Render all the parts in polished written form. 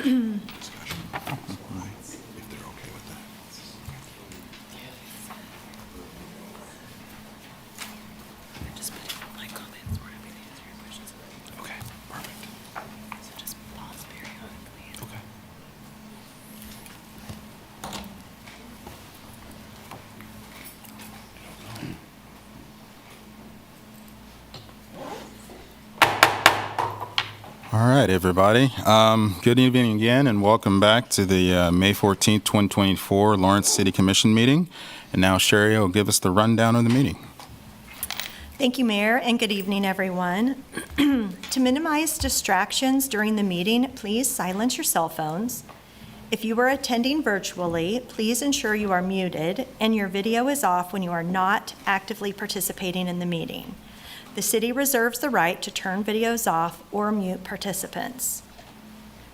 they're okay with that. Just put my comments where I can answer your questions. Okay, perfect. So just pause periodically. Okay. All right, everybody. Good evening again, and welcome back to the May 14th, 2024 Lawrence City Commission meeting. And now Sherry will give us the rundown of the meeting. Thank you, Mayor, and good evening, everyone. To minimize distractions during the meeting, please silence your cell phones. If you are attending virtually, please ensure you are muted and your video is off when you are not actively participating in the meeting. The city reserves the right to turn videos off or mute participants.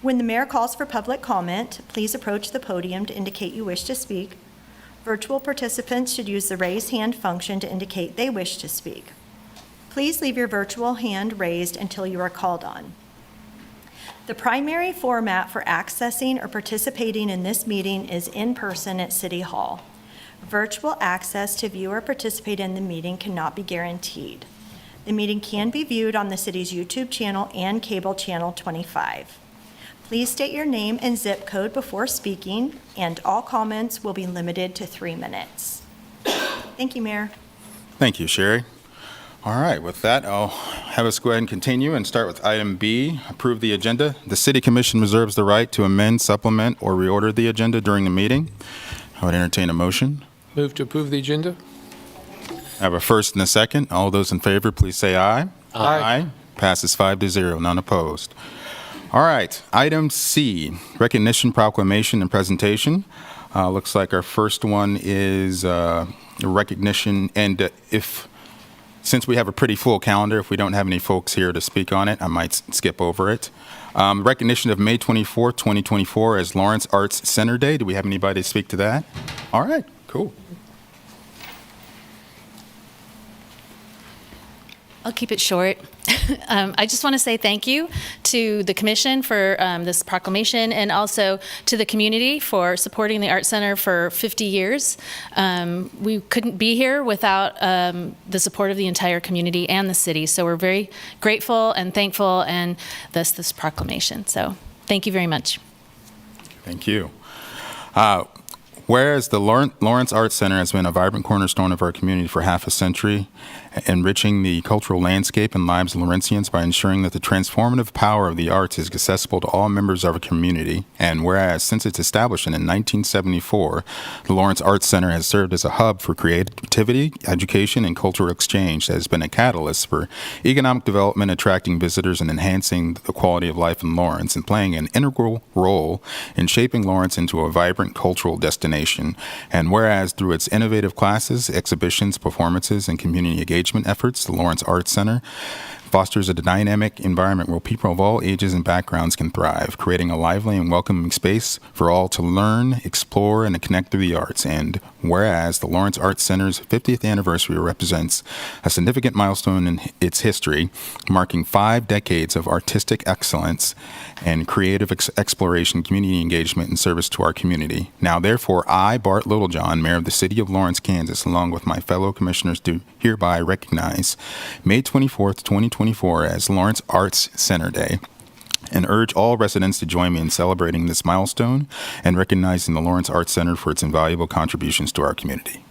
When the mayor calls for public comment, please approach the podium to indicate you wish to speak. Virtual participants should use the raise hand function to indicate they wish to speak. Please leave your virtual hand raised until you are called on. The primary format for accessing or participating in this meeting is in person at City Hall. Virtual access to view or participate in the meeting cannot be guaranteed. The meeting can be viewed on the city's YouTube channel and cable channel 25. Please state your name and zip code before speaking, and all comments will be limited to 3 minutes. Thank you, Mayor. Thank you, Sherry. All right, with that, I'll have us go ahead and continue and start with item B, approve the agenda. The City Commission reserves the right to amend, supplement, or reorder the agenda during the meeting. I would entertain a motion. Move to approve the agenda. I have a first and a second. All those in favor, please say aye. Aye. Passes 5-0, none opposed. All right, item C, recognition, proclamation, and presentation. Looks like our first one is recognition, and since we have a pretty full calendar, if we don't have any folks here to speak on it, I might skip over it. Recognition of May 24th, 2024 as Lawrence Arts Center Day. Do we have anybody to speak to that? All right, cool. I'll keep it short. I just want to say thank you to the commission for this proclamation and also to the community for supporting the Art Center for 50 years. We couldn't be here without the support of the entire community and the city. So we're very grateful and thankful and this proclamation. So thank you very much. Thank you. Whereas the Lawrence Arts Center has been a vibrant cornerstone of our community for half a century, enriching the cultural landscape and lives of Lawrencians by ensuring that the transformative power of the arts is accessible to all members of our community. And whereas since its establishment in 1974, the Lawrence Arts Center has served as a hub for creativity, education, and cultural exchange that has been a catalyst for economic development, attracting visitors and enhancing the quality of life in Lawrence, and playing an integral role in shaping Lawrence into a vibrant cultural destination. And whereas through its innovative classes, exhibitions, performances, and community engagement efforts, the Lawrence Arts Center fosters a dynamic environment where people of all ages and backgrounds can thrive, creating a lively and welcoming space for all to learn, explore, and connect through the arts. And whereas the Lawrence Arts Center's 50th anniversary represents a significant milestone in its history, marking 5 decades of artistic excellence and creative exploration, community engagement, and service to our community. Now, therefore, I, Bart Littlejohn, Mayor of the City of Lawrence, Kansas, along with my fellow commissioners, do hereby recognize May 24th, 2024 as Lawrence Arts Center Day, and urge all residents to join me in celebrating this milestone and recognizing the Lawrence Arts Center for its invaluable contributions to our community.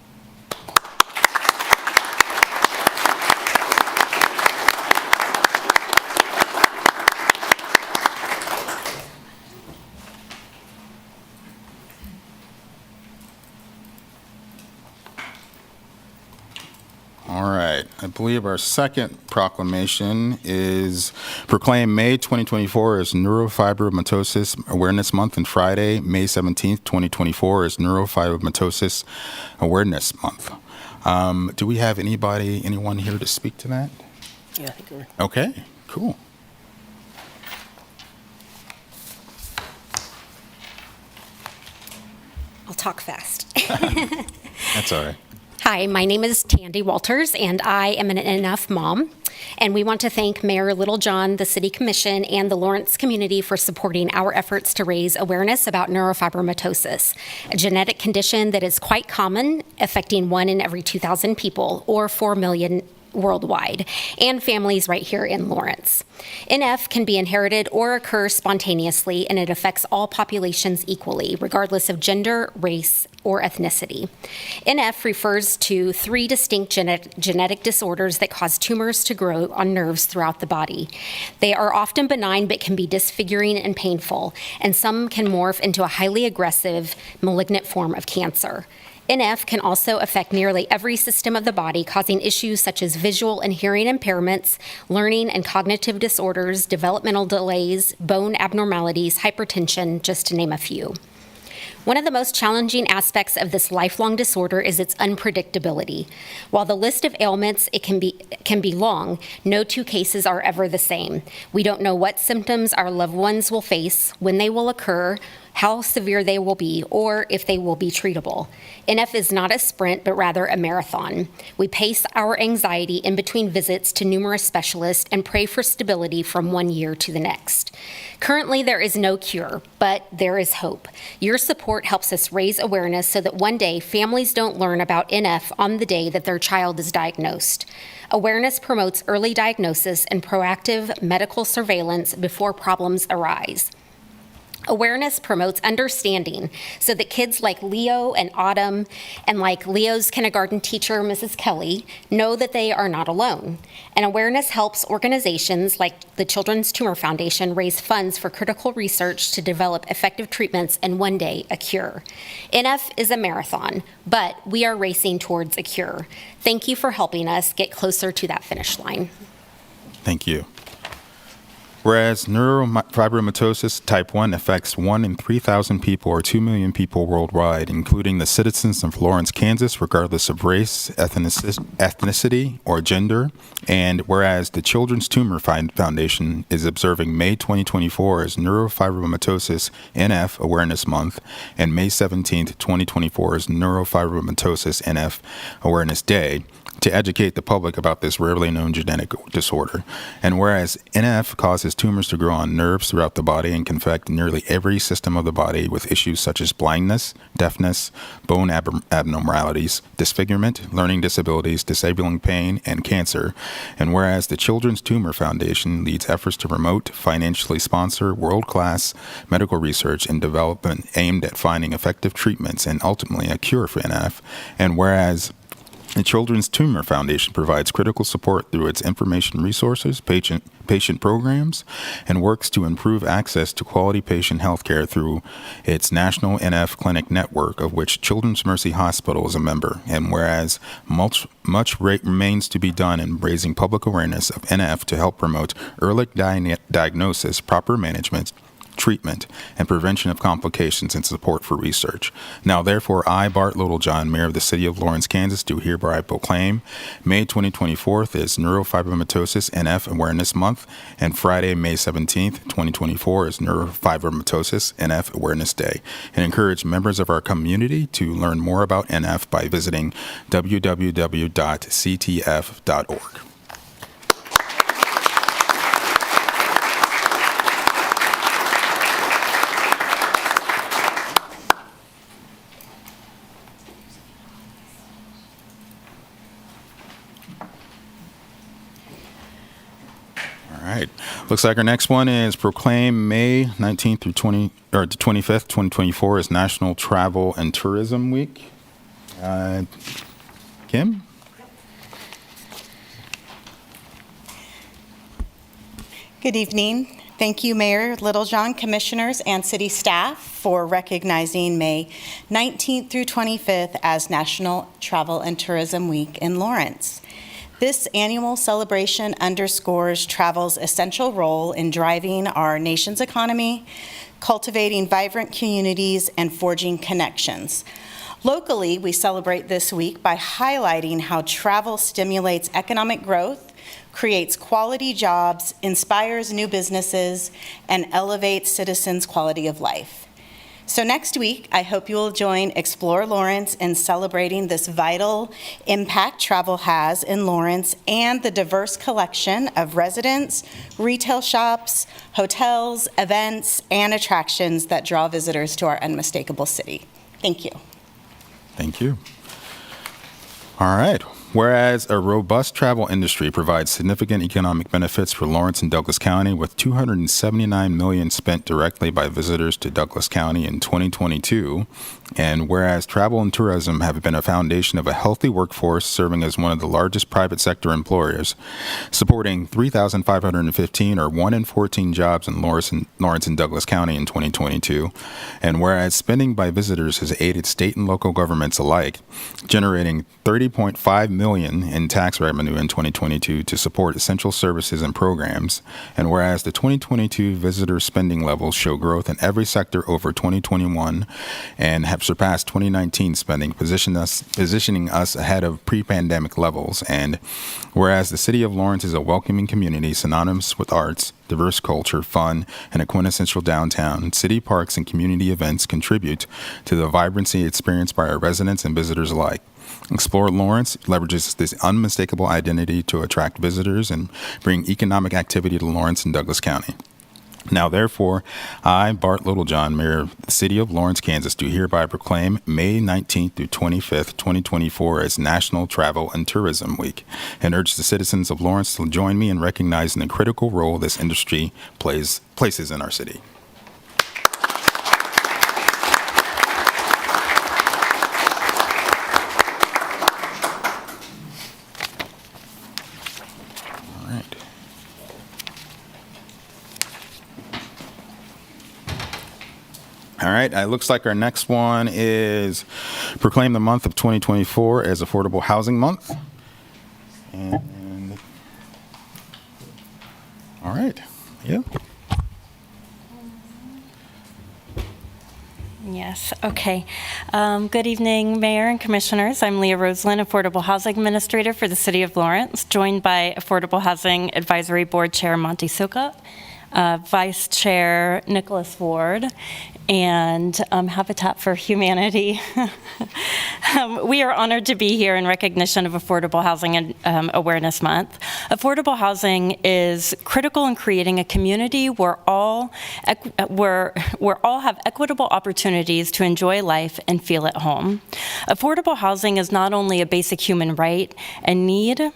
All right, I believe our second proclamation is proclaim May 2024 as Neurofibromatosis Awareness Month, and Friday, May 17th, 2024 as Neurofibromatosis Awareness Month. Do we have anyone here to speak to that? Yeah, I think we're. Okay, cool. I'll talk fast. That's all right. Hi, my name is Tandy Walters, and I am an NF mom. And we want to thank Mayor Littlejohn, the City Commission, and the Lawrence community for supporting our efforts to raise awareness about neurofibromatosis, a genetic condition that is quite common, affecting 1 in every 2,000 people, or 4 million worldwide, and families right here in Lawrence. NF can be inherited or occur spontaneously, and it affects all populations equally, regardless of gender, race, or ethnicity. NF refers to 3 distinct genetic disorders that cause tumors to grow on nerves throughout the body. They are often benign but can be disfiguring and painful, and some can morph into a highly aggressive, malignant form of cancer. NF can also affect nearly every system of the body, causing issues such as visual and hearing impairments, learning and cognitive disorders, developmental delays, bone abnormalities, hypertension, just to name a few. One of the most challenging aspects of this lifelong disorder is its unpredictability. While the list of ailments can be long, no 2 cases are ever the same. We don't know what symptoms our loved ones will face, when they will occur, how severe they will be, or if they will be treatable. NF is not a sprint, but rather a marathon. We pace our anxiety in between visits to numerous specialists and pray for stability from 1 year to the next. Currently, there is no cure, but there is hope. Your support helps us raise awareness so that one day families don't learn about NF on the day that their child is diagnosed. Awareness promotes early diagnosis and proactive medical surveillance before problems arise. Awareness promotes understanding so that kids like Leo and Autumn, and like Leo's kindergarten teacher, Mrs. Kelly, know that they are not alone. And awareness helps organizations like the Children's Tumor Foundation raise funds for critical research to develop effective treatments and one day a cure. NF is a marathon, but we are racing towards a cure. Thank you for helping us get closer to that finish line. Thank you. Whereas neurofibromatosis type 1 affects 1 in 3,000 people or 2 million people worldwide, including the citizens of Lawrence, Kansas, regardless of race, ethnicity, or gender. And whereas the Children's Tumor Foundation is observing May 2024 as Neurofibromatosis NF Awareness Month and May 17th, 2024 as Neurofibromatosis NF Awareness Day, to educate the public about this rarely known genetic disorder. And whereas NF causes tumors to grow on nerves throughout the body and can affect nearly every system of the body with issues such as blindness, deafness, bone abnormalities, disfigurement, learning disabilities, disabling pain, and cancer. And whereas the Children's Tumor Foundation leads efforts to promote, financially sponsor world-class medical research and development aimed at finding effective treatments and ultimately a cure for NF. And whereas the Children's Tumor Foundation provides critical support through its information resources, patient programs, and works to improve access to quality patient health care through its National NF Clinic Network, of which Children's Mercy Hospital is a member. And whereas much remains to be done in raising public awareness of NF to help promote early diagnosis, proper management, treatment, and prevention of complications and support for research. Now, therefore, I, Bart Littlejohn, Mayor of the City of Lawrence, Kansas, do hereby proclaim May 2024 is Neurofibromatosis NF Awareness Month, and Friday, May 17th, 2024 is Neurofibromatosis NF Awareness Day, and encourage members of our community to learn more about NF by visiting www.ctf.org. All right. Looks like our next one is proclaim May 19th through 25th, 2024 is National Travel and Tourism Week. Kim? Good evening. Thank you, Mayor Littlejohn, commissioners, and city staff for recognizing May 19th through 25th as National Travel and Tourism Week in Lawrence. This annual celebration underscores travel's essential role in driving our nation's economy, cultivating vibrant communities, and forging connections. Locally, we celebrate this week by highlighting how travel stimulates economic growth, creates quality jobs, inspires new businesses, and elevates citizens' quality of life. So next week, I hope you will join Explore Lawrence in celebrating this vital impact travel has in Lawrence and the diverse collection of residents, retail shops, hotels, events, and attractions that draw visitors to our unmistakable city. Thank you. Thank you. All right. Whereas a robust travel industry provides significant economic benefits for Lawrence and Douglas County, with $279 million spent directly by visitors to Douglas County in 2022, and whereas travel and tourism have been a foundation of a healthy workforce serving as one of the largest private sector employers, supporting 3,515 or 1 in 14 jobs in Lawrence and Douglas County in 2022, and whereas spending by visitors has aided state and local governments alike, generating $30.5 million in tax revenue in 2022 to support essential services and programs, and whereas the 2022 visitor spending levels show growth in every sector over 2021 and have surpassed 2019 spending, positioning us ahead of pre-pandemic levels, and whereas the city of Lawrence is a welcoming community synonymous with arts, diverse culture, fun, and a quintessential downtown, city parks and community events contribute to the vibrancy experienced by our residents and visitors alike. Explore Lawrence leverages this unmistakable identity to attract visitors and bring economic activity to Lawrence and Douglas County. Now, therefore, I, Bart Littlejohn, Mayor of the City of Lawrence, Kansas, do hereby proclaim May 19th through 25th, 2024 as National Travel and Tourism Week, and urge the citizens of Lawrence to join me in recognizing the critical role this industry places in our city. All right, it looks like our next one is proclaim the month of 2024 as Affordable Housing Month. And all right, yeah. Yes, okay. Good evening, Mayor and Commissioners. I'm Leah Roseland, Affordable Housing Administrator for the City of Lawrence, joined by Affordable Housing Advisory Board Chair Monty Sukup, Vice Chair Nicholas Ward, and Habitat for Humanity. We are honored to be here in recognition of Affordable Housing Awareness Month. Affordable housing is critical in creating a community where all have equitable opportunities to enjoy life and feel at home. Affordable housing is not only a basic human right and need,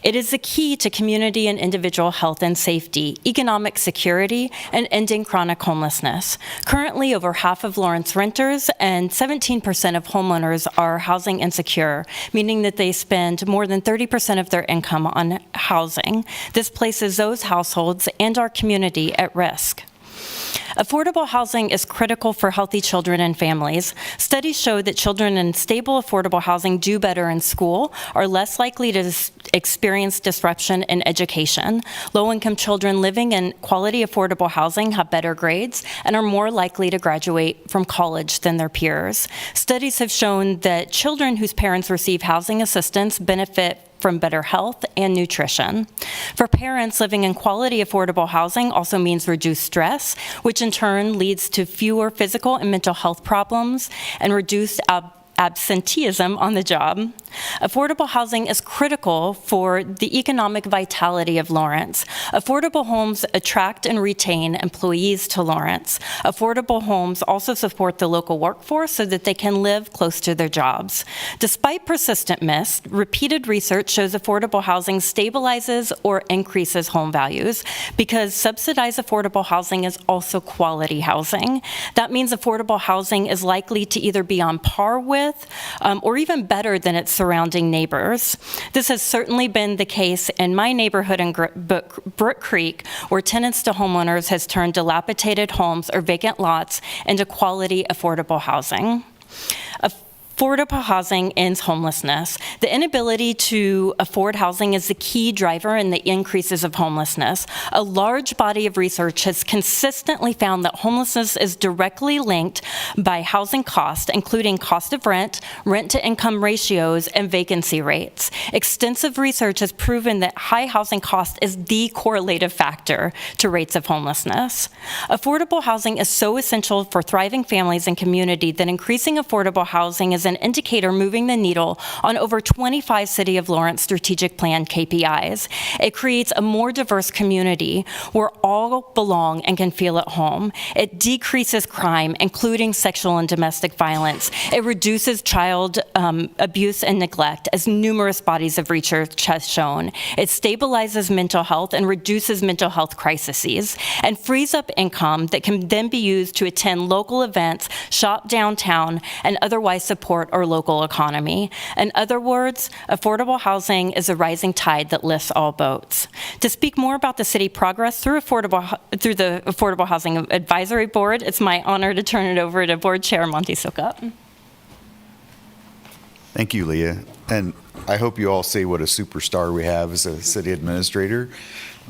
it is the key to community and individual health and safety, economic security, and ending chronic homelessness. Currently, over half of Lawrence renters and 17% of homeowners are housing insecure, meaning that they spend more than 30% of their income on housing. This places those households and our community at risk. Affordable housing is critical for healthy children and families. Studies show that children in stable, affordable housing do better in school, are less likely to experience disruption in education. Low-income children living in quality, affordable housing have better grades and are more likely to graduate from college than their peers. Studies have shown that children whose parents receive housing assistance benefit from better health and nutrition. For parents, living in quality, affordable housing also means reduced stress, which in turn leads to fewer physical and mental health problems and reduced absenteeism on the job. Affordable housing is critical for the economic vitality of Lawrence. Affordable homes attract and retain employees to Lawrence. Affordable homes also support the local workforce so that they can live close to their jobs. Despite persistent myths, repeated research shows affordable housing stabilizes or increases home values because subsidized affordable housing is also quality housing. That means affordable housing is likely to either be on par with or even better than its surrounding neighbors. This has certainly been the case in my neighborhood in Brook Creek, where tenants to homeowners has turned dilapidated homes or vacant lots into quality, affordable housing. Affordable housing ends homelessness. The inability to afford housing is the key driver in the increases of homelessness. A large body of research has consistently found that homelessness is directly linked by housing cost, including cost of rent, rent-to-income ratios, and vacancy rates. Extensive research has proven that high housing cost is the correlative factor to rates of homelessness. Affordable housing is so essential for thriving families and community that increasing affordable housing is an indicator moving the needle on over 25 City of Lawrence strategic plan KPIs. It creates a more diverse community where all belong and can feel at home. It decreases crime, including sexual and domestic violence. It reduces child abuse and neglect, as numerous bodies of research has shown. It stabilizes mental health and reduces mental health crises, and frees up income that can then be used to attend local events, shop downtown, and otherwise support our local economy. In other words, affordable housing is a rising tide that lifts all boats. To speak more about the city progress through the Affordable Housing Advisory Board, it's my honor to turn it over to Board Chair Monty Sokup. Thank you, Leah. And I hope you all see what a superstar we have as a city administrator.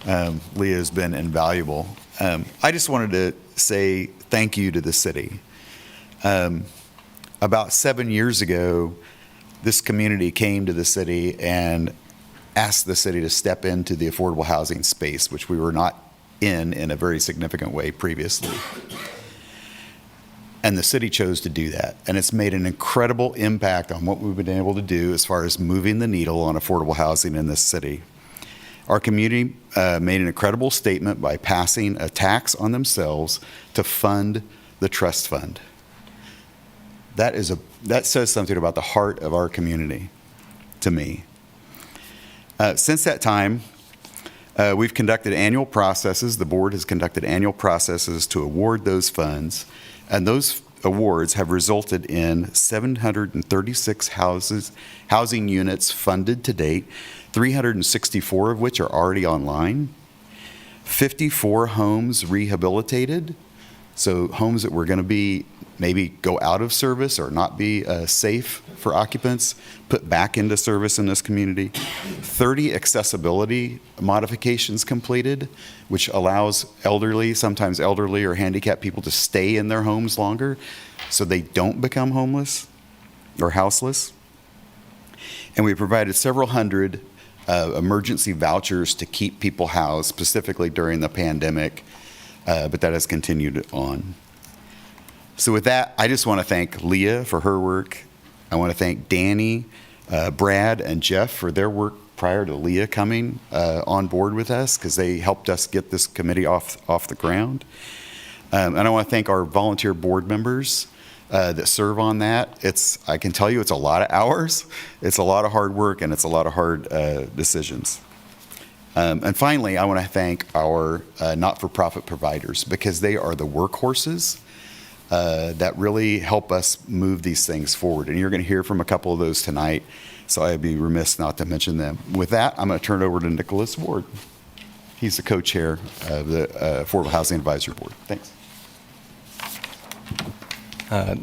Leah has been invaluable. I just wanted to say thank you to the city. About 7 years ago, this community came to the city and asked the city to step into the affordable housing space, which we were not in a very significant way previously. And the city chose to do that. And it's made an incredible impact on what we've been able to do as far as moving the needle on affordable housing in this city. Our community made an incredible statement by passing a tax on themselves to fund the trust fund. That says something about the heart of our community to me. Since that time, we've conducted annual processes. The board has conducted annual processes to award those funds, and those awards have resulted in 736 housing units funded to date, 364 of which are already online, 54 homes rehabilitated, so homes that were going to be maybe go out of service or not be safe for occupants, put back into service in this community. 30 accessibility modifications completed, which allows sometimes elderly or handicapped people to stay in their homes longer so they don't become homeless or houseless. And we provided several hundred emergency vouchers to keep people housed, specifically during the pandemic, but that has continued on. So with that, I just want to thank Leah for her work. I want to thank Danny, Brad, and Jeff for their work prior to Leah coming on board with us, because they helped us get this committee off the ground. And I want to thank our volunteer board members that serve on that. I can tell you it's a lot of hours, it's a lot of hard work, and it's a lot of hard decisions. And finally, I want to thank our not-for-profit providers, because they are the workhorses that really help us move these things forward. And you're going to hear from a couple of those tonight, so I'd be remiss not to mention them. With that, I'm going to turn it over to Nicholas Ward. He's the co-chair of the Affordable Housing Advisory Board. Thanks.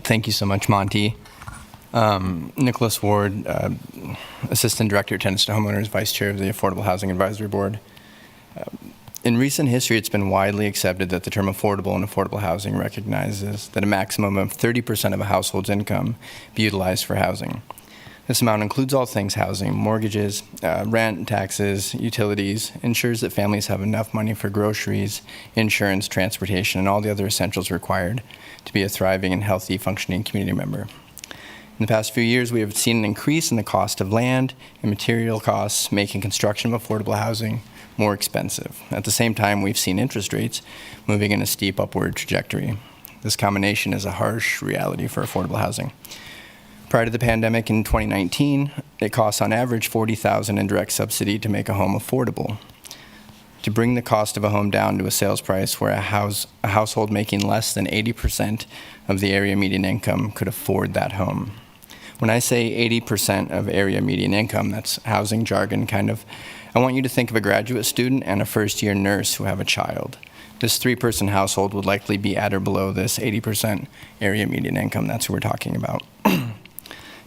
Thank you so much, Monty. Nicholas Ward, Assistant Director, Tenants to Homeowners, Vice Chair of the Affordable Housing Advisory Board. In recent history, it's been widely accepted that the term affordable and affordable housing recognizes that a maximum of 30% of a household's income be utilized for housing. This amount includes all things housing: mortgages, rent, taxes, utilities, ensures that families have enough money for groceries, insurance, transportation, and all the other essentials required to be a thriving and healthy, functioning community member. In the past few years, we have seen an increase in the cost of land and material costs, making construction of affordable housing more expensive. At the same time, we've seen interest rates moving in a steep upward trajectory. This combination is a harsh reality for affordable housing. Prior to the pandemic in 2019, it costs on average $40,000 in direct subsidy to make a home affordable. To bring the cost of a home down to a sales price where a household making less than 80% of the area median income could afford that home. When I say 80% of area median income, that's housing jargon kind of. I want you to think of a graduate student and a first-year nurse who have a child. This three-person household would likely be at or below this 80% area median income. That's what we're talking about.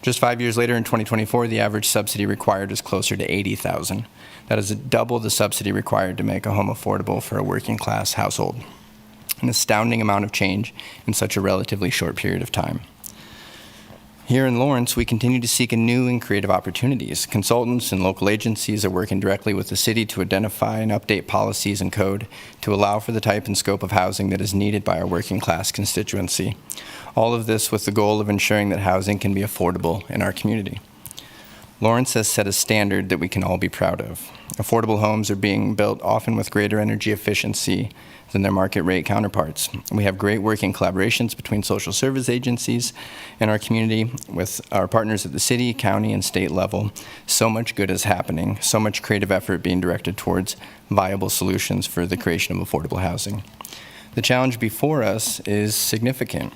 Just 5 years later, in 2024, the average subsidy required is closer to $80,000. That is double the subsidy required to make a home affordable for a working-class household. An astounding amount of change in such a relatively short period of time. Here in Lawrence, we continue to seek new and creative opportunities. Consultants and local agencies are working directly with the city to identify and update policies and code to allow for the type and scope of housing that is needed by our working-class constituency. All of this with the goal of ensuring that housing can be affordable in our community. Lawrence has set a standard that we can all be proud of. Affordable homes are being built often with greater energy efficiency than their market rate counterparts. We have great working collaborations between social service agencies in our community with our partners at the city, county, and state level. So much good is happening, so much creative effort being directed towards viable solutions for the creation of affordable housing. The challenge before us is significant.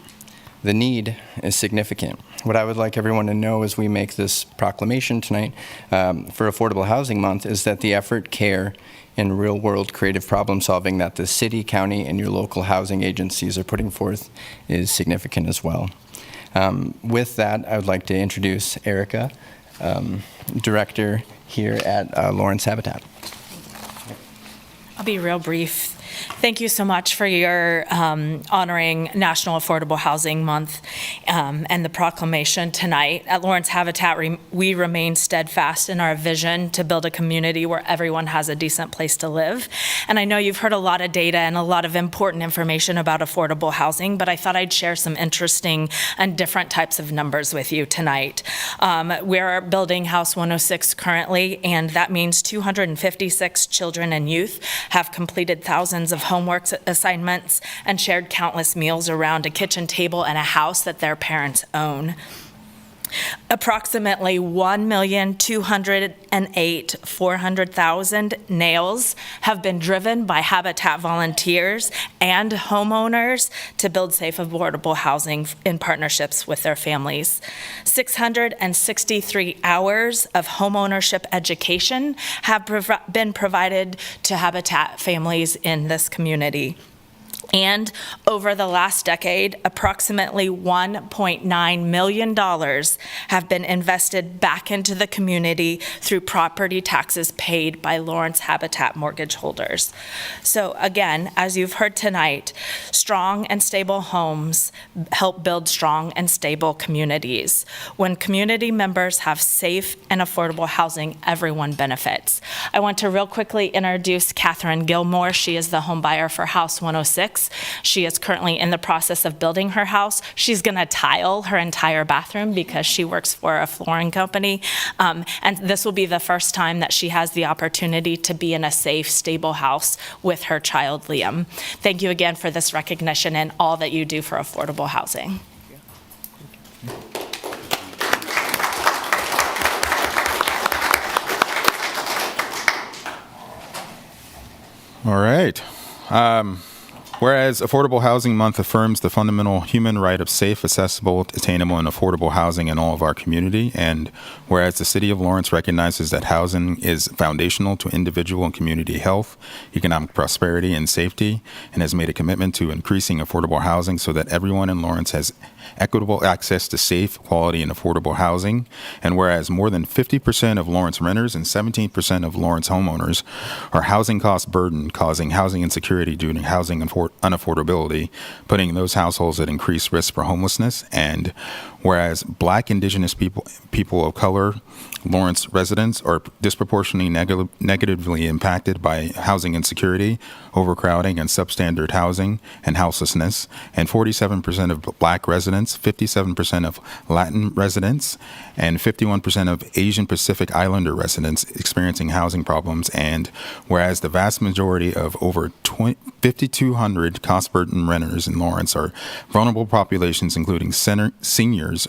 The need is significant. What I would like everyone to know as we make this proclamation tonight for Affordable Housing Month is that the effort, care, and real-world creative problem solving that the city, county, and your local housing agencies are putting forth is significant as well. With that, I would like to introduce Erica, Director here at Lawrence Habitat. I'll be real brief. Thank you so much for your honoring National Affordable Housing Month and the proclamation tonight. At Lawrence Habitat, we remain steadfast in our vision to build a community where everyone has a decent place to live. And I know you've heard a lot of data and a lot of important information about affordable housing, but I thought I'd share some interesting and different types of numbers with you tonight. We're building House 106 currently, and that means 256 children and youth have completed thousands of homework assignments and shared countless meals around a kitchen table and a house that their parents own. Approximately 1,208,400,000 nails have been driven by Habitat volunteers and homeowners to build safe, affordable housing in partnerships with their families. 663 hours of homeownership education have been provided to Habitat families in this community. And over the last decade, approximately $1.9 million have been invested back into the community through property taxes paid by Lawrence Habitat mortgage holders. So again, as you've heard tonight, strong and stable homes help build strong and stable communities. When community members have safe and affordable housing, everyone benefits. I want to real quickly introduce Catherine Gilmore. She is the home buyer for House 106. She is currently in the process of building her house. She's going to tile her entire bathroom because she works for a flooring company. And this will be the first time that she has the opportunity to be in a safe, stable house with her child, Liam. Thank you again for this recognition and all that you do for affordable housing. All right. Whereas Affordable Housing Month affirms the fundamental human right of safe, accessible, attainable, and affordable housing in all of our community, and whereas the City of Lawrence recognizes that housing is foundational to individual and community health, economic prosperity, and safety, and has made a commitment to increasing affordable housing so that everyone in Lawrence has equitable access to safe, quality, and affordable housing, and whereas more than 50% of Lawrence renters and 17% of Lawrence homeowners are housing cost burdened, causing housing insecurity due to housing unaffordability, putting those households at increased risk for homelessness, and whereas Black, Indigenous people of color, Lawrence residents are disproportionately negatively impacted by housing insecurity, overcrowding, and substandard housing and houselessness, and 47% of Black residents, 57% of Latin residents, and 51% of Asian Pacific Islander residents experiencing housing problems, and whereas the vast majority of over 5,200 cost-burdened renters in Lawrence are vulnerable populations, including seniors,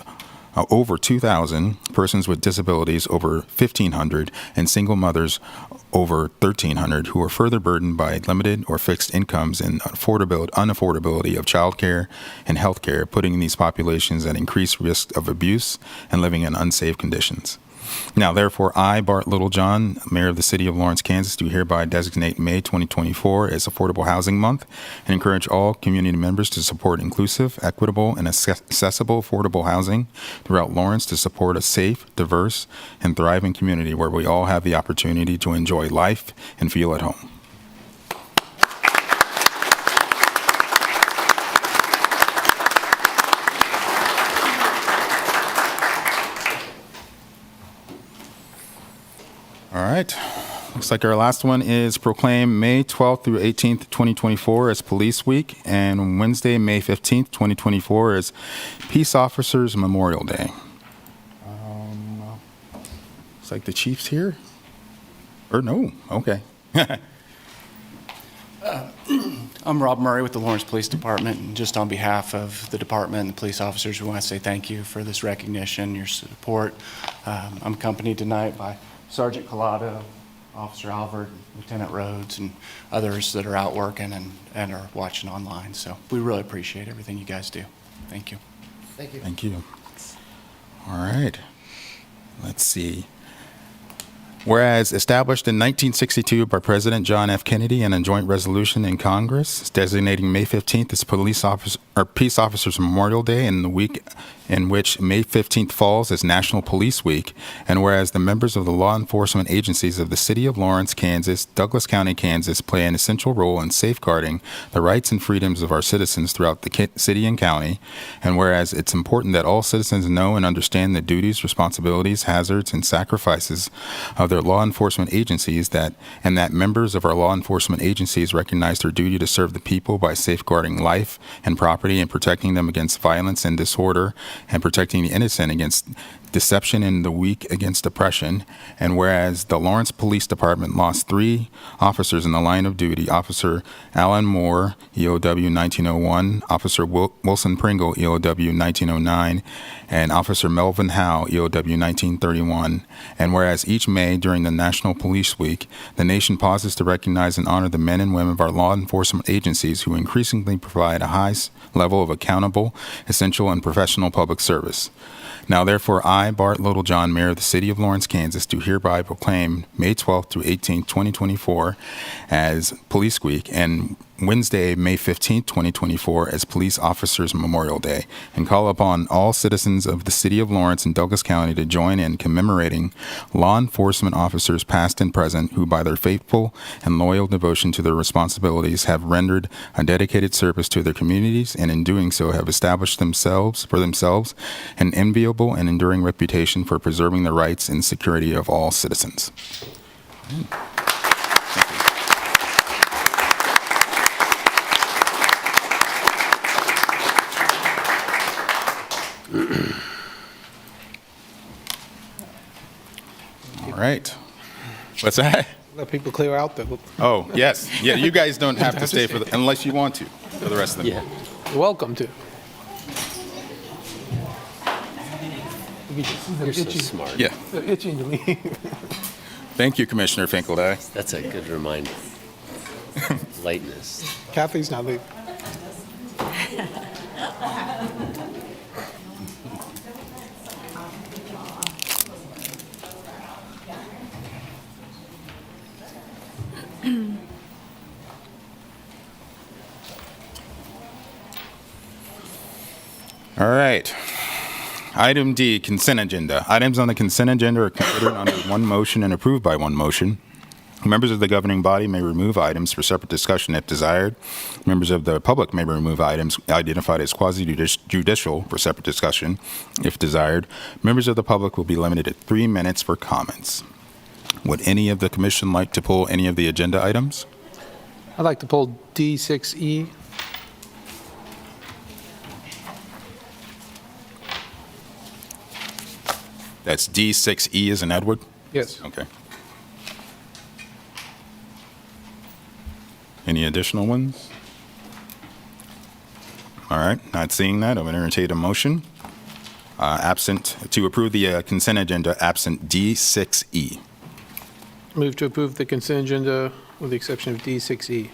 over 2,000, persons with disabilities over 1,500, and single mothers over 1,300 who are further burdened by limited or fixed incomes and unaffordability of childcare and health care, putting these populations at increased risk of abuse and living in unsafe conditions. Now, therefore, I, Bart Littlejohn, Mayor of the City of Lawrence, Kansas, do hereby designate May 2024 as Affordable Housing Month and encourage all community members to support inclusive, equitable, and accessible affordable housing throughout Lawrence to support a safe, diverse, and thriving community where we all have the opportunity to enjoy life and feel at home. All right. Looks like our last one is proclaim May 12th through 18th, 2024 as Police Week and Wednesday, May 15th, 2024 as Peace Officers Memorial Day. Looks like the chief's here. Or no, okay. I'm Rob Murray with the Lawrence Police Department, and just on behalf of the department and the police officers, we want to say thank you for this recognition, your support. I'm accompanied tonight by Sergeant Collado, Officer Alvord, Lieutenant Rhodes, and others that are out working and are watching online. So we really appreciate everything you guys do. Thank you. Thank you. Thank you. All right. Let's see. Whereas established in 1962 by President John F. Kennedy in a joint resolution in Congress designating May 15th as Peace Officers Memorial Day and the week in which May 15th falls as National Police Week, and whereas the members of the law enforcement agencies of the City of Lawrence, Kansas, Douglas County, Kansas play an essential role in safeguarding the rights and freedoms of our citizens throughout the city and county, and whereas it's important that all citizens know and understand the duties, responsibilities, hazards, and sacrifices of their law enforcement agencies and that members of our law enforcement agencies recognize their duty to serve the people by safeguarding life and property and protecting them against violence and disorder and protecting the innocent against deception and the weak against oppression. And whereas the Lawrence Police Department lost 3 officers in the line of duty, Officer Alan Moore, EOW 1901, Officer Wilson Pringle, EOW 1909, and Officer Melvin Howe, EOW 1931. And whereas each May during the National Police Week, the nation pauses to recognize and honor the men and women of our law enforcement agencies who increasingly provide a high level of accountable, essential, and professional public service. Now, therefore, I, Bart Littlejohn, Mayor of the City of Lawrence, Kansas, do hereby proclaim May 12th through 18th, 2024 as Police Week and Wednesday, May 15th, 2024 as Police Officers Memorial Day, and call upon all citizens of the City of Lawrence and Douglas County to join in commemorating law enforcement officers past and present who, by their faithful and loyal devotion to their responsibilities, have rendered a dedicated service to their communities, and in doing so have established for themselves an enviable and enduring reputation for preserving the rights and security of all citizens. All right. What's that? Let people clear out the. Oh, yes. Yeah, you guys don't have to stay unless you want to for the rest of the meeting. You're welcome to. You're so smart. Yeah. They're itching to leave. Thank you, Commissioner Finkelday. That's a good reminder. Lightness. Kathy's not leaving. All right. Item D, consent agenda. Items on the consent agenda are considered under one motion and approved by one motion. Members of the governing body may remove items for separate discussion if desired. Members of the public may remove items identified as quasi-judicial for separate discussion if desired. Members of the public will be limited to 3 minutes for comments. Would any of the commission like to pull any of the agenda items? I'd like to pull D6E. That's D6E as in Edward? Yes. Okay. Any additional ones? All right, not seeing that, I would entertain a motion to approve the consent agenda absent D6E. Move to approve the consent agenda with the exception of D6E.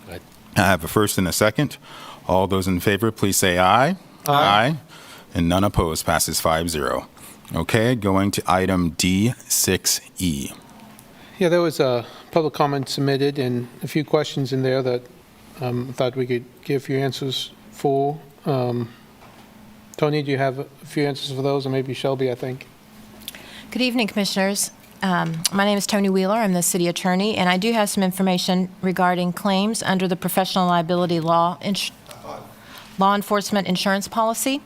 I have a first and a second. All those in favor, please say aye. Aye. And none opposed, passes 5-0. Okay, going to item D6E. Yeah, there was a public comment submitted and a few questions in there that I thought we could give you answers for. Tony, do you have a few answers for those, or maybe Shelby, I think? Good evening, Commissioners. My name is Tony Wheeler. I'm the city attorney, and I do have some information regarding claims under the professional liability law enforcement insurance policy.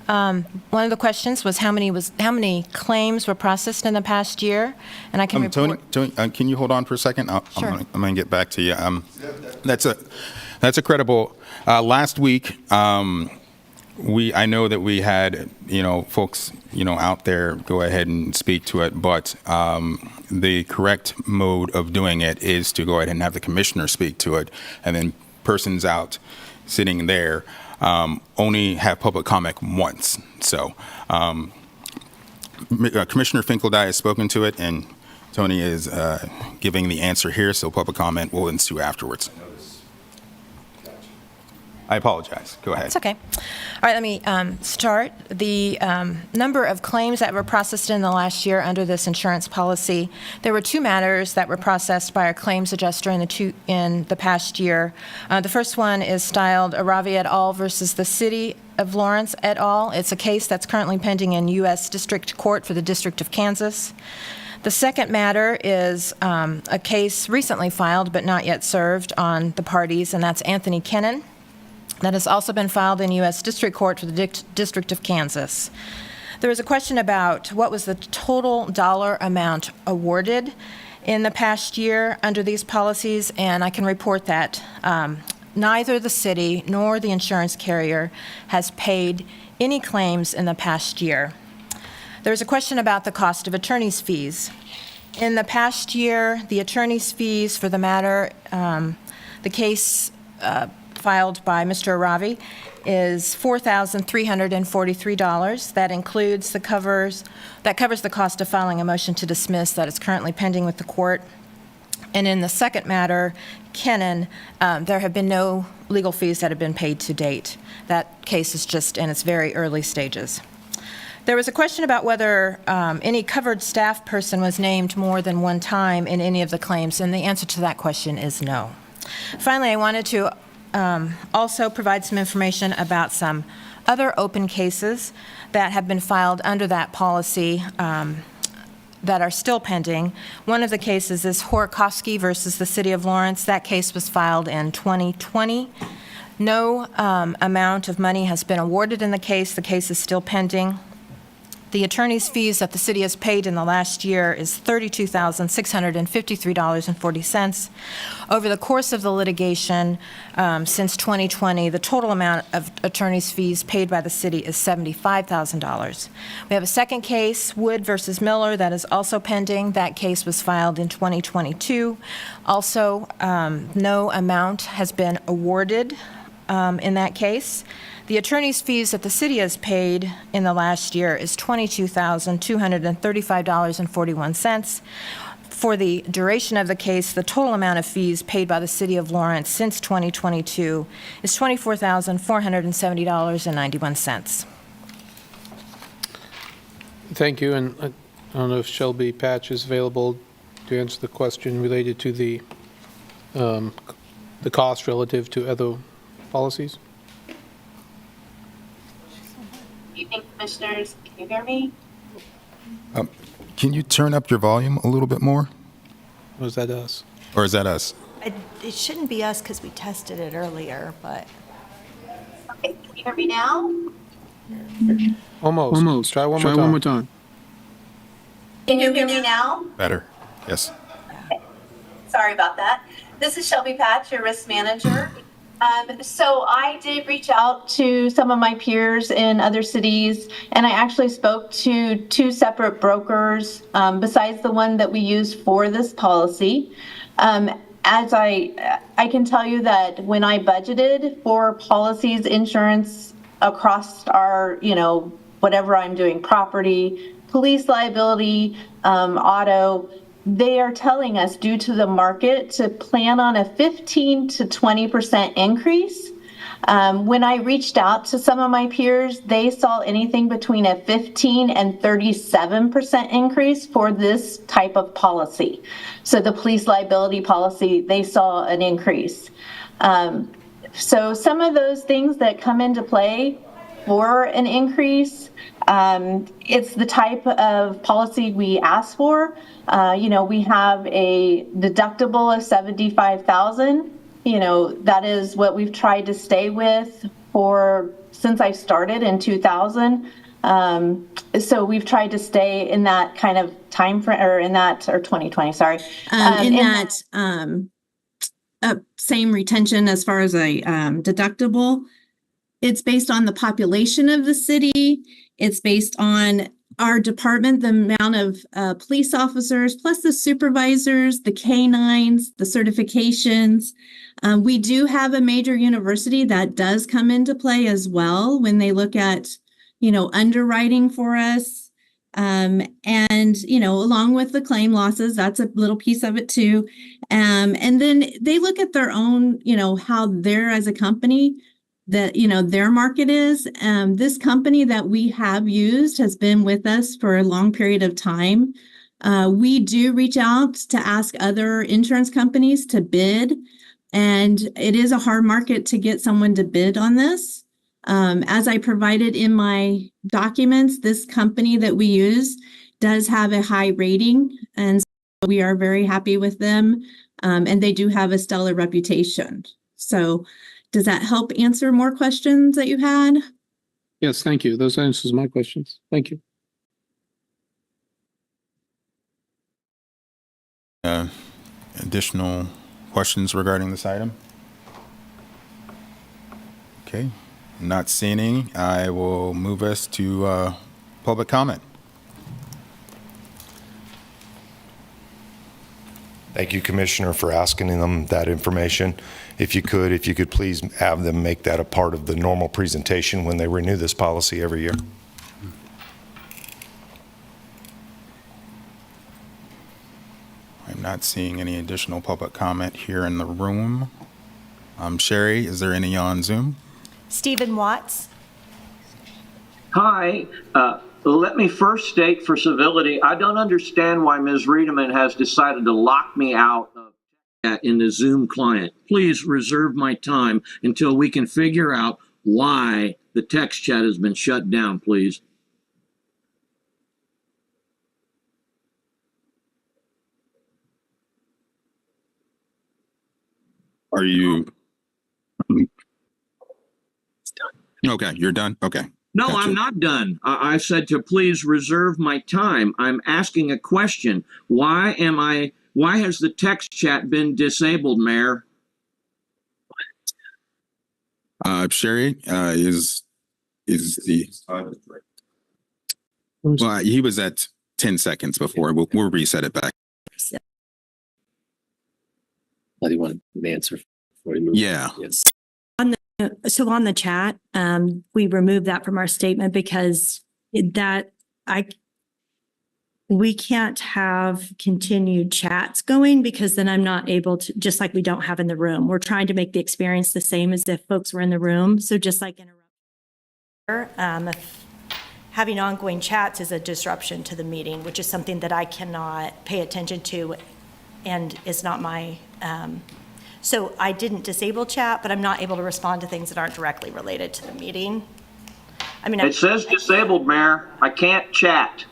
One of the questions was how many claims were processed in the past year, and I can report. Tony, can you hold on for a second? Sure. I'm going to get back to you. That's a credible. Last week, I know that we had folks out there go ahead and speak to it, but the correct mode of doing it is to go ahead and have the commissioner speak to it, and then persons out sitting there only have public comment once. So Commissioner Finkeldye has spoken to it, and Tony is giving the answer here, so public comment will ensue afterwards. I apologize. Go ahead. It's okay. All right, let me start. The number of claims that were processed in the last year under this insurance policy, there were 2 matters that were processed by our claims adjuster in the past year. The first one is styled Aravi et al. Versus the City of Lawrence et al. It's a case that's currently pending in U.S. District Court for the District of Kansas. The second matter is a case recently filed but not yet served on the parties, and that's Anthony Kennan. That has also been filed in U.S. District Court for the District of Kansas. There was a question about what was the total dollar amount awarded in the past year under these policies, and I can report that neither the city nor the insurance carrier has paid any claims in the past year. There was a question about the cost of attorney's fees. In the past year, the attorney's fees for the matter, the case filed by Mr. Aravi is $4,343. That includes covers the cost of filing a motion to dismiss that is currently pending with the court. And in the second matter, Kennan, there have been no legal fees that have been paid to date. That case is just in its very early stages. There was a question about whether any covered staff person was named more than one time in any of the claims, and the answer to that question is no. Finally, I wanted to also provide some information about some other open cases that have been filed under that policy that are still pending. One of the cases is Horakowski versus the City of Lawrence. That case was filed in 2020. No amount of money has been awarded in the case. The case is still pending. The attorney's fees that the city has paid in the last year is $32,653.40. Over the course of the litigation since 2020, the total amount of attorney's fees paid by the city is $75,000. We have a second case, Wood versus Miller, that is also pending. That case was filed in 2022. Also, no amount has been awarded in that case. The attorney's fees that the city has paid in the last year is $22,235.41. For the duration of the case, the total amount of fees paid by the City of Lawrence since 2022 is $24,470.91. Thank you, and I don't know if Shelby Patch is available to answer the question related to the cost relative to other policies. Good evening, Commissioners. Can you hear me? Can you turn up your volume a little bit more? Or is that us? Or is that us? It shouldn't be us because we tested it earlier, but. Okay, can you hear me now? Almost. Try one more time. Can you hear me now? Better. Yes. Okay. Sorry about that. This is Shelby Patch, your risk manager. So I did reach out to some of my peers in other cities, and I actually spoke to 2 separate brokers besides the one that we use for this policy. As I can tell you that when I budgeted for policies, insurance across our, whatever I'm doing, property, police liability, auto, they are telling us, due to the market, to plan on a 15 to 20% increase. When I reached out to some of my peers, they saw anything between a 15 and 37% increase for this type of policy. So the police liability policy, they saw an increase. So some of those things that come into play for an increase, it's the type of policy we ask for. We have a deductible of $75,000. That is what we've tried to stay with since I started in 2000. So we've tried to stay in that kind of time frame, or 2020, sorry. Same retention as far as a deductible. It's based on the population of the city. It's based on our department, the amount of police officers, plus the supervisors, the canines, the certifications. We do have a major university that does come into play as well when they look at, underwriting for us. And, along with the claim losses, that's a little piece of it too. And then they look at their own, how they're as a company, that their market is. This company that we have used has been with us for a long period of time. We do reach out to ask other insurance companies to bid, and it is a hard market to get someone to bid on this. As I provided in my documents, this company that we use does have a high rating, and so we are very happy with them, and they do have a stellar reputation. So does that help answer more questions that you had? Yes, thank you. Those answers my questions. Thank you. Additional questions regarding this item? Okay, not seeing any. I will move us to public comment. Thank you, Commissioner, for asking them that information. If you could please have them make that a part of the normal presentation when they renew this policy every year. I'm not seeing any additional public comment here in the room. Sherry, is there any on Zoom? Stephen Watts. Hi. Let me first state for civility, I don't understand why Ms. Riedemann has decided to lock me out in the Zoom client. Please reserve my time until we can figure out why the text chat has been shut down, please. Are you? Okay, you're done? Okay. No, Gotcha. I'm not done. I said to please reserve my time. I'm asking a question. Why has the text chat been disabled, Mayor? Sherry is the well, he was at 10 seconds before. We'll reset it back. What do you want an answer before we move? Yeah. Yes. So on the chat, we removed that from our statement because we can't have continued chats going, because then I'm not able to, just like we don't have in the room. We're trying to make the experience the same as if folks were in the room. So just like if having ongoing chats is a disruption to the meeting, which is something that I cannot pay attention to and is not my, so I didn't disable chat, but I'm not able to respond to things that aren't directly related to the meeting. It says disabled, Mayor. I can't chat.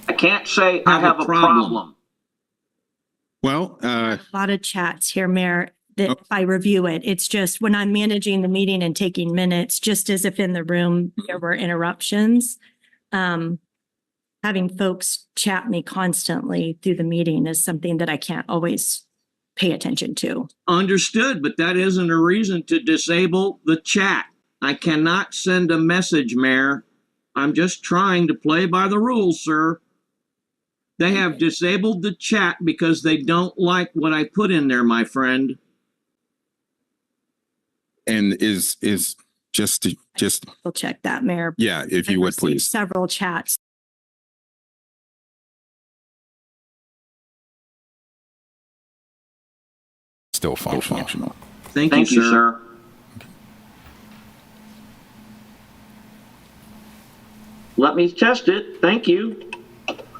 I can't say I have a problem. Well, a lot of chats here, Mayor, that if I review it, it's just when I'm managing the meeting and taking minutes, just as if in the room there were interruptions. Having folks chat me constantly through the meeting is something that I can't always pay attention to. Understood, but that isn't a reason to disable the chat. I cannot send a message, Mayor. I'm just trying to play by the rules, sir. They have disabled the chat because they don't like what I put in there, my friend. and is just We'll check that, Mayor. Yeah, if you would please. Several chats. Still functional. Thank you, sir. Let me test it. Thank you.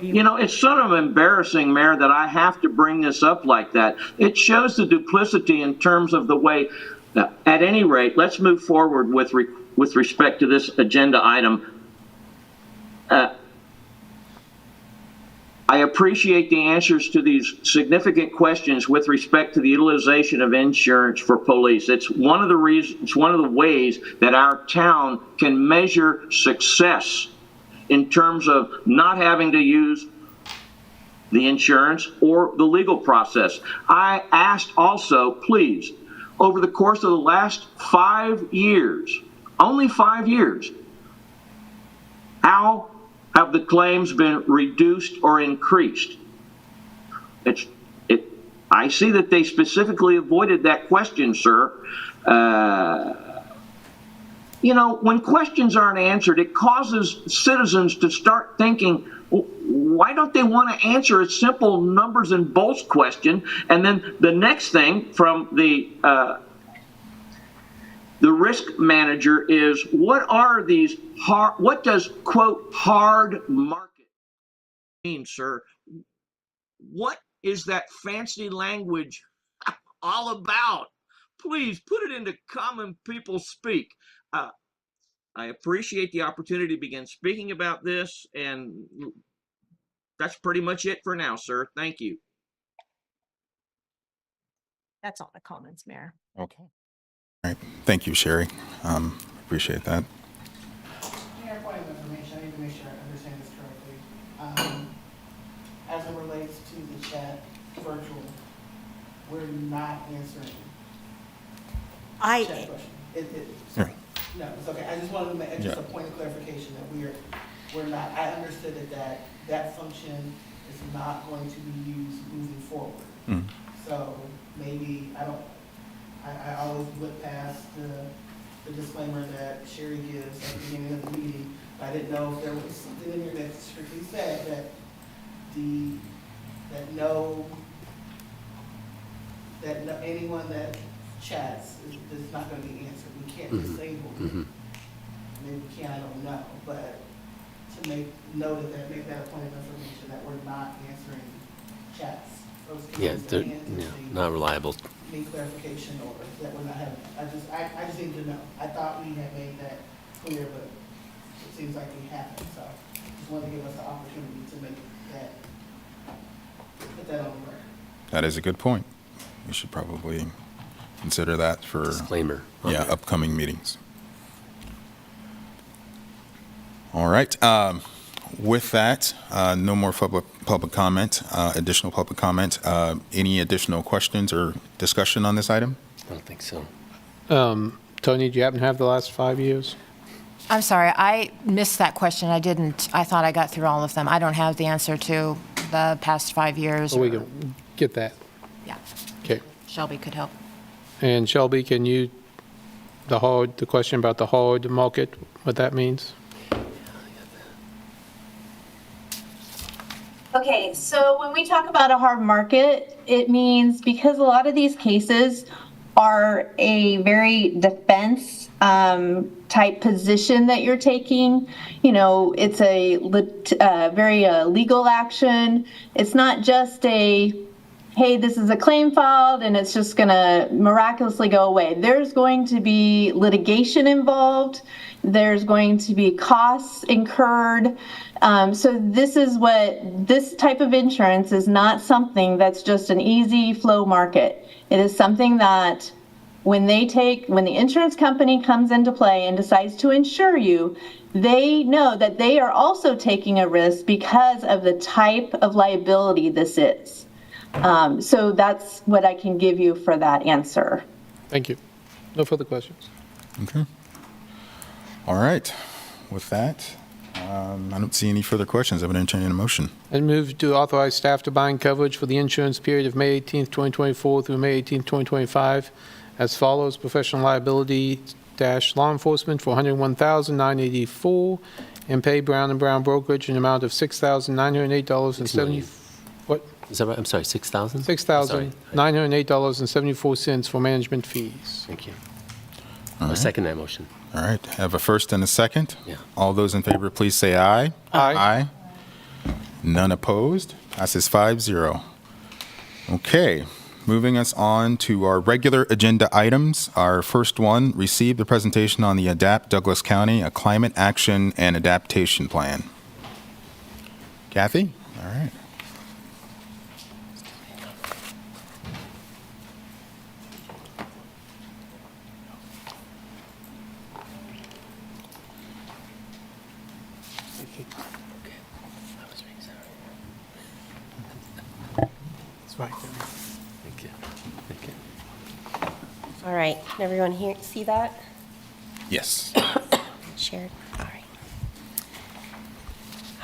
You know, it's sort of embarrassing, Mayor, that I have to bring this up like that. It shows the duplicity in terms of the way, at any rate, let's move forward with respect to this agenda item. I appreciate the answers to these significant questions with respect to the utilization of insurance for police. It's one of the reasons, it's one of the ways that our town can measure success in terms of not having to use the insurance or the legal process. I asked also, please, over the course of the last 5 years, only 5 years, how have the claims been reduced or increased? I see that they specifically avoided that question, sir. You know, when questions aren't answered, it causes citizens to start thinking, why don't they want to answer a simple numbers and bolts question? And then the next thing from the risk manager is, what are these what does, quote, hard market mean, sir? What is that fancy language all about? Please put it into common people speak. I appreciate the opportunity to begin speaking about this, and that's pretty much it for now, sir. Thank you. That's all the comments, Mayor. Okay. All right. Thank you, Sherry. Appreciate that. Mayor, point of information, I need to make sure I understand this correctly. As it relates to the chat virtual, we're not answering chat question. Sorry. No, it's okay. I just wanted to make just a point of clarification that we're not. I understood that function is not going to be used moving forward. So maybe I always look past the disclaimer that Sherry gives at the beginning of the meeting. I didn't know if there was something in here that strictly said that anyone that chats is not going to be answered. We can't disable it. Maybe we can, I don't know. But to make note of that, make that a point of information that we're not answering chats. Yeah, they're not reliable. Need clarification or that we're not having. I just need to know. I thought we had made that clear, but it seems like we haven't. So just wanted to give us the opportunity to make that, put that on the record. That is a good point. We should probably consider that for disclaimer. Yeah, upcoming meetings. All right. With that, no more public comment, additional public comment. Any additional questions or discussion on this item? I don't think so. Tony, do you happen to have the last 5 years? I'm sorry, I missed that question. I didn't. I thought I got through all of them. I don't have the answer to the past 5 years. Oh, we can get that. Yeah. Okay. Shelby could help. And Shelby, can you, the question about the hard market, what that means? Okay, so when we talk about a hard market, it means because a lot of these cases are a very defense type position that you're taking. You know, it's a very legal action. It's not just a, hey, this is a claim filed and it's just going to miraculously go away. There's going to be litigation involved. There's going to be costs incurred. So this type of insurance is not something that's just an easy flow market. It is something that when the insurance company comes into play and decides to insure you, they know that they are also taking a risk because of the type of liability this is. So that's what I can give you for that answer. Thank you. No further questions. Okay. All right. With that, I don't see any further questions. I would entertain a motion. I move to authorize staff to bind coverage for the insurance period of May 18th, 2024 through May 18th, 2025 as follows: professional liability law enforcement for $101,984 and pay Brown & Brown brokerage an amount of $6,908.70. What? Is that right? I'm sorry, 6,000? $6,908.74 for management fees. Thank you. All I'll second that motion. All right, have a first and a second. Yeah. All those in favor, please say aye. Aye. None opposed. Passes 5-0. Okay, moving us on to our regular agenda items. Our first one, receive the presentation on the ADAPT Douglas County, a climate action and adaptation plan. Kathy? All right. Thank you. Thank you. All right, can everyone see that? Yes. Shared, all right.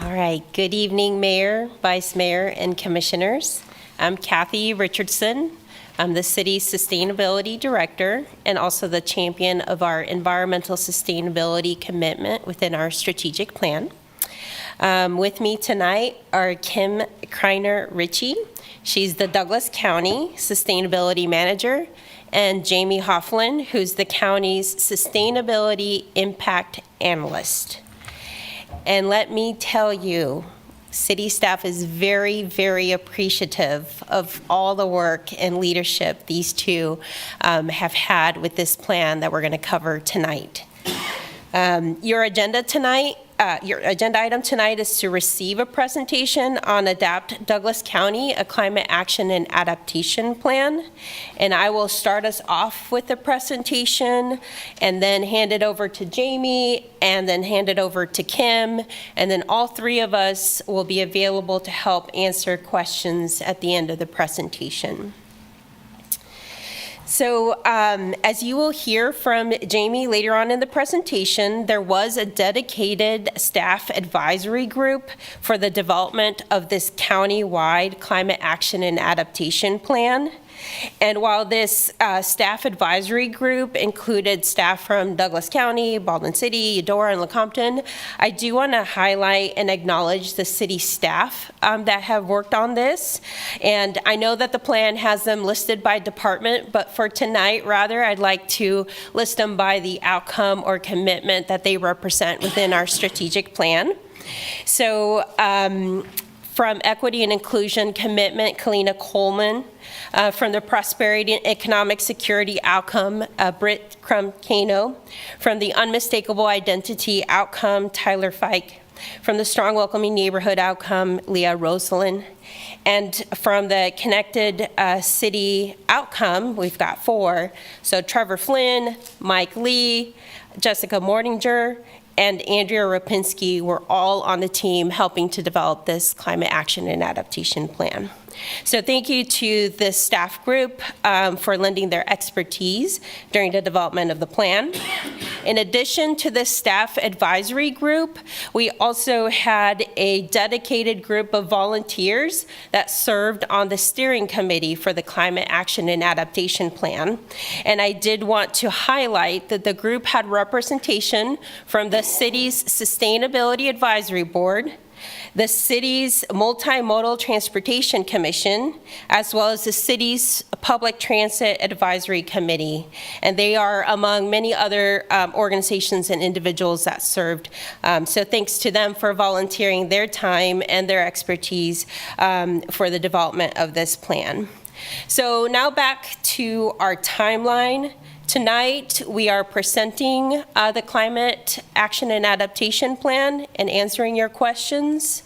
All right, good evening, Mayor, Vice Mayor, and Commissioners. I'm Kathy Richardson. I'm the city's sustainability director and also the champion of our environmental sustainability commitment within our strategic plan. With me tonight are Kim Kreiner Ritchie. She's the Douglas County Sustainability Manager, and Jamie Hofflin, who's the county's Sustainability Impact Analyst. And let me tell you, city staff is very, very appreciative of all the work and leadership these two have had with this plan that we're going to cover tonight. Your agenda item tonight is to receive a presentation on ADAPT Douglas County, a climate action and adaptation plan. And I will start us off with the presentation and then hand it over to Jamie and then hand it over to Kim. And then all three of us will be available to help answer questions at the end of the presentation. So as you will hear from Jamie later on in the presentation, there was a dedicated staff advisory group for the development of this county-wide climate action and adaptation plan. And while this staff advisory group included staff from Douglas County, Baldwin City, Eudora, and Lecompton, I do want to highlight and acknowledge the city staff that have worked on this. And I know that the plan has them listed by department, but for tonight, rather, I'd like to list them by the outcome or commitment that they represent within our strategic plan. So from Equity and Inclusion Commitment, Kalina Coleman. From the Prosperity and Economic Security Outcome, Britt Crum-Cano. From the Unmistakable Identity Outcome, Tyler Fike. From the Strong Welcoming Neighborhood Outcome, Leah Rosalind. And from the Connected City Outcome, we've got 4. So Trevor Flynn, Mike Lee, Jessica Mordinger, and Andrea Rapinski were all on the team helping to develop this climate action and adaptation plan. So thank you to this staff group for lending their expertise during the development of the plan. In addition to the staff advisory group, we also had a dedicated group of volunteers that served on the steering committee for the climate action and adaptation plan. And I did want to highlight that the group had representation from the city's Sustainability Advisory Board, the city's Multimodal Transportation Commission, as well as the city's Public Transit Advisory Committee. And they are among many other organizations and individuals that served. So thanks to them for volunteering their time and their expertise for the development of this plan. So now back to our timeline. Tonight, we are presenting the Climate Action and Adaptation Plan and answering your questions.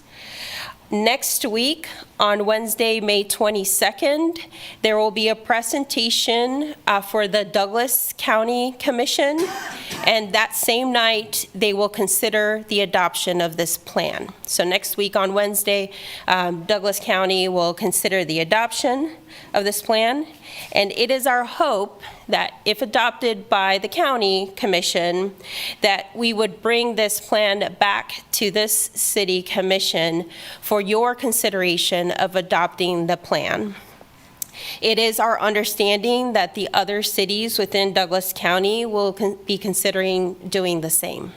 Next week, on Wednesday, May 22nd, there will be a presentation for the Douglas County Commission, and that same night, they will consider the adoption of this plan. So next week on Wednesday, Douglas County will consider the adoption of this plan, and it is our hope that if adopted by the county commission, that we would bring this plan back to this city commission for your consideration of adopting the plan. It is our understanding that the other cities within Douglas County will be considering doing the same.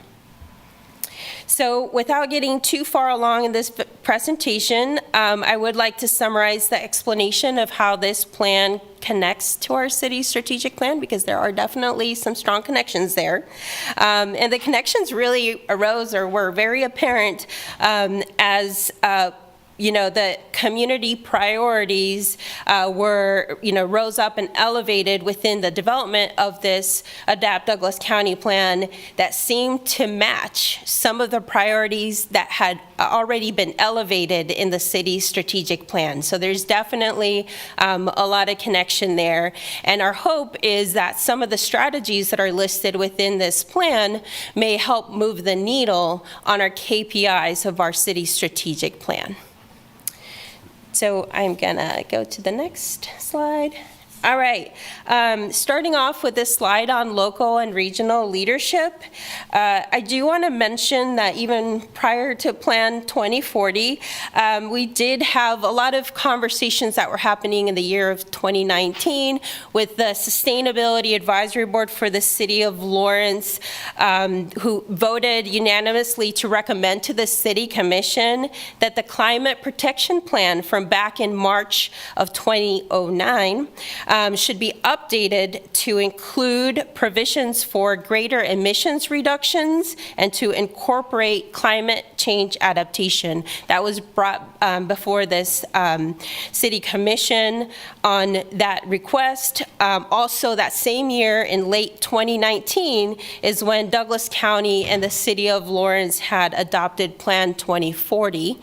So without getting too far along in this presentation, I would like to summarize the explanation of how this plan connects to our city's strategic plan, because there are definitely some strong connections there. And the connections really arose or were very apparent as the community priorities rose up and elevated within the development of this Adapt Douglas County plan that seemed to match some of the priorities that had already been elevated in the city's strategic plan. So there's definitely a lot of connection there. And our hope is that some of the strategies that are listed within this plan may help move the needle on our KPIs of our city's strategic plan. So I'm gonna go to the next slide. All right, starting off with this slide on local and regional leadership, I do want to mention that even prior to Plan 2040, we did have a lot of conversations that were happening in the year of 2019 with the Sustainability Advisory Board for the City of Lawrence, who voted unanimously to recommend to the City Commission that the Climate Protection Plan from back in March of 2009 should be updated to include provisions for greater emissions reductions and to incorporate climate change adaptation. That was brought before this City Commission on that request. Also that same year in late 2019 is when Douglas County and the City of Lawrence had adopted Plan 2040.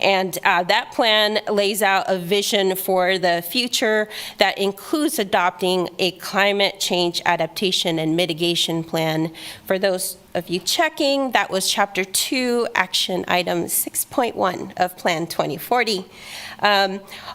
And that plan lays out a vision for the future that includes adopting a climate change adaptation and mitigation plan. For those of you checking, that was Chapter 2, Action Item 6.1 of Plan 2040.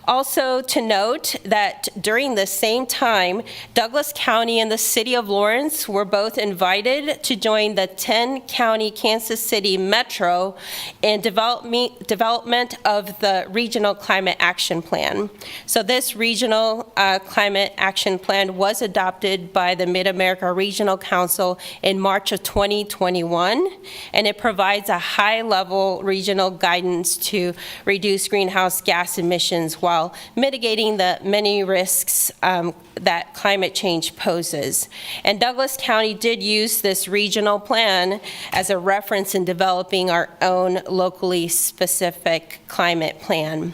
Also to note that during the same time, Douglas County and the City of Lawrence were both invited to join the 10-county Kansas City Metro in development of the Regional Climate Action Plan. So this Regional Climate Action Plan was adopted by the Mid-America Regional Council in March of 2021, and it provides a high-level regional guidance to reduce greenhouse gas emissions while mitigating the many risks that climate change poses. And Douglas County did use this regional plan as a reference in developing our own locally specific climate plan.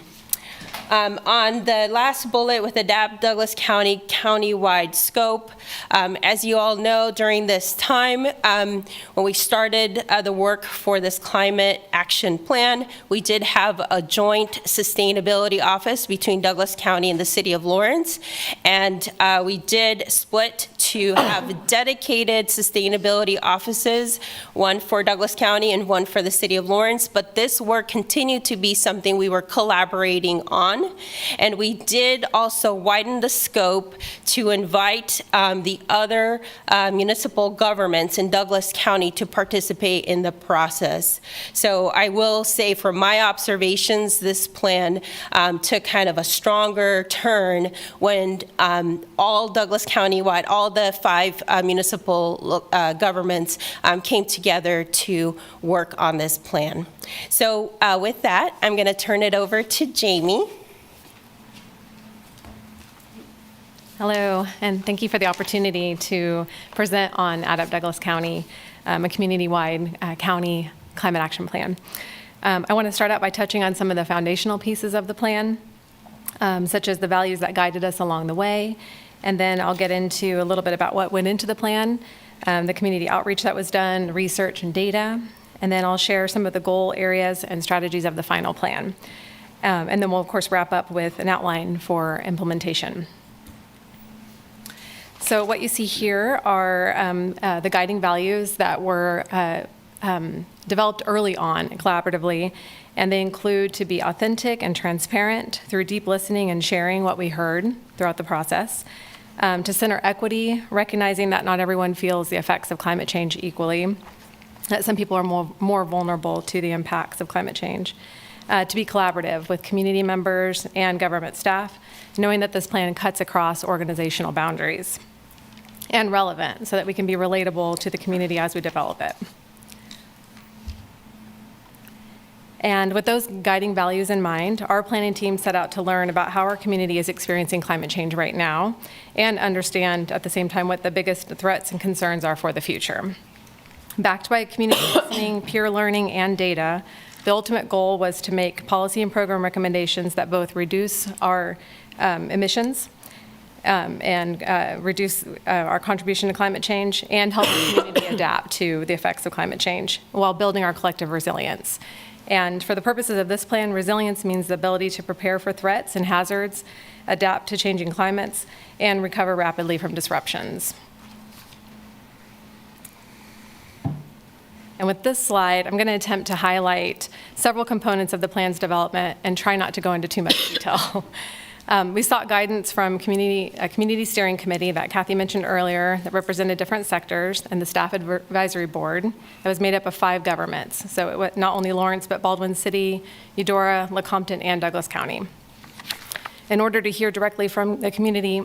On the last bullet with Adapt Douglas County countywide scope, as you all know, during this time, when we started the work for this climate action plan, we did have a joint sustainability office between Douglas County and the City of Lawrence, and we did split to have dedicated sustainability offices, one for Douglas County and one for the City of Lawrence, but this work continued to be something we were collaborating on. And we did also widen the scope to invite the other municipal governments in Douglas County to participate in the process. So I will say from my observations, this plan took kind of a stronger turn when all Douglas County-wide, all the 5 municipal governments came together to work on this plan. So with that, I'm going to turn it over to Jamie. Hello, and thank you for the opportunity to present on Adapt Douglas County, a community-wide county climate action plan. I want to start out by touching on some of the foundational pieces of the plan, such as the values that guided us along the way, and then I'll get into a little bit about what went into the plan, the community outreach that was done, research and data, and then I'll share some of the goal areas and strategies of the final plan. And then we'll, of course, wrap up with an outline for implementation. So what you see here are the guiding values that were developed early on collaboratively, and they include to be authentic and transparent through deep listening and sharing what we heard throughout the process, to center equity, recognizing that not everyone feels the effects of climate change equally, that some people are more vulnerable to the impacts of climate change, to be collaborative with community members and government staff, knowing that this plan cuts across organizational boundaries, and relevant so that we can be relatable to the community as we develop it. And with those guiding values in mind, our planning team set out to learn about how our community is experiencing climate change right now and understand at the same time what the biggest threats and concerns are for the future. Backed by community listening, peer learning, and data, the ultimate goal was to make policy and program recommendations that both reduce our emissions and reduce our contribution to climate change and help the community adapt to the effects of climate change while building our collective resilience. And for the purposes of this plan, resilience means the ability to prepare for threats and hazards, adapt to changing climates, and recover rapidly from disruptions. And with this slide, I'm going to attempt to highlight several components of the plan's development and try not to go into too much detail. We sought guidance from a community steering committee that Kathy mentioned earlier that represented different sectors and the staff advisory board that was made up of 5 governments. So it was not only Lawrence, but Baldwin City, Eudora, Lecompton, and Douglas County. In order to hear directly from the community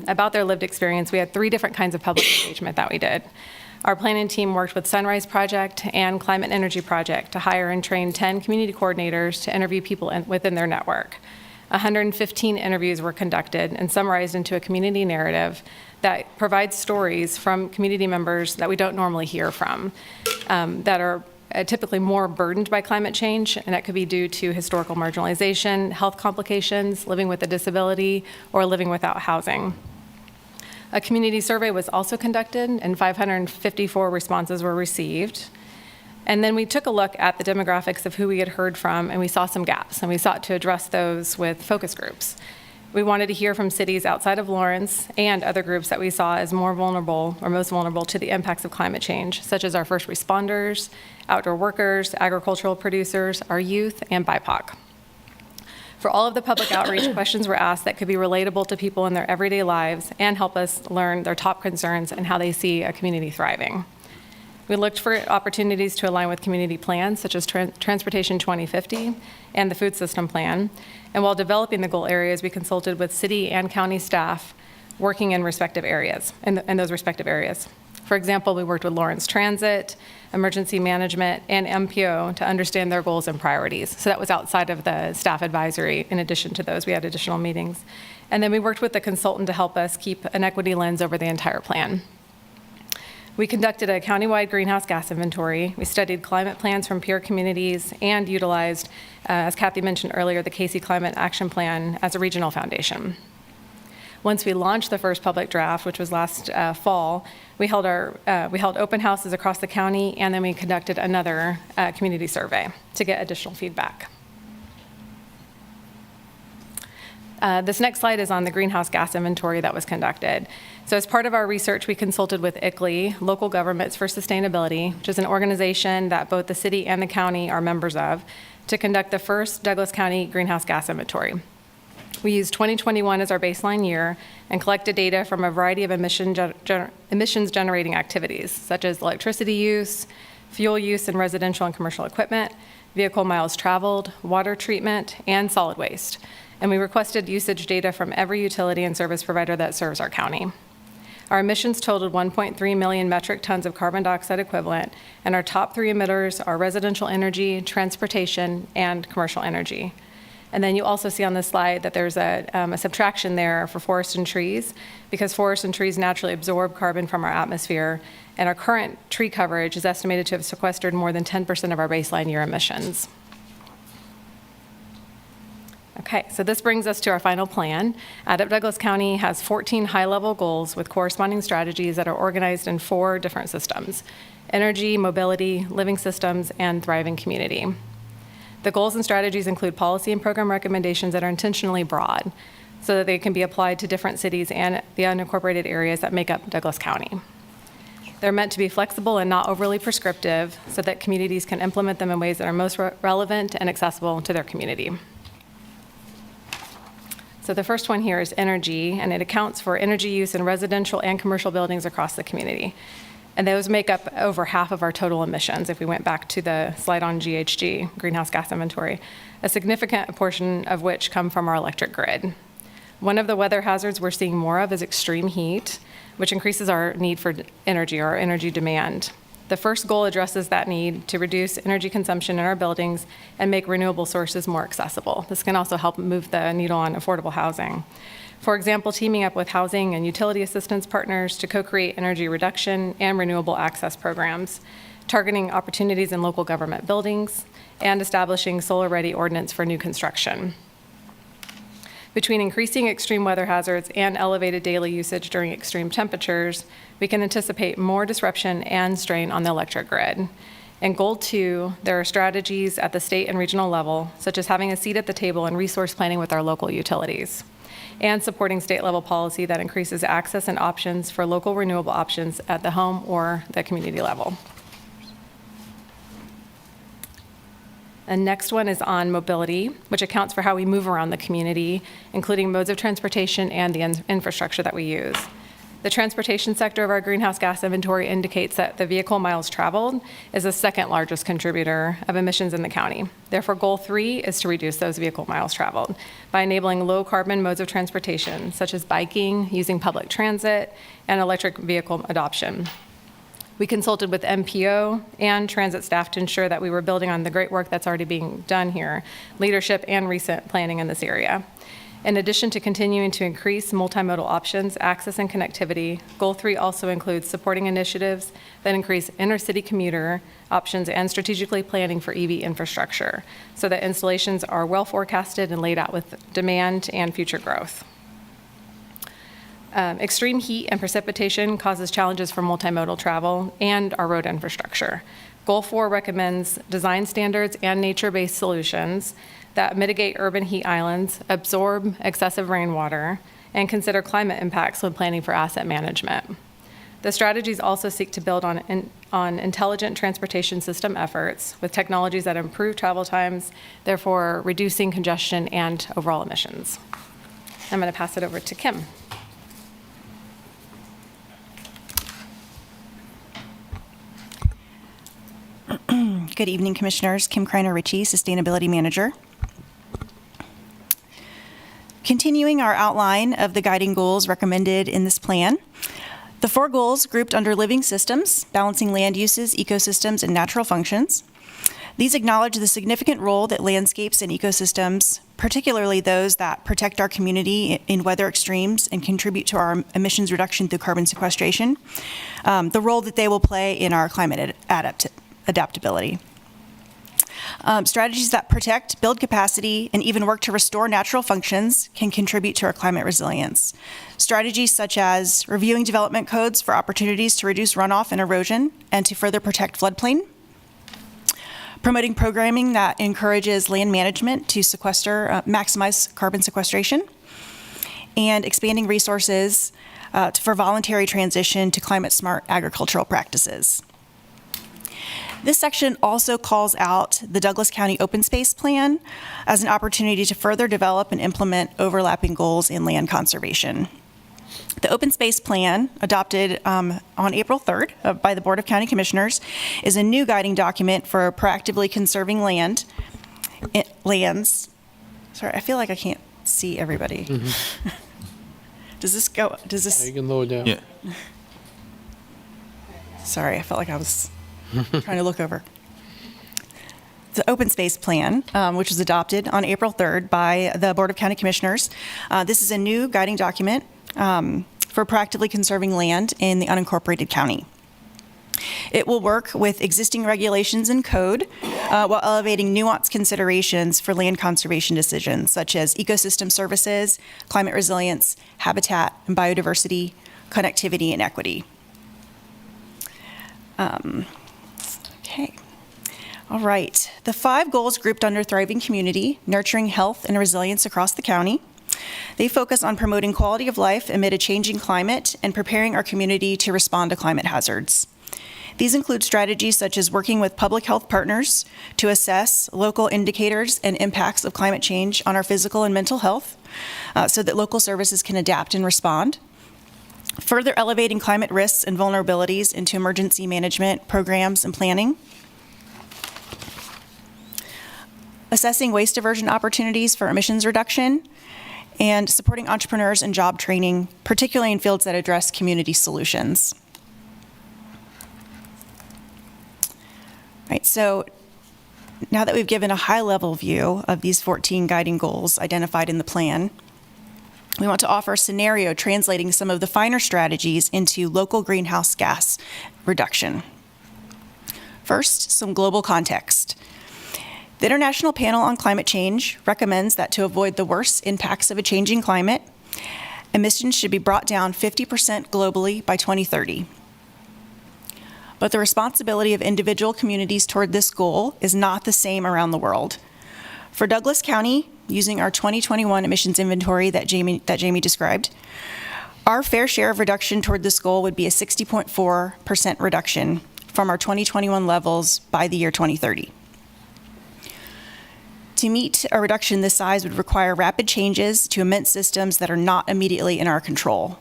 about their lived experience, we had 3 different kinds of public engagement that we did. Our planning team worked with Sunrise Project and Climate Energy Project to hire and train 10 community coordinators to interview people within their network. 115 interviews were conducted and summarized into a community narrative that provides stories from community members that we don't normally hear from, that are typically more burdened by climate change, and that could be due to historical marginalization, health complications, living with a disability, or living without housing. A community survey was also conducted, and 554 responses were received. And then we took a look at the demographics of who we had heard from, and we saw some gaps, and we sought to address those with focus groups. We wanted to hear from cities outside of Lawrence and other groups that we saw as more vulnerable or most vulnerable to the impacts of climate change, such as our first responders, outdoor workers, agricultural producers, our youth, and BIPOC. For all of the public outreach, questions were asked that could be relatable to people in their everyday lives and help us learn their top concerns and how they see a community thriving. We looked for opportunities to align with community plans such as Transportation 2050 and the Food System Plan. And while developing the goal areas, we consulted with city and county staff working in respective areas, in those respective areas. For example, we worked with Lawrence Transit, Emergency Management, and MPO to understand their goals and priorities. So that was outside of the staff advisory. In addition to those, we had additional meetings. And then we worked with the consultant to help us keep an equity lens over the entire plan. We conducted a countywide greenhouse gas inventory. We studied climate plans from peer communities and utilized, as Kathy mentioned earlier, the Casey Climate Action Plan as a regional foundation. Once we launched the first public draft, which was last fall, we held open houses across the county, and then we conducted another community survey to get additional feedback. This next slide is on the greenhouse gas inventory that was conducted. So as part of our research, we consulted with ICLEI, Local Governments for Sustainability, which is an organization that both the city and the county are members of, to conduct the first Douglas County greenhouse gas inventory. We used 2021 as our baseline year and collected data from a variety of emissions generating activities, such as electricity use, fuel use in residential and commercial equipment, vehicle miles traveled, water treatment, and solid waste. And we requested usage data from every utility and service provider that serves our county. Our emissions totaled 1.3 million metric tons of carbon dioxide equivalent, and our top 3 emitters are residential energy, transportation, and commercial energy. And then you also see on this slide that there's a subtraction there for forests and trees, because forests and trees naturally absorb carbon from our atmosphere, and our current tree coverage is estimated to have sequestered more than 10% of our baseline year emissions. Okay, so this brings us to our final plan. Adept Douglas County has 14 high-level goals with corresponding strategies that are organized in 4 different systems: energy, mobility, living systems, and thriving community. The goals and strategies include policy and program recommendations that are intentionally broad so that they can be applied to different cities and the unincorporated areas that make up Douglas County. They're meant to be flexible and not overly prescriptive so that communities can implement them in ways that are most relevant and accessible to their community. So the first one here is energy, and it accounts for energy use in residential and commercial buildings across the community. And those make up over half of our total emissions, if we went back to the slide on GHG, greenhouse gas inventory, a significant portion of which come from our electric grid. One of the weather hazards we're seeing more of is extreme heat, which increases our need for energy or energy demand. The first goal addresses that need to reduce energy consumption in our buildings and make renewable sources more accessible. This can also help move the needle on affordable housing. For example, teaming up with housing and utility assistance partners to co-create energy reduction and renewable access programs, targeting opportunities in local government buildings, and establishing solar-ready ordinance for new construction. Between increasing extreme weather hazards and elevated daily usage during extreme temperatures, we can anticipate more disruption and strain on the electric grid. In Goal 2, there are strategies at the state and regional level, such as having a seat at the table in resource planning with our local utilities, and supporting state-level policy that increases access and options for local renewable options at the home or the community level. The next one is on mobility, which accounts for how we move around the community, including modes of transportation and the infrastructure that we use. The transportation sector of our greenhouse gas inventory indicates that the vehicle miles traveled is the second largest contributor of emissions in the county. Therefore, Goal 3 is to reduce those vehicle miles traveled by enabling low carbon modes of transportation, such as biking, using public transit, and electric vehicle adoption. We consulted with MPO and transit staff to ensure that we were building on the great work that's already being done here, leadership and recent planning in this area. In addition to continuing to increase multimodal options, access, and connectivity, Goal 3 also includes supporting initiatives that increase intercity commuter options and strategically planning for EV infrastructure so that installations are well forecasted and laid out with demand and future growth. Extreme heat and precipitation causes challenges for multimodal travel and our road infrastructure. Goal 4 recommends design standards and nature-based solutions that mitigate urban heat islands, absorb excessive rainwater, and consider climate impacts when planning for asset management. The strategies also seek to build on intelligent transportation system efforts with technologies that improve travel times, therefore reducing congestion and overall emissions. I'm going to pass it over to Kim. Good evening, Commissioners. Kim Kreiner-Ritchie, Sustainability Manager. Continuing our outline of the guiding goals recommended in this plan, the 4 goals grouped under living systems, balancing land uses, ecosystems, and natural functions. These acknowledge the significant role that landscapes and ecosystems, particularly those that protect our community in weather extremes and contribute to our emissions reduction through carbon sequestration, the role that they will play in our climate adaptability. Strategies that protect, build capacity, and even work to restore natural functions can contribute to our climate resilience. Strategies such as reviewing development codes for opportunities to reduce runoff and erosion and to further protect floodplain, promoting programming that encourages land management to maximize carbon sequestration, and expanding resources for voluntary transition to climate-smart agricultural practices. This section also calls out the Douglas County Open Space Plan as an opportunity to further develop and implement overlapping goals in land conservation. The Open Space Plan, adopted on April 3rd by the Board of County Commissioners, is a new guiding document for proactively conserving lands. Sorry, I feel like I can't see everybody. Mm-hmm. Does this? You can lower down. Yeah. Sorry, I felt like I was trying to look over. The Open Space Plan, which was adopted on April 3rd by the Board of County Commissioners. This is a new guiding document for proactively conserving land in the unincorporated county. It will work with existing regulations and code while elevating nuanced considerations for land conservation decisions, such as ecosystem services, climate resilience, habitat and biodiversity, connectivity, and equity. Okay. All right. The 5 goals grouped under Thriving Community, nurturing health and resilience across the county. They focus on promoting quality of life amid a changing climate and preparing our community to respond to climate hazards. These include strategies such as working with public health partners to assess local indicators and impacts of climate change on our physical and mental health so that local services can adapt and respond. Further elevating climate risks and vulnerabilities into emergency management programs and planning. Assessing waste diversion opportunities for emissions reduction, and supporting entrepreneurs and job training, particularly in fields that address community solutions. right, so now that we've given a high-level view of these 14 guiding goals identified in the plan, we want to offer a scenario translating some of the finer strategies into local greenhouse gas reduction. First, some global context. The International Panel on Climate Change recommends that to avoid the worst impacts of a changing climate, emissions should be brought down 50% globally by 2030. But the responsibility of individual communities toward this goal is not the same around the world. For Douglas County, using our 2021 emissions inventory that Jamie described, our fair share of reduction toward this goal would be a 60.4% reduction from our 2021 levels by the year 2030. To meet a reduction this size would require rapid changes to immense systems that are not immediately in our control.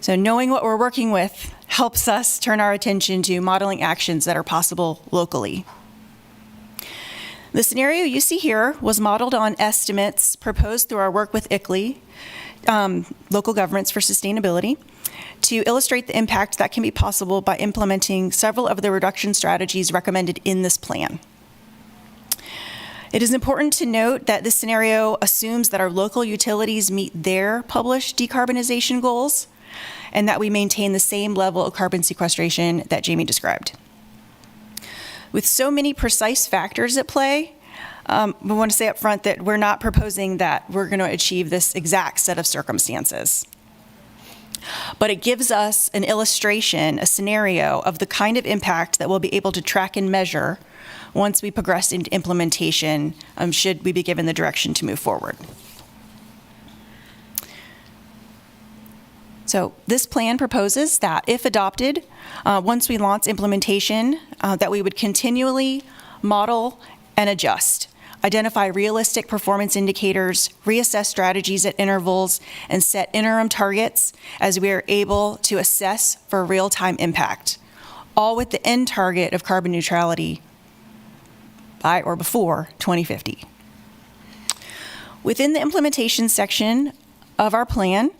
So knowing what we're working with helps us turn our attention to modeling actions that are possible locally. The scenario you see here was modeled on estimates proposed through our work with ICLEI, Local Governments for Sustainability, to illustrate the impact that can be possible by implementing several of the reduction strategies recommended in this plan. It is important to note that this scenario assumes that our local utilities meet their published decarbonization goals and that we maintain the same level of carbon sequestration that Jamie described. With so many precise factors at play, we want to say up front that we're not proposing that we're going to achieve this exact set of circumstances. But it gives us an illustration, a scenario of the kind of impact that we'll be able to track and measure once we progress into implementation, should we be given the direction to move forward. So this plan proposes that if adopted, once we launch implementation, that we would continually model and adjust, identify realistic performance indicators, reassess strategies at intervals, and set interim targets as we are able to assess for real-time impact, all with the end target of carbon neutrality by or before 2050. Within the implementation section of our plan,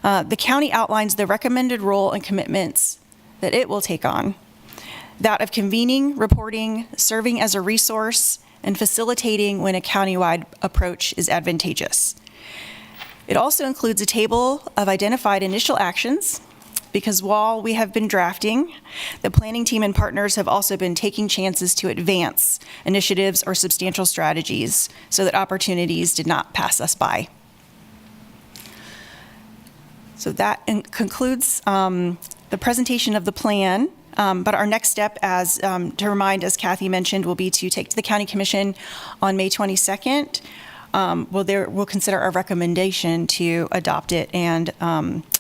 the county outlines the recommended role and commitments that it will take on, that of convening, reporting, serving as a resource, and facilitating when a countywide approach is advantageous. It also includes a table of identified initial actions, because while we have been drafting, the planning team and partners have also been taking chances to advance initiatives or substantial strategies so that opportunities did not pass us by. So that concludes the presentation of the plan. But our next step, to remind, as Kathy mentioned, will be to take to the County Commission on May 22nd. We'll consider our recommendation to adopt it and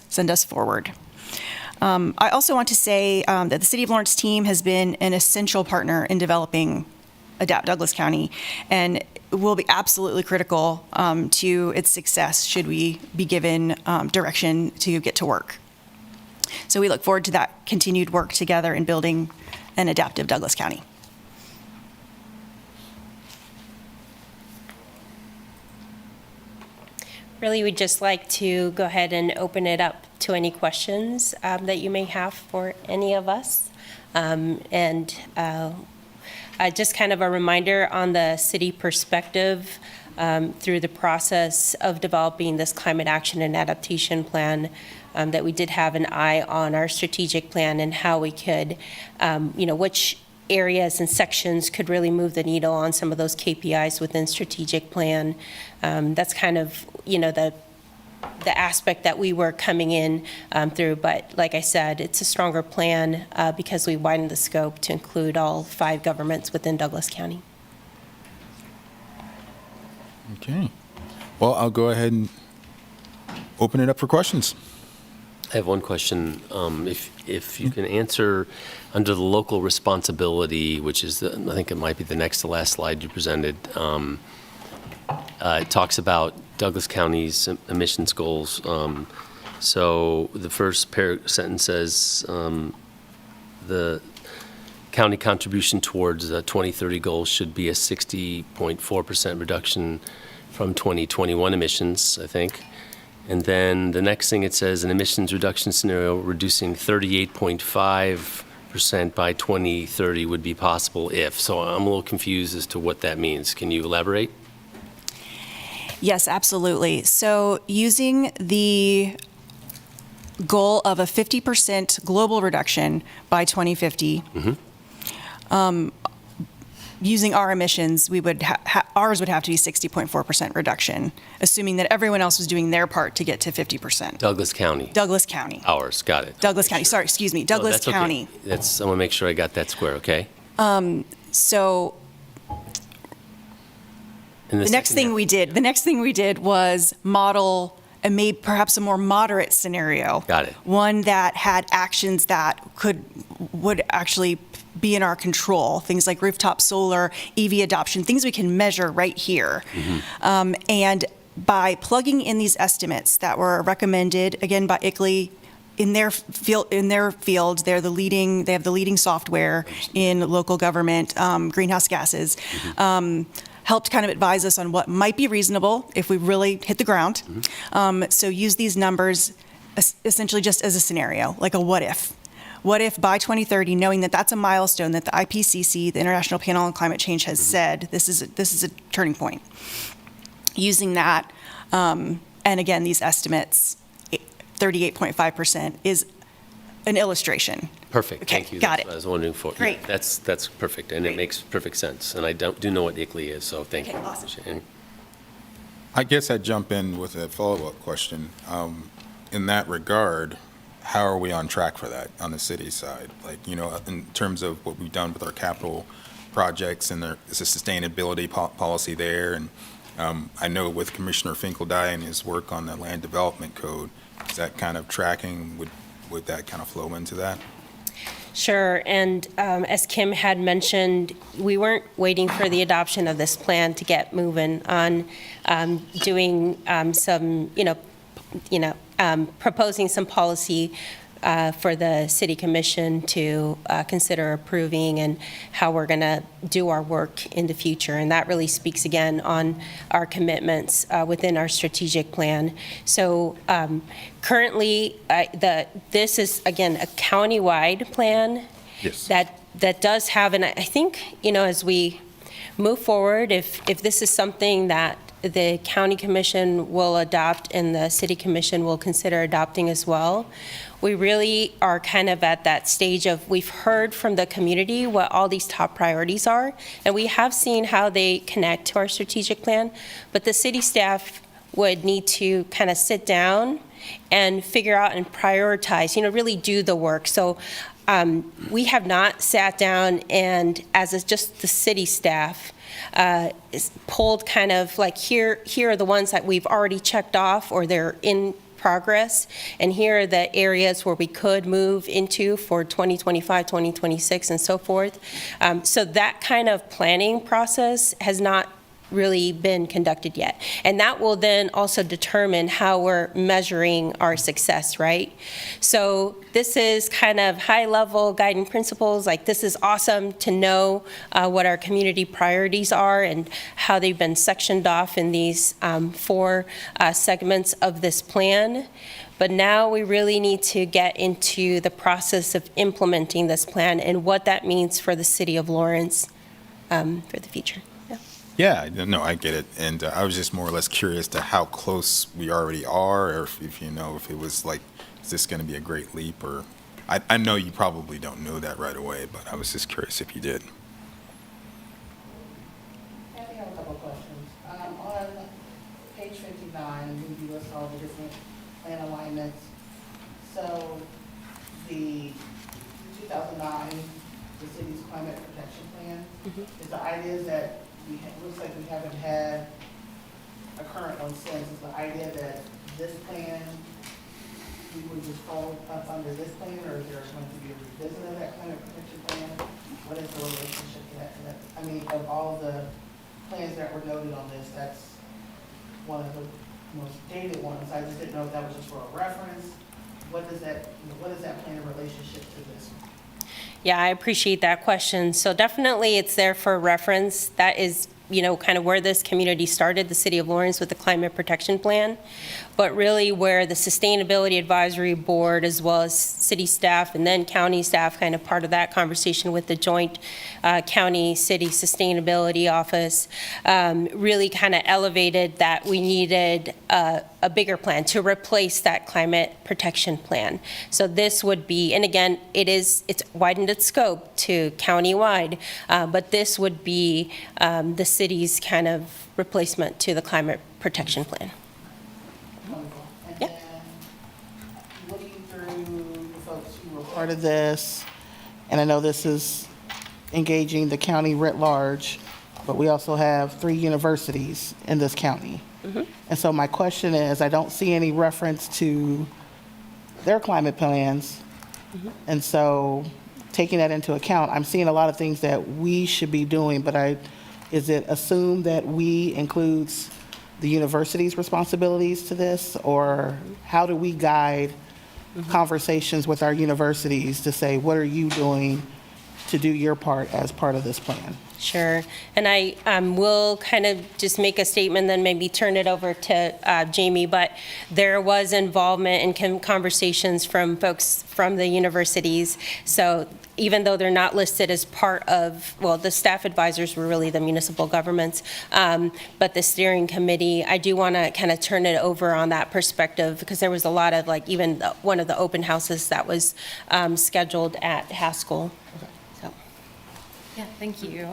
send us forward. I also want to say that the City of Lawrence team has been an essential partner in developing Adapt Douglas County, and will be absolutely critical to its success should we be given direction to get to work. So we look forward to that continued work together in building an adaptive Douglas County. Really, we'd just like to go ahead and open it up to any questions that you may have for any of us. Just kind of a reminder on the city perspective through the process of developing this climate action and adaptation plan, that we did have an eye on our strategic plan and how we could, which areas and sections could really move the needle on some of those KPIs within strategic plan. That's kind of, the aspect that we were coming in through. But like I said, it's a stronger plan because we widened the scope to include all 5 governments within Douglas County. Okay. Well, I'll go ahead and open it up for questions. I have one question. If you can answer under the local responsibility, which is, I think it might be the next to last slide you presented, it talks about Douglas County's emissions goals. So the first sentence says the county contribution towards the 2030 goals should be a 60.4% reduction from 2021 emissions, I think. And then the next thing it says, an emissions reduction scenario reducing 38.5% 25% by 2030 would be possible if. So I'm a little confused as to what that means. Can you elaborate? Yes, absolutely. So using the goal of a 50% global reduction by 2050, using our emissions, we would ours would have to be 60.4% reduction, assuming that everyone else was doing their part to get to 50%. Douglas County. Douglas County. Ours, got it. Douglas County. Sorry, excuse me. No, Douglas that's okay. County. I want to make sure I got that square, okay? So And the next thing we did was model and made perhaps a more moderate scenario. Got it. One that had actions that would actually be in our control, things like rooftop solar, EV adoption, things we can measure right here. And by plugging in these estimates that were recommended, again, by ICLEI, in their field, they have the leading software in local government, greenhouse gases, helped kind of advise us on what might be reasonable if we really hit the ground. So use these numbers essentially just as a scenario, like a what if. What if by 2030, knowing that that's a milestone that the IPCC, the International Panel on Climate Change, has said this is a turning point. Using that, and again, these estimates, 38.5% is an illustration. Perfect, Okay, thank you. got That's it. what I was wondering for. Great. Yeah, that's perfect, and it makes perfect sense. And I do know what ICLEI is, so thank you. Awesome. I guess I'd jump in with a follow-up question. In that regard, how are we on track for that on the city side? Like, in terms of what we've done with our capital projects and there's a sustainability policy there. And I know with Commissioner Finkeldye and his work on the land development code, is that kind of tracking? Would that kind of flow into that? Sure, and as Kim had mentioned, we weren't waiting for the adoption of this plan to get moving on doing some, proposing some policy for the City Commission to consider approving and how we're going to do our work in the future. And that really speaks again on our commitments within our strategic plan. So currently, this is, again, a county-wide plan. Yes. That does have, and I think, as we move forward, if this is something that the county commission will adopt and the city commission will consider adopting as well, we really are kind of at that stage of we've heard from the community what all these top priorities are, and we have seen how they connect to our strategic plan, but the city staff would need to kind of sit down and figure out and prioritize, really do the work. So we have not sat down and, just the city staff, is pulled kind of like here are the ones that we've already checked off or they're in progress, and here are the areas where we could move into for 2025, 2026, and so forth. So that kind of planning process has not really been conducted yet. And that will then also determine how we're measuring our success, right? So this is kind of high-level guiding principles. Like, this is awesome to know what our community priorities are and how they've been sectioned off in these 4 segments of this plan. But now we really need to get into the process of implementing this plan and what that means for the city of Lawrence for the future. Yeah, no, I get it. And I was just more or less curious to how close we already are, or if it was like, is this going to be a great leap? Or I know you probably don't know that right away, but I was just curious if you did. I have a couple of questions. On page 59, you list all the different plan alignments. So the 2009, the city's climate protection plan, is the idea that looks like we haven't had a current one since. Is the idea that this plan, we would just fall up under this plan, or is there going to be a revision of that climate protection plan? What is the relationship to that? I mean, of all the plans that were noted on this, that's one of the most dated ones. I just didn't know if that was just for a reference. What is that plan in relationship to this one? Yeah, I appreciate that question. So definitely it's there for reference. That is kind of where this community started, the City of Lawrence, with the Climate Protection Plan, but really where the Sustainability Advisory Board, as well as city staff and then county staff, kind of part of that conversation with the joint county-city sustainability office, really kind of elevated that we needed a bigger plan to replace that climate protection plan. So this would be, and again, it's widened its scope to countywide, but this would be the city's kind of replacement to the climate protection plan. And then looking through the folks who were part of this, and I know this is engaging the county writ large, but we also have 3 universities in this county. And so my question is, I don't see any reference to their climate plans. And so taking that into account, I'm seeing a lot of things that we should be doing, but is it assumed that we includes the university's responsibilities to this? Or how do we guide conversations with our universities to say, what are you doing to do your part as part of this plan? Sure. And I will kind of just make a statement, then maybe turn it over to Jamie, but there was involvement in conversations from folks from the universities. So even though they're not listed as part of, well, the staff advisors were really the municipal governments, but the steering committee, I do want to kind of turn it over on that perspective, because there was a lot of, like, even one of the open houses that was scheduled at Haskell. Yeah, thank you.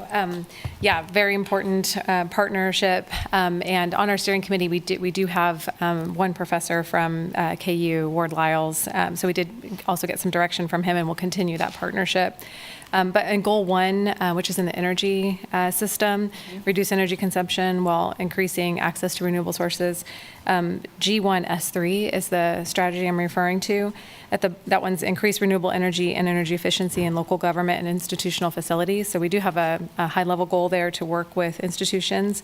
Yeah, very important partnership. And on our steering committee, we do have one professor from KU, Ward Lyles. So we did also get some direction from him, and we'll continue that partnership. But in goal 1, which is in the energy system, reduce energy consumption while increasing access to renewable sources. G1S3 is the strategy I'm referring to. That one's increase renewable energy and energy efficiency in local government and institutional facilities. So we do have a high-level goal there to work with institutions.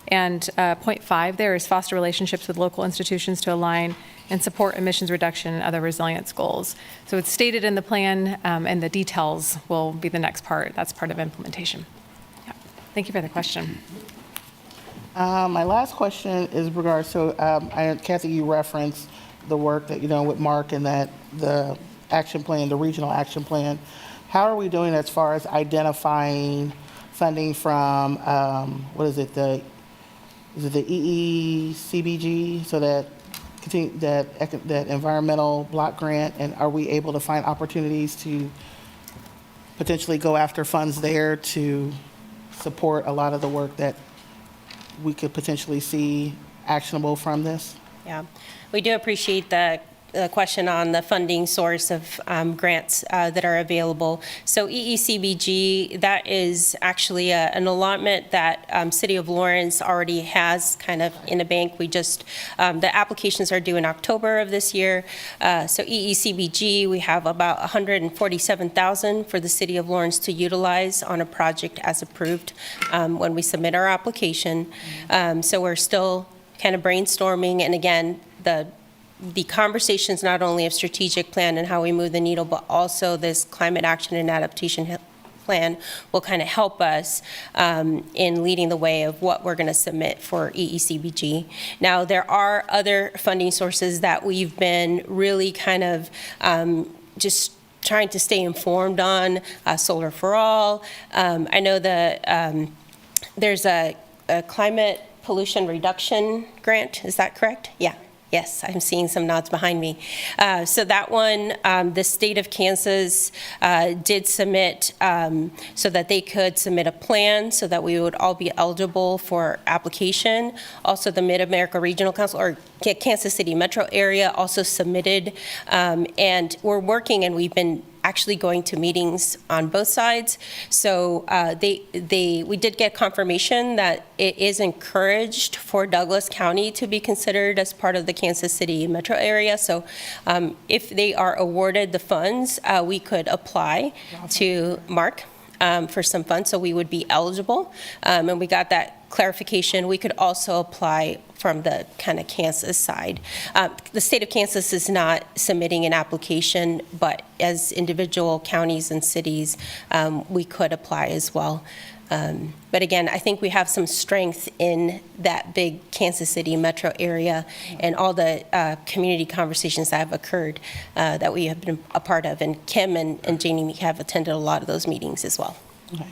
And point 5 there is foster relationships with local institutions to align and support emissions reduction and other resilience goals. So it's stated in the plan, and the details will be the next part. That's part of implementation. Yeah. Thank you for the question. My last question is regards to, Kathy, you referenced the work that you've done with Mark and that the action plan, the regional action plan. How are we doing as far as identifying funding from, the EECBG, so that environmental block grant, and are we able to find opportunities to potentially go after funds there to support a lot of the work that we could potentially see actionable from this? Yeah, we do appreciate the question on the funding source of grants that are available. So EECBG, that is actually an allotment that City of Lawrence already has kind of in a bank. We just, the applications are due in October of this year. So EECBG, we have about $147,000 for the City of Lawrence to utilize on a project as approved when we submit our application. So we're still kind of brainstorming, and again, the conversations not only of strategic plan and how we move the needle, but also this climate action and adaptation plan will kind of help us in leading the way of what we're going to submit for EECBG. Now, there are other funding sources that we've been really kind of just trying to stay informed on, Solar for All. I know that there's a climate pollution reduction grant, is that correct? Yeah. Yes, I'm seeing some nods behind me. So that one, the state of Kansas did submit so that they could submit a plan so that we would all be eligible for application. Also, the Mid-America Regional Council, or Kansas City metro area, also submitted. And we're working, and we've been actually going to meetings on both sides. So we did get confirmation that it is encouraged for Douglas County to be considered as part of the Kansas City metro area. So if they are awarded the funds, we could apply to Mark for some funds, so we would be eligible. And we got that clarification. We could also apply from the kind of Kansas side. The state of Kansas is not submitting an application, but as individual counties and cities, we could apply as well. But again, I think we have some strength in that big Kansas City metro area and all the community conversations that have occurred that we have been a part of. And Kim and Janie have attended a lot of those meetings as well. Okay.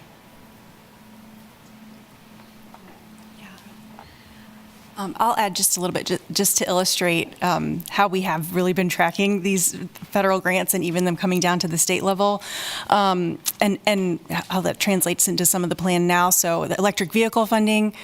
I'll add just a little bit, just to illustrate how we have really been tracking these federal grants and even them coming down to the state level, and how that translates into some of the plan now. So the electric vehicle funding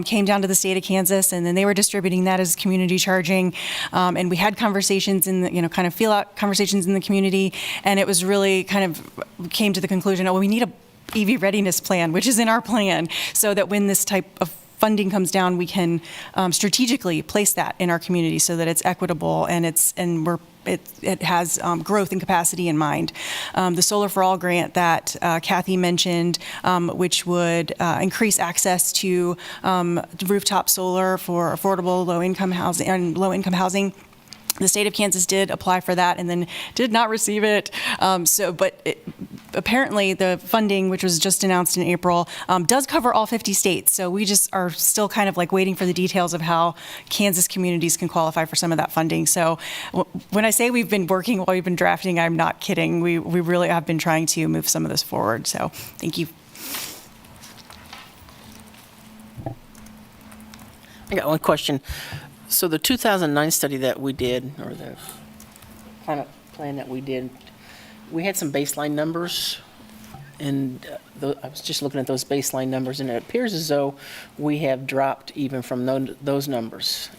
came down to the state of Kansas, and then they were distributing that as community charging. And we had conversations in the, kind of feel out conversations in the community, and it was really kind of came to the conclusion, oh, we need a EV readiness plan, which is in our plan, so that when this type of funding comes down, we can strategically place that in our community so that it's equitable and it has growth and capacity in mind. The Solar for All grant that Kathy mentioned, which would increase access to rooftop solar for affordable low-income housing. The state of Kansas did apply for that and then did not receive it. Apparently the funding, which was just announced in April, does cover all 50 states. So we just are still kind of like waiting for the details of how Kansas communities can qualify for some of that funding. So when I say we've been working while we've been drafting, I'm not kidding. We really have been trying to move some of this forward. So thank you. I got one question. So the 2009 study that we did, or the climate plan that we did, we had some baseline numbers, and I was just looking at those baseline numbers, and it appears as though we have dropped even from those numbers,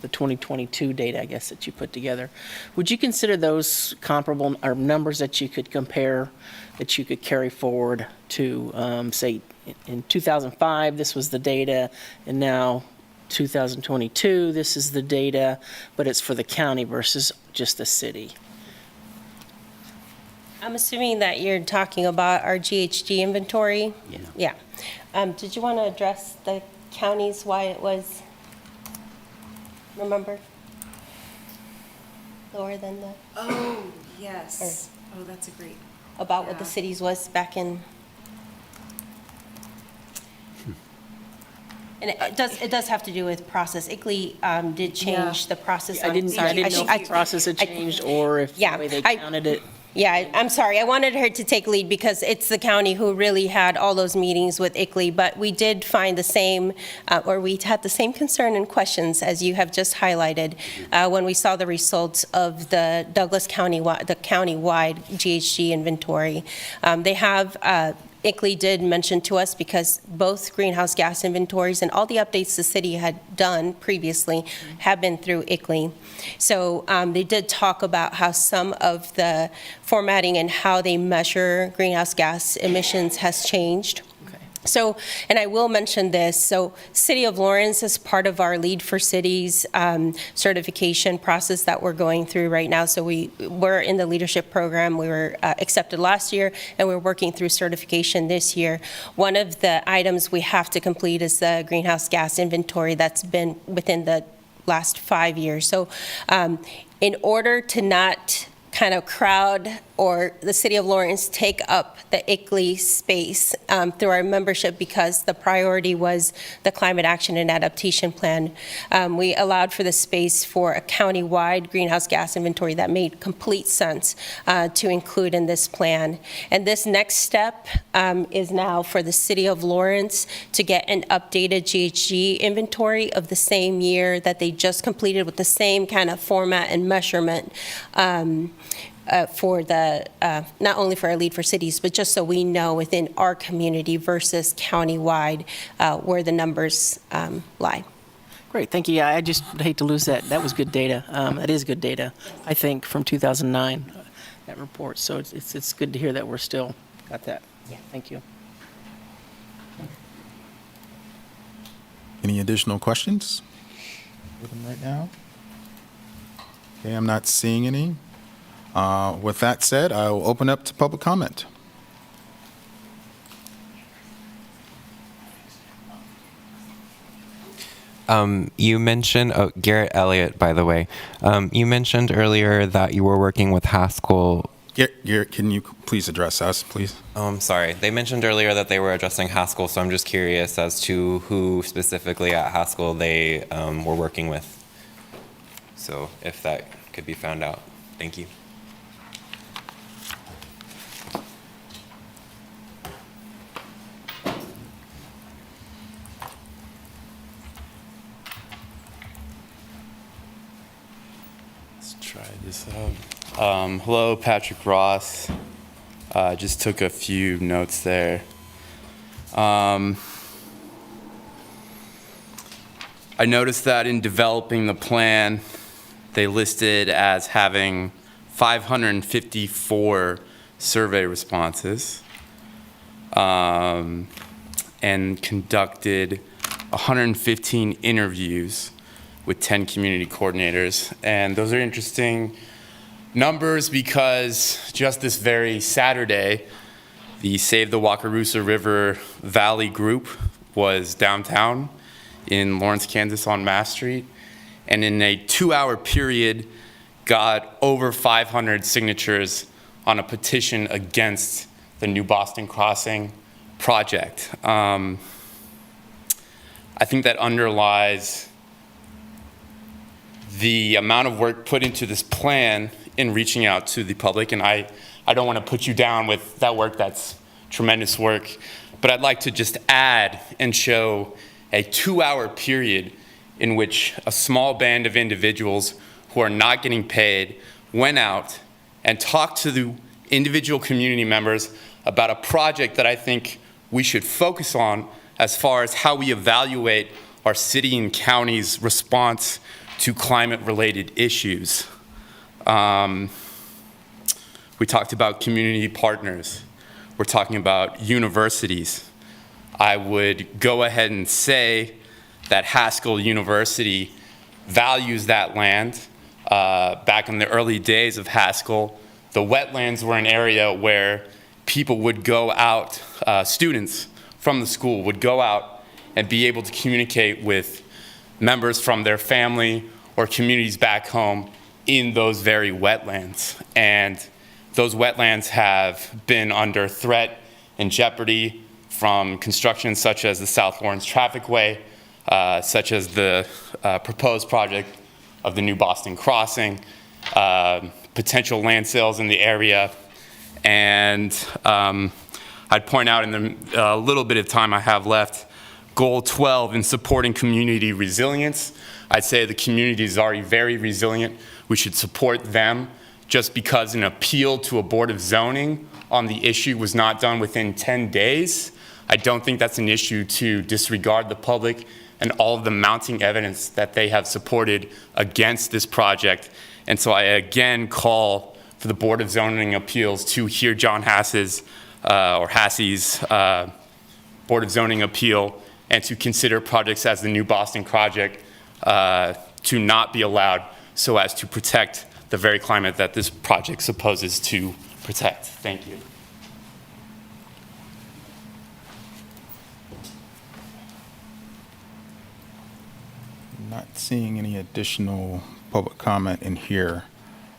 the 2022 data, I guess, that you put together. Would you consider those comparable, or numbers that you could compare, that you could carry forward to, say, in 2005, this was the data, and now 2022, this is the data, but it's for the county versus just the city? I'm assuming that you're talking about our GHG inventory? Yeah. Did you want to address the counties, why it was, remember? Lower than the? Oh, yes. Oh, that's a great. About what the cities was back in. And it does have to do with process. ICLEI did change the process. I didn't know if the process had changed or if the way they counted it. Yeah, I'm sorry. I wanted her to take lead because it's the county who really had all those meetings with ICLEI, but we did find the same, or we had the same concern and questions as you have just highlighted when we saw the results of the Douglas County, the county-wide GHG inventory. They have ICLEI did mention to us, because both greenhouse gas inventories and all the updates the city had done previously have been through ICLEI. So they did talk about how some of the formatting and how they measure greenhouse gas emissions has changed. So, and I will mention this, so City of Lawrence is part of our Lead for Cities certification process that we're going through right now. So we're in the leadership program. We were accepted last year, and we're working through certification this year. One of the items we have to complete is the greenhouse gas inventory that's been within the last 5 years. So in order to not kind of crowd or the City of Lawrence take up the ICLEI space through our membership, because the priority was the Climate Action and Adaptation Plan. We allowed for the space for a county-wide greenhouse gas inventory that made complete sense to include in this plan. And this next step is now for the City of Lawrence to get an updated GHG inventory of the same year that they just completed with the same kind of format and measurement. For the, not only for our Lead for Cities, but just so we know within our community versus countywide where the numbers lie. Great, thank you. Yeah, I just hate to lose that. That was good data. That is good data, I think, from 2009, that report. So it's good to hear that we're still got that. Yeah, thank you. Any additional questions with them right now? Okay, I'm not seeing any. With that said, I will open up to public comment. You mentioned, oh, Garrett Elliott, by the way. You mentioned earlier that you were working with Haskell. Garrett, can you please address us, please? Oh, I'm sorry. They mentioned earlier that they were addressing Haskell, so I'm just curious as to who specifically at Haskell they were working with. So if that could be found out. Thank you. Let's try this out. Hello, Patrick Ross. Just took a few notes there. I noticed that in developing the plan, they listed as having 554 survey responses and conducted 115 interviews with 10 community coordinators. And those are interesting numbers because just this very Saturday, the Save the Wakarusa River Valley group was downtown in Lawrence, Kansas on Mass Street, and in a 2-hour period got over 500 signatures on a petition against the New Boston Crossing project. I think that underlies the amount of work put into this plan in reaching out to the public, and I don't want to put you down with that work. That's tremendous work, but I'd like to just add and show a 2-hour period in which a small band of individuals who are not getting paid went out and talked to the individual community members about a project that I think we should focus on as far as how we evaluate our city and county's response to climate-related issues. We talked about community partners. We're talking about universities. I would go ahead and say that Haskell University values that land. Back in the early days of Haskell, the wetlands were an area where people would go out, students from the school would go out and be able to communicate with members from their family or communities back home in those very wetlands. And those wetlands have been under threat and jeopardy from construction such as the South Lawrence Trafficway, such as the proposed project of the New Boston Crossing, potential land sales in the area. And I'd point out in the little bit of time I have left, Goal 12 in supporting community resilience. I'd say the community is already very resilient. We should support them. Just because an appeal to a board of zoning on the issue was not done within 10 days, I don't think that's an issue to disregard the public and all of the mounting evidence that they have supported against this project. And so I again call for the Board of Zoning Appeals to hear John Hass's Hassey's Board of Zoning Appeal and to consider projects as the New Boston project to not be allowed so as to protect the very climate that this project supposes to protect. Thank you. Not seeing any additional public comment in here.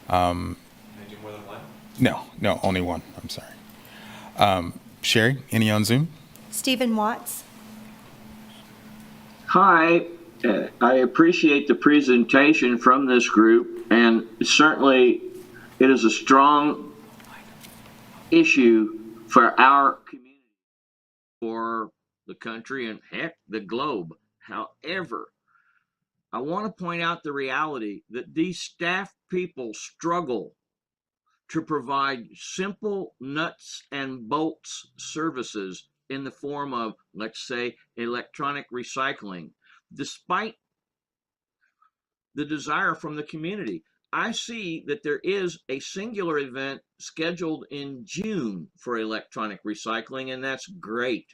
Can I do more than one? No, only one. I'm sorry. Sherry, any on Zoom? Stephen Watts. Hi, I appreciate the presentation from this group, and certainly it is a strong issue for our community, for the country, and heck, the globe. However, I want to point out the reality that these staff people struggle to provide simple nuts and bolts services in the form of, let's say, electronic recycling, despite the desire from the community. I see that there is a singular event scheduled in June for electronic recycling, and that's great.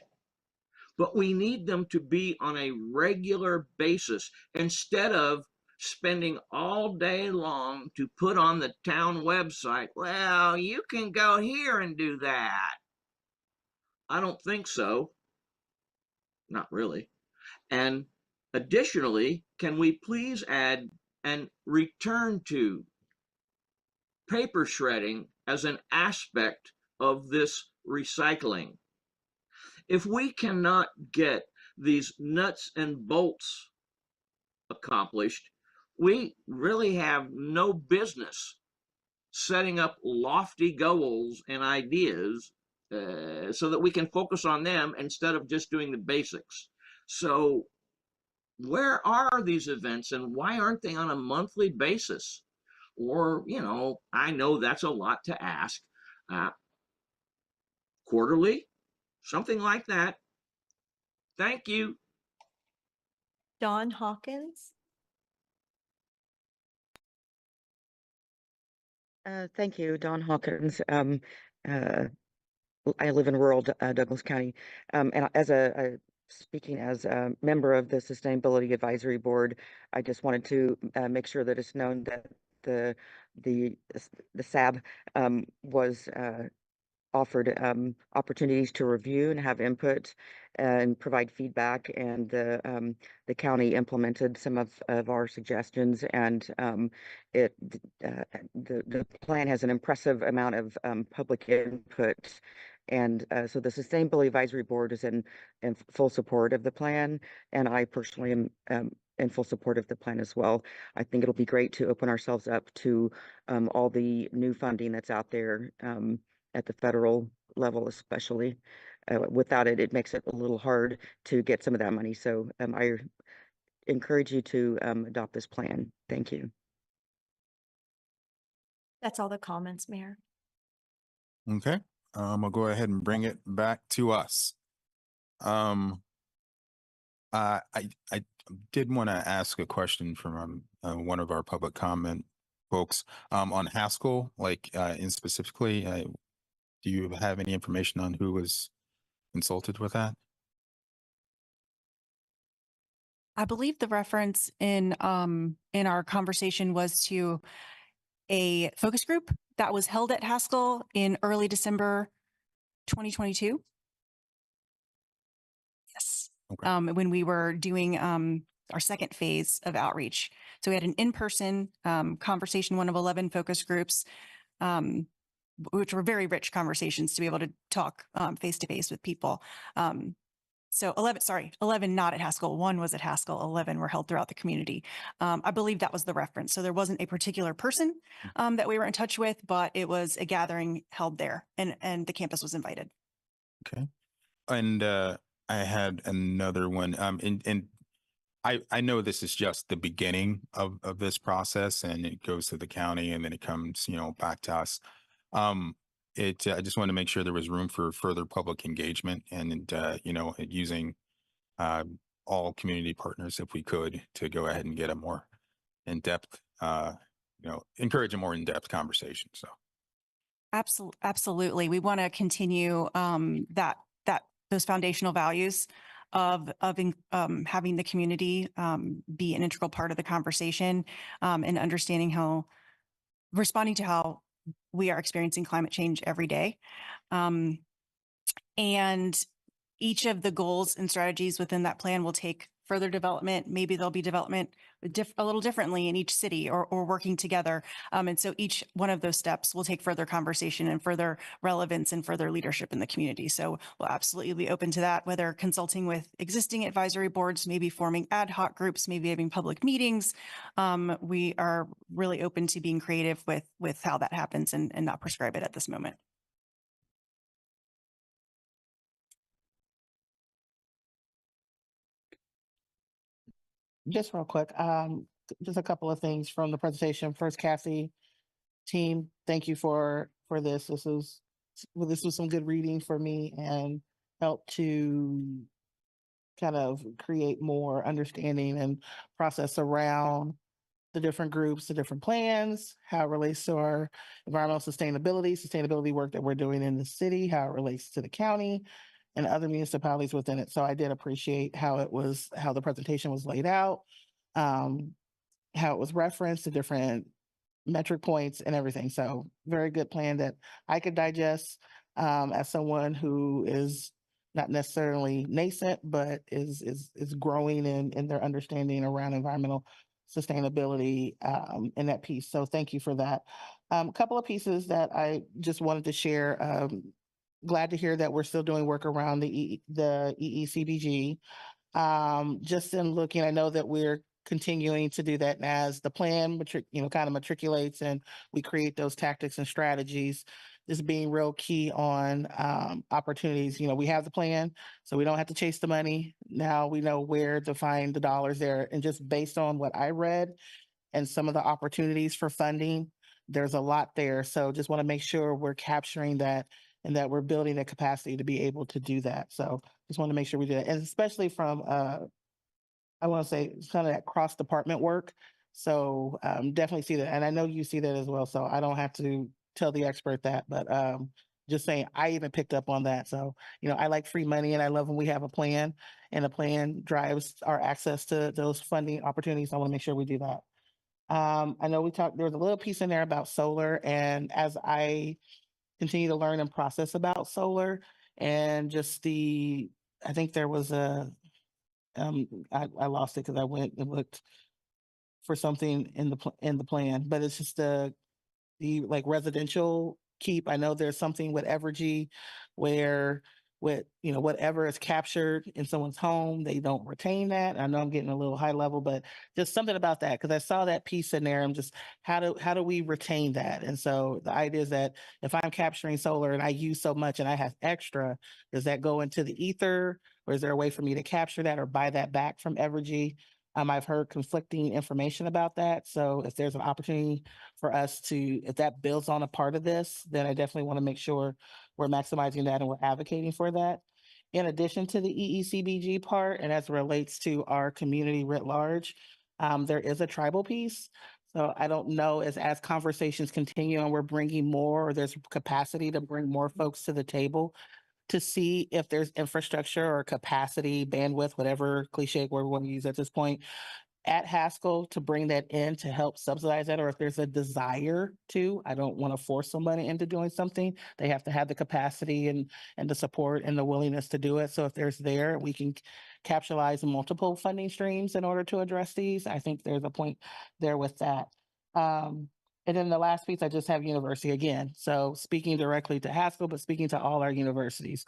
But we need them to be on a regular basis instead of spending all day long to put on the town website, well, you can go here and do that. I don't think so. Not really. And Additionally, can we please add and return to paper shredding as an aspect of this recycling? If we cannot get these nuts and bolts accomplished, we really have no business setting up lofty goals and ideas so that we can focus on them instead of just doing the basics. So where are these events and why aren't they on a monthly basis? Or, I know that's a lot to ask. Quarterly, something like that. Thank you. Don Hawkins? Thank you, Don Hawkins. I live in rural Douglas County, and speaking as a member of the Sustainability Advisory Board, I just wanted to make sure that it's known that the SAB was offered opportunities to review and have input and provide feedback, and the county implemented some of our suggestions, and the plan has an impressive amount of public input, and so the Sustainability Advisory Board is in full support of the plan, and I personally am in full support of the plan as well. I think it'll be great to open ourselves up to all the new funding that's out there at the federal level, especially. Without it, it makes it a little hard to get some of that money. So I encourage you to adopt this plan. Thank you. That's all the comments, Mayor. Okay. I'll go ahead and bring it back to us. I did want to ask a question from one of our public comment folks on Haskell, in specifically, do you have any information on who was consulted with that? I believe the reference in our conversation was to a focus group that was held at Haskell in early December 2022. Yes. Okay. When we were doing our second phase of outreach. So we had an in-person conversation, one of 11 focus groups, which were very rich conversations to be able to talk face-to-face with people. So 11 not at Haskell, one was at Haskell, 11 were held throughout the community. I believe that was the reference. So there wasn't a particular person that we were in touch with, but it was a gathering held there, and the campus was invited. Okay. And I had another one. And I know this is just the beginning of this process, and it goes to the county and then it comes, back to us. I just wanted to make sure there was room for further public engagement and, using all community partners if we could to go ahead and get a more in-depth, encourage a more in-depth conversation. So. Absolutely. We want to continue those foundational values of having the community be an integral part of the conversation and understanding responding to how we are experiencing climate change every day. And each of the goals and strategies within that plan will take further development. Maybe there'll be development a little differently in each city or working together. And so each one of those steps will take further conversation and further relevance and further leadership in the community. So we'll absolutely be open to that, whether consulting with existing advisory boards, maybe forming ad hoc groups, maybe having public meetings. We are really open to being creative with how that happens and not prescribe it at this moment. Just real quick, just a couple of things from the presentation. First, Cassie, team, thank you for this. This was some good reading for me and helped to kind of create more understanding and process around the different groups, the different plans, how it relates to our environmental sustainability work that we're doing in the city, how it relates to the county and other municipalities within it. So I did appreciate how the presentation was laid out, how it was referenced, the different metric points and everything. So very good plan that I could digest as someone who is, not necessarily nascent, but is growing in their understanding around environmental sustainability in that piece. So thank you for that. A couple of pieces that I just wanted to share. Glad to hear that we're still doing work around the EECBG. Just in looking, I know that we're continuing to do that as the plan, kind of matriculates and we create those tactics and strategies. Is being real key on opportunities. We have the plan, so we don't have to chase the money. Now we know where to find the dollars there. And just based on what I read and some of the opportunities for funding, there's a lot there. So just want to make sure we're capturing that and that we're building the capacity to be able to do that. So just want to make sure we do that. And especially from, I want to say, kind of that cross-department work. So definitely see that. And I know you see that as well. So I don't have to tell the expert that, but just saying, I even picked up on that. So, I like free money and I love when we have a plan and a plan drives our access to those funding opportunities. I want to make sure we do that. I know there was a little piece in there about solar, and as I continue to learn and process about solar and just I think there was I lost it because I went and looked for something in the plan, but it's just the like residential keep. I know there's something with Evergy where whatever is captured in someone's home, they don't retain that. I know I'm getting a little high level, but just something about that because I saw that piece in there. I'm just how do we retain that? And so the idea is that if I'm capturing solar and I use so much and I have extra, does that go into the ether, or is there a way for me to capture that or buy that back from Evergy? I've heard conflicting information about that. So if there's an opportunity for us if that builds on a part of this, then I definitely want to make sure we're maximizing that and we're advocating for that. In addition to the EECBG part, and as it relates to our community writ large, there is a tribal piece. So I don't know as conversations continue and we're bringing more, or there's capacity to bring more folks to the table, to see if there's infrastructure or capacity, bandwidth, whatever cliche word we want to use at this point, at Haskell to bring that in to help subsidize that, or if there's a desire to. I don't want to force somebody into doing something. They have to have the capacity and the support and the willingness to do it. So if there's we can capitalize multiple funding streams in order to address these. I think there's a point there with that. And then the last piece, I just have university again. So speaking directly to Haskell, but speaking to all our universities.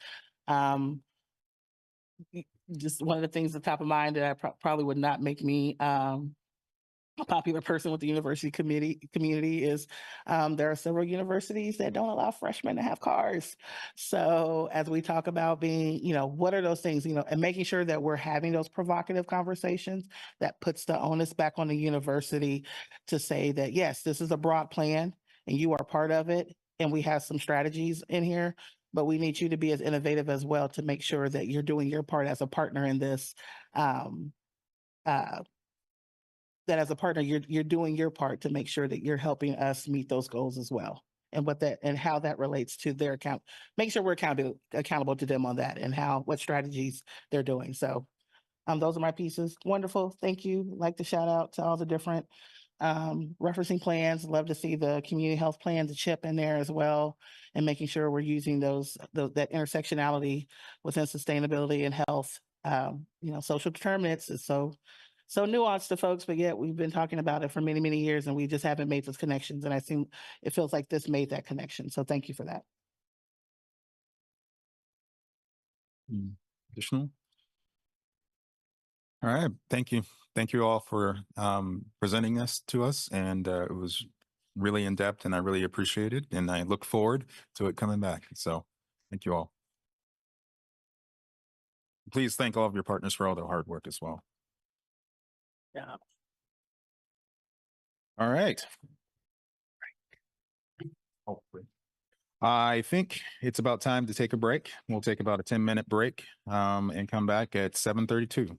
Just one of the things at the top of mind that I probably would not make me a popular person with the university community is there are several universities that don't allow freshmen to have cars. So as we talk about being, what are those things, and making sure that we're having those provocative conversations that puts the onus back on the university to say that, yes, this is a broad plan and you are part of it. And we have some strategies in here, but we need you to be as innovative as well to make sure that you're doing your part as a partner in this. That as a partner, you're doing your part to make sure that you're helping us meet those goals as well, and how that relates to their account. Make sure we're accountable to them on that, and what strategies they're doing. So, those are my pieces. Wonderful, thank you. Like to shout out to all the different referencing plans. Love to see the community health plan, the CHIP in there as well, and making sure we're using that intersectionality within sustainability and health. Social determinants is so nuanced to folks, but yet we've been talking about it for many, many years and we just haven't made those connections. And it feels like this made that connection. So thank you for that. Additional? All right. Thank you. Thank you all for presenting this to us. And it was really in depth and I really appreciate it. And I look forward to it coming back. So thank you all. Please thank all of your partners for all their hard work as well. Yeah. All right. I think it's about time to take a break. We'll take about a 10-minute break and come back at 7:32.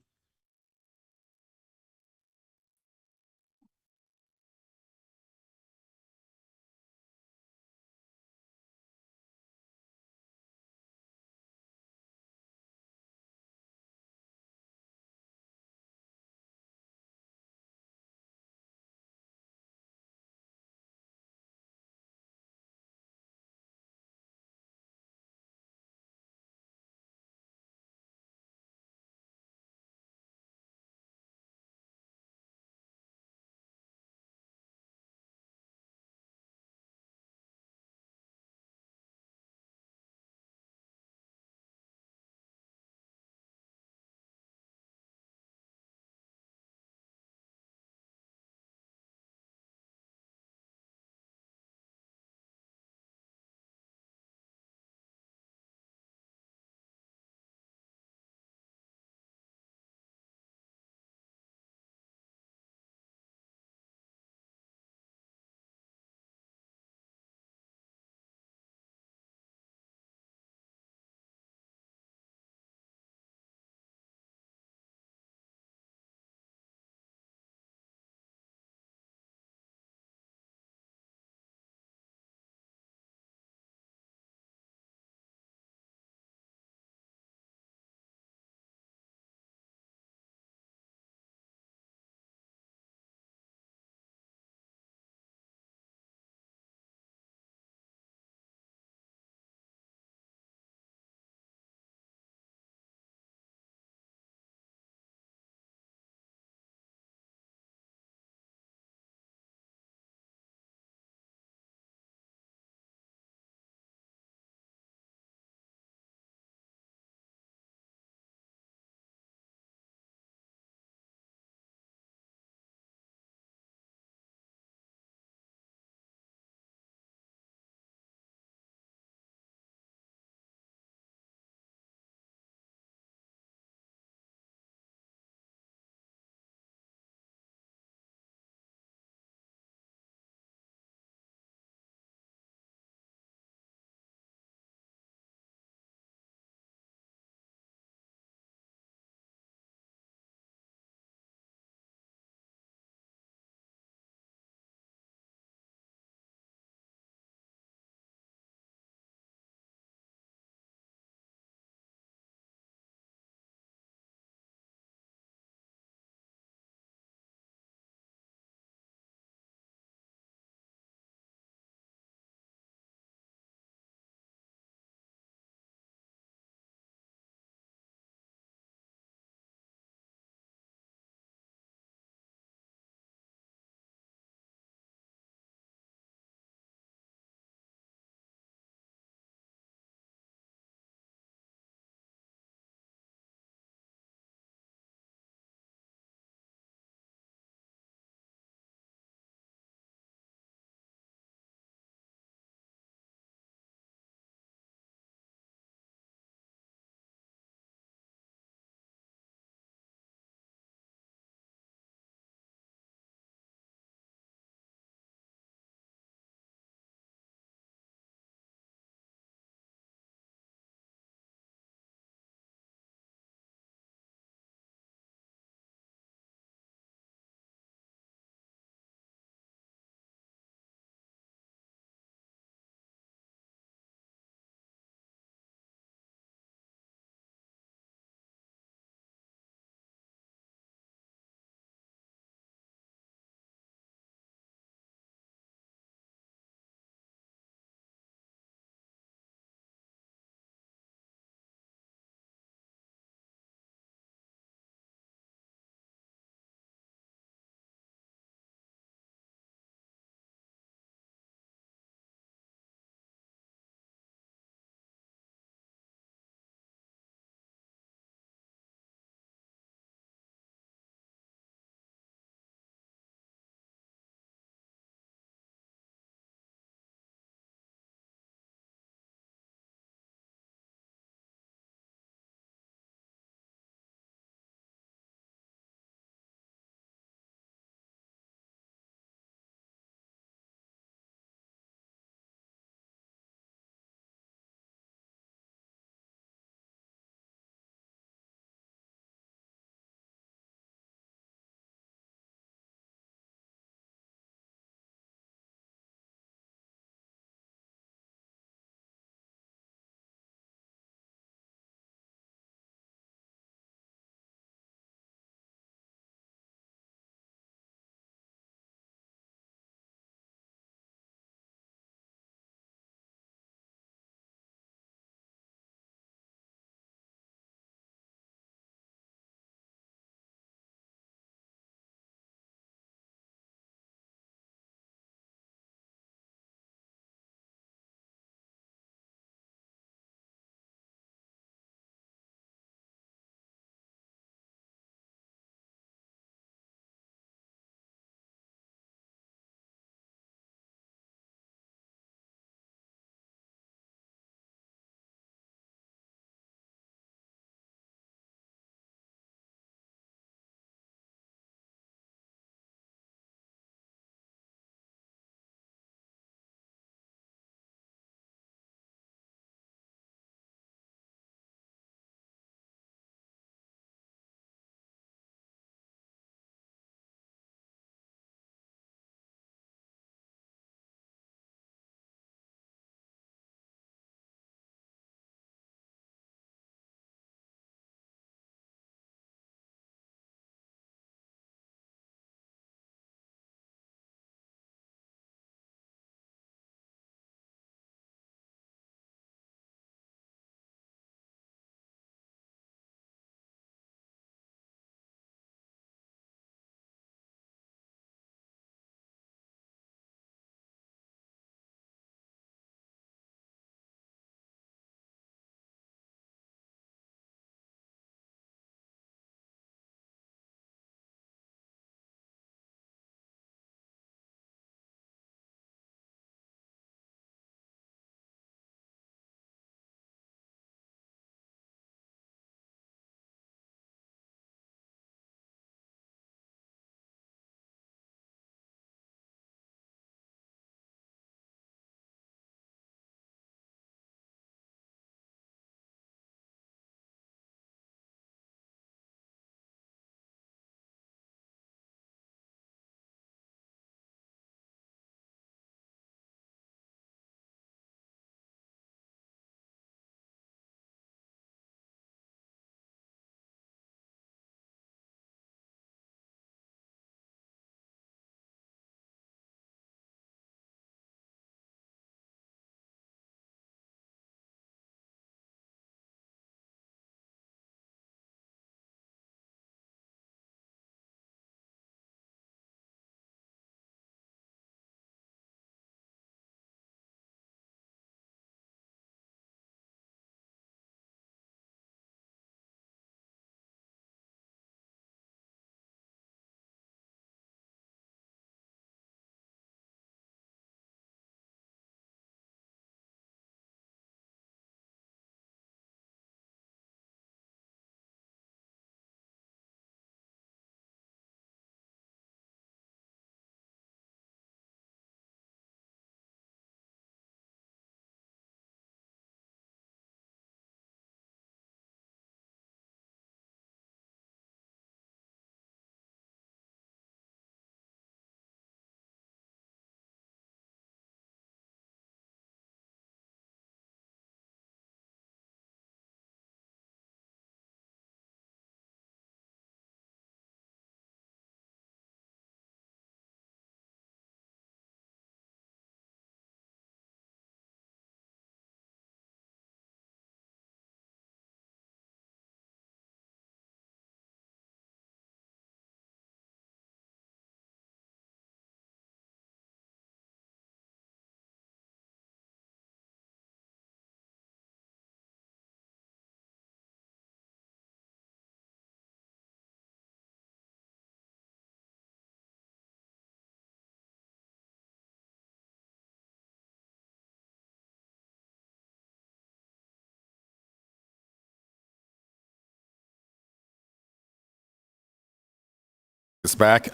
It's back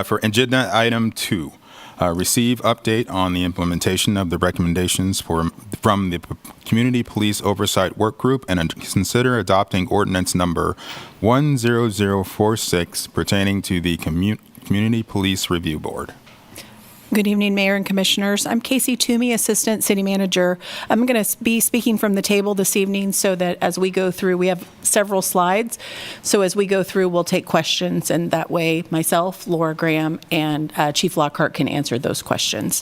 for agenda item 2. Receive update on the implementation of the recommendations from the Community Police Oversight Work Group and consider adopting ordinance number 10046 pertaining to the Community Police Review Board. Good evening, Mayor and Commissioners. I'm Casey Toomey, Assistant City Manager. I'm going to be speaking from the table this evening so that as we go through, we have several slides. So as we go through, we'll take questions, and that way myself, Laura Graham, and Chief Lockhart can answer those questions.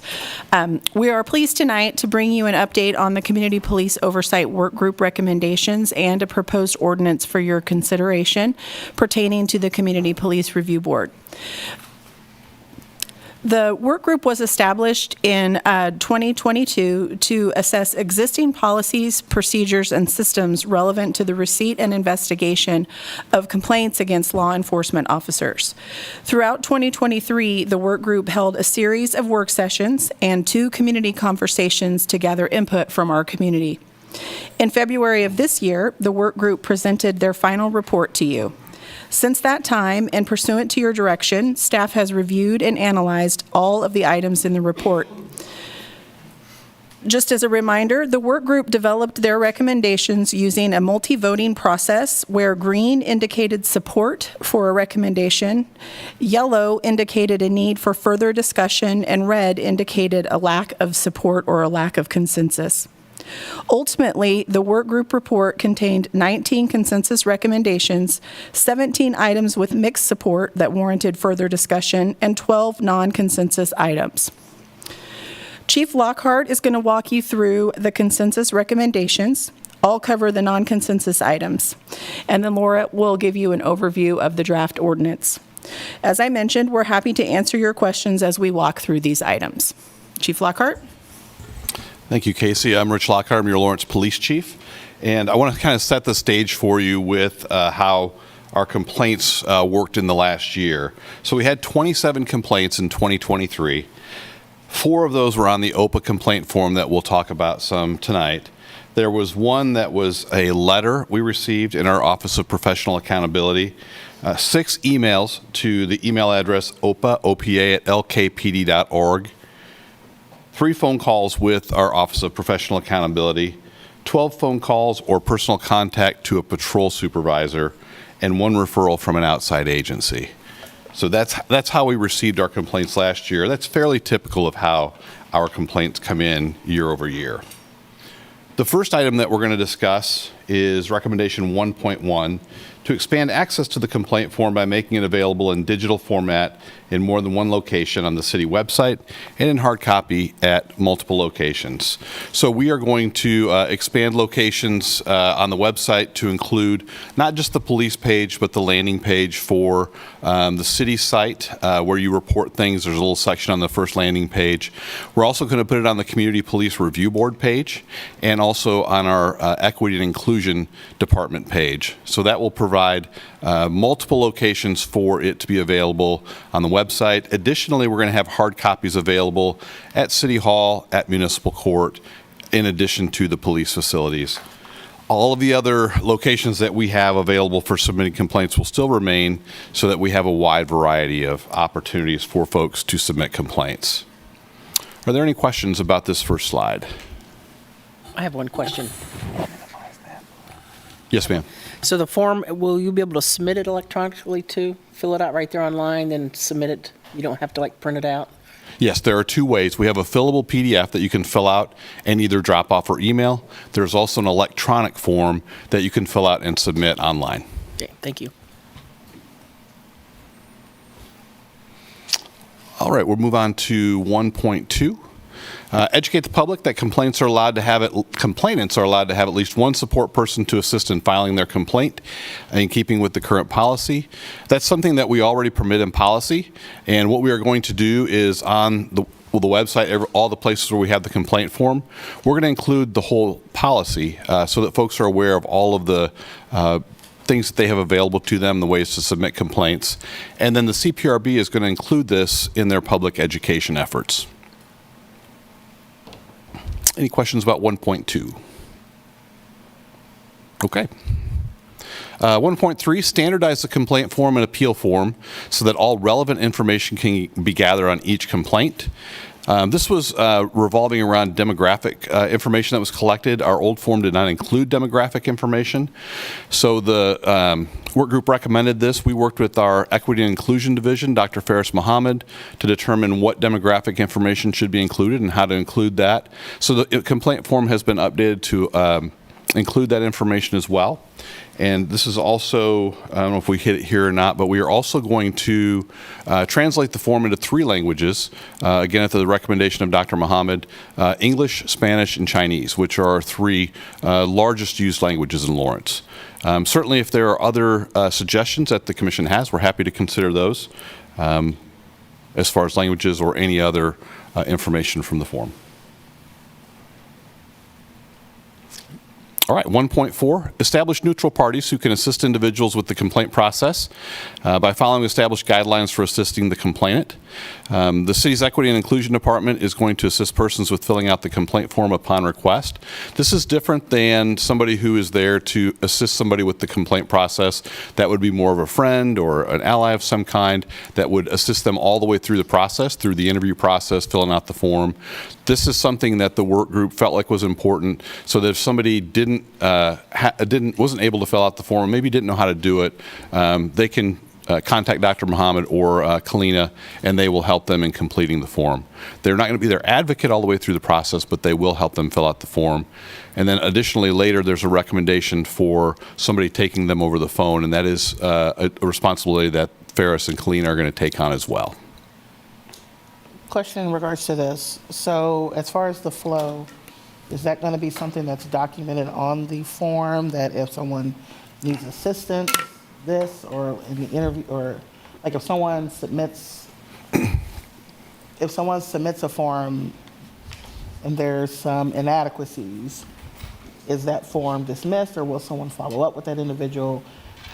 We are pleased tonight to bring you an update on the Community Police Oversight Work Group recommendations and a proposed ordinance for your consideration pertaining to the Community Police Review Board. The work group was established in 2022 to assess existing policies, procedures, and systems relevant to the receipt and investigation of complaints against law enforcement officers. Throughout 2023, the work group held a series of work sessions and 2 community conversations to gather input from our community. In February of this year, the work group presented their final report to you. Since that time, and pursuant to your direction, staff has reviewed and analyzed all of the items in the report. Just as a reminder, the work group developed their recommendations using a multi-voting process where green indicated support for a recommendation, yellow indicated a need for further discussion, and red indicated a lack of support or a lack of consensus. Ultimately, the work group report contained 19 consensus recommendations, 17 items with mixed support that warranted further discussion, and 12 non-consensus items. Chief Lockhart is going to walk you through the consensus recommendations. I'll cover the non-consensus items, and then Laura will give you an overview of the draft ordinance. As I mentioned, we're happy to answer your questions as we walk through these items. Chief Lockhart? Thank you, Casey. I'm Rich Lockhart. I'm your Lawrence Police Chief. And I want to kind of set the stage for you with how our complaints worked in the last year. So we had 27 complaints in 2023. 4 of those were on the OPA complaint form that we'll talk about some tonight. There was one that was a letter we received in our Office of Professional Accountability, 6 emails to the email address opa@lkpd.org, 3 phone calls with our Office of Professional Accountability, 12 phone calls or personal contact to a patrol supervisor, and 1 referral from an outside agency. So that's how we received our complaints last year. That's fairly typical of how our complaints come in year over year. The first item that we're going to discuss is recommendation 1.1 to expand access to the complaint form by making it available in digital format in more than 1 location on the city website and in hard copy at multiple locations. So we are going to expand locations on the website to include not just the police page, but the landing page for the city site where you report things. There's a little section on the first landing page. We're also going to put it on the Community Police Review Board page and also on our Equity and Inclusion Department page. So that will provide multiple locations for it to be available on the website. Additionally, we're going to have hard copies available at City Hall, at Municipal Court, in addition to the police facilities. All of the other locations that we have available for submitting complaints will still remain so that we have a wide variety of opportunities for folks to submit complaints. Are there any questions about this first slide? I have one question. Yes, ma'am. So the form, will you be able to submit it electronically too? Fill it out right there online, then submit it? You don't have to print it out? Yes, there are 2 ways. We have a fillable PDF that you can fill out and either drop off or email. There's also an electronic form that you can fill out and submit online. Okay, thank you. All right, we'll move on to 1.2. Educate the public that complainants are allowed to have at least 1 support person to assist in filing their complaint in keeping with the current policy. That's something that we already permit in policy, and what we are going to do is on the website, all the places where we have the complaint form, we're going to include the whole policy so that folks are aware of all of the things that they have available to them, the ways to submit complaints. And then the CPRB is going to include this in their public education efforts. Any questions about 1.2? Okay. 1.3, standardize the complaint form and appeal form so that all relevant information can be gathered on each complaint. This was revolving around demographic information that was collected. Our old form did not include demographic information. So the work group recommended this. We worked with our Equity and Inclusion Division, Dr. Faris Mohammed, to determine what demographic information should be included and how to include that. So the complaint form has been updated to include that information as well. And this is also, I don't know if we hit it here or not, but we are also going to translate the form into 3 languages, again at the recommendation of Dr. Mohammed, English, Spanish, and Chinese, which are our 3 largest used languages in Lawrence. Certainly if there are other suggestions that the Commission has, we're happy to consider those as far as languages or any other information from the form. All right, 1.4, establish neutral parties who can assist individuals with the complaint process by following established guidelines for assisting the complainant. The city's Equity and Inclusion Department is going to assist persons with filling out the complaint form upon request. This is different than somebody who is there to assist somebody with the complaint process. That would be more of a friend or an ally of some kind that would assist them all the way through the process, through the interview process, filling out the form. This is something that the work group felt like was important, so that if somebody wasn't able to fill out the form, maybe didn't know how to do it, they can contact Dr. Mohammed or Kalina, and they will help them in completing the form. They're not going to be their advocate all the way through the process, but they will help them fill out the form. And then additionally, later, there's a recommendation for somebody taking them over the phone, and that is a responsibility that Faris and Kalina are going to take on as well. Question in regards to this. So as far as the flow, is that going to be something that's documented on the form, that if someone needs assistance, this, or in the interview, or like if someone submits a form and there's some inadequacies, is that form dismissed, or will someone follow up with that individual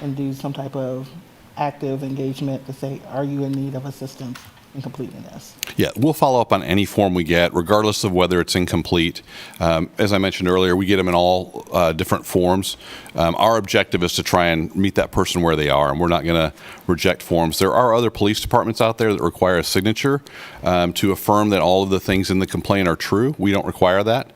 and do some type of active engagement to say, are you in need of assistance in completing this? Yeah, we'll follow up on any form we get, regardless of whether it's incomplete. As I mentioned earlier, we get them in all different forms. Our objective is to try and meet that person where they are, and we're not going to reject forms. There are other police departments out there that require a signature to affirm that all of the things in the complaint are true. We don't require that.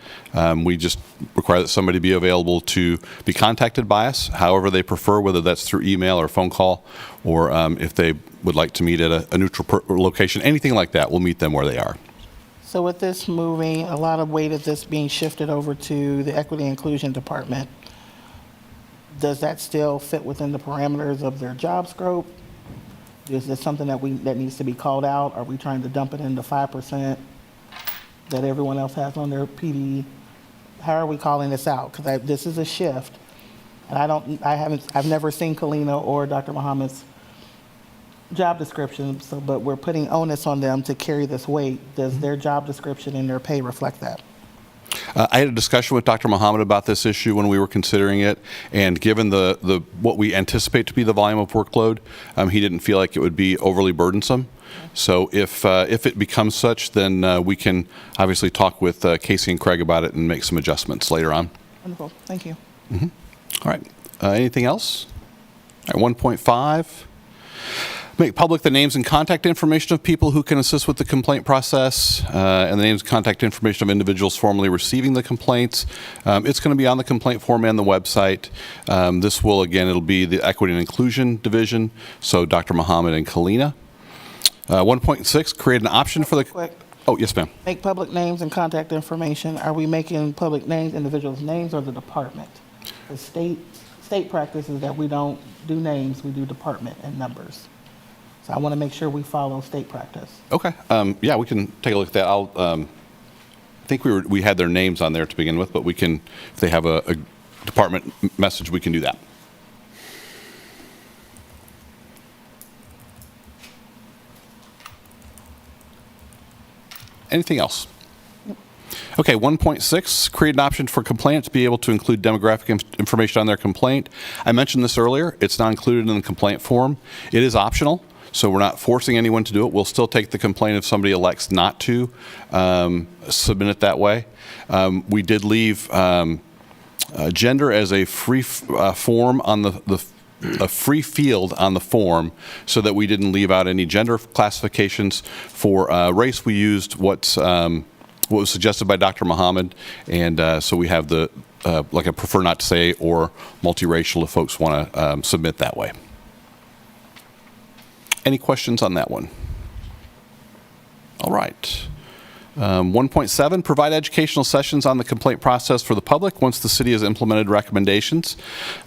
We just require that somebody be available to be contacted by us, however they prefer, whether that's through email or phone call, or if they would like to meet at a neutral location, anything like that, we'll meet them where they are. So with this moving, a lot of weight of this being shifted over to the Equity and Inclusion Department, does that still fit within the parameters of their job scope? Is this something that needs to be called out? Are we trying to dump it into 5% that everyone else has on their PD? How are we calling this out? Because this is a shift, and I've never seen Kalina or Dr. Mohammed's job description, but we're putting onus on them to carry this weight. Does their job description and their pay reflect that? I had a discussion with Dr. Mohammed about this issue when we were considering it, and given what we anticipate to be the volume of workload, he didn't feel like it would be overly burdensome. So if it becomes such, then we can obviously talk with Casey and Craig about it and make some adjustments later on. Wonderful. Thank you. Mm-hmm. All right. Anything else? All right, 1.5. Make public the names and contact information of people who can assist with the complaint process, and the names and contact information of individuals formally receiving the complaints. It's going to be on the complaint form and the website. This will, again, it'll be the Equity and Inclusion Division, so Dr. Mohammed and Kalina. 1.6, create an option for the... Quick. Oh, yes, ma'am. Make public names and contact information. Are we making public names, individuals' names, or the department? The state practice is that we don't do names, we do department and numbers. I want to make sure we follow state practice. Okay. Yeah, we can take a look at that. I think we had their names on there to begin with, but we can, if they have a department message, we can do that. Anything else? Okay, 1.6, create an option for complainant to be able to include demographic information on their complaint. I mentioned this earlier. It's not included in the complaint form. It is optional. So we're not forcing anyone to do it. We'll still take the complaint if somebody elects not to submit it that way. We did leave gender as a free form on the a free field on the form so that we didn't leave out any gender classifications. For race, we used what was suggested by Dr. Muhammad, and so we have the like I prefer not to say, or multiracial if folks want to submit that way. Any questions on that one? All right. 1.7, provide educational sessions on the complaint process for the public once the city has implemented recommendations.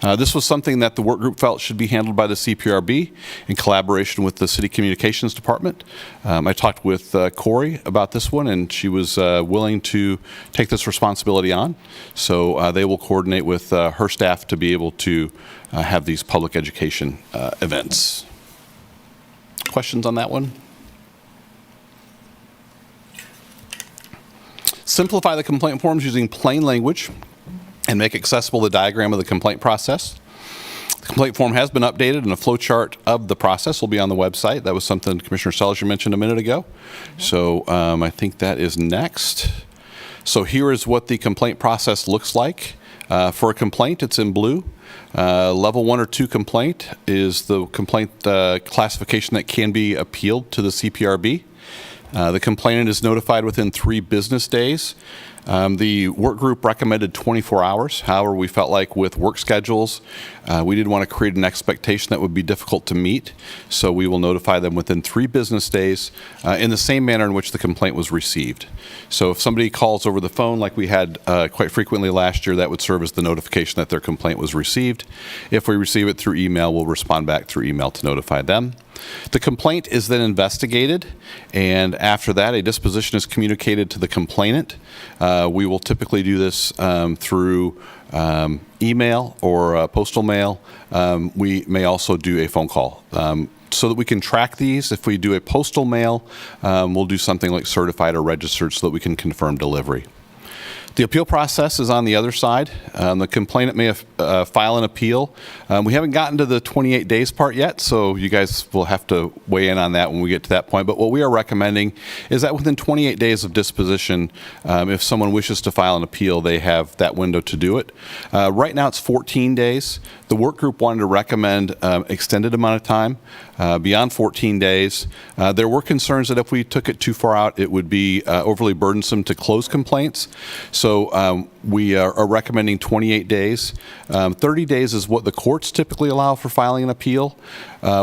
This was something that the work group felt should be handled by the CPRB in collaboration with the City Communications Department. I talked with Corey about this one, and she was willing to take this responsibility on. So they will coordinate with her staff to be able to have these public education events. Questions on that one? Simplify the complaint forms using plain language and make accessible the diagram of the complaint process. The complaint form has been updated, and a flow chart of the process will be on the website. That was something Commissioner Selger mentioned a minute ago. So I think that is next. So here is what the complaint process looks like. For a complaint, it's in blue. Level 1 or 2 complaint is the complaint classification that can be appealed to the CPRB. The complainant is notified within 3 business days. The work group recommended 24 hours. However, we felt like with work schedules, we didn't want to create an expectation that would be difficult to meet. So we will notify them within 3 business days in the same manner in which the complaint was received. So if somebody calls over the phone like we had quite frequently last year, that would serve as the notification that their complaint was received. If we receive it through email, we'll respond back through email to notify them. The complaint is then investigated, and after that, a disposition is communicated to the complainant. We will typically do this through email or postal mail. We may also do a phone call. So that we can track these, if we do a postal mail, we'll do something like certified or registered so that we can confirm delivery. The appeal process is on the other side. The complainant may file an appeal. We haven't gotten to the 28 days part yet, so you guys will have to weigh in on that when we get to that point. But what we are recommending is that within 28 days of disposition, if someone wishes to file an appeal, they have that window to do it. Right now it's 14 days. The work group wanted to recommend extended amount of time, beyond 14 days. There were concerns that if we took it too far out, it would be overly burdensome to close complaints. So we are recommending 28 days. 30 days is what the courts typically allow for filing an appeal.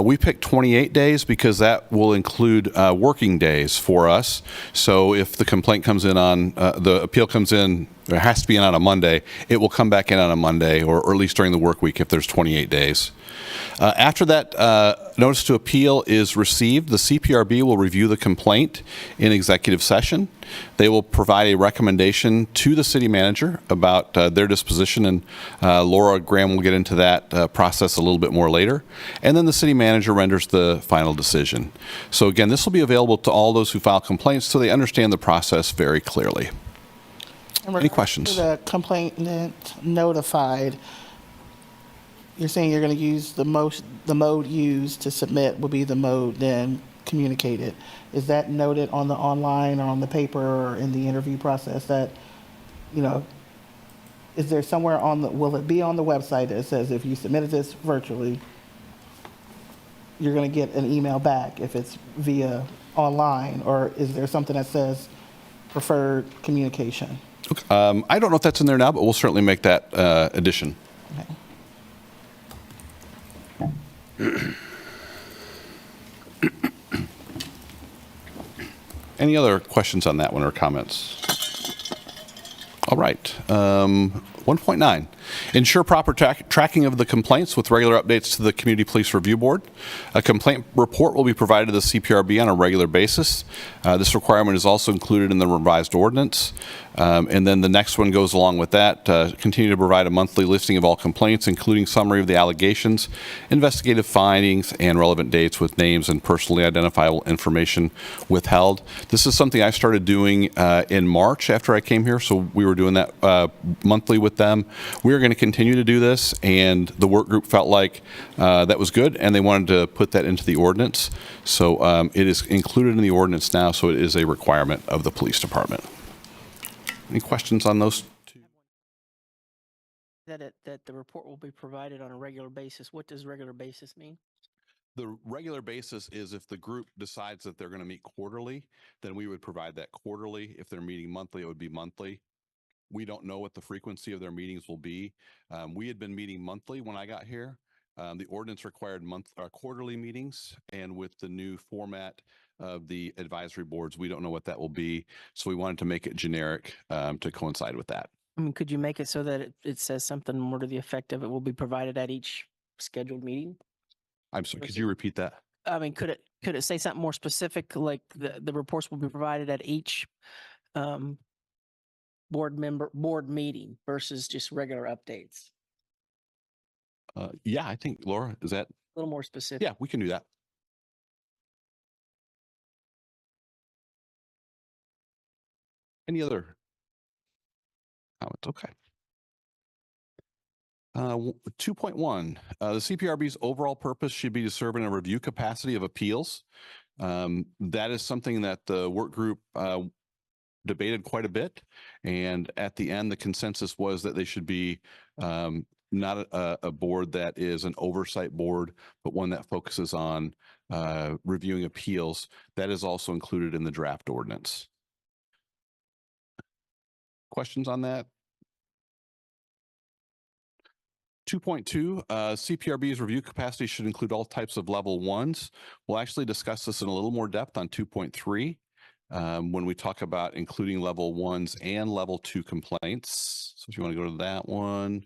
We picked 28 days because that will include working days for us. So if the complaint comes in on, the appeal comes in, it has to be in on a Monday, it will come back in on a Monday, or at least during the work week if there's 28 days. After that notice to appeal is received, the CPRB will review the complaint in executive session. They will provide a recommendation to the city manager about their disposition, and Laura Graham will get into that process a little bit more later. And then the city manager renders the final decision. So again, this will be available to all those who file complaints so they understand the process very clearly. Any questions? The complainant notified, you're saying you're going to use the mode used to submit will be the mode then communicated. Is that noted on the online or on the paper or in the interview process that, you know, is there somewhere on the, will it be on the website that says if you submitted this virtually, you're going to get an email back if it's via online, or is there something that says preferred communication? I don't know if that's in there now, but we'll certainly make that addition. Okay. Any other questions on that one or comments? All right. 1.9, ensure proper tracking of the complaints with regular updates to the Community Police Review Board. A complaint report will be provided to the CPRB on a regular basis. This requirement is also included in the revised ordinance. And then the next one goes along with that. Continue to provide a monthly listing of all complaints, including summary of the allegations, investigative findings, and relevant dates with names and personally identifiable information withheld. This is something I started doing in March after I came here, so we were doing that monthly with them. We are going to continue to do this, and the work group felt like that was good, and they wanted to put that into the ordinance. So it is included in the ordinance now, so it is a requirement of the police department. Any questions on those two? that the report will be provided on a regular basis. What does regular basis mean? The regular basis is if the group decides that they're going to meet quarterly, then we would provide that quarterly. If they're meeting monthly, it would be monthly. We don't know what the frequency of their meetings will be. We had been meeting monthly when I got here. The ordinance required quarterly meetings, and with the new format of the advisory boards, we don't know what that will be. So we wanted to make it generic to coincide with that. I mean, could you make it so that it says something more to the effect of it will be provided at each scheduled meeting? I'm sorry, could you repeat that? I mean, could it say something more specific, like the reports will be provided at each board meeting versus just regular updates? Yeah, I think, Laura, is that? A little more specific. Yeah, we can do that. Any other comments? Okay. 2.1, the CPRB's overall purpose should be to serve in a review capacity of appeals. That is something that the work group debated quite a bit. And at the end, the consensus was that they should be not a board that is an oversight board, but one that focuses on reviewing appeals. That is also included in the draft ordinance. Questions on that? 2.2, CPRB's review capacity should include all types of level ones. We'll actually discuss this in a little more depth on 2.3 when we talk about including level ones and level 2 complaints. So if you want to go to that one.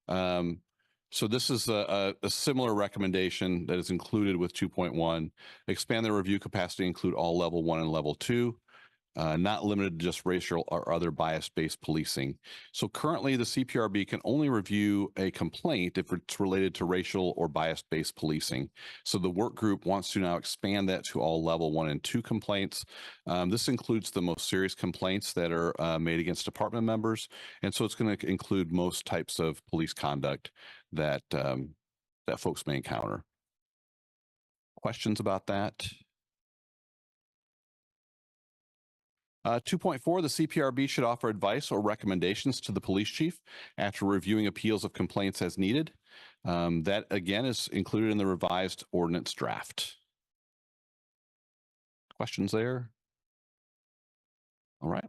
So this is a similar recommendation that is included with 2.1. Expand the review capacity to include all level 1 and level 2. Not limited to just racial or other bias-based policing. So currently the CPRB can only review a complaint if it's related to racial or bias-based policing. So the work group wants to now expand that to all level 1 and 2 complaints. This includes the most serious complaints that are made against department members. And so it's going to include most types of police conduct that, that folks may encounter. Questions about that? 2.4, the CPRB should offer advice or recommendations to the police chief after reviewing appeals of complaints as needed. That, again, is included in the revised ordinance draft. Questions there? All right.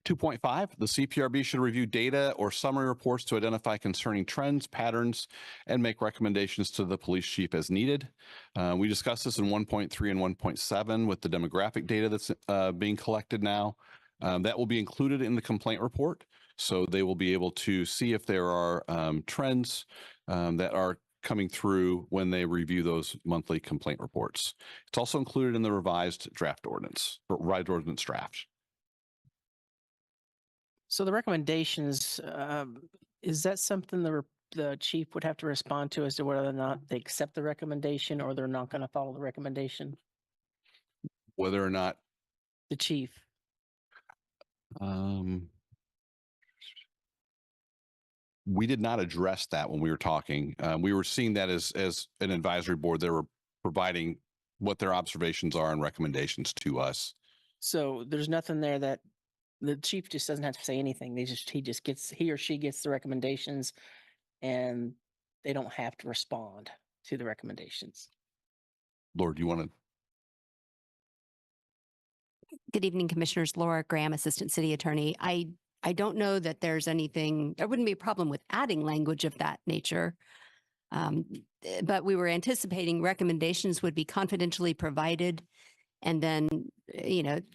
2.5, the CPRB should review data or summary reports to identify concerning trends, patterns, and make recommendations to the police chief as needed. We discussed this in 1.3 and 1.7 with the demographic data that's being collected now. That will be included in the complaint report. So they will be able to see if there are trends that are coming through when they review those monthly complaint reports. It's also included in the revised draft ordinance, or revised ordinance draft. So the recommendations, is that something the chief would have to respond to as to whether or not they accept the recommendation or they're not going to follow the recommendation? Whether or not the chief. We did not address that when we were talking. We were seeing that as an advisory board. They were providing what their observations are and recommendations to us. So there's nothing there that the chief just doesn't have to say anything. He or she gets the recommendations and they don't have to respond to the recommendations. Lord, do you want to? Good evening, Commissioners. Laura Graham, Assistant City Attorney. I don't know that there wouldn't be a problem with adding language of that nature. But we were anticipating recommendations would be confidentially provided. And then,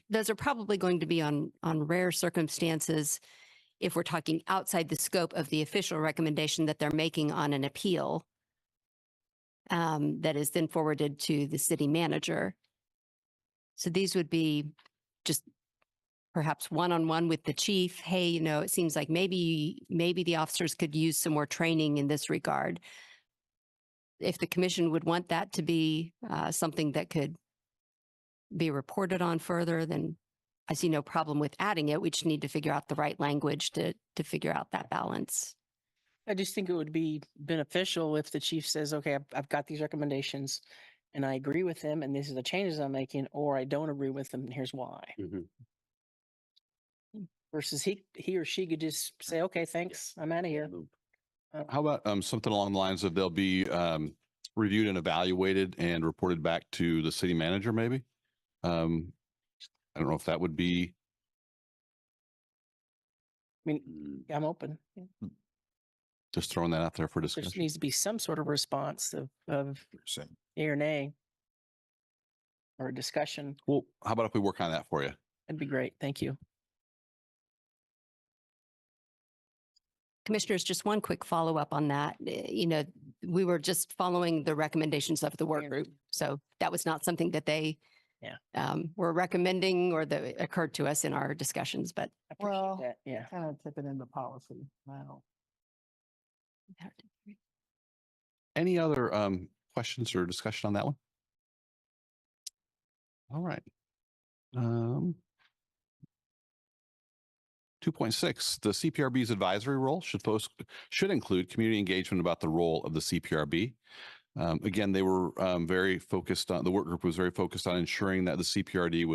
those are probably going to be on rare circumstances if we're talking outside the scope of the official recommendation that they're making on an appeal that is then forwarded to the city manager. So these would be just perhaps one-on-one with the chief. Hey, it seems like maybe the officers could use some more training in this regard. If the commission would want that to be something that could be reported on further, then I see no problem with adding it. We just need to figure out the right language to figure out that balance. I just think it would be beneficial if the chief says, okay, I've got these recommendations and I agree with them and these are the changes I'm making, or I don't agree with them and here's why. Mm-hmm. Versus he or she could just say, okay, thanks, I'm out of here. How about something along the lines of they'll be reviewed and evaluated and reported back to the city manager, maybe? I don't know if that would be. I mean, I'm open. Yeah. Just throwing that out there for There just discussion. needs to be some sort of response of yea or nay, or a discussion. Well, how about if we work on that for you? That'd be great. Thank you. Commissioners, just one quick follow-up on that. You know, we were just following the recommendations of the work group. So that was not something that they were recommending or that occurred to us in our discussions, but Well, that, yeah. kind of tipping into policy now. Any other questions or discussion on that one? All right. 2.6, the CPRB's advisory role should include community engagement about the role of the CPRB. Again, they were very focused on, the work group was very focused on ensuring that the CPRB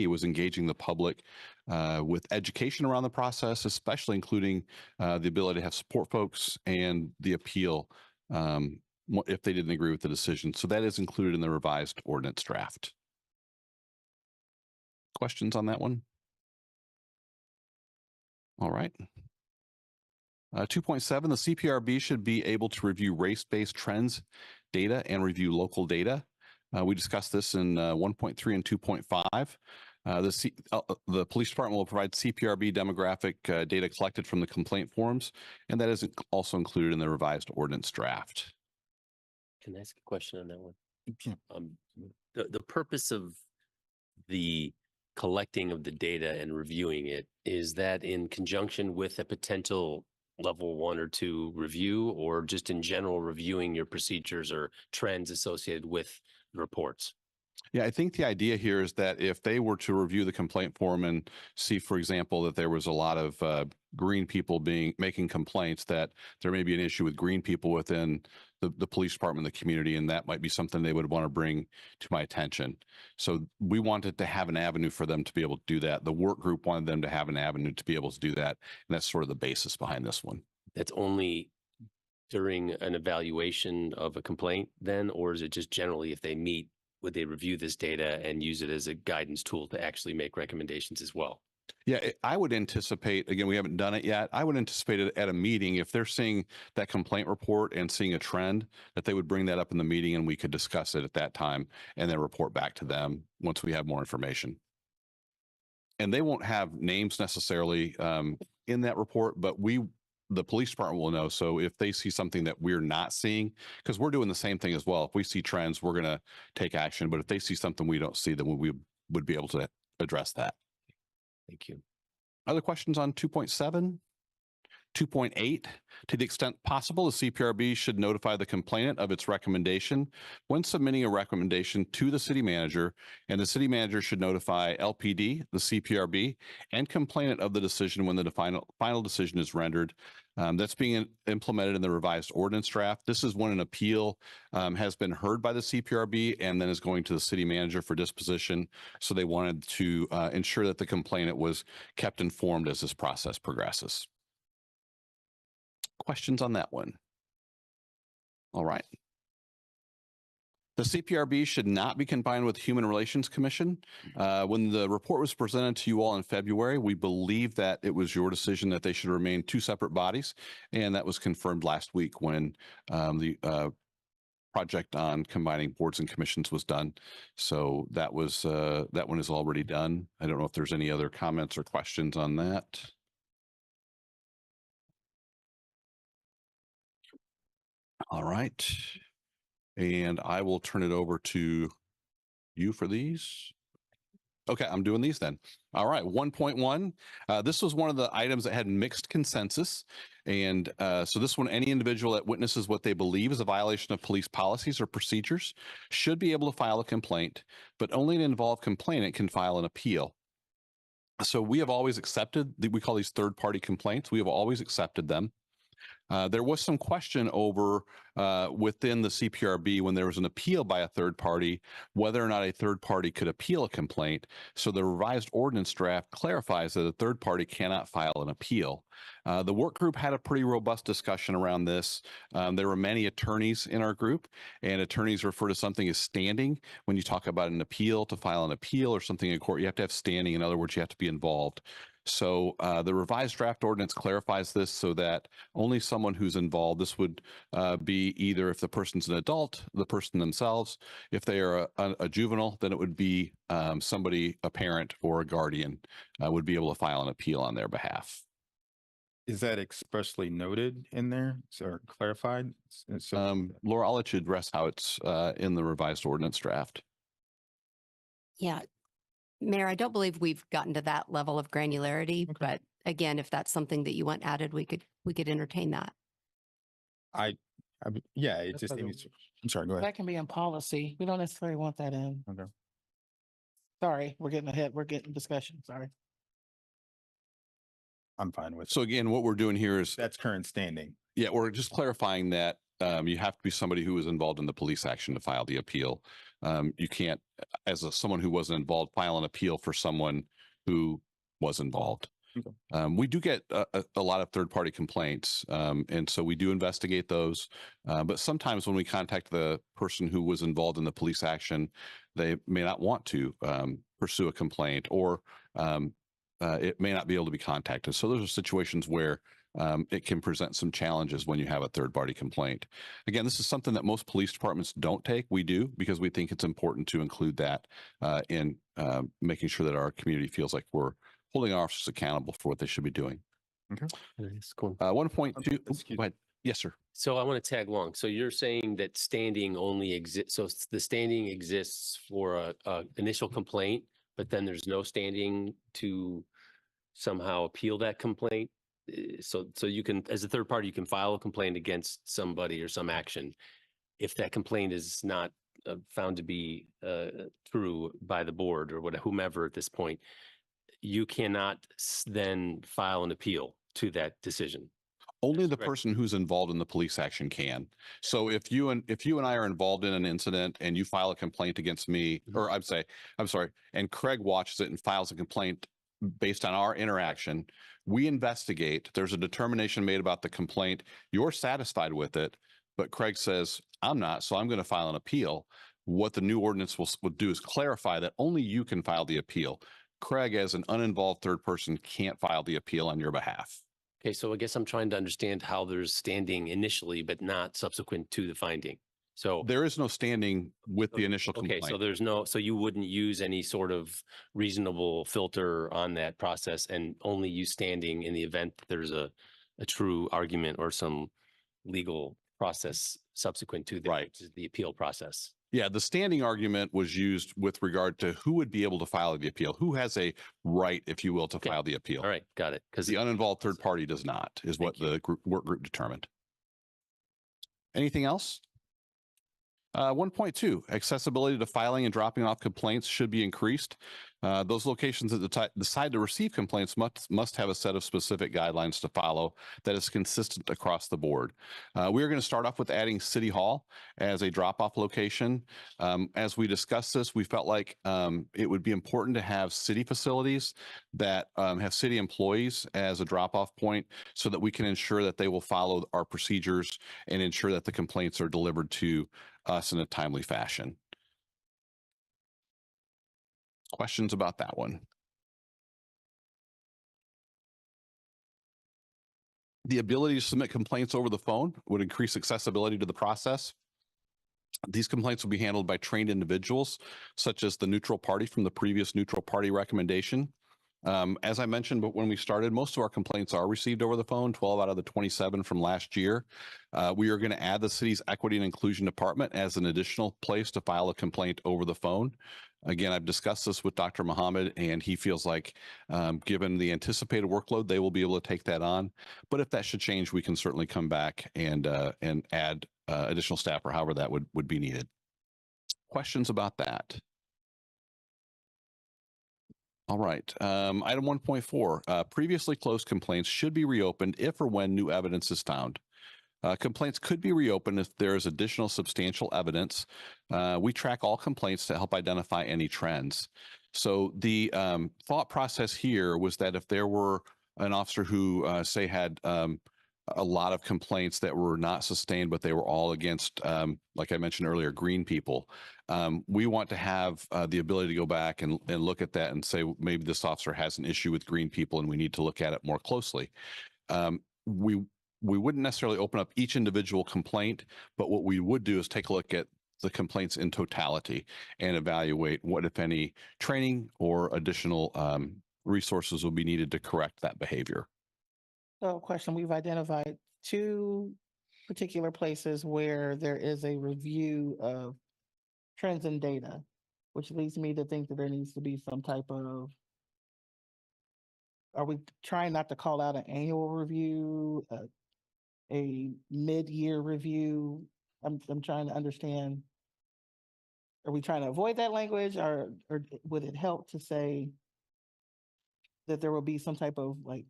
was engaging the public with education around the process, especially including the ability to have support folks and the appeal if they didn't agree with the decision. So that is included in the revised ordinance draft. Questions on that one? All right. 2.7, the CPRB should be able to review race-based trends, data, and review local data. We discussed this in 1.3 and 2.5. The police department will provide CPRB demographic data collected from the complaint forms, and that is also included in the revised ordinance draft. Can I ask a question on that one? The purpose of the collecting of the data and reviewing it, is that in conjunction with a potential level 1 or 2 review, or just in general reviewing your procedures or trends associated with reports? Yeah, I think the idea here is that if they were to review the complaint form and see, for example, that there was a lot of green people making complaints, that there may be an issue with green people within the police department, the community, and that might be something they would want to bring to my attention. So we wanted to have an avenue for them to be able to do that. The work group wanted them to have an avenue to be able to do that, and that's sort of the basis behind this one. That's only during an evaluation of a complaint then, or is it just generally if they meet, would they review this data and use it as a guidance tool to actually make recommendations as well? Yeah, I would anticipate, again, we haven't done it yet. I would anticipate it at a meeting, if they're seeing that complaint report and seeing a trend, that they would bring that up in the meeting and we could discuss it at that time and then report back to them once we have more information. And they won't have names necessarily in that report, but the police department will know. So if they see something that we're not seeing, because we're doing the same thing as well. If we see trends, we're going to take action. But if they see something we don't see, then we would be able to address that. Thank you. Other questions on 2.7? 2.8, to the extent possible, the CPRB should notify the complainant of its recommendation when submitting a recommendation to the city manager, and the city manager should notify LPD, the CPRB, and complainant of the decision when the final decision is rendered. That's being implemented in the revised ordinance draft. This is when an appeal has been heard by the CPRB and then is going to the city manager for disposition. So they wanted to ensure that the complainant was kept informed as this process progresses. Questions on that one? All right. The CPRB should not be combined with Human Relations Commission. When the report was presented to you all in February, we believe that it was your decision that they should remain 2 separate bodies, and that was confirmed last week when the project on combining boards and commissions was done. So that one is already done. I don't know if there's any other comments or questions on that. All right. And I will turn it over to you for these. Okay, I'm doing these then. All right, 1.1. This was one of the items that had mixed consensus. And so this one, any individual that witnesses what they believe is a violation of police policies or procedures should be able to file a complaint, but only an involved complainant can file an appeal. So we have always accepted, we call these third-party complaints. We have always accepted them. There was some question over within the CPRB when there was an appeal by a third party, whether or not a third party could appeal a complaint. So the revised ordinance draft clarifies that a third party cannot file an appeal. The work group had a pretty robust discussion around this. There were many attorneys in our group, and attorneys refer to something as standing. When you talk about an appeal, to file an appeal or something in court, you have to have standing. In other words, you have to be involved. So the revised draft ordinance clarifies this so that only someone who's involved, this would be either if the person's an adult, the person themselves. If they are a juvenile, then it would be somebody, a parent or a guardian would be able to file an appeal on their behalf. Is that expressly noted in there or clarified? So, Laura, I'll let you address how it's in the revised ordinance draft. Yeah. Mayor, I don't believe we've gotten to that level of granularity, but again, if that's something that you want added, we could entertain that. Yeah, it just seems. I'm sorry. Go ahead. That can be in policy. We don't necessarily want that in. Okay. Sorry, we're getting ahead. We're getting discussion. Sorry. I'm fine with. So again, what we're doing here is That's current standing. Yeah, we're just clarifying that you have to be somebody who was involved in the police action to file the appeal. You can't, as someone who wasn't involved, file an appeal for someone who was involved. Okay. We do get a lot of third-party complaints, and so we do investigate those. But sometimes when we contact the person who was involved in the police action, they may not want to pursue a complaint, or it may not be able to be contacted. So those are situations where it can present some challenges when you have a third-party complaint. Again, this is something that most police departments don't take. We do, because we think it's important to include that in making sure that our community feels like we're holding our officers accountable for what they should be doing. Okay. That's cool. 1.2. Go ahead. Yes, sir. So I want to tag along. So you're saying that standing only exists. So the standing exists for a initial complaint, but then there's no standing to somehow appeal that complaint. So you can, as a third party, you can file a complaint against somebody or some action. If that complaint is not found to be true by the board or whatever, whomever at this point, you cannot then file an appeal to that decision. Only the person who's involved in the police action can. So if you and I are involved in an incident and you file a complaint against me, or I'm sorry, and Craig watches it and files a complaint based on our interaction, we investigate. There's a determination made about the complaint. You're satisfied with it, but Craig says, I'm not, so I'm going to file an appeal. What the new ordinance will do is clarify that only you can file the appeal. Craig, as an uninvolved third person, can't file the appeal on your behalf. Okay, so I guess I'm trying to understand how there's standing initially, but not subsequent to the finding. So there is no standing with the initial complaint. Okay, so you wouldn't use any sort of reasonable filter on that process, and only use standing in the event that there's a true argument or some legal process subsequent to the appeal process. Yeah, the standing argument was used with regard to who would be able to file the appeal, who has a right, if you will, to file the appeal. All right, got it. Because the uninvolved third party does not, is what the work group determined. Anything else? 1.2, accessibility to filing and dropping off complaints should be increased. Those locations that decide to receive complaints must have a set of specific guidelines to follow that is consistent across the board. We are going to start off with adding City Hall as a drop-off location. As we discussed this, we felt like it would be important to have city facilities that have city employees as a drop-off point so that we can ensure that they will follow our procedures and ensure that the complaints are delivered to us in a timely fashion. Questions about that one? The ability to submit complaints over the phone would increase accessibility to the process. These complaints will be handled by trained individuals, such as the neutral party from the previous neutral party recommendation. As I mentioned, but when we started, most of our complaints are received over the phone, 12 out of the 27 from last year. We are going to add the city's equity and inclusion department as an additional place to file a complaint over the phone. Again, I've discussed this with Dr. Muhammad, and he feels like given the anticipated workload, they will be able to take that on. But if that should change, we can certainly come back and add additional staff or however that would be needed. Questions about that? All right. Item 1.4, previously closed complaints should be reopened if or when new evidence is found. Complaints could be reopened if there is additional substantial evidence. We track all complaints to help identify any trends. So the thought process here was that if there were an officer who, say, had a lot of complaints that were not sustained, but they were all against, like I mentioned earlier, green people, we want to have the ability to go back and look at that and say, maybe this officer has an issue with green people and we need to look at it more closely. We wouldn't necessarily open up each individual complaint, but what we would do is take a look at the complaints in totality and evaluate what, if any, training or additional resources will be needed to correct that behavior. So question, we've identified 2 particular places where there is a review of trends and data, which leads me to think that there needs to be some type of, are we trying not to call out an annual review, a mid-year review? I'm trying to understand, are we trying to avoid that language, or would it help to say that there will be some type of like,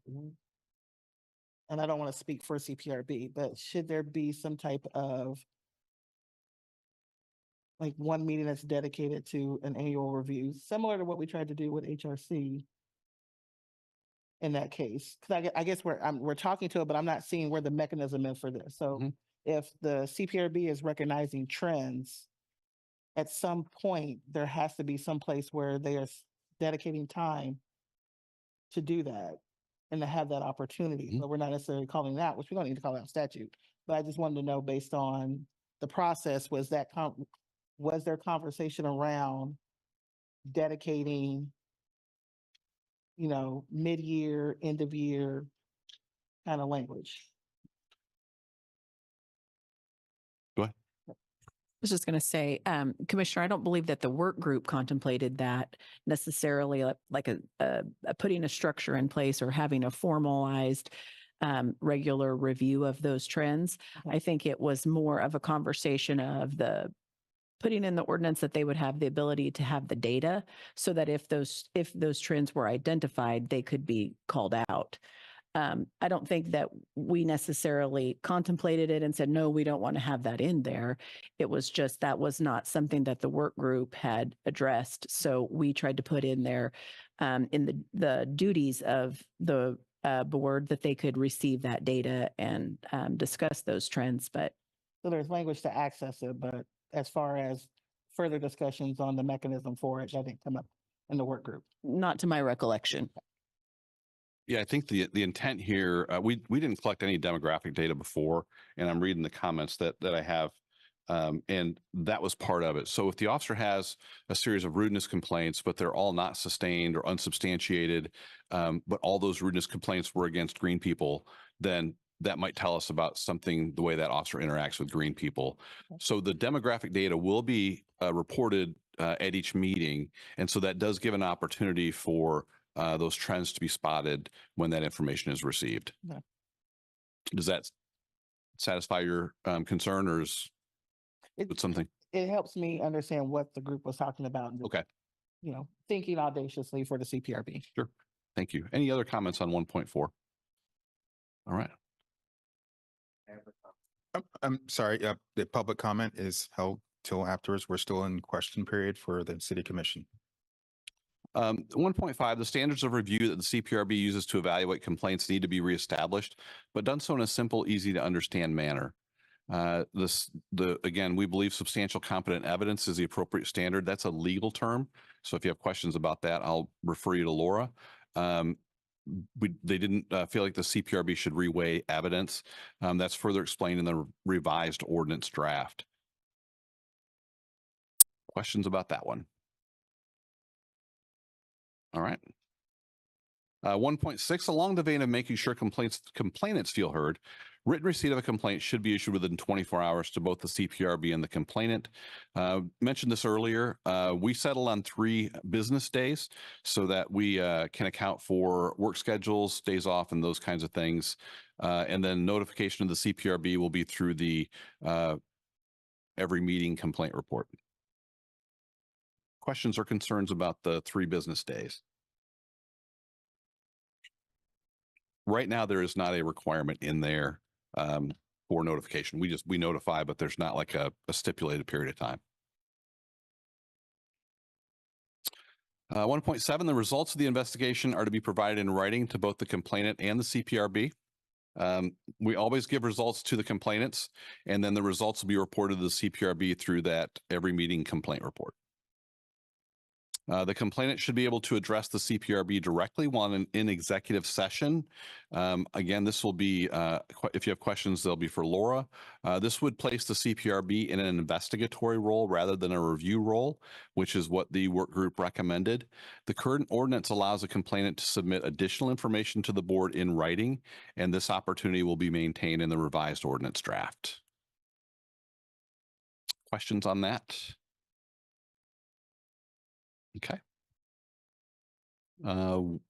and I don't want to speak for CPRB, but should there be some type of like one meeting that's dedicated to an annual review, similar to what we tried to do with HRC in that case? Because I guess we're talking to it, but I'm not seeing where the mechanism is for this. So if the CPRB is recognizing trends, at some point there has to be some place where they are dedicating time to do that and to have that opportunity. But we're not necessarily calling that, which we don't need to call out statute. But I just wanted to know, based on the process, was there conversation around dedicating, mid-year, end of year kind of language? Go ahead. I was just going to say, Commissioner, I don't believe that the work group contemplated that necessarily, like putting a structure in place or having a formalized regular review of those trends. I think it was more of a conversation of putting in the ordinance that they would have the ability to have the data, so that if those trends were identified, they could be called out. I don't think that we necessarily contemplated it and said, no, we don't want to have that in there. It was just, that was not something that the work group had addressed. So we tried to put in there in the duties of the board that they could receive that data and discuss those trends. But so there's language to access it, but as far as further discussions on the mechanism for it, that didn't come up in the work group. Not to my recollection. Yeah, I think the intent here, we didn't collect any demographic data before, and I'm reading the comments that I have, and that was part of it. So if the officer has a series of rudeness complaints, but they're all not sustained or unsubstantiated, but all those rudeness complaints were against green people, then that might tell us about something, the way that officer interacts with green people. So the demographic data will be reported at each meeting, and so that does give an opportunity for those trends to be spotted when that information is received. Yeah. Does that satisfy your concern, or is it something? It helps me understand what the group was talking about. Okay. Thinking audaciously for the CPRB. Sure. Thank you. Any other comments on 1.4? All right. I'm sorry. The public comment is held till afterwards. We're still in question period for the city commission. 1.5, the standards of review that the CPRB uses to evaluate complaints need to be reestablished, but done so in a simple, easy to understand manner. Again, we believe substantial competent evidence is the appropriate standard. That's a legal term. So if you have questions about that, I'll refer you to Laura. They didn't feel like the CPRB should reweigh evidence. That's further explained in the revised ordinance draft. Questions about that one? All right. 1.6, along the vein of making sure complainants feel heard, written receipt of a complaint should be issued within 24 hours to both the CPRB and the complainant. Mentioned this earlier. We settle on 3 business days so that we can account for work schedules, days off, and those kinds of things. And then notification of the CPRB will be through the every meeting complaint report. Questions or concerns about the 3 business days? right now there is not a requirement in there for notification. We notify, but there's not like a stipulated period of time. 1.7, the results of the investigation are to be provided in writing to both the complainant and the CPRB. We always give results to the complainants, and then the results will be reported to the CPRB through that every meeting complaint report. The complainant should be able to address the CPRB directly while in executive session. Again, this will be, if you have questions, they'll be for Laura. This would place the CPRB in an investigatory role rather than a review role, which is what the work group recommended. The current ordinance allows a complainant to submit additional information to the board in writing, and this opportunity will be maintained in the revised ordinance draft. Questions on that? Okay. Can't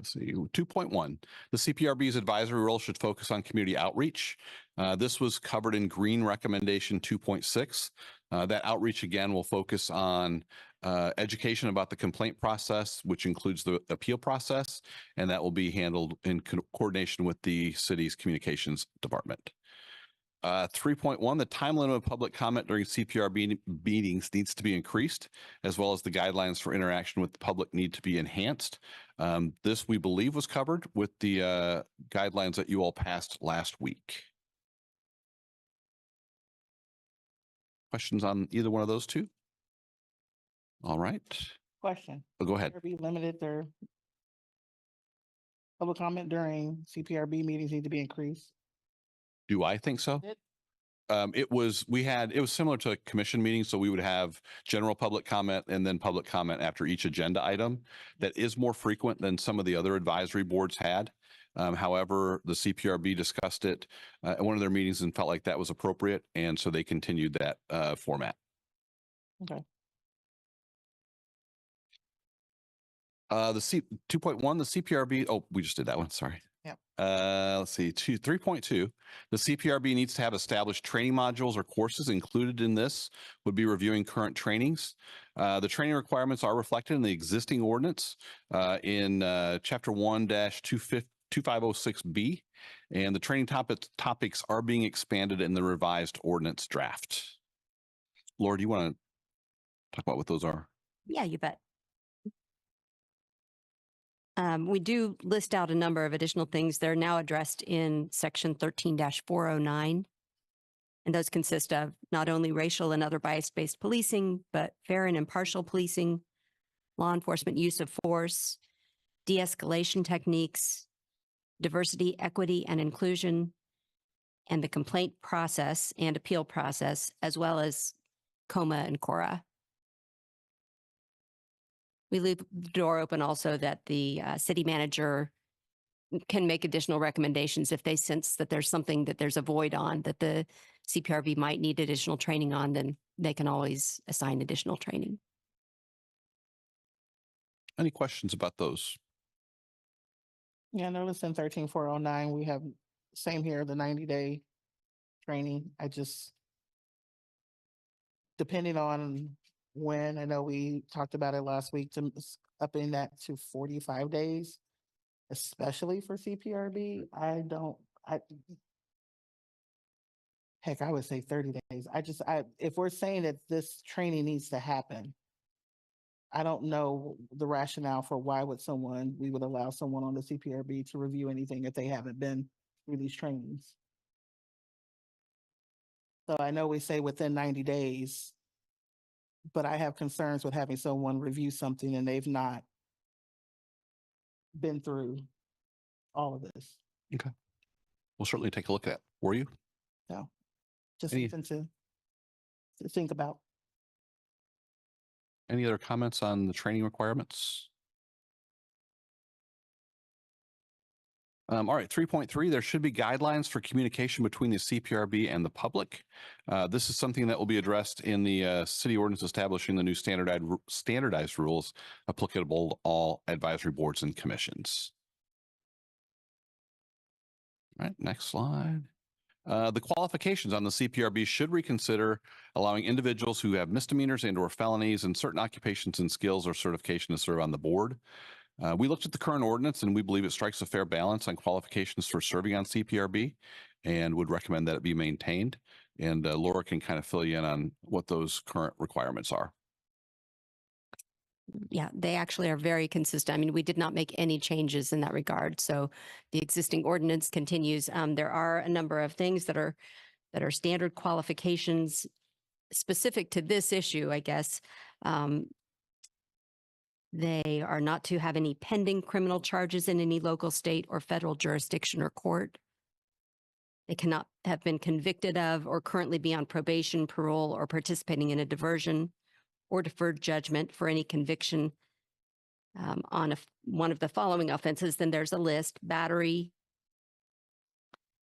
see. 2.1, the CPRB's advisory role should focus on community outreach. This was covered in green recommendation 2.6. That outreach again will focus on education about the complaint process, which includes the appeal process, and that will be handled in coordination with the city's communications department. 3.1, the time limit of public comment during CPRB meetings needs to be increased, as well as the guidelines for interaction with the public need to be enhanced. This, we believe, was covered with the guidelines that you all passed last week. Questions on either one of those two? All right. Question. Oh, go ahead. CPRB limited their public comment during CPRB meetings need to be increased. Do I think so? It was similar to a commission meeting. So we would have general public comment and then public comment after each agenda item. That is more frequent than some of the other advisory boards had. However, the CPRB discussed it at one of their meetings and felt like that was appropriate. And so they continued that format. Okay. The 2.1, the CPRB, oh, we just did that one. Sorry. Yep. Let's see, 3.2, the CPRB needs to have established training modules or courses. Included in this would be reviewing current trainings. The training requirements are reflected in the existing ordinance in Chapter 1-2506B, and the training topics are being expanded in the revised ordinance draft. Laura, do you want to talk about what those are? Yeah, you bet. We do list out a number of additional things. They're now addressed in Section 13-409. And those consist of not only racial and other bias-based policing, but fair and impartial policing, law enforcement use of force, de-escalation techniques, diversity, equity, and inclusion, and the complaint process and appeal process, as well as COMA and CORA. We leave the door open also that the city manager can make additional recommendations if they sense that there's something that there's a void on that the CPRB might need additional training on, then they can always assign additional training. Any questions about those? Yeah, I noticed in 13-409, we have same here, the 90-day training. Depending on when, I know we talked about it last week, to upping that to 45 days, especially for CPRB. I would say 30 days. If we're saying that this training needs to happen, I don't know the rationale for why we would allow someone on the CPRB to review anything if they haven't been through these trainings. So I know we say within 90 days, but I have concerns with having someone review something and they've not been through all of this. Okay. We'll certainly take a look at that for you. So just something to think about. Any other comments on the training requirements? All right, 3.3, there should be guidelines for communication between the CPRB and the public. This is something that will be addressed in the city ordinance establishing the new standardized rules applicable to all advisory boards and commissions. All right, next slide. The qualifications on the CPRB should reconsider allowing individuals who have misdemeanors and/or felonies and certain occupations and skills or certification to serve on the board. We looked at the current ordinance and we believe it strikes a fair balance on qualifications for serving on CPRB and would recommend that it be maintained. And Laura can kind of fill you in on what those current requirements are. Yeah, they actually are very consistent. I mean, we did not make any changes in that regard. So the existing ordinance continues. There are a number of things that are standard qualifications specific to this issue, I guess. They are not to have any pending criminal charges in any local, state, or federal jurisdiction or court. They cannot have been convicted of or currently be on probation, parole, or participating in a diversion or deferred judgment for any conviction on one of the following offenses. Then there's a list: battery,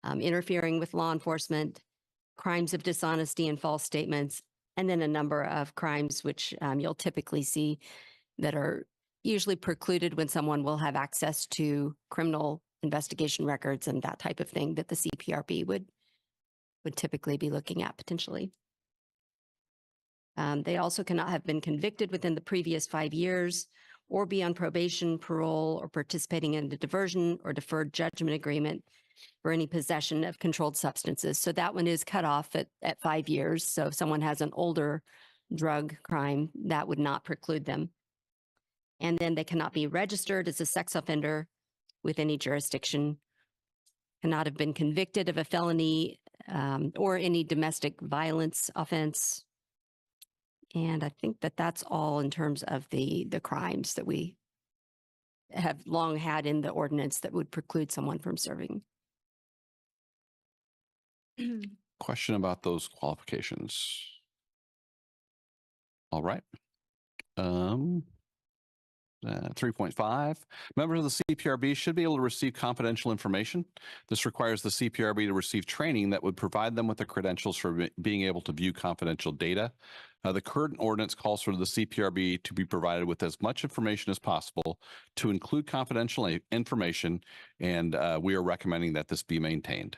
interfering with law enforcement, crimes of dishonesty and false statements, and then a number of crimes which you'll typically see that are usually precluded when someone will have access to criminal investigation records and that type of thing that the CPRB would typically be looking at potentially. They also cannot have been convicted within the previous 5 years or be on probation, parole, or participating in a diversion or deferred judgment agreement for any possession of controlled substances. So that one is cut off at 5 years. So if someone has an older drug crime, that would not preclude them. And then they cannot be registered as a sex offender with any jurisdiction, cannot have been convicted of a felony or any domestic violence offense. And I think that that's all in terms of the crimes that we have long had in the ordinance that would preclude someone from serving. Question about those qualifications. All right. 3.5, members of the CPRB should be able to receive confidential information. This requires the CPRB to receive training that would provide them with the credentials for being able to view confidential data. The current ordinance calls for the CPRB to be provided with as much information as possible to include confidential information, and we are recommending that this be maintained.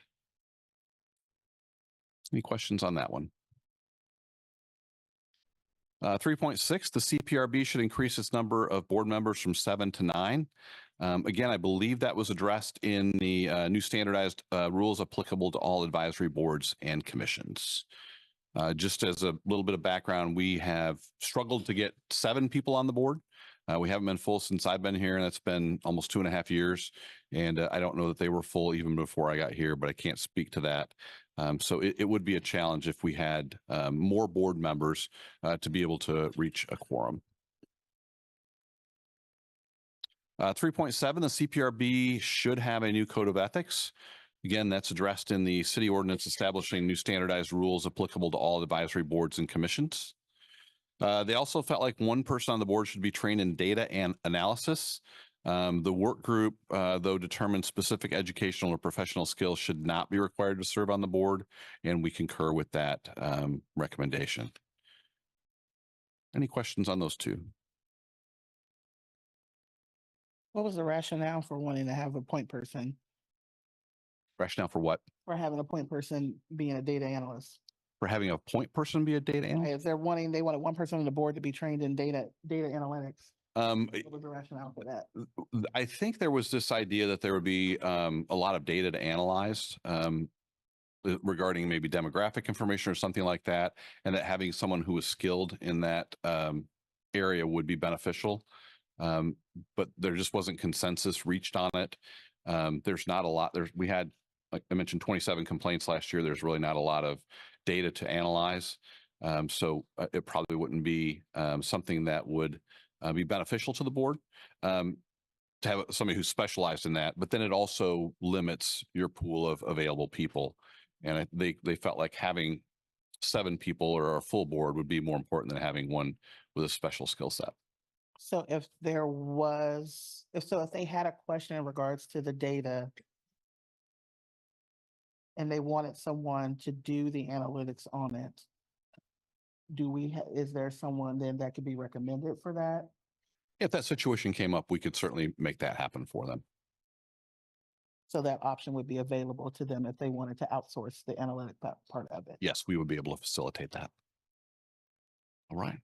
Any questions on that one? 3.6, the CPRB should increase its number of board members from 7 to 9. Again, I believe that was addressed in the new standardized rules applicable to all advisory boards and commissions. Just as a little bit of background, we have struggled to get 7 people on the board. We haven't been full since I've been here, and that's been almost 2.5 years. And I don't know that they were full even before I got here, but I can't speak to that. So it would be a challenge if we had more board members to be able to reach a quorum. 3.7, the CPRB should have a new code of ethics. Again, that's addressed in the city ordinance establishing new standardized rules applicable to all advisory boards and commissions. They also felt like one person on the board should be trained in data and analysis. The work group, though, determined specific educational or professional skills should not be required to serve on the board, and we concur with that recommendation. Any questions on those two? What was the rationale for wanting to have a point person? Rationale for what? For having a point person being a data analyst? For having a point person be a data analyst? If they wanted one person on the board to be trained in data analytics. What was the rationale for that? I think there was this idea that there would be a lot of data to analyze regarding maybe demographic information or something like that, and that having someone who was skilled in that area would be beneficial. But there just wasn't consensus reached on it. There's not a lot. We had, like I mentioned, 27 complaints last year. There's really not a lot of data to analyze. So it probably wouldn't be something that would be beneficial to the board to have somebody who's specialized in that. But then it also limits your pool of available people. And they felt like having 7 people or a full board would be more important than having one with a special skill set. So if they had a question in regards to the data and they wanted someone to do the analytics on it, is there someone then that could be recommended for that? If that situation came up, we could certainly make that happen for them. So that option would be available to them if they wanted to outsource the analytic part of it. Yes, we would be able to facilitate that. All right.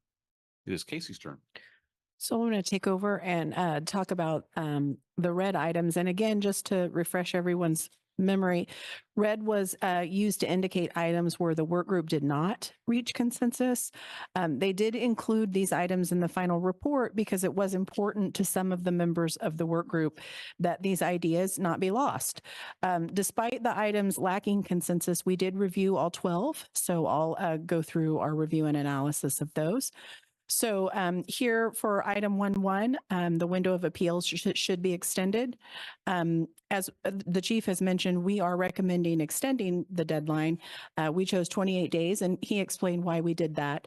It is Casey's turn. So I'm going to take over and talk about the red items. And again, just to refresh everyone's memory, red was used to indicate items where the work group did not reach consensus. They did include these items in the final report because it was important to some of the members of the work group that these ideas not be lost. Despite the items lacking consensus, we did review all 12. So I'll go through our review and analysis of those. So here for item 1.1, the window of appeals should be extended. As the chief has mentioned, we are recommending extending the deadline. We chose 28 days, and he explained why we did that,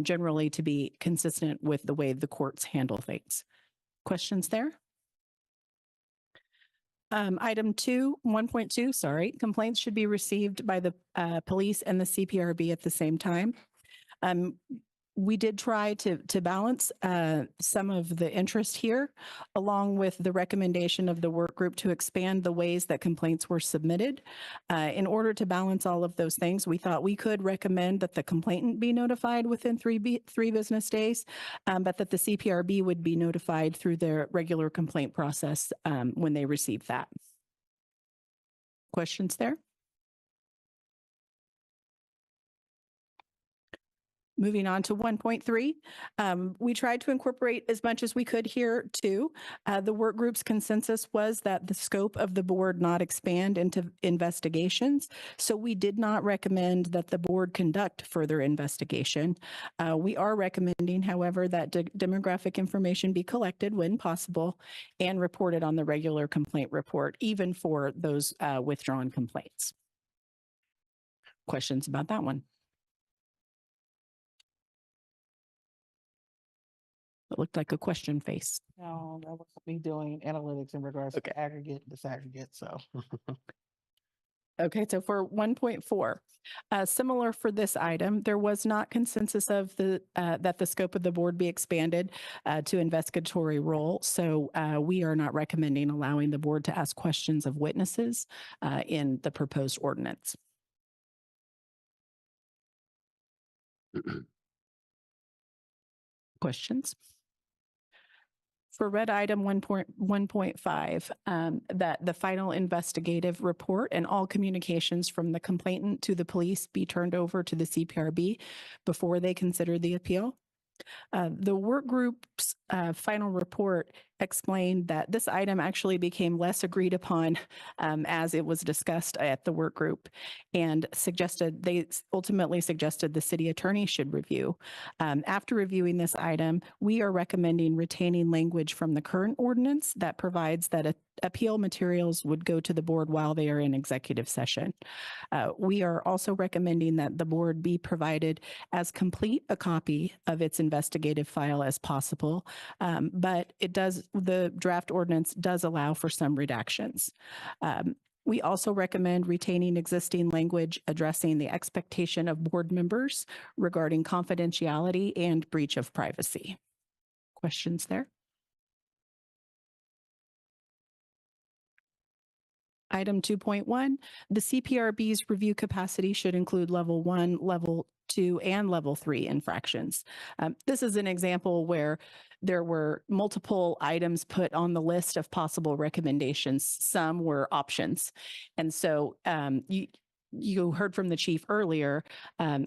generally to be consistent with the way the courts handle things. Questions there? Item 1.2, sorry, complaints should be received by the police and the CPRB at the same time. We did try to balance some of the interest here, along with the recommendation of the work group to expand the ways that complaints were submitted. In order to balance all of those things, we thought we could recommend that the complainant be notified within three business days, but that the CPRB would be notified through their regular complaint process when they receive that. Questions there? Moving on to 1.3, we tried to incorporate as much as we could here too. The work group's consensus was that the scope of the board not expand into investigations. So we did not recommend that the board conduct further investigation. We are recommending, however, that demographic information be collected when possible and reported on the regular complaint report, even for those withdrawn complaints. Questions about that one? It looked like a question face. No, that was me doing analytics in regards to aggregate, disaggregate, so. Okay, so for 1.4, similar for this item, there was not consensus of that the scope of the board be expanded to investigatory role. So we are not recommending allowing the board to ask questions of witnesses in the proposed ordinance. Questions? For red item 1.5, that the final investigative report and all communications from the complainant to the police be turned over to the CPRB before they consider the appeal. The work group's final report explained that this item actually became less agreed upon as it was discussed at the work group, and they ultimately suggested the city attorney should review. After reviewing this item, we are recommending retaining language from the current ordinance that provides that appeal materials would go to the board while they are in executive session. We are also recommending that the board be provided as complete a copy of its investigative file as possible, but the draft ordinance does allow for some redactions. We also recommend retaining existing language addressing the expectation of board members regarding confidentiality and breach of privacy. Questions there? Item 2.1, the CPRB's review capacity should include level 1, level 2, and level 3 infractions. This is an example where there were multiple items put on the list of possible recommendations. Some were options. And so you heard from the chief earlier,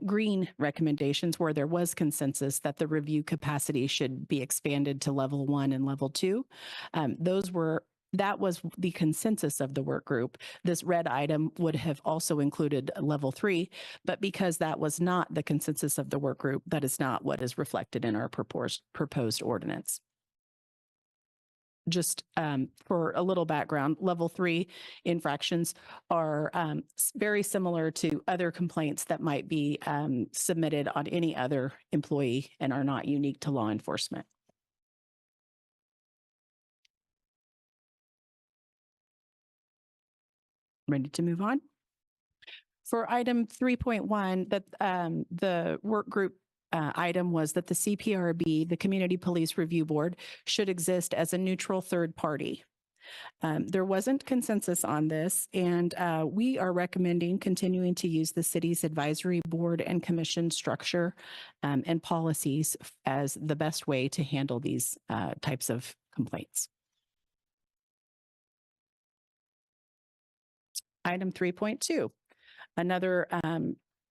green recommendations where there was consensus that the review capacity should be expanded to level 1 and level 2. That was the consensus of the work group. This red item would have also included level 3, but because that was not the consensus of the work group, that is not what is reflected in our proposed ordinance. Just for a little background, level 3 infractions are very similar to other complaints that might be submitted on any other employee and are not unique to law enforcement. Ready to move on? For item 3.1, that the work group item was that the CPRB, the Community Police Review Board, should exist as a neutral third party. There wasn't consensus on this, and we are recommending continuing to use the city's advisory board and commission structure and policies as the best way to handle these types of complaints. Item 3.2, another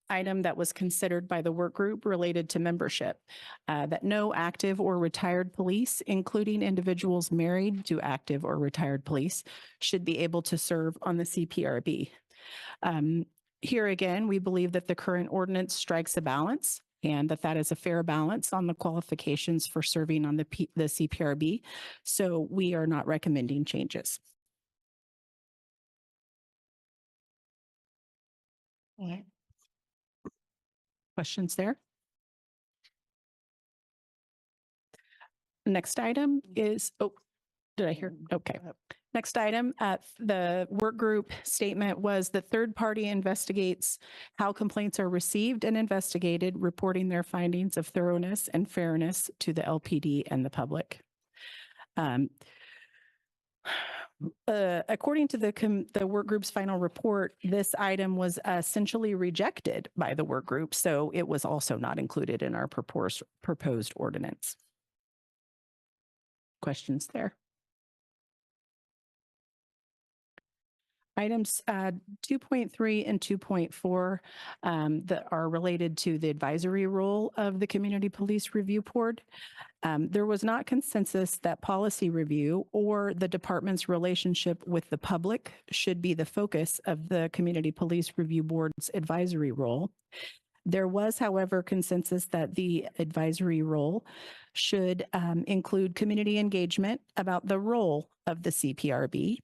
item that was considered by the work group related to membership, that no active or retired police, including individuals married to active or retired police, should be able to serve on the CPRB. Here again, we believe that the current ordinance strikes a balance and that is a fair balance on the qualifications for serving on the CPRB. So we are not recommending changes. All right. Questions there? Next item is, oh, did I hear? Okay. Next item, the work group statement was the third party investigates how complaints are received and investigated, reporting their findings of thoroughness and fairness to the LPD and the public. According to the work group's final report, this item was essentially rejected by the work group, so it was also not included in our proposed ordinance. Questions there? Items 2.3 and 2.4 that are related to the advisory role of the Community Police Review Board. There was not consensus that policy review or the department's relationship with the public should be the focus of the Community Police Review Board's advisory role. There was, however, consensus that the advisory role should include community engagement about the role of the CPRB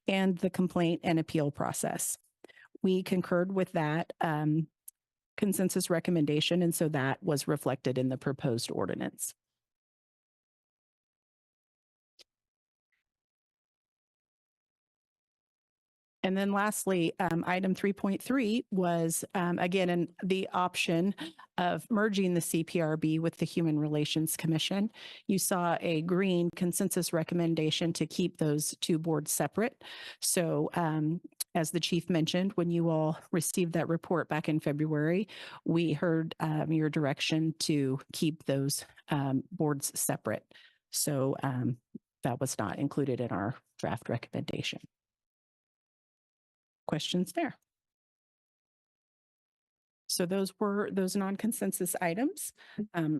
and the complaint and appeal process. We concurred with that consensus recommendation, and so that was reflected in the proposed ordinance. And then lastly, item 3.3 was, again, the option of merging the CPRB with the Human Relations Commission. You saw a green consensus recommendation to keep those two boards separate. So as the chief mentioned, when you all received that report back in February, we heard your direction to keep those boards separate. So that was not included in our draft recommendation. Questions there? So those were those non-consensus items.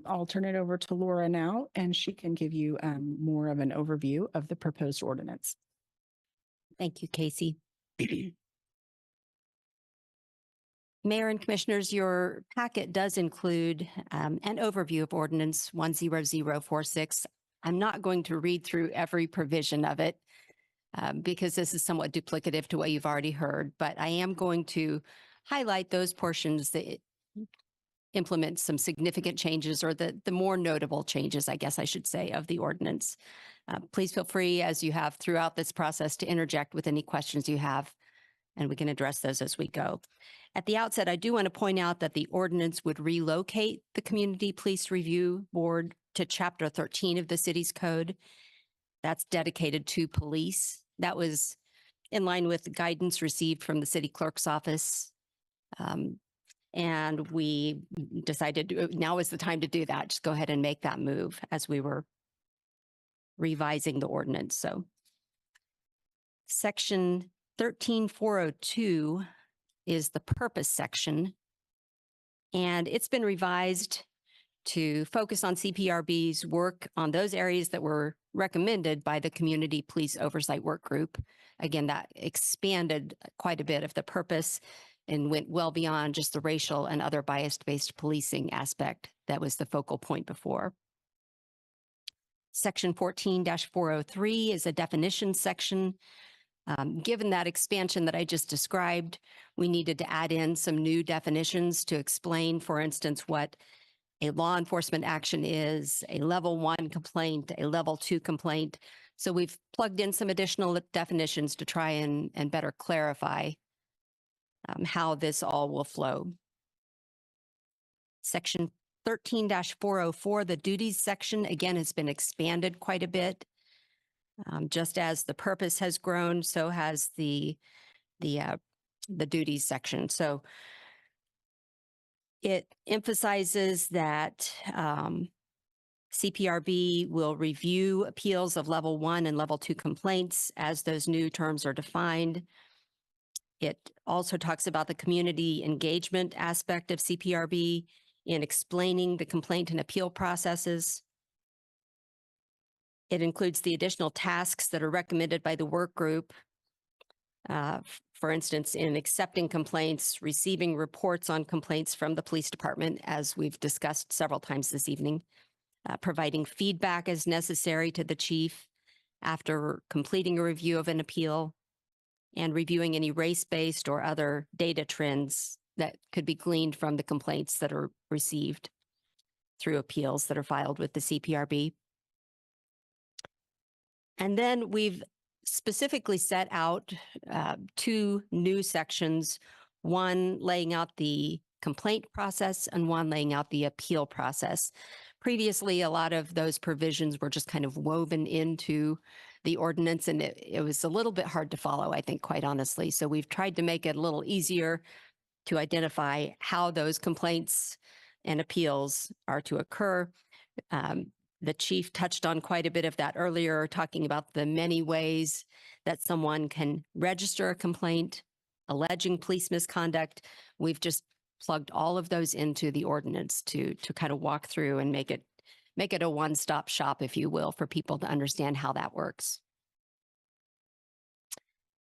I'll turn it over to Laura now, and she can give you more of an overview of the proposed ordinance. Thank you, Casey. Mayor and Commissioners, your packet does include an overview of Ordinance 10046. I'm not going to read through every provision of it because this is somewhat duplicative to what you've already heard, but I am going to highlight those portions that implement some significant changes, or the more notable changes, I guess I should say, of the ordinance. Please feel free, as you have throughout this process, to interject with any questions you have, and we can address those as we go. At the outset, I do want to point out that the ordinance would relocate the Community Police Review Board to Chapter 13 of the city's code. That's dedicated to police. That was in line with guidance received from the city clerk's office. And we decided now is the time to do that. Just go ahead and make that move as we were revising the ordinance. So Section 13402 is the purpose section, and it's been revised to focus on CPRB's work on those areas that were recommended by the Community Police Oversight Work Group. Again, that expanded quite a bit of the purpose and went well beyond just the racial and other bias-based policing aspect that was the focal point before. Section 14-403 is a definition section. Given that expansion that I just described, we needed to add in some new definitions to explain, for instance, what a law enforcement action is, a level 1 complaint, a level 2 complaint. So we've plugged in some additional definitions to try and better clarify how this all will flow. Section 13-404, the duties section, again, has been expanded quite a bit. Just as the purpose has grown, so has the duties section. So it emphasizes that CPRB will review appeals of level 1 and level 2 complaints as those new terms are defined. It also talks about the community engagement aspect of CPRB in explaining the complaint and appeal processes. It includes the additional tasks that are recommended by the work group. For instance, in accepting complaints, receiving reports on complaints from the police department, as we've discussed several times this evening, providing feedback as necessary to the chief after completing a review of an appeal, and reviewing any race-based or other data trends that could be gleaned from the complaints that are received through appeals that are filed with the CPRB. And then we've specifically set out 2 new sections, one laying out the complaint process and one laying out the appeal process. Previously, a lot of those provisions were just kind of woven into the ordinance, and it was a little bit hard to follow, I think, quite honestly. So we've tried to make it a little easier to identify how those complaints and appeals are to occur. The chief touched on quite a bit of that earlier, talking about the many ways that someone can register a complaint alleging police misconduct. We've just plugged all of those into the ordinance to kind of walk through and make it a one-stop shop, if you will, for people to understand how that works.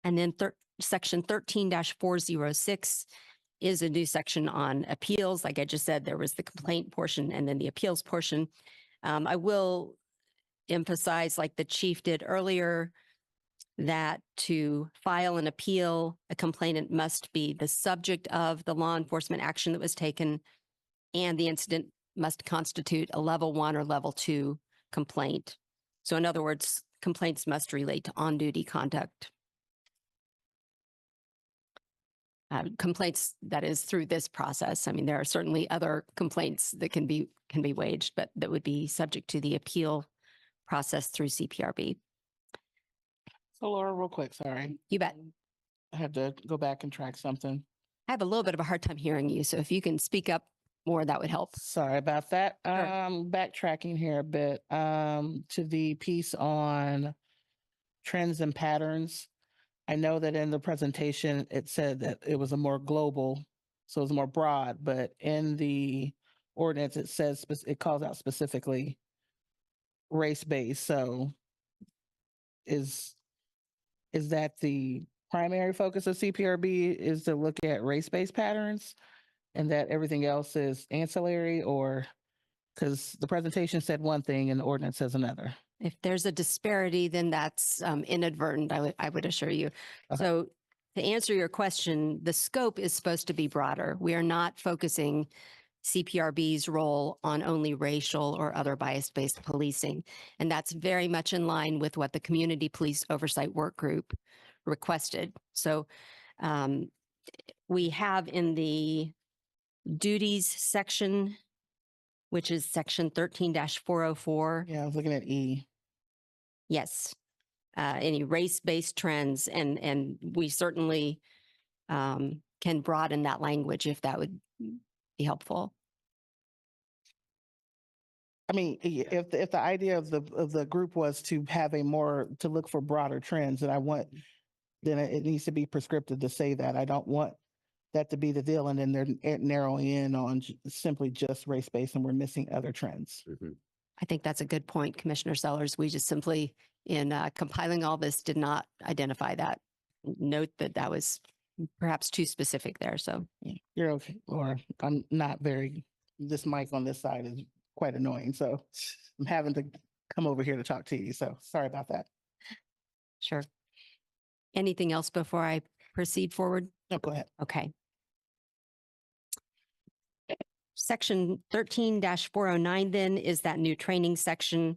And then section 13-406 is a new section on appeals. Like I just said, there was the complaint portion and then the appeals portion. I will emphasize, like the chief did earlier, that to file an appeal, a complainant must be the subject of the law enforcement action that was taken, and the incident must constitute a level 1 or level 2 complaint. So in other words, complaints must relate to on-duty conduct. Complaints, that is, through this process. I mean, there are certainly other complaints that can be waged, but that would be subject to the appeal process through CPRB. So Laura, real quick, sorry. You bet. I had to go back and track something. I have a little bit of a hard time hearing you, so if you can speak up more, that would help. Sorry about that. Sure. Backtracking here a bit to the piece on trends and patterns. I know that in the presentation, it said that it was a more global, so it was more broad, but in the ordinance, it says, it calls out specifically race-based. So is that the primary focus of CPRB, is to look at race-based patterns and that everything else is ancillary, or because the presentation said one thing and the ordinance says another? If there's a disparity, then that's inadvertent, I would assure you. Okay. So to answer your question, the scope is supposed to be broader. We are not focusing CPRB's role on only racial or other bias-based policing. And that's very much in line with what the Community Police Oversight Work Group requested. So we have in the duties section, which is section 13-404. Yeah, I was looking at E. Yes. Any race-based trends, and we certainly can broaden that language if that would be helpful. I mean, if the idea of the group was to have to look for broader trends, then it needs to be prescriptive to say that. I don't want that to be the deal, and then they're narrowing in on simply just race-based, and we're missing other trends. Mm-hmm. I think that's a good point, Commissioner Sellers. We just simply, in compiling all this, did not identify that. Note that was perhaps too specific there. So Yeah, you're okay, Laura. I'm not this mic on this side is quite annoying, so I'm having to come over here to talk to you. So sorry about that. Sure. Anything else before I proceed forward? No, go ahead. Okay. Section 13-409 then is that new training section,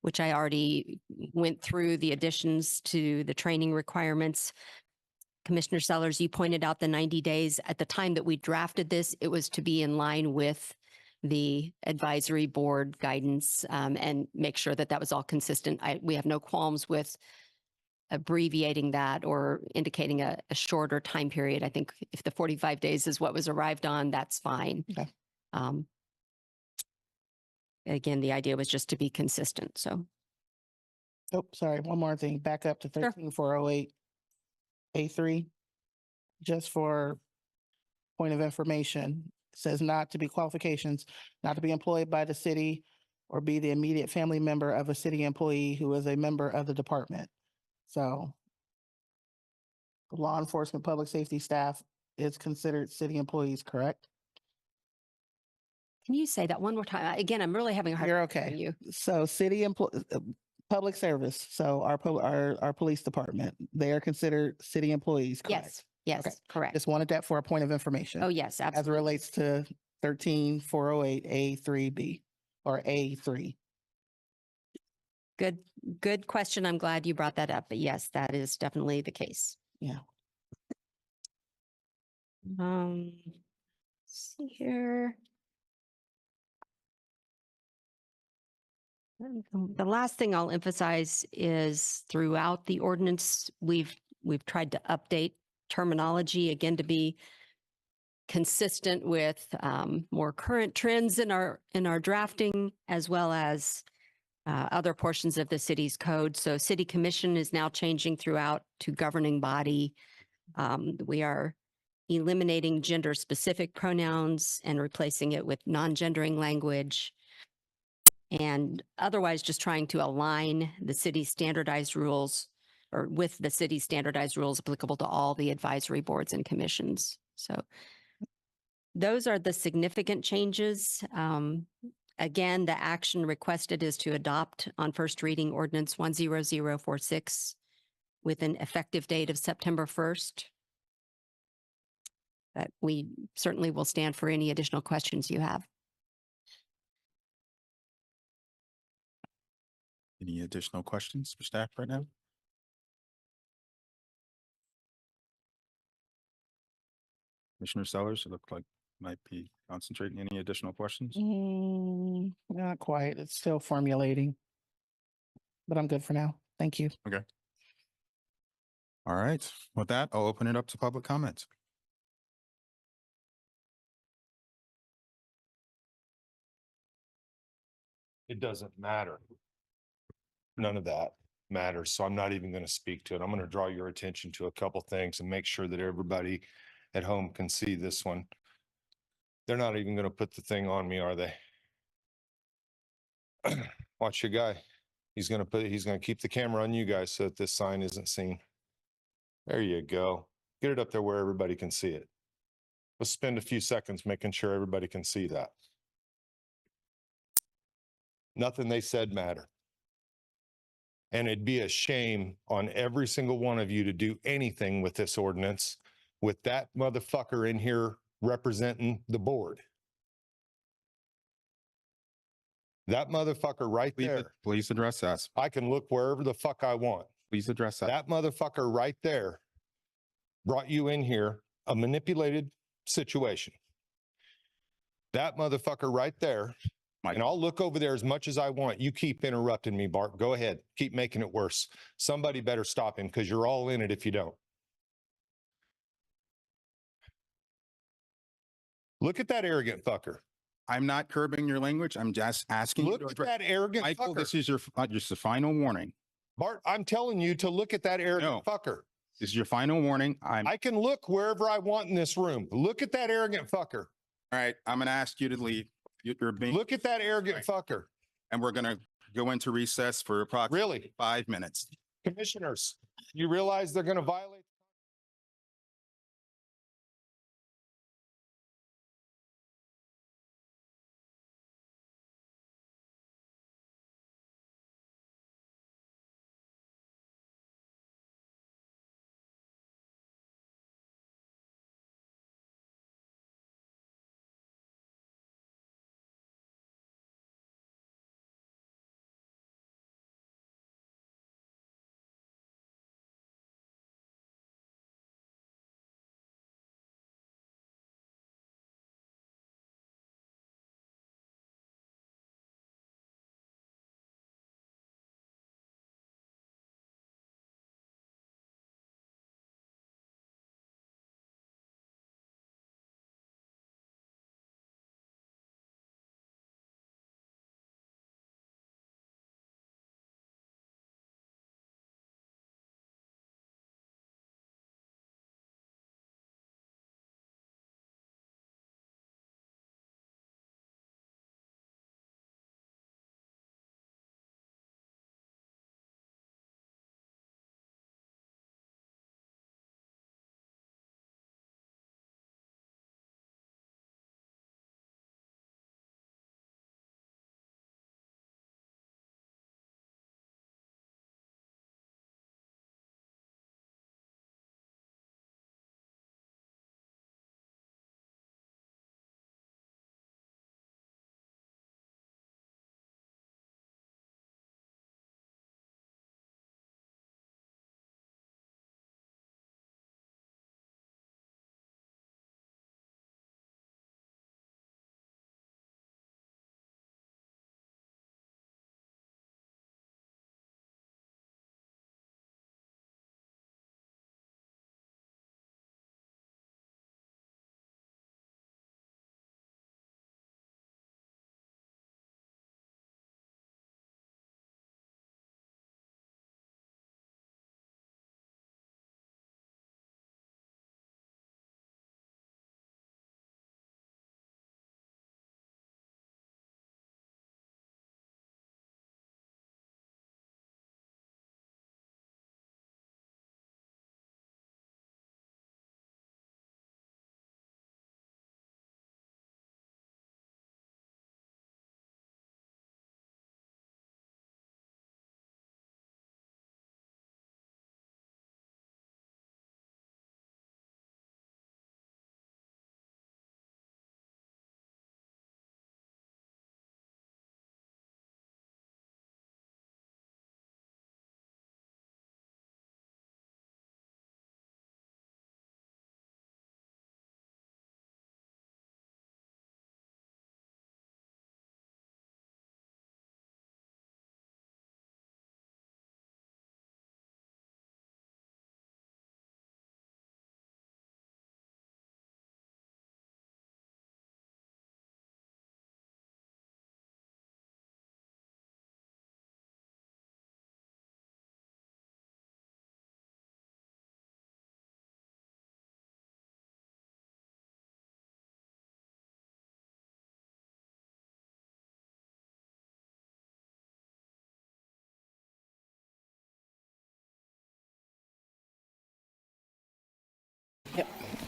which I already went through the additions to the training requirements. Commissioner Sellers, you pointed out the 90 days. At the time that we drafted this, it was to be in line with the advisory board guidance and make sure that that was all consistent. We have no qualms with abbreviating that or indicating a shorter time period. I think if the 45 days is what was arrived on, that's fine. Okay. Again, the idea was just to be consistent. So, Oh, sorry, one more thing. Back up to 13408 A3. Just for point of information, it says not to be qualifications, not to be employed by the city or be the immediate family member of a city employee who is a member of the department. So law enforcement, public safety staff is considered city employees, correct? can you say that one more time? Again, I'm really having a hard You're time hearing okay. you. So public service. So our police department, they are considered city employees, correct? Yes, yes, Okay. correct. Just wanted that for a point of information. Oh, yes, As it absolutely. relates to 13408 A3B or A3. Good question. I'm glad you brought that up. But yes, that is definitely the case. Yeah. Let's see here. The last thing I'll emphasize is throughout the ordinance, we've tried to update terminology again to be consistent with more current trends in our drafting, as well as other portions of the city's code. So city commission is now changing throughout to governing body. We are eliminating gender specific pronouns and replacing it with non-gendering language, and otherwise just trying to align the city's standardized rules or with the city's standardized rules applicable to all the advisory boards and commissions. So those are the significant changes. Again, the action requested is to adopt on first reading ordinance 10046 with an effective date of September 1st. But we certainly will stand for any additional questions you have. Any additional questions for staff right now? Commissioner Sellers, it looked like might be concentrating. Any additional questions? Not quite. It's still formulating, but I'm good for now. Thank you. Okay. All right. With that, I'll open it up to public comment. It doesn't matter. None of that matters. So I'm not even going to speak to it. I'm going to draw your attention to a couple things and make sure that everybody at home can see this one. They're not even going to put the thing on me, are they? Watch your guy. He's going to keep the camera on you guys so that this sign isn't seen. There you go. Get it up there where everybody can see it. Let's spend a few seconds making sure everybody can see that. Nothing they said mattered. And it'd be a shame on every single one of you to do anything with this ordinance with that motherfucker in here representing the board. That motherfucker right there. Please address that. I can look wherever the fuck I want. Please address that. That motherfucker right there brought you in here a manipulated situation. That motherfucker right there. And I'll look over there as much as I want. You keep interrupting me, Bart. Go ahead. Keep making it worse. Somebody better stop him because you're all in it if you don't. Look at that arrogant fucker. I'm not curbing your language. I'm just asking you Look to at address. that arrogant Michael, fucker. this is your just a final warning. Bart, I'm telling you to look at that arrogant fucker. This is your final warning. I can look wherever I want in this room. Look at that arrogant fucker. All right, I'm going to ask you to leave. You're being. Look at that arrogant fucker. And we're going to go into recess for approximately 5 minutes. Commissioners, you realize they're going to violate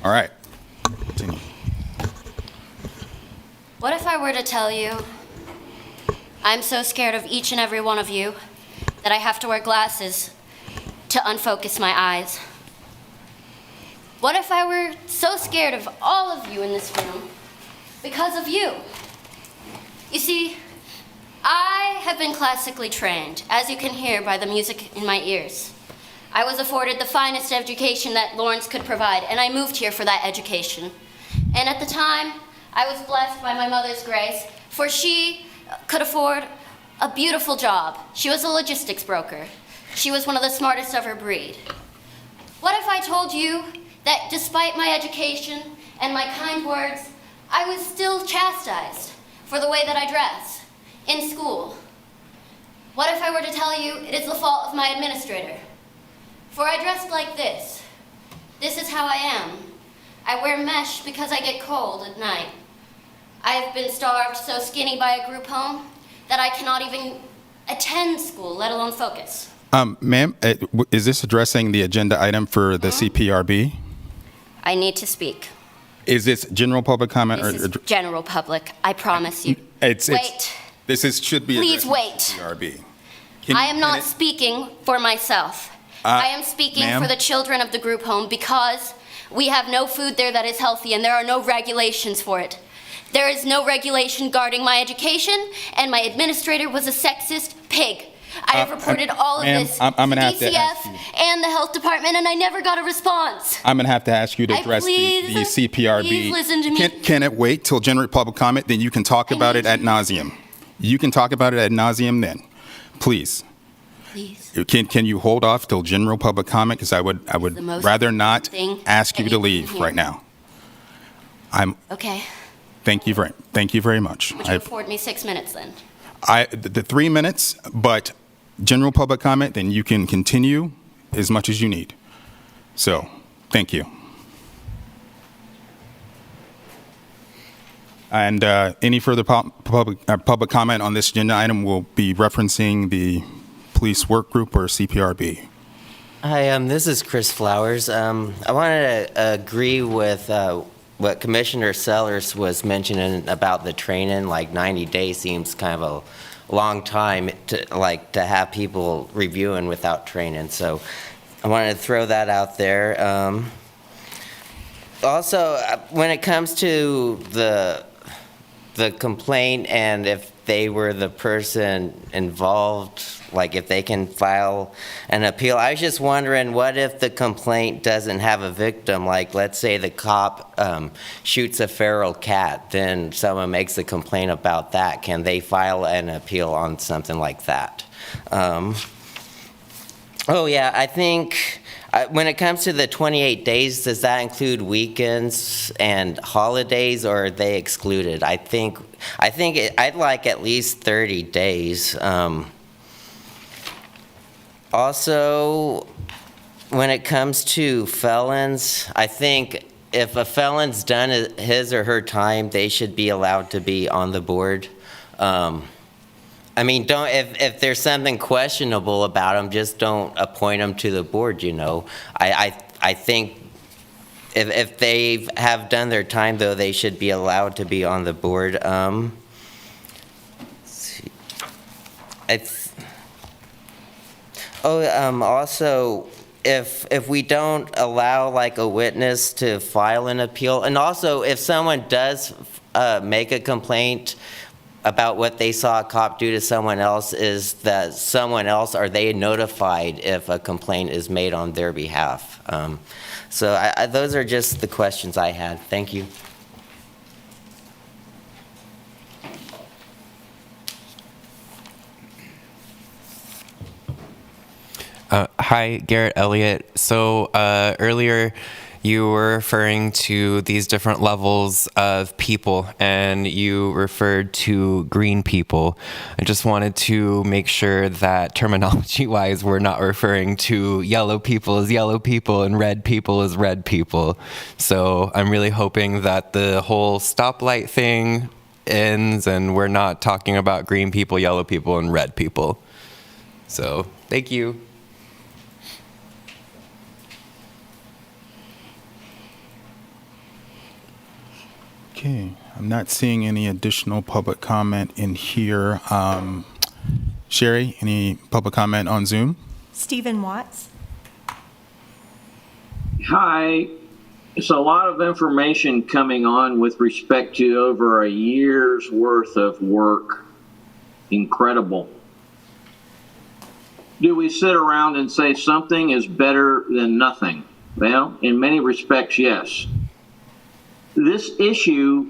All right. Continue. What if I were to tell you I'm so scared of each and every one of you that I have to wear glasses to unfocus my eyes? What if I were so scared of all of you in this room because of you? You see, I have been classically trained, as you can hear by the music in my ears. I was afforded the finest education that Lawrence could provide, and I moved here for that education. And at the time, I was blessed by my mother's grace, for she could afford a beautiful job. She was a logistics broker. She was one of the smartest of her breed. What if I told you that despite my education and my kind words, I was still chastised for the way that I dress in school? What if I were to tell you it is the fault of my administrator? For I dressed like this. This is how I am. I wear mesh because I get cold at night. I have been starved so skinny by a group home that I cannot even attend school, let alone focus. Ma'am, is this addressing the agenda item for the CPRB? I need to speak. Is this general public comment? This is general public, I promise you. Wait. Should be Please addressing wait. CPRB. I am not speaking for myself. I am speaking for the children of the group home because we have no food there that is healthy and there are no regulations for it. There is no regulation guarding my education, and my administrator was a sexist pig. I have reported all of this to DCF and the health department, and I never got a response. I'm going to have to ask you to address the CPRB. Please listen to me. Can it wait till general public comment? Then you can talk about it ad nauseum. You can talk about it ad nauseum then. Please. Please. Can you hold off till general public comment? Because I would rather not ask you to leave right now. Okay. Thank you very much. Would you afford me 6 minutes then? The 3 minutes, but general public comment, then you can continue as much as you need. So, thank you. And any further public comment on this agenda item will be referencing the police work group or CPRB. Hi, this is Chris Flowers. I wanted to agree with what Commissioner Sellers was mentioning about the training. Like 90 days seems kind of a long time to have people reviewing without training. So I wanted to throw that out there. Also, when it comes to the complaint and if they were the person involved, like if they can file an appeal. I was just wondering, what if the complaint doesn't have a victim? Like, let's say the cop shoots a feral cat, then someone makes a complaint about that. Can they file an appeal on something like that? Oh yeah, I think when it comes to the 28 days, does that include weekends and holidays, or are they excluded? I think I'd like at least 30 days. Also, when it comes to felons, I think if a felon's done his or her time, they should be allowed to be on the board. I mean, if there's something questionable about them, just don't appoint them to the board, you know. I think if they have done their time, though, they should be allowed to be on the board. Also, if we don't allow like a witness to file an appeal, and also if someone does make a complaint about what they saw a cop do to someone else, is that someone else, are they notified if a complaint is made on their behalf? So those are just the questions I had. Thank you. Hi, Garrett Elliott. So earlier you were referring to these different levels of people, and you referred to green people. I just wanted to make sure that terminology-wise we're not referring to yellow people as yellow people and red people as red people. So I'm really hoping that the whole stoplight thing ends and we're not talking about green people, yellow people, and red people. So thank you. Okay, I'm not seeing any additional public comment in here. Sherry, any public comment on Zoom? Stephen Watts. Hi. It's a lot of information coming on with respect to over a year's worth of work. Incredible. Do we sit around and say something is better than nothing? Well, in many respects, yes. This issue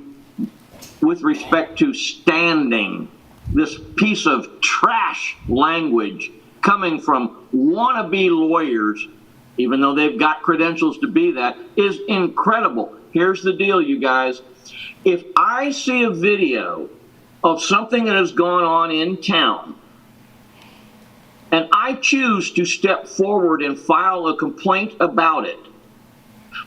with respect to standing, this piece of trash language coming from wannabe lawyers, even though they've got credentials to be that, is incredible. Here's the deal, you guys. If I see a video of something that has gone on in town, and I choose to step forward and file a complaint about it,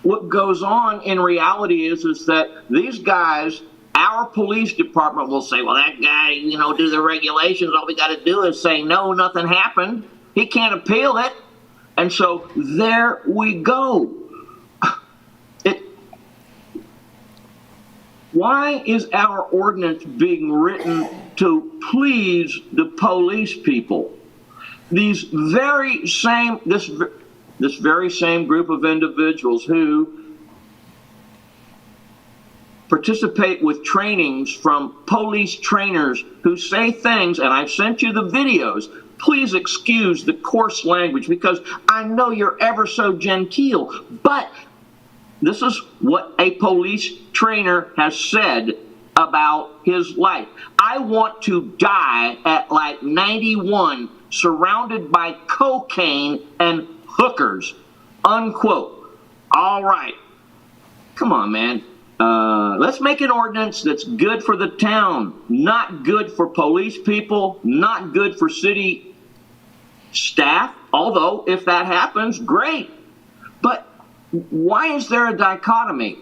what goes on in reality is that these guys, our police department will say, well, that guy, do the regulations. All we got to do is say, no, nothing happened. He can't appeal it. And so there we go. Why is our ordinance being written to please the police people? This very same group of individuals who participate with trainings from police trainers who say things, and I've sent you the videos. Please excuse the coarse language because I know you're ever so genteel, but this is what a police trainer has said about his life. I want to die at like 91, surrounded by cocaine and hookers, unquote. All right. Come on, man. Let's make an ordinance that's good for the town, not good for police people, not good for city staff, although if that happens, great. But why is there a dichotomy?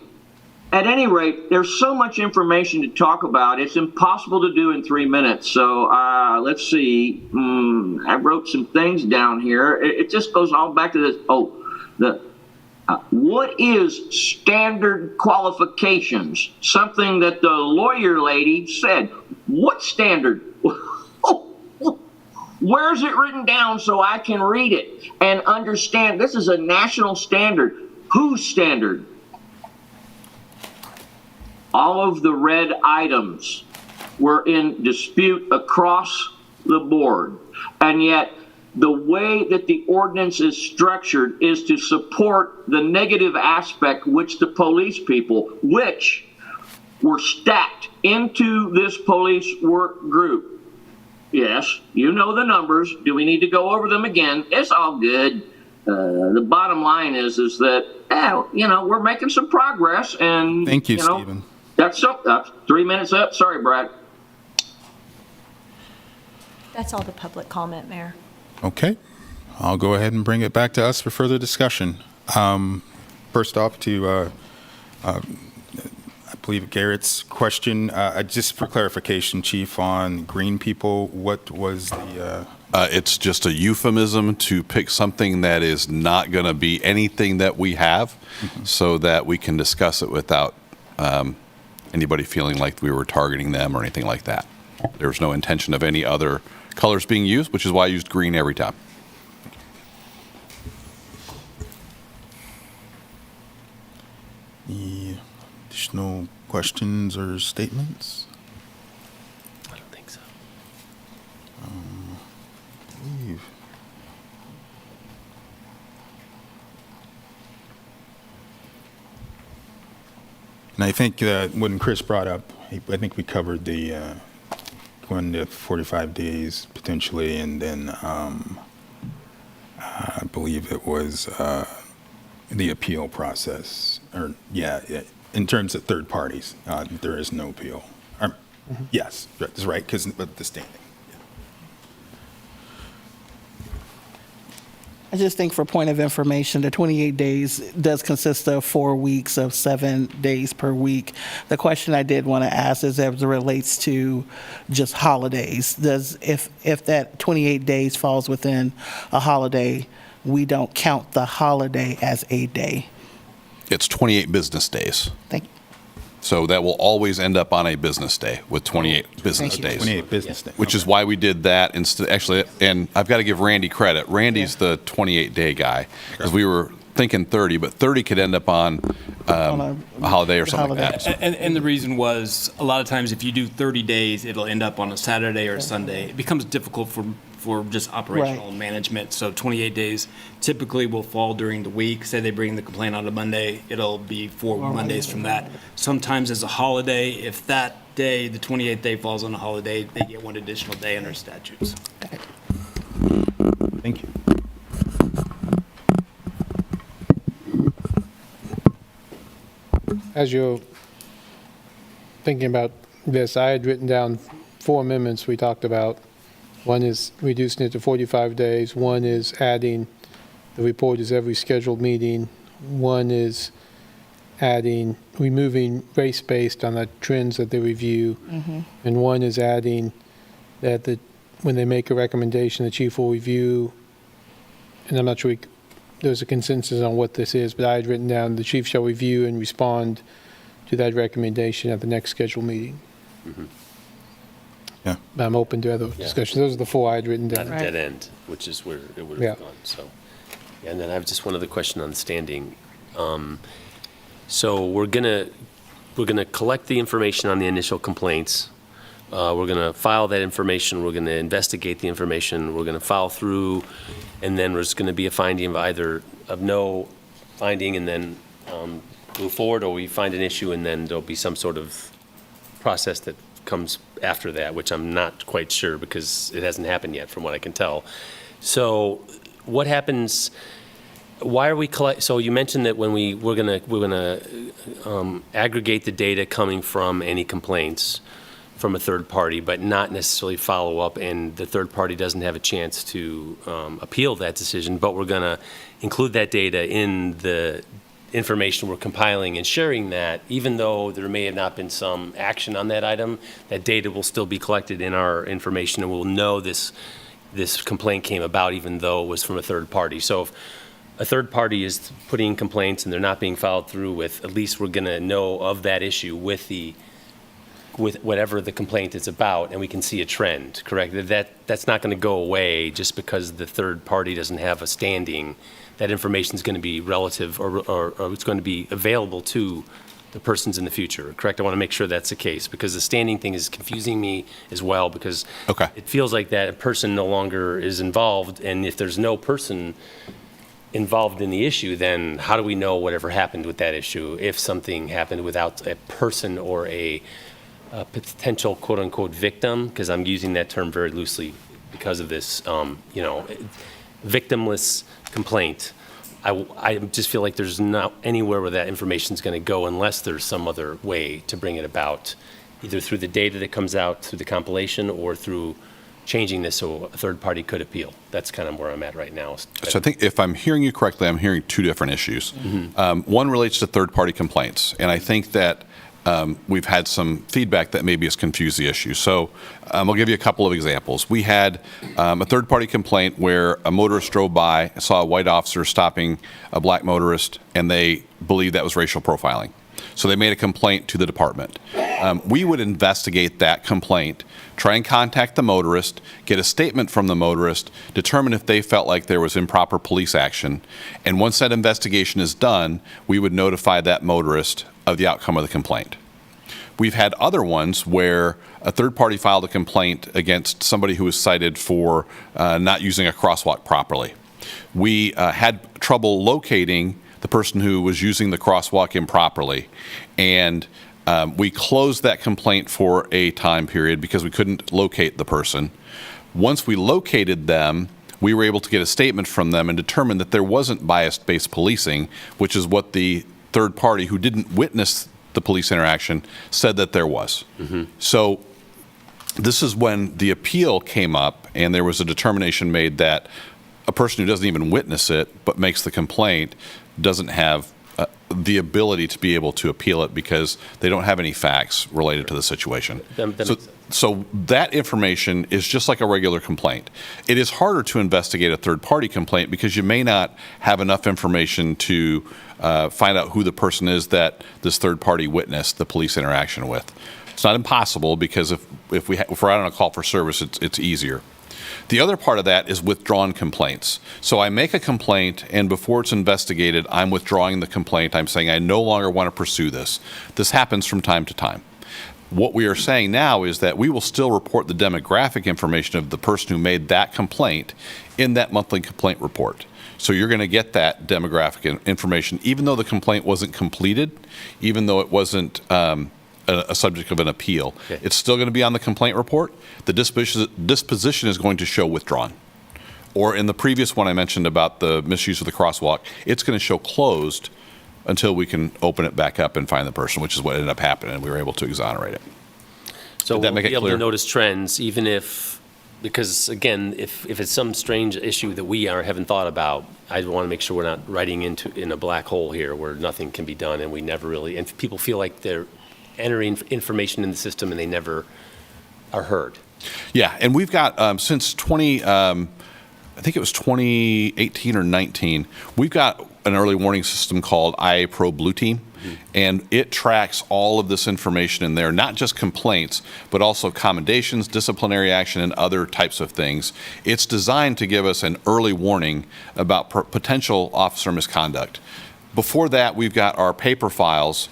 At any rate, there's so much information to talk about. It's impossible to do in 3 minutes. So let's see. I wrote some things down here. It just goes all back to this. What is standard qualifications? Something that the lawyer lady said. What standard? Where's it written down so I can read it and understand? This is a national standard. Whose standard? All of the red items were in dispute across the board. And yet, the way that the ordinance is structured is to support the negative aspect which the police people, which were stacked into this police work group. Yes, you know the numbers. Do we need to go over them again? It's all good. The bottom line is that, we're making some progress. And thank you, Stephen. That's 3 minutes up. Sorry, Brad. That's all the public comment, Mayor. Okay. I'll go ahead and bring it back to us for further discussion. First off, to I believe Garrett's question, just for clarification, Chief, on green people, what was the... It's just a euphemism to pick something that is not going to be anything that we have, so that we can discuss it without anybody feeling like we were targeting them or anything like that. There was no intention of any other colors being used, which is why I used green every time. Any additional questions or statements? I don't think so. I believe. And I think that when Chris brought up, I think we covered the 1 to 45 days potentially, and then I believe it was the appeal process, or in terms of third parties, there is no appeal. Yes, that's right, because of the standing. I just think for point of information, the 28 days does consist of 4 weeks of 7 days per week. The question I did want to ask is as it relates to just holidays. If that 28 days falls within a holiday, we don't count the holiday as a day? It's 28 business days. Thank you. So that will always end up on a business day with 28 business days. 28 business days. Which is why we did that instead, actually, and I've got to give Randy credit. Randy's the 28-day guy, because we were thinking 30, but 30 could end up on a holiday or something like that. And the reason was, a lot of times if you do 30 days, it'll end up on a Saturday or a Sunday. It becomes difficult for just operational management. So 28 days typically will fall during the week. Say they bring the complaint on a Monday, it'll be 4 Mondays from that. Sometimes as a holiday, if that day, the 28th day falls on a holiday, they get 1 additional day under statutes. Thank you. As you're thinking about this, I had written down 4 amendments we talked about. One is reducing it to 45 days. One is adding the report is every scheduled meeting. One is removing race-based on the trends that they review. And one is adding that when they make a recommendation, the chief will review, and I'm not sure there's a consensus on what this is, but I had written down the chief shall review and respond to that recommendation at the next scheduled meeting. Yeah. But I'm open to other discussions. Those are the 4 I had written down. Not a dead end, which is where it would have gone, so. And then I have just one other question on standing. So we're gonna collect the information on the initial complaints. We're gonna file that information, we're gonna investigate the information, we're gonna file through, and then there's gonna be a finding of either of no finding and then move forward, or we find an issue and then there'll be some sort of process that comes after that, which I'm not quite sure because it hasn't happened yet from what I can tell. So what happens, why are we so you mentioned that when we're gonna aggregate the data coming from any complaints from a third party, but not necessarily follow up, and the third party doesn't have a chance to appeal that decision, but we're gonna include that data in the information we're compiling and sharing that, even though there may have not been some action on that item, that data will still be collected in our information, and we'll know this complaint came about even though it was from a third party. So if a third party is putting complaints and they're not being followed through with, at least we're gonna know of that issue with whatever the complaint is about, and we can see a trend, correct? That's not gonna go away just because the third party doesn't have a standing. That information is going to be relative, or it's going to be available to the persons in the future, correct? I want to make sure that's the case, because the standing thing is confusing me as well, because it feels like that person no longer is involved, and if there's no person involved in the issue, then how do we know whatever happened with that issue if something happened without a person or a potential quote-unquote victim? Because I'm using that term very loosely because of this, victimless complaint. I just feel like there's not anywhere where that information is going to go unless there's some other way to bring it about, either through the data that comes out through the compilation or through changing this so a third party could appeal. That's kind of where I'm at right now. So I think if I'm hearing you correctly, I'm hearing 2 different issues. One relates to third party complaints, and I think that we've had some feedback that maybe has confused the issue. So I'll give you a couple of examples. We had a third-party complaint where a motorist drove by, saw a white officer stopping a black motorist, and they believed that was racial profiling. So they made a complaint to the department. We would investigate that complaint, try and contact the motorist, get a statement from the motorist, determine if they felt like there was improper police action, and once that investigation is done, we would notify that motorist of the outcome of the complaint. We've had other ones where a third party filed a complaint against somebody who was cited for not using a crosswalk properly. We had trouble locating the person who was using the crosswalk improperly, and we closed that complaint for a time period because we couldn't locate the person. Once we located them, we were able to get a statement from them and determine that there wasn't bias-based policing, which is what the third party who didn't witness the police interaction said that there was. So this is when the appeal came up and there was a determination made that a person who doesn't even witness it but makes the complaint doesn't have the ability to be able to appeal it because they don't have any facts related to the situation. That makes sense. So that information is just like a regular complaint. It is harder to investigate a third-party complaint because you may not have enough information to find out who the person is that this third-party witnessed the police interaction with. It's not impossible because if we're out on a call for service, it's easier. The other part of that is withdrawn complaints. So I make a complaint, and before it's investigated, I'm withdrawing the complaint. I'm saying I no longer want to pursue this. This happens from time to time. What we are saying now is that we will still report the demographic information of the person who made that complaint in that monthly complaint report. So you're going to get that demographic information, even though the complaint wasn't completed, even though it wasn't a subject of an appeal. Okay. It's still going to be on the complaint report. The disposition is going to show withdrawn. Or in the previous one I mentioned about the misuse of the crosswalk, it's going to show closed until we can open it back up and find the person, which is what ended up happening, and we were able to exonerate it. So Did that make we'll be it able clear? to notice trends, even if, because again, if it's some strange issue that we haven't thought about, I want to make sure we're not writing in a black hole here where nothing can be done, and we never really, and people feel like they're entering information in the system and they never are heard. Yeah, and we've got since I think it was 2018 or 19, we've got an early warning system called IA Pro Blue Team, and it tracks all of this information in there, not just complaints, but also commendations, disciplinary action, and other types of things. It's designed to give us an early warning about potential officer misconduct. Before that, we've got our paper files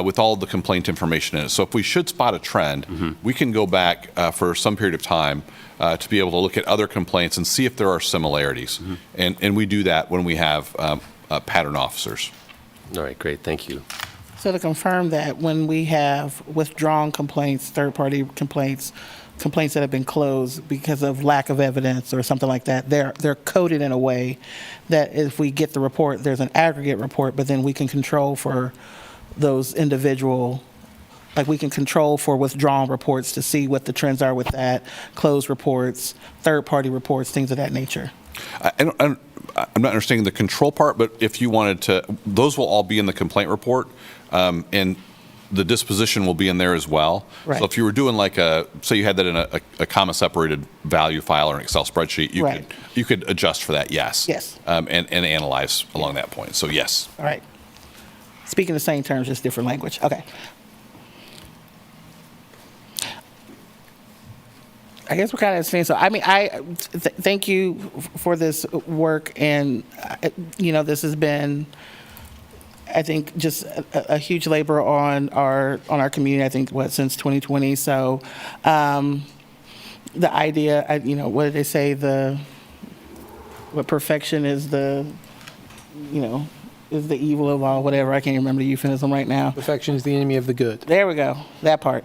with all of the complaint information in it. So if we should spot a trend, we can go back for some period of time to be able to look at other complaints and see if there are similarities. And we do that when we have pattern officers. All right, great, thank you. So to confirm that, when we have withdrawn complaints, third-party complaints, complaints that have been closed because of lack of evidence or something like that, they're coded in a way that if we get the report, there's an aggregate report, but then we can control for those individual, like we can control for withdrawn reports to see what the trends are with that, closed reports, third-party reports, things of that nature. I'm not understanding the control part, but if you wanted to, those will all be in the complaint report, and the disposition will be in there as well. Right. So if you were doing like say you had that in a comma-separated value file or an Excel spreadsheet, you could adjust for that, yes. Yes. And analyze along that point, so yes. All right. Speaking the same terms, just different language. Okay. I guess we're kind of saying so. I mean, thank you for this work, and this has been, I think, just a huge labor on our community. I think since 2020. So, the idea, what did they say? What perfection is is the evil of all, whatever. I can't remember the euphemism right now. Perfection is the enemy of the good. There we go, that part.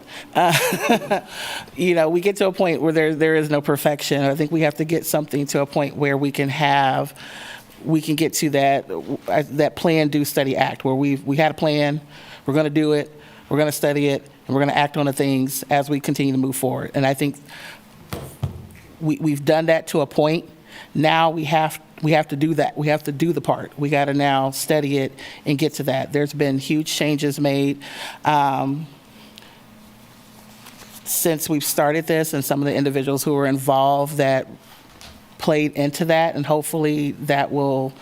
We get to a point where there is no perfection. I think we have to get something to a point where we can get to that plan, do, study, act, where we had a plan, we're going to do it, we're going to study it, and we're going to act on the things as we continue to move forward. And I think we've done that to a point. Now we have to do that. We have to do the part. We got to now study it and get to that. There's been huge changes made since we've started this, and some of the individuals who were involved that played into that, and hopefully that will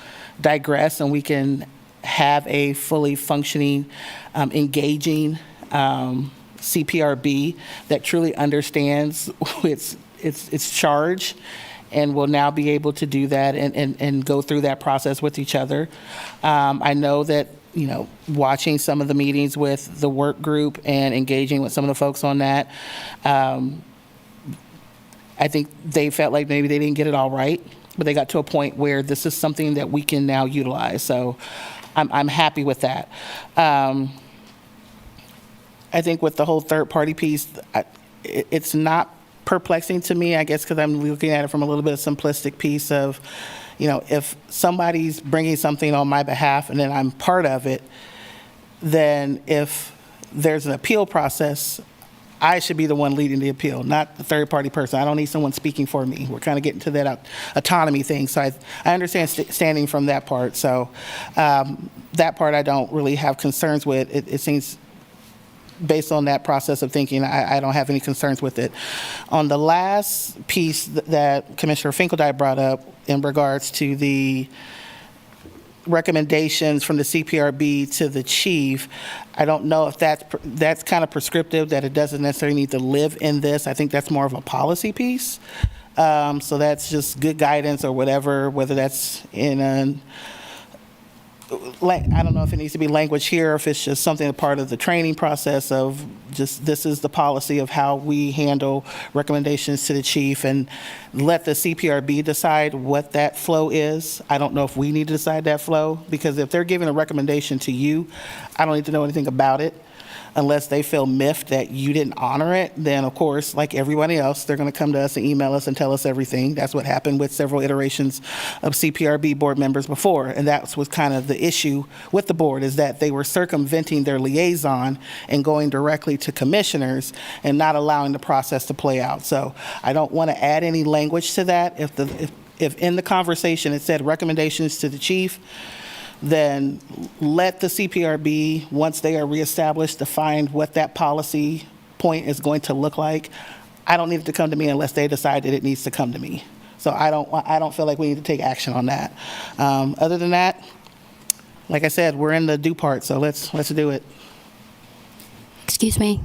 digress and we can have a fully functioning, engaging CPRB that truly understands its charge, and will now be able to do that and go through that process with each other. I know that, watching some of the meetings with the work group and engaging with some of the folks on that, I think they felt like maybe they didn't get it all right, but they got to a point where this is something that we can now utilize. So I'm happy with that. I think with the whole third-party piece, it's not perplexing to me, I guess, because I'm looking at it from a little bit of simplistic piece of, if somebody's bringing something on my behalf and then I'm part of it, then if there's an appeal process, I should be the one leading the appeal, not the third-party person. I don't need someone speaking for me. We're kind of getting to that autonomy thing. So I understand standing from that part. So that part I don't really have concerns with. It seems based on that process of thinking, I don't have any concerns with it. On the last piece that Commissioner Finkeldye brought up in regards to the recommendations from the CPRB to the chief, I don't know if that's kind of prescriptive, that it doesn't necessarily need to live in this. I think that's more of a policy piece. So that's just good guidance or whatever, whether that's in I don't know if it needs to be language here, or if it's just something a part of the training process of just, this is the policy of how we handle recommendations to the chief, and let the CPRB decide what that flow is. I don't know if we need to decide that flow, because if they're giving a recommendation to you, I don't need to know anything about it. Unless they feel miffed that you didn't honor it, then of course, like everybody else, they're going to come to us and email us and tell us everything. That's what happened with several iterations of CPRB board members before. And that was kind of the issue with the board, is that they were circumventing their liaison and going directly to commissioners and not allowing the process to play out. So I don't want to add any language to that. If in the conversation it said recommendations to the chief, then let the CPRB, once they are reestablished, define what that policy point is going to look like. I don't need it to come to me unless they decide that it needs to come to me. So I don't feel like we need to take action on that. Other than that, like I said, we're in the do part, so let's do it. Excuse me.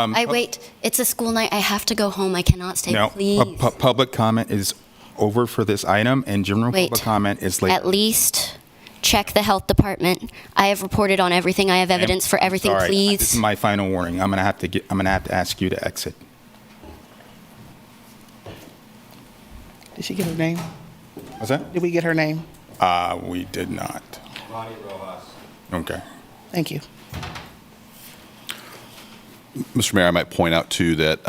Wait, it's a school night. I have to go home. I cannot stay, No, please. public comment is over for this item, and general Wait, public comment is later. At least check the health department. I have reported on everything. I have evidence for everything. Sorry, Please. this is my final warning. I'm gonna have to ask you to exit. Did she get her name? What's that? Did we get her name? We did not. Okay. Thank you. Mr. Mayor, I might point out too that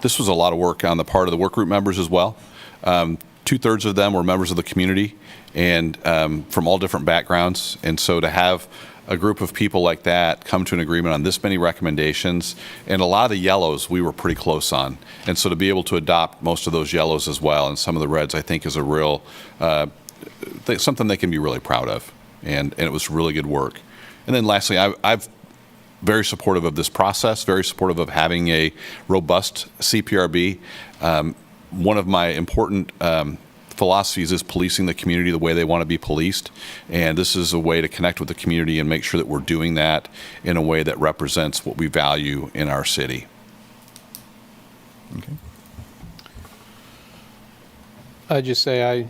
this was a lot of work on the part of the work group members as well. 2/3 of them were members of the community and from all different backgrounds. And so to have a group of people like that come to an agreement on this many recommendations, and a lot of the yellows we were pretty close on. And so to be able to adopt most of those yellows as well and some of the reds, I think is a real, something they can be really proud of. And it was really good work. And then lastly, I've very supportive of this process, very supportive of having a robust CPRB. One of my important philosophies is policing the community the way they want to be policed. And this is a way to connect with the community and make sure that we're doing that in a way that represents what we value in our city. Okay. I just say I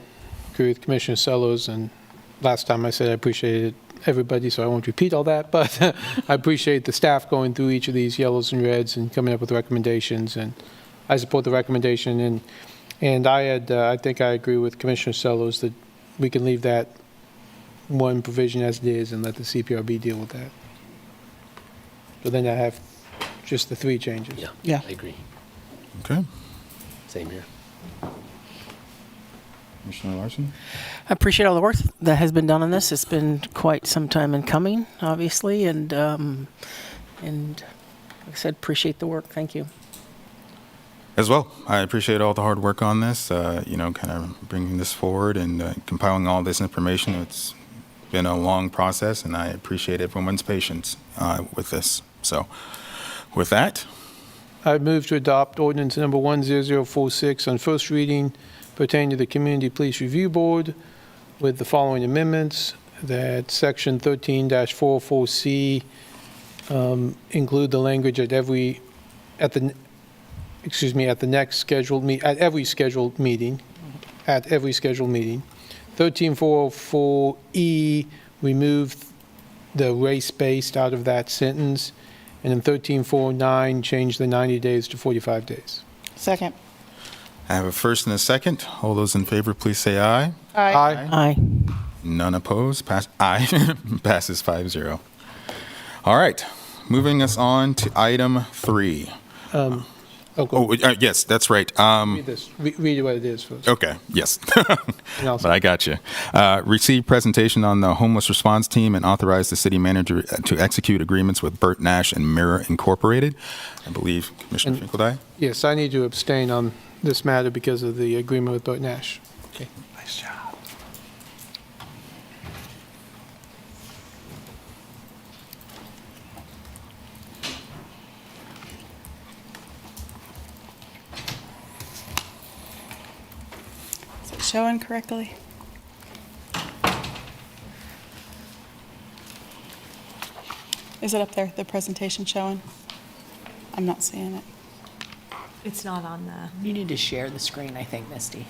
agree with Commissioner Sellos, and last time I said I appreciated everybody, so I won't repeat all that, but I appreciate the staff going through each of these yellows and reds and coming up with recommendations, and I support the recommendation, and I think I agree with Commissioner Sellos that we can leave that one provision as it is and let the CPRB deal with that. So then I have just the 3 changes. Yeah. I agree. Okay. Same here. Commissioner Larson? I appreciate all the work that has been done on this. It's been quite some time in coming, obviously, and like I said, appreciate the work. Thank you. As well, I appreciate all the hard work on this, kind of bringing this forward and compiling all this information. It's been a long process, and I appreciate everyone's patience with this. So with that, I move to adopt ordinance number 10046 on first reading pertaining to the Community Police Review Board with the following amendments: that section 13-404C include the language at every scheduled meeting. 13404E, remove the race-based out of that sentence, and in 13409, change the 90 days to 45 days. Second. I have a first and a second. All those in favor, please say aye. Aye. Aye. None opposed. Aye. Passes 5-0. All right. Moving us on to item 3. Yes, that's right. Read this. Read what it is first. Okay, yes. But I got you. Receive presentation on the homeless response team and authorize the city manager to execute agreements with Burt Nash and Mirror Incorporated. I believe Commissioner Finkeldye? Yes, I need to abstain on this matter because of the agreement with Burt Nash. Okay, nice job. showing correctly? Is it up there, the presentation showing? I'm not seeing it. It's not on the. You need to share the screen, I think, Misty.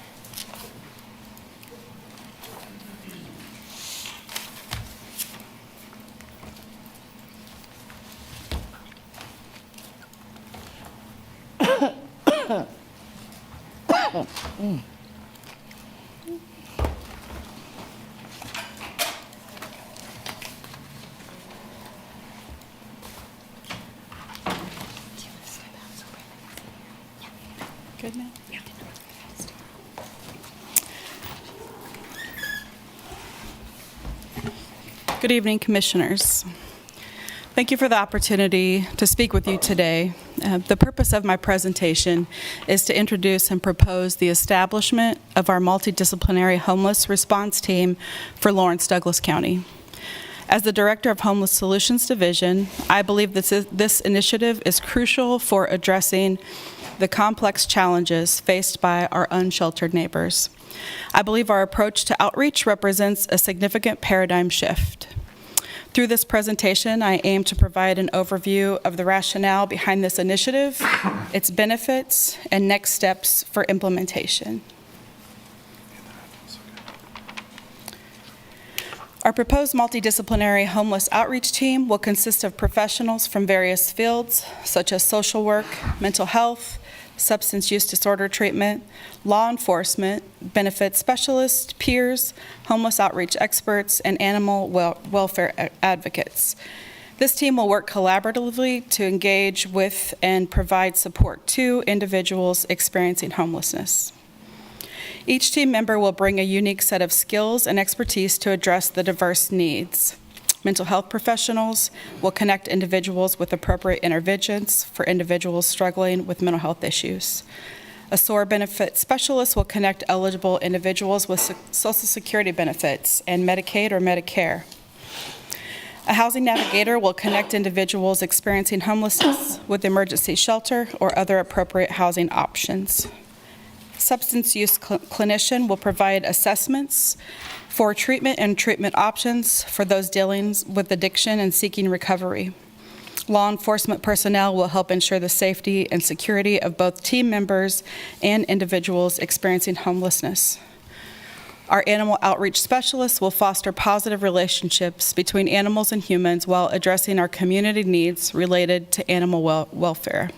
Good now? Yeah. Good evening, Commissioners. Thank you for the opportunity to speak with you today. The purpose of my presentation is to introduce and propose the establishment of our multidisciplinary homeless response team for Lawrence Douglas County. As the Director of Homeless Solutions Division, I believe this initiative is crucial for addressing the complex challenges faced by our unsheltered neighbors. I believe our approach to outreach represents a significant paradigm shift. Through this presentation, I aim to provide an overview of the rationale behind this initiative, its benefits, and next steps for implementation. Our proposed multidisciplinary homeless outreach team will consist of professionals from various fields, such as social work, mental health, substance use disorder treatment, law enforcement, benefits specialists, peers, homeless outreach experts, and animal welfare advocates. This team will work collaboratively to engage with and provide support to individuals experiencing homelessness. Each team member will bring a unique set of skills and expertise to address the diverse needs. Mental health professionals will connect individuals with appropriate interventions for individuals struggling with mental health issues. A SOAR benefit specialist will connect eligible individuals with Social Security benefits and Medicaid or Medicare. A housing navigator will connect individuals experiencing homelessness with emergency shelter or other appropriate housing options. Substance use clinician will provide assessments for treatment and treatment options for those dealing with addiction and seeking recovery. Law enforcement personnel will help ensure the safety and security of both team members and individuals experiencing homelessness. Our animal outreach specialists will foster positive relationships between animals and humans while addressing our community needs related to animal welfare.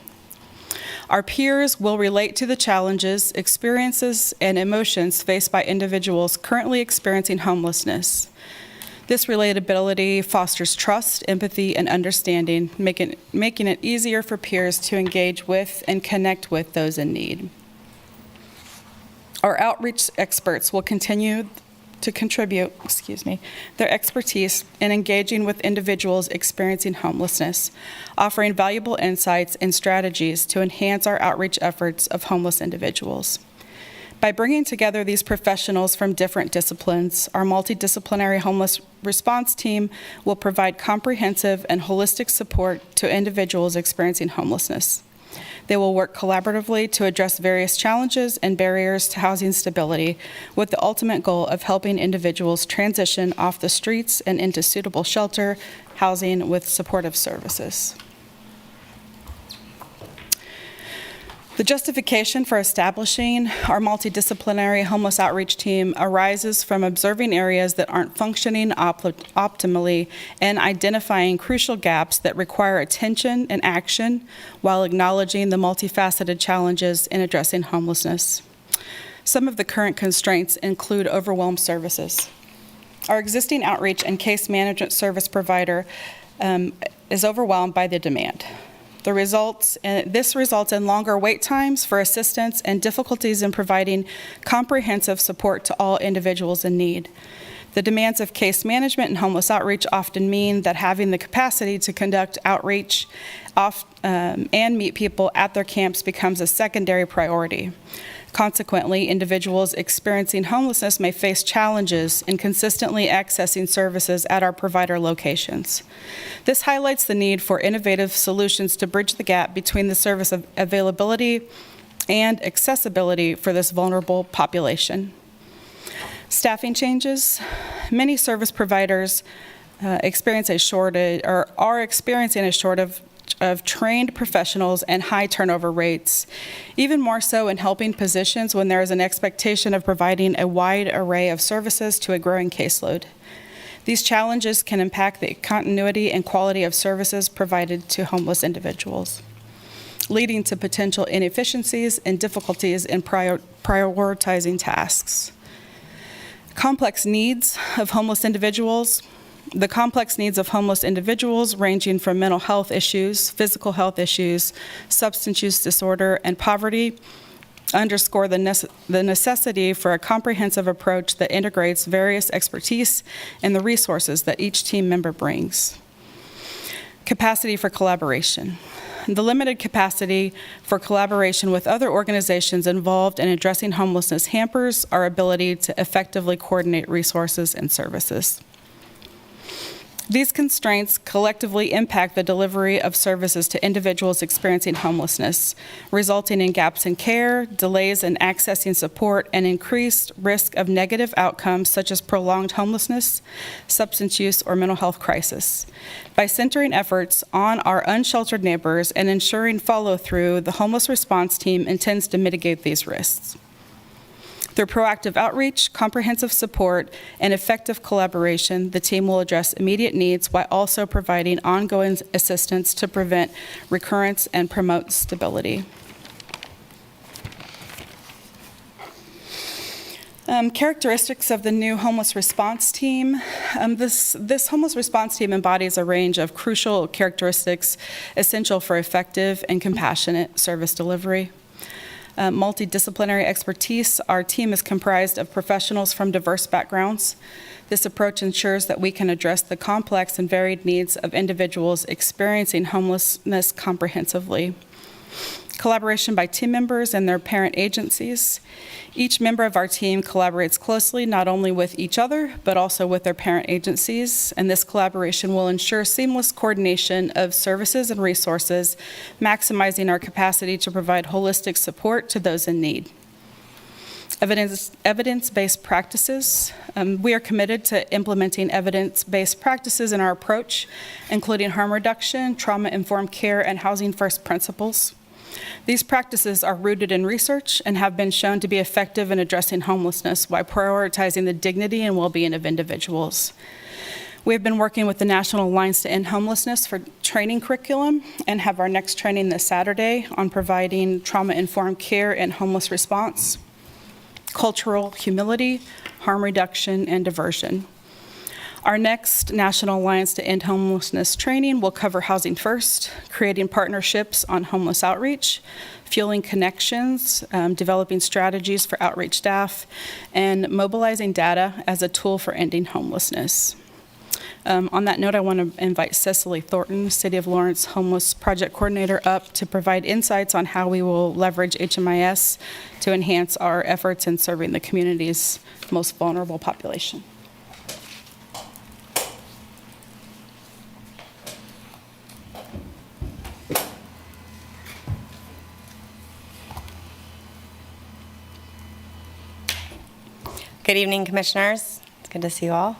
Our peers will relate to the challenges, experiences, and emotions faced by individuals currently experiencing homelessness. This relatability fosters trust, empathy, and understanding, making it easier for peers to engage with and connect with those in need. Our outreach experts will continue to contribute, their expertise in engaging with individuals experiencing homelessness, offering valuable insights and strategies to enhance our outreach efforts of homeless individuals. By bringing together these professionals from different disciplines, our multidisciplinary homeless response team will provide comprehensive and holistic support to individuals experiencing homelessness. They will work collaboratively to address various challenges and barriers to housing stability, with the ultimate goal of helping individuals transition off the streets and into suitable shelter, housing with supportive services. The justification for establishing our multidisciplinary homeless outreach team arises from observing areas that aren't functioning optimally and identifying crucial gaps that require attention and action while acknowledging the multifaceted challenges in addressing homelessness. Some of the current constraints include overwhelmed services. Our existing outreach and case management service provider is overwhelmed by the demand. This results in longer wait times for assistance and difficulties in providing comprehensive support to all individuals in need. The demands of case management and homeless outreach often mean that having the capacity to conduct outreach and meet people at their camps becomes a secondary priority. Consequently, individuals experiencing homelessness may face challenges in consistently accessing services at our provider locations. This highlights the need for innovative solutions to bridge the gap between the service availability and accessibility for this vulnerable population. Staffing changes. Many service providers experience a shortage or are experiencing a shortage of trained professionals and high turnover rates, even more so in helping positions when there is an expectation of providing a wide array of services to a growing caseload. These challenges can impact the continuity and quality of services provided to homeless individuals, leading to potential inefficiencies and difficulties in prioritizing tasks. Complex needs of homeless individuals. The complex needs of homeless individuals, ranging from mental health issues, physical health issues, substance use disorder, and poverty, underscore the necessity for a comprehensive approach that integrates various expertise and the resources that each team member brings. Capacity for collaboration. The limited capacity for collaboration with other organizations involved in addressing homelessness hampers our ability to effectively coordinate resources and services. These constraints collectively impact the delivery of services to individuals experiencing homelessness, resulting in gaps in care, delays in accessing support, and increased risk of negative outcomes such as prolonged homelessness, substance use, or mental health crisis. By centering efforts on our unsheltered neighbors and ensuring follow-through, the homeless response team intends to mitigate these risks. Through proactive outreach, comprehensive support, and effective collaboration, the team will address immediate needs while also providing ongoing assistance to prevent recurrence and promote stability. Characteristics of the new homeless response team. This homeless response team embodies a range of crucial characteristics essential for effective and compassionate service delivery. Multidisciplinary expertise. Our team is comprised of professionals from diverse backgrounds. This approach ensures that we can address the complex and varied needs of individuals experiencing homelessness comprehensively. Collaboration by team members and their parent agencies. Each member of our team collaborates closely not only with each other, but also with their parent agencies, and this collaboration will ensure seamless coordination of services and resources, maximizing our capacity to provide holistic support to those in need. Evidence-based practices. We are committed to implementing evidence-based practices in our approach, including harm reduction, trauma-informed care, and housing-first principles. These practices are rooted in research and have been shown to be effective in addressing homelessness while prioritizing the dignity and well-being of individuals. We have been working with the National Alliance to End Homelessness for training curriculum and have our next training this Saturday on providing trauma-informed care and homeless response, cultural humility, harm reduction, and diversion. Our next National Alliance to End Homelessness training will cover Housing First, creating partnerships on homeless outreach, fueling connections, developing strategies for outreach staff, and mobilizing data as a tool for ending homelessness. On that note, I want to invite Cecily Thornton, City of Lawrence Homeless Project Coordinator, up to provide insights on how we will leverage HMIS to enhance our efforts in serving the community's most vulnerable population. Good evening, Commissioners. It's good to see you all.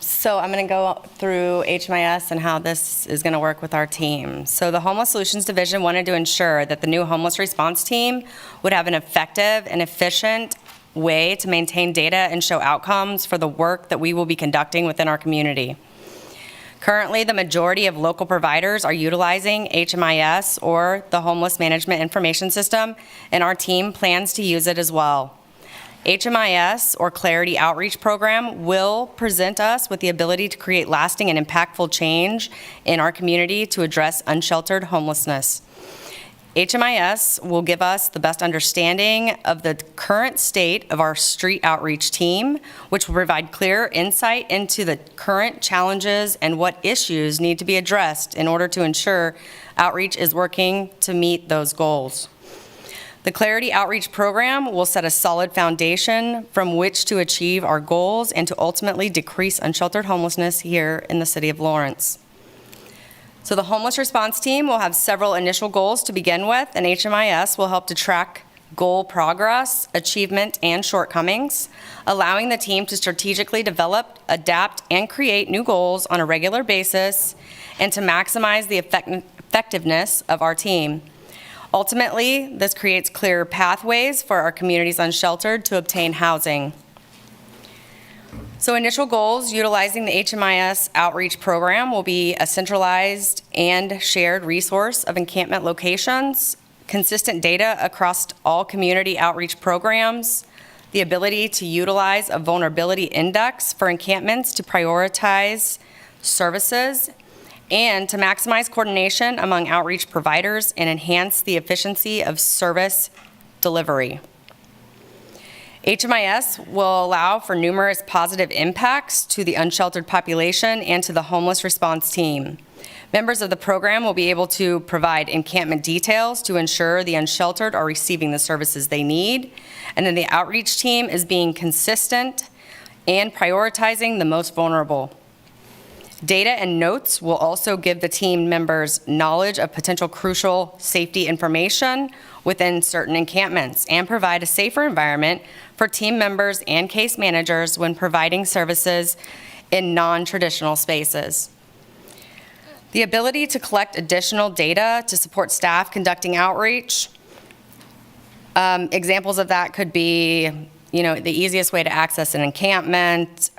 So I'm going to go through HMIS and how this is going to work with our team. So the Homeless Solutions Division wanted to ensure that the new homeless response team would have an effective and efficient way to maintain data and show outcomes for the work that we will be conducting within our community. Currently, the majority of local providers are utilizing HMIS or the Homeless Management Information System, and our team plans to use it as well. HMIS, or Clarity Outreach Program, will present us with the ability to create lasting and impactful change in our community to address unsheltered homelessness. HMIS will give us the best understanding of the current state of our street outreach team, which will provide clear insight into the current challenges and what issues need to be addressed in order to ensure outreach is working to meet those goals. The Clarity Outreach Program will set a solid foundation from which to achieve our goals and to ultimately decrease unsheltered homelessness here in the City of Lawrence. So the Homeless Response Team will have several initial goals to begin with, and HMIS will help to track goal progress, achievement, and shortcomings, allowing the team to strategically develop, adapt, and create new goals on a regular basis, and to maximize the effectiveness of our team. Ultimately, this creates clear pathways for our community's unsheltered to obtain housing. So initial goals utilizing the HMIS outreach program will be a centralized and shared resource of encampment locations, consistent data across all community outreach programs, the ability to utilize a vulnerability index for encampments to prioritize services, and to maximize coordination among outreach providers and enhance the efficiency of service delivery. HMIS will allow for numerous positive impacts to the unsheltered population and to the homeless response team. Members of the program will be able to provide encampment details to ensure the unsheltered are receiving the services they need, and then the outreach team is being consistent and prioritizing the most vulnerable. Data and notes will also give the team members knowledge of potential crucial safety information within certain encampments and provide a safer environment for team members and case managers when providing services in non-traditional spaces. The ability to collect additional data to support staff conducting outreach. Examples of that could be, the easiest way to access an encampment,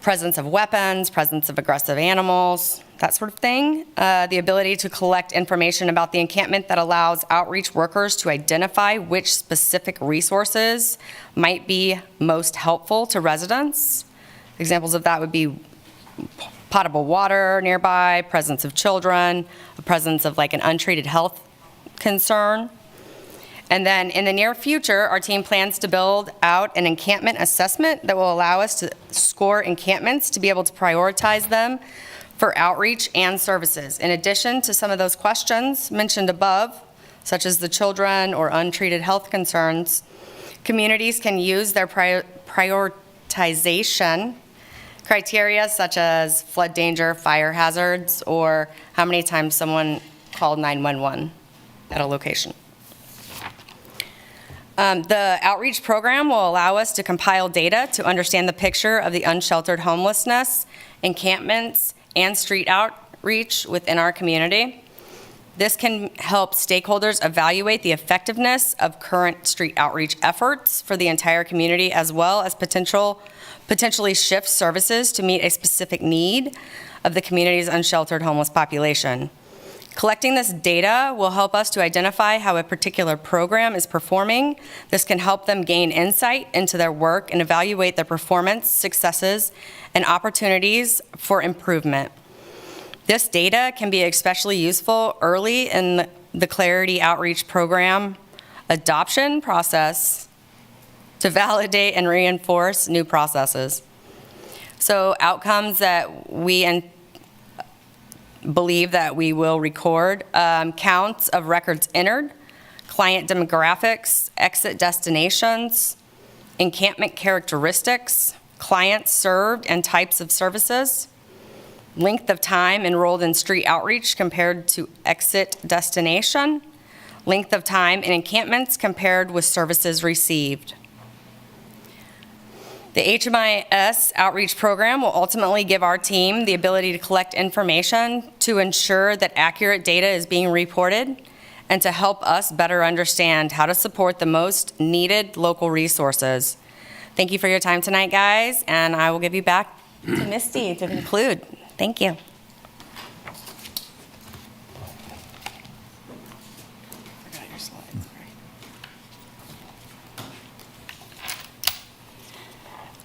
presence of weapons, presence of aggressive animals, that sort of thing. The ability to collect information about the encampment that allows outreach workers to identify which specific resources might be most helpful to residents. Examples of that would be potable water nearby, presence of children, the presence of an untreated health concern. And then in the near future, our team plans to build out an encampment assessment that will allow us to score encampments to be able to prioritize them for outreach and services. In addition to some of those questions mentioned above, such as the children or untreated health concerns, communities can use their prioritization criteria such as flood danger, fire hazards, or how many times someone called 911 at a location. The outreach program will allow us to compile data to understand the picture of the unsheltered homelessness, encampments, and street outreach within our community. This can help stakeholders evaluate the effectiveness of current street outreach efforts for the entire community, as well as potentially shift services to meet a specific need of the community's unsheltered homeless population. Collecting this data will help us to identify how a particular program is performing. This can help them gain insight into their work and evaluate their performance, successes, and opportunities for improvement. This data can be especially useful early in the Clarity Outreach Program adoption process to validate and reinforce new processes. So outcomes that we believe that we will record, counts of records entered, client demographics, exit destinations, encampment characteristics, clients served and types of services, length of time enrolled in street outreach compared to exit destination, length of time in encampments compared with services received. The HMIS outreach program will ultimately give our team the ability to collect information to ensure that accurate data is being reported and to help us better understand how to support the most needed local resources. Thank you for your time tonight, guys, and I will give you back to Misty to conclude. Thank you.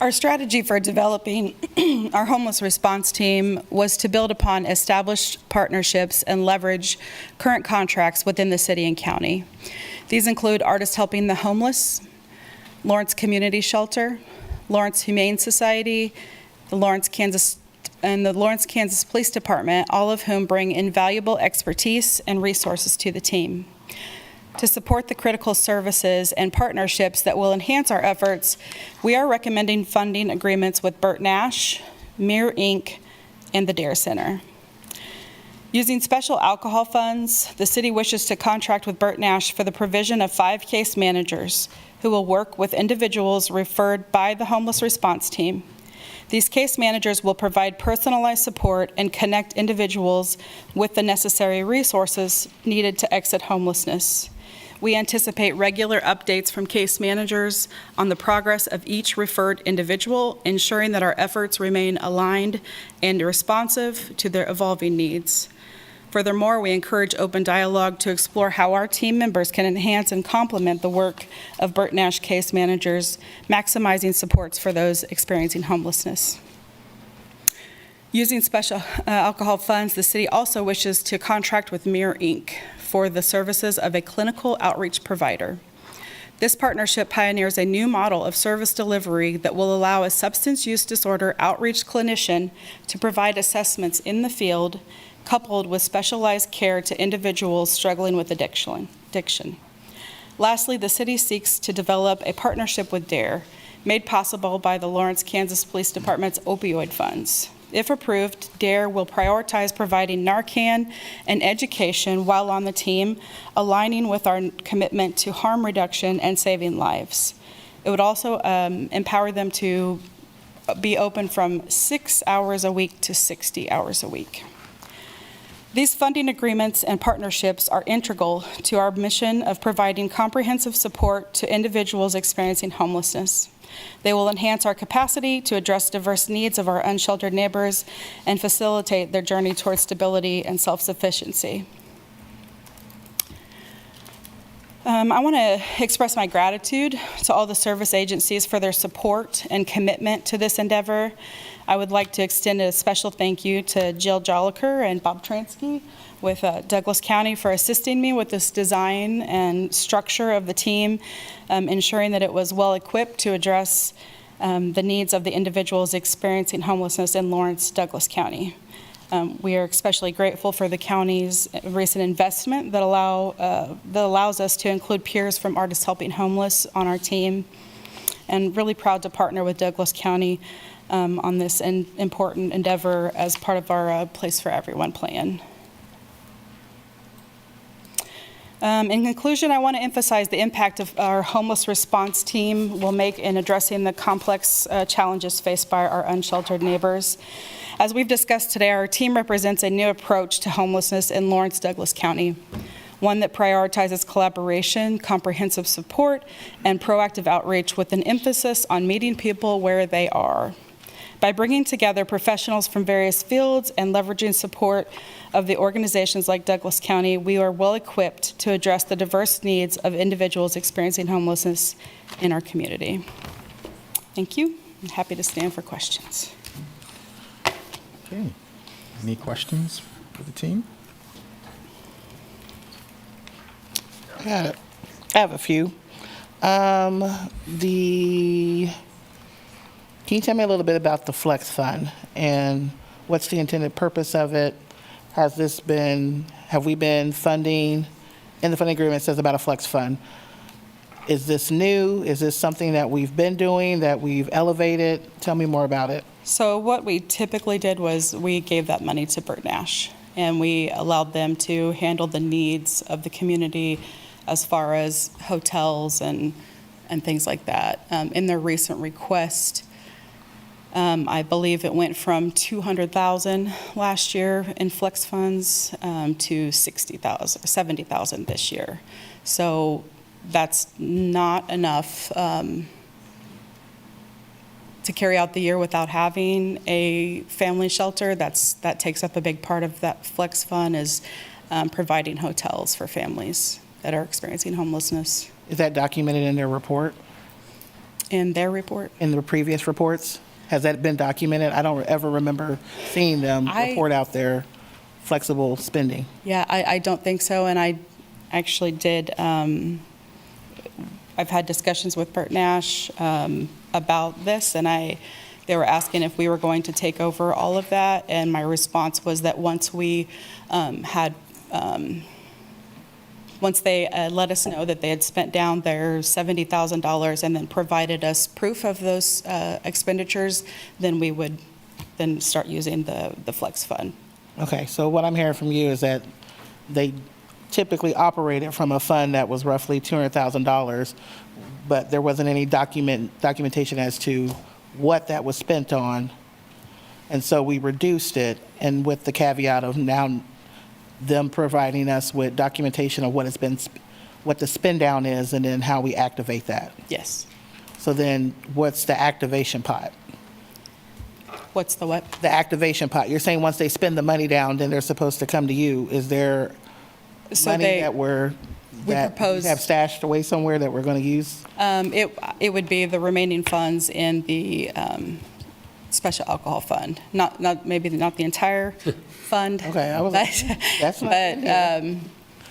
Our strategy for developing our homeless response team was to build upon established partnerships and leverage current contracts within the city and county. These include Artists Helping the Homeless, Lawrence Community Shelter, Lawrence Humane Society, the Lawrence, Kansas Police Department, all of whom bring invaluable expertise and resources to the team. To support the critical services and partnerships that will enhance our efforts, we are recommending funding agreements with Burt Nash, Mirror Inc., and the DARE Center. Using special alcohol funds, the city wishes to contract with Burt Nash for the provision of 5 case managers who will work with individuals referred by the homeless response team. These case managers will provide personalized support and connect individuals with the necessary resources needed to exit homelessness. We anticipate regular updates from case managers on the progress of each referred individual, ensuring that our efforts remain aligned and responsive to their evolving needs. Furthermore, we encourage open dialogue to explore how our team members can enhance and complement the work of Burt Nash case managers, maximizing supports for those experiencing homelessness. Using special alcohol funds, the city also wishes to contract with Mirror Inc. for the services of a clinical outreach provider. This partnership pioneers a new model of service delivery that will allow a substance use disorder outreach clinician to provide assessments in the field, coupled with specialized care to individuals struggling with addiction. Lastly, the city seeks to develop a partnership with DARE, made possible by the Lawrence, Kansas Police Department's opioid funds. If approved, DARE will prioritize providing Narcan and education while on the team, aligning with our commitment to harm reduction and saving lives. It would also empower them to be open from 6 hours a week to 60 hours a week. These funding agreements and partnerships are integral to our mission of providing comprehensive support to individuals experiencing homelessness. They will enhance our capacity to address diverse needs of our unsheltered neighbors and facilitate their journey towards stability and self-sufficiency. I want to express my gratitude to all the service agencies for their support and commitment to this endeavor. I would like to extend a special thank you to Jill Joliker and Bob Transky with Douglas County for assisting me with this design and structure of the team, ensuring that it was well equipped to address the needs of the individuals experiencing homelessness in Lawrence, Douglas County. We are especially grateful for the county's recent investment that allows us to include peers from Artists Helping Homeless on our team, and really proud to partner with Douglas County on this important endeavor as part of our Place for Everyone plan. In conclusion, I want to emphasize the impact of our homeless response team will make in addressing the complex challenges faced by our unsheltered neighbors. As we've discussed today, our team represents a new approach to homelessness in Lawrence, Douglas County, one that prioritizes collaboration, comprehensive support, and proactive outreach with an emphasis on meeting people where they are. By bringing together professionals from various fields and leveraging support of the organizations like Douglas County, we are well equipped to address the diverse needs of individuals experiencing homelessness in our community. Thank you. I'm happy to stand for questions. Okay. Any questions for the team? I have a few. Can you tell me a little bit about the Flex Fund and what's the intended purpose of it? Have we been funding, in the funding agreement it says about a Flex Fund. Is this new? Is this something that we've been doing, that we've elevated? Tell me more about it. So what we typically did was we gave that money to Burt Nash, and we allowed them to handle the needs of the community as far as hotels and things like that. In their recent request, I believe it went from $200,000 last year in flex funds to $70,000 this year. So that's not enough to carry out the year without having a family shelter. That takes up a big part of that flex fund, is providing hotels for families that are experiencing homelessness. Is that documented in their report? In their report? In the previous reports? Has that been documented? I don't ever remember seeing them report out their flexible spending. Yeah, I don't think so. And I actually did, I've had discussions with Burt Nash about this, and they were asking if we were going to take over all of that. And my response was that once we once they let us know that they had spent down their $70,000 and then provided us proof of those expenditures, then we would then start using the flex fund. Okay, so what I'm hearing from you is that they typically operated from a fund that was roughly $200,000, but there wasn't any documentation as to what that was spent on. And so we reduced it, and with the caveat of now them providing us with documentation of what it's been, what the spend down is, and then how we activate that. Yes. So then what's the activation pot? What's the what? The activation pot. You're saying once they spend the money down, then they're supposed to come to you. Is there money that we have stashed away somewhere that we're going to use? It would be the remaining funds in the special alcohol fund. Maybe not the entire fund. Okay, that's not. But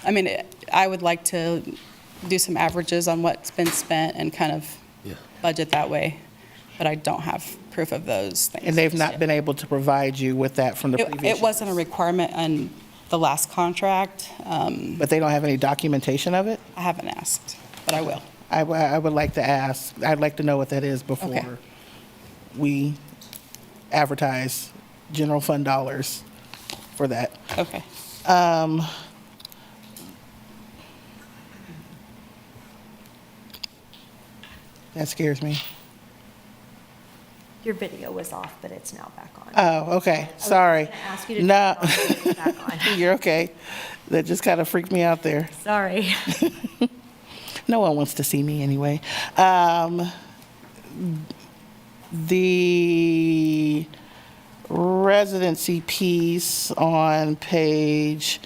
I mean, I would like to do some averages on what's been spent and kind of budget that way. But I don't have proof of those things. And they've not been able to provide you with that from the previous? It wasn't a requirement on the last contract. But they don't have any documentation of it? I haven't asked, but I will. I would like to ask. I'd like to know what that is before we advertise general fund dollars for that. Okay. That scares me. Your video was off, but it's now back on. Oh, okay. Sorry. I was gonna ask you to No, turn it off, but it's back on. you're okay. That just kind of freaked me out there. Sorry. No one wants to see me anyway. The residency piece on page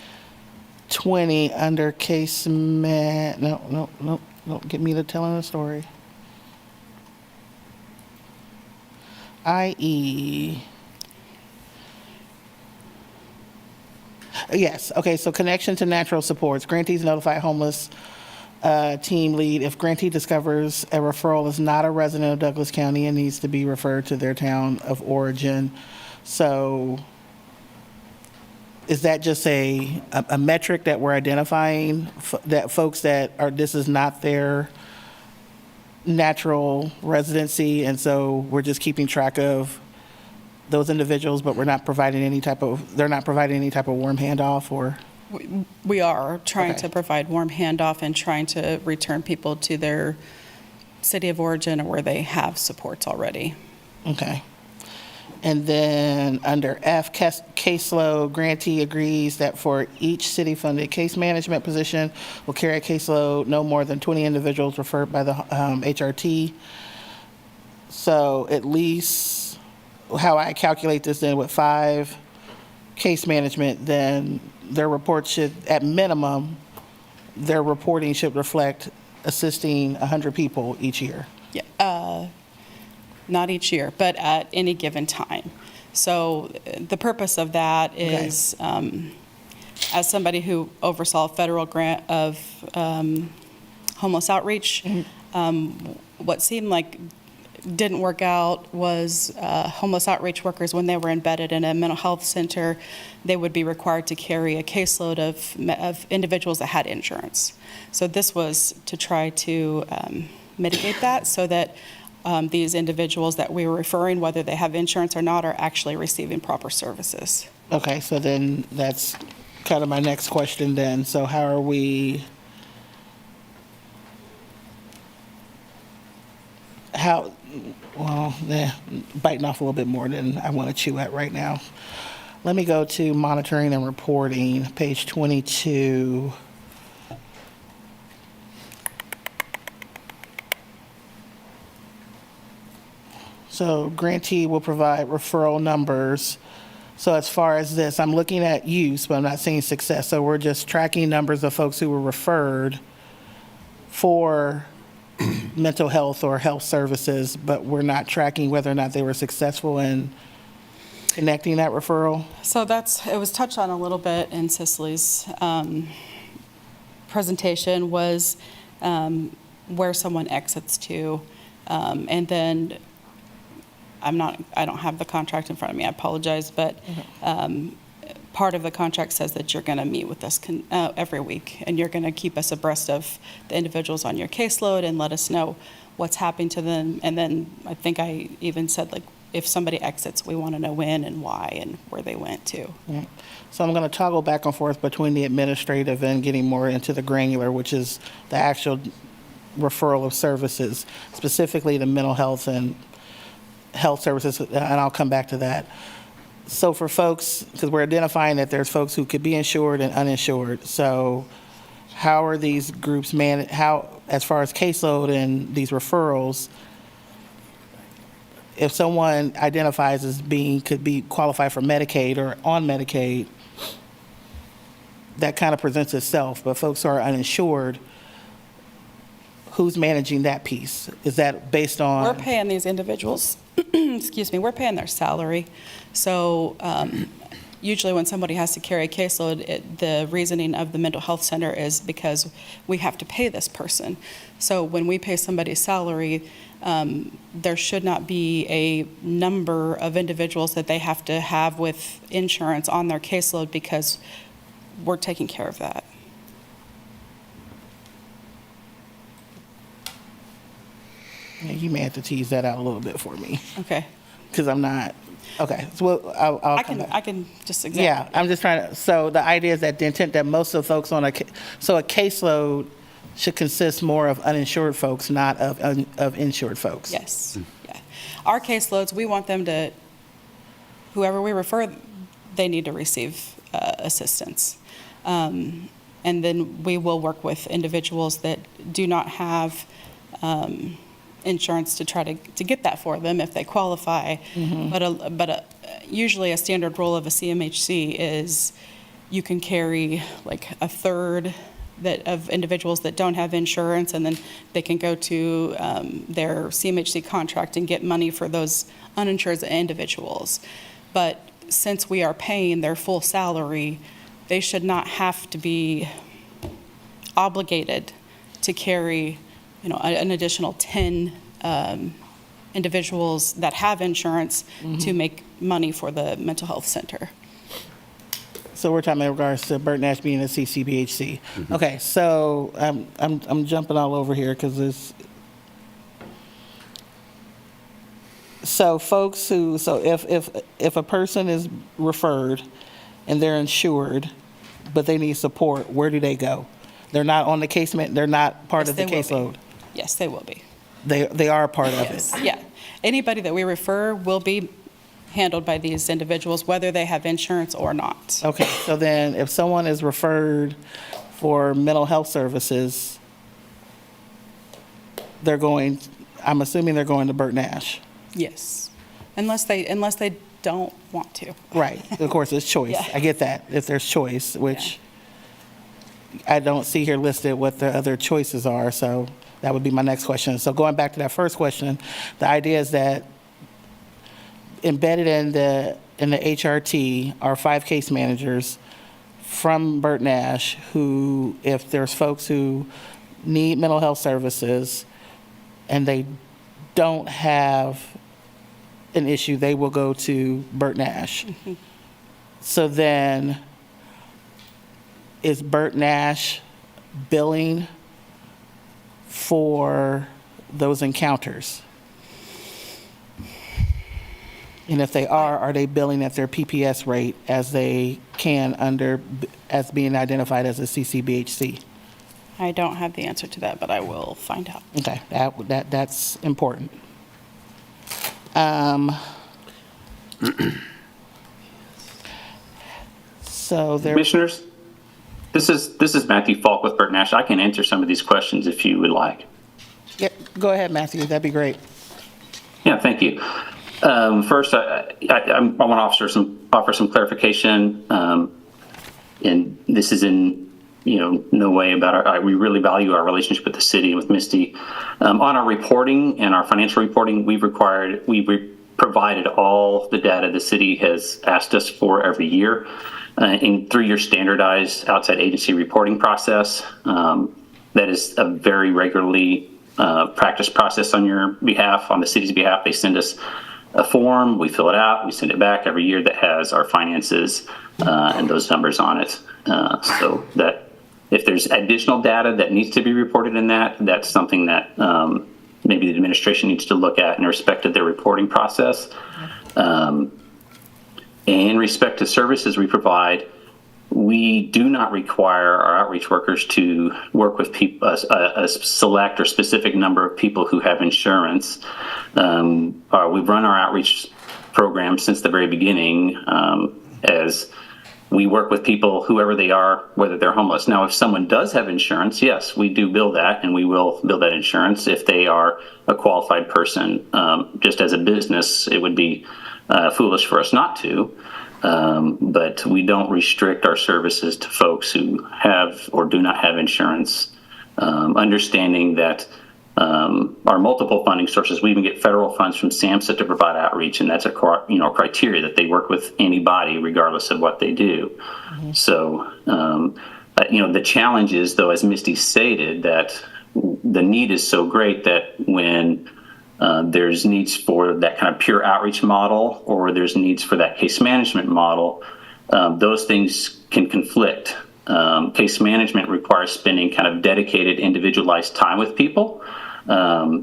20 under case no, get me to telling the story. I.e. Yes, okay, so connection to natural supports. Grantees notify homeless team lead if grantee discovers a referral is not a resident of Douglas County and needs to be referred to their town of origin. So is that just a metric that we're identifying that folks that are, this is not their natural residency, and so we're just keeping track of those individuals, but we're not providing any type of, they're not providing any type of warm handoff, or? We are trying to provide warm handoff and trying to return people to their city of origin or where they have supports already. Okay. And then under F, caseload, grantee agrees that for each city-funded case management position will carry a caseload no more than 20 individuals referred by the HRT. So at least how I calculate this then with 5 case management, then their report should, at minimum, their reporting should reflect assisting 100 people each year. Yeah, not each year, but at any given time. So the purpose of that is, as somebody who oversaw a federal grant of homeless outreach, what seemed like didn't work out was homeless outreach workers, when they were embedded in a mental health center, they would be required to carry a caseload of individuals that had insurance. So this was to try to mitigate that so that these individuals that we were referring, whether they have insurance or not, are actually receiving proper services. Okay, so then that's kind of my next question then. So how are we, biting off a little bit more than I want to chew at right now. Let me go to monitoring and reporting, page 22. So grantee will provide referral numbers. So as far as this, I'm looking at use, but I'm not seeing success. So we're just tracking numbers of folks who were referred for mental health or health services, but we're not tracking whether or not they were successful in connecting that referral. So it was touched on a little bit in Cicely's presentation, was where someone exits to, and then I don't have the contract in front of me, I apologize, but part of the contract says that you're going to meet with us every week, and you're going to keep us abreast of the individuals on your caseload and let us know what's happening to them. And then I think I even said, like, if somebody exits, we want to know when and why and where they went to. Yeah. So I'm going to toggle back and forth between the administrative and getting more into the granular, which is the actual referral of services, specifically the mental health and health services, and I'll come back to that. So for folks, because we're identifying that there's folks who could be insured and uninsured, so how are these groups managed, how, as far as caseload and these referrals, if someone identifies as could be qualified for Medicaid or on Medicaid, that kind of presents itself, but folks who are uninsured, who's managing that piece? Is that based on? We're paying these individuals, excuse me, we're paying their salary. So usually when somebody has to carry a caseload, the reasoning of the mental health center is because we have to pay this person. So when we pay somebody's salary, there should not be a number of individuals that they have to have with insurance on their caseload because we're taking care of that. Yeah, you may have to tease that out a little bit for me. Okay. Because I'm not, okay, so I'll come back. I can just examine. Yeah, I'm just trying to, so the idea is that the intent that most of the folks on so a caseload should consist more of uninsured folks, not of insured folks. Yes, yeah. Our caseloads, we want them to, whoever we refer, they need to receive assistance. And then we will work with individuals that do not have insurance to try to get that for them if they qualify. Mm-hmm. But usually a standard role of a CMHC is you can carry like a third of individuals that don't have insurance, and then they can go to their CMHC contract and get money for those uninsured individuals. But since we are paying their full salary, they should not have to be obligated to carry, an additional 10 individuals that have insurance mm-hmm. to make money for the mental health center. So we're talking in regards to Burt Nash being a CCBHC. Mm-hmm. Okay, so I'm jumping all over here because this. So folks if a person is referred and they're insured, but they need support, where do they go? They're not on the casement. They're not part of the caseload. Yes, they will be. They are part of it. Yeah, anybody that we refer will be handled by these individuals, whether they have insurance or not. Okay, so then if someone is referred for mental health services, I'm assuming they're going to Burt Nash. Yes, unless they don't want to. Right, of course, it's choice. Yeah. I get that, if there's choice, which I don't see here listed what the other choices are, so that would be my next question. So going back to that first question, the idea is that embedded in the HRT are 5 case managers from Burt Nash who, if there's folks who need mental health services and they don't have an issue, they will go to Burt Nash. Mm-hmm. So then, is Burt Nash billing for those encounters? And if they are they billing at their PPS rate as they can as being identified as a CCBHC? I don't have the answer to that, but I will find out. Okay, that's important. So there. Commissioners, this is Matthew Falk with Burt Nash. I can answer some of these questions if you would like. Yeah, go ahead, Matthew. That'd be great. Yeah, thank you. First, I want to offer some clarification, and this is in no way about we really value our relationship with the city and with Misty. On our reporting and our financial reporting, we provided all the data the city has asked us for every year, and through your standardized outside agency reporting process. That is a very regularly practiced process on your behalf, on the city's behalf. They send us a form, we fill it out, we send it back every year that has our finances and those numbers on it. So that if there's additional data that needs to be reported in that's something that maybe the administration needs to look at in respect of their reporting process. In respect to services we provide, we do not require our outreach workers to work with people, a select or specific number of people who have insurance. We've run our outreach program since the very beginning as we work with people, whoever they are, whether they're homeless. Now, if someone does have insurance, yes, we do bill that, and we will bill that insurance if they are a qualified person. Just as a business, it would be foolish for us not to. But we don't restrict our services to folks who have or do not have insurance, understanding that our multiple funding sources, we even get federal funds from SAMHSA to provide outreach, and that's a criteria that they work with anybody regardless of what they do. So, the challenge is, though, as Misty stated, that the need is so great that when there's needs for that kind of pure outreach model, or there's needs for that case management model, those things can conflict. Case management requires spending kind of dedicated, individualized time with people,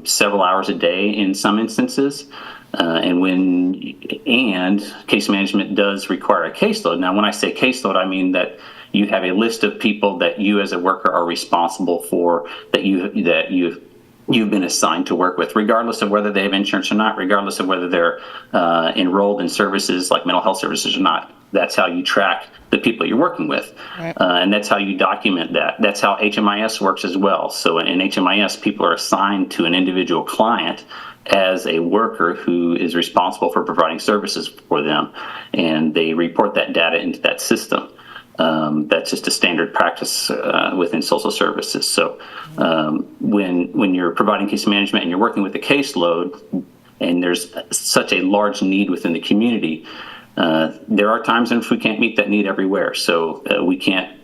several hours a day in some instances. And case management does require a caseload. Now, when I say caseload, I mean that you have a list of people that you as a worker are responsible for, that you've been assigned to work with, regardless of whether they have insurance or not, regardless of whether they're enrolled in services like mental health services or not. That's how you track the people you're working with. Right. And that's how you document that. That's how HMIS works as well. So in HMIS, people are assigned to an individual client as a worker who is responsible for providing services for them, and they report that data into that system. That's just a standard practice within social services. So when you're providing case management and you're working with the caseload, and there's such a large need within the community, there are times in which we can't meet that need everywhere. So we can't,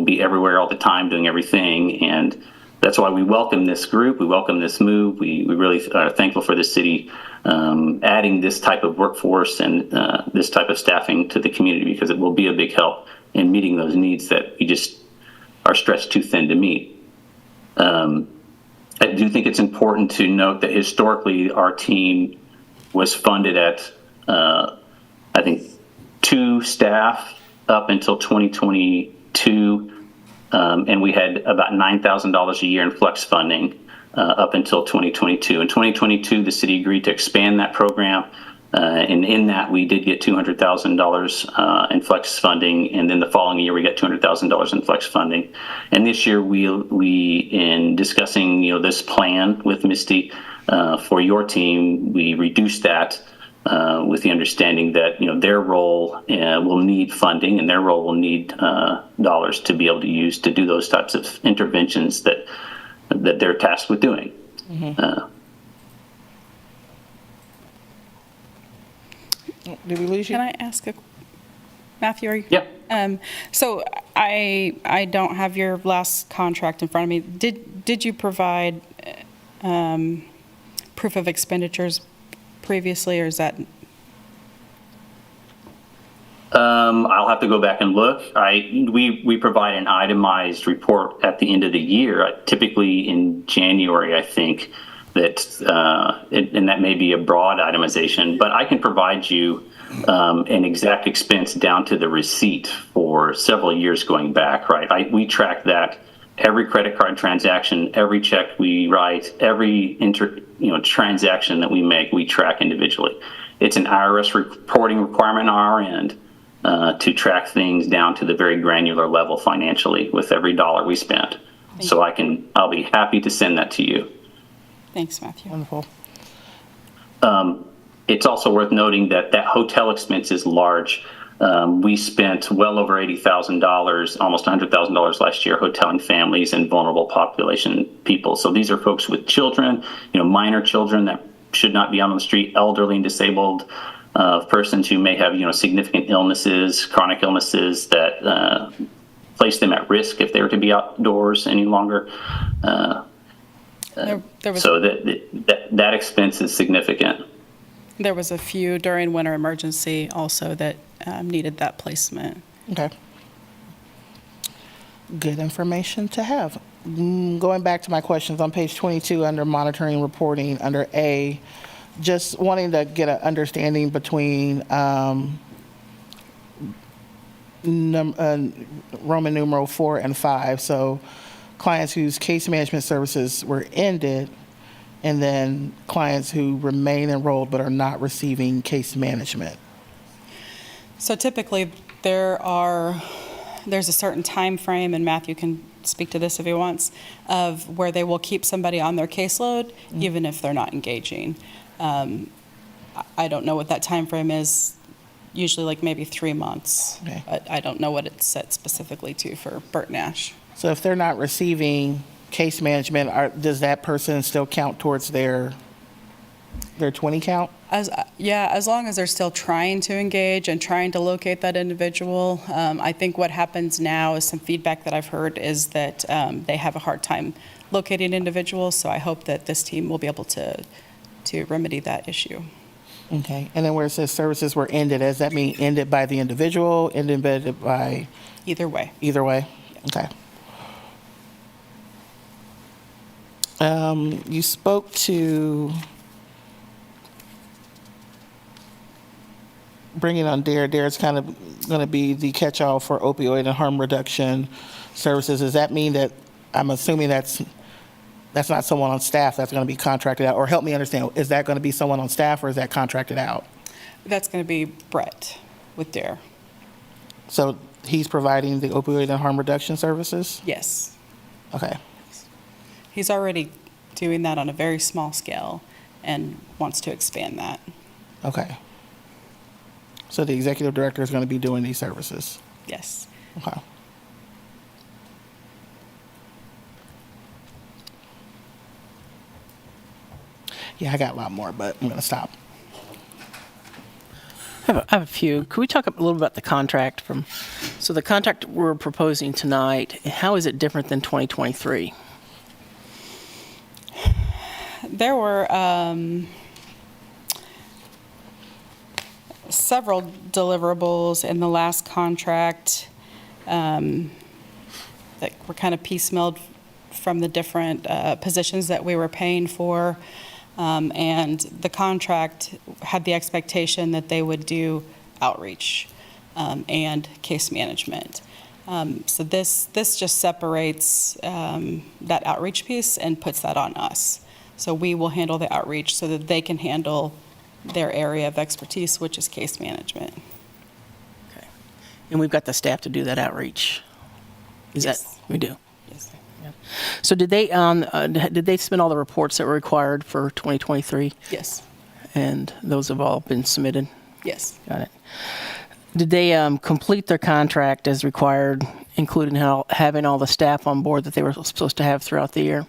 be everywhere all the time doing everything. And that's why we welcome this group. We welcome this move. We really are thankful for the city adding this type of workforce and this type of staffing to the community, because it will be a big help in meeting those needs that we just are stretched too thin to meet. I do think it's important to note that historically our team was funded at, I think, 2 staff up until 2022, and we had about $9,000 a year in flex funding up until 2022. In 2022, the city agreed to expand that program. And in that, we did get $200,000 in flex funding, and then the following year we got $200,000 in flex funding. And this year, we in discussing this plan with Misty for your team, we reduced that with the understanding that their role will need funding, and their role will need dollars to be able to use to do those types of interventions that they're tasked with doing. Did we lose you? Can I ask Matthew, are you? Yeah. So I don't have your last contract in front of me. Did you provide proof of expenditures previously, or is that? I'll have to go back and look. We provide an itemized report at the end of the year, typically in January, I think. And that may be a broad itemization, but I can provide you an exact expense down to the receipt for several years going back, right? We track that. Every credit card transaction, every check we write, every transaction that we make, we track individually. It's an IRS reporting requirement on our end to track things down to the very granular level financially with every dollar we spend. So I'll be happy to send that to you. Thanks, Matthew. Wonderful. It's also worth noting that hotel expense is large. We spent well over $80,000, almost $100,000 last year, hoteling families and vulnerable population people. So these are folks with children, minor children that should not be out on the street, elderly and disabled persons who may have, significant illnesses, chronic illnesses that place them at risk if they were to be outdoors any longer. So that expense is significant. There was a few during winter emergency also that needed that placement. Okay. Good information to have. Going back to my questions on page 22 under monitoring and reporting under A, just wanting to get an understanding between Roman numeral 4 and 5. So clients whose case management services were ended, and then clients who remain enrolled but are not receiving case management. So typically, there's a certain time frame, and Matthew can speak to this if he wants, of where they will keep somebody on their caseload, even if they're not engaging. I don't know what that time frame is, usually like maybe 3 months. Okay. But I don't know what it's set specifically to for Burt Nash. So if they're not receiving case management, does that person still count towards their 20 count? As long as they're still trying to engage and trying to locate that individual. I think what happens now is some feedback that I've heard is that they have a hard time locating individuals, so I hope that this team will be able to remedy that issue. Okay, and then where it says services were ended, does that mean ended by the individual, ended by? Either way. Either way, okay. You spoke to bringing on DARE. DARE's kind of going to be the catch-all for opioid and harm reduction services. Does that mean that, I'm assuming that's not someone on staff that's going to be contracted out? Or help me understand, is that going to be someone on staff or is that contracted out? That's going to be Brett with DARE. So he's providing the opioid and harm reduction services? Yes. Okay. He's already doing that on a very small scale and wants to expand that. Okay. So the executive director is going to be doing these services? Yes. Okay. Yeah, I got a lot more, but I'm going to stop. I have a few. Could we talk a little about the contract so the contract we're proposing tonight, how is it different than 2023? There were several deliverables in the last contract that were kind of piecemealed from the different positions that we were paying for. And the contract had the expectation that they would do outreach and case management. So this just separates that outreach piece and puts that on us. So we will handle the outreach so that they can handle their area of expertise, which is case management. Okay. And we've got the staff to do that outreach? Yes. We do? Yes. Yeah. So did they submit all the reports that were required for 2023? Yes. And those have all been submitted? Yes. Got it. Did they complete their contract as required, including having all the staff on board that they were supposed to have throughout the year?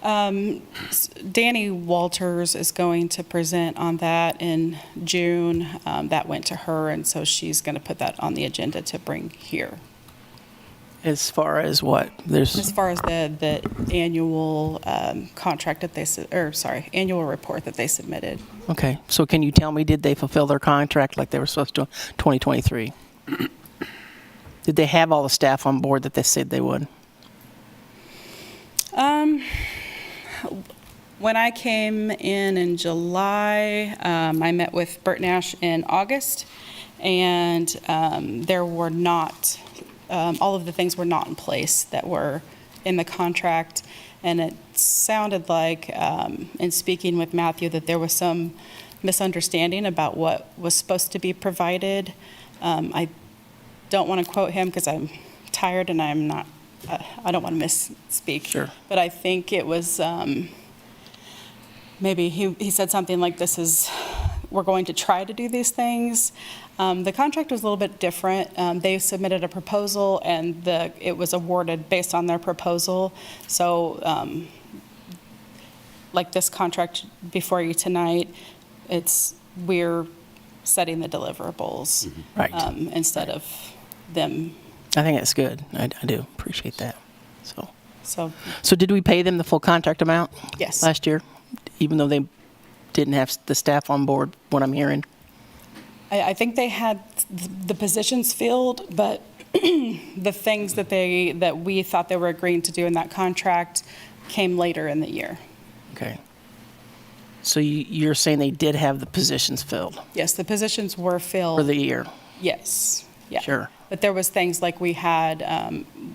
Danny Walters is going to present on that in June. That went to her, and so she's going to put that on the agenda to bring here. As far as what? As far as the annual contract that annual report that they submitted. Okay, so can you tell me, did they fulfill their contract like they were supposed to in 2023? Did they have all the staff on board that they said they would? When I came in July, I met with Burt Nash in August, and there were not, all of the things were not in place that were in the contract, and it sounded like, in speaking with Matthew, that there was some misunderstanding about what was supposed to be provided. I don't want to quote him because I'm tired and I'm not, I don't want to misspeak. Sure. But I think it was, maybe he said something like, we're going to try to do these things. The contract was a little bit different. They submitted a proposal and it was awarded based on their proposal. So like this contract before you tonight, we're setting the deliverables Right. Instead of them. I think that's good. I do appreciate that. So did we pay them the full contract amount? Yes. Last year, even though they didn't have the staff on board, what I'm hearing? I think they had the positions filled, but the things that we thought they were agreeing to do in that contract came later in the year. Okay. So you're saying they did have the positions filled Yes, the positions were filled. for the year? Yes, yeah. Sure. But there was things like we had,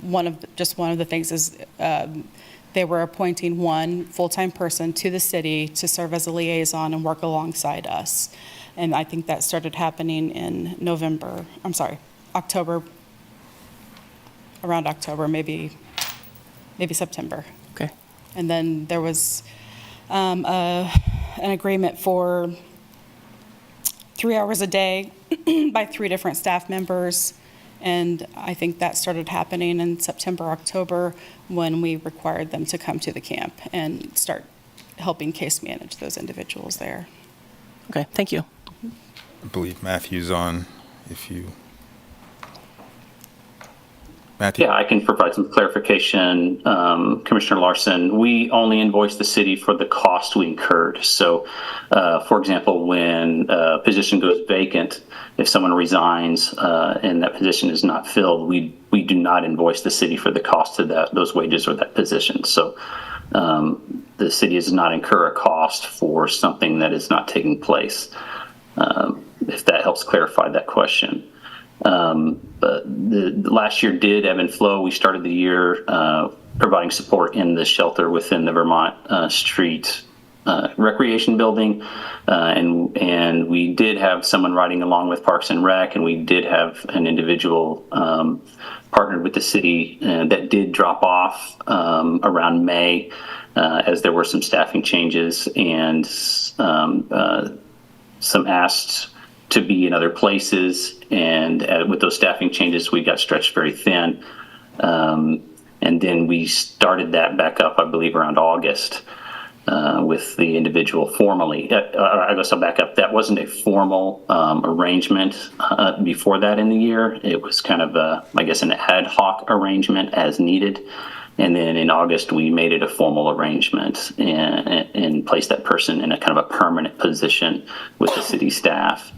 one of the things is they were appointing one full-time person to the city to serve as a liaison and work alongside us. And I think that started happening in October, around October, maybe September. Okay. And then there was an agreement for 3 hours a day by 3 different staff members. And I think that started happening in September, October, when we required them to come to the camp and start helping case manage those individuals there. Okay, thank you. I believe Matthew's on. Matthew? Yeah, I can provide some clarification. Commissioner Larson, we only invoice the city for the cost we incurred. So, for example, when a position goes vacant, if someone resigns and that position is not filled, we do not invoice the city for the cost of those wages or that position. So the city does not incur a cost for something that is not taking place, if that helps clarify that question. But the last year did ebb and flow. We started the year providing support in the shelter within the Vermont Street Recreation Building, and we did have someone riding along with Parks and Rec, and we did have an individual partnered with the city that did drop off around May as there were some staffing changes and some asked to be in other places, and with those staffing changes, we got stretched very thin. And then we started that back up, I believe, around August with the individual formally. I guess I'll back up. That wasn't a formal arrangement before that in the year. It was kind of, I guess, an ad hoc arrangement as needed. And then in August, we made it a formal arrangement and placed that person in a kind of a permanent position with the city staff.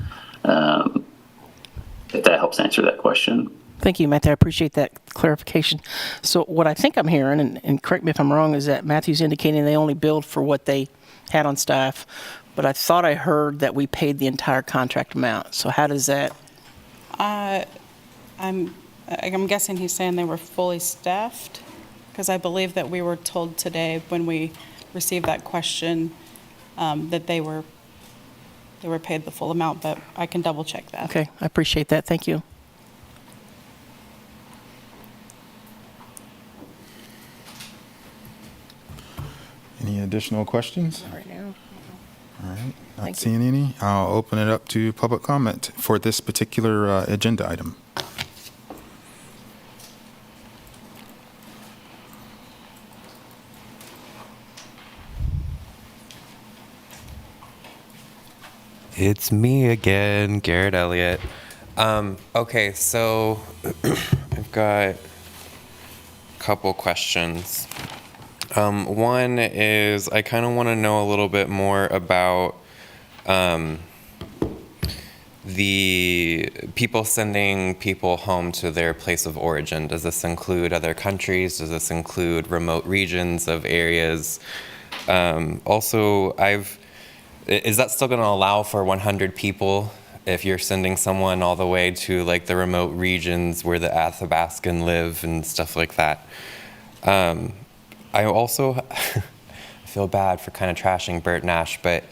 If that helps answer that question. Thank you, Matthew. I appreciate that clarification. So what I think I'm hearing, and correct me if I'm wrong, is that Matthew's indicating they only billed for what they had on staff, but I thought I heard that we paid the entire contract amount. So how does that? I'm guessing he's saying they were fully staffed, because I believe that we were told today when we received that question that they were paid the full amount, but I can double check that. Okay, I appreciate that. Thank you. Any additional questions? Right now. All right, not Thank you. seeing any. I'll open it up to public comment for this particular agenda item. It's me again, Garrett Elliott. Okay, so I've got a couple questions. One is I kind of want to know a little bit more about the people sending people home to their place of origin. Does this include other countries? Does this include remote regions of areas? Also, is that still going to allow for 100 people if you're sending someone all the way to like the remote regions where the Athabascan live and stuff like that? I also feel bad for kind of trashing Bert Nash, but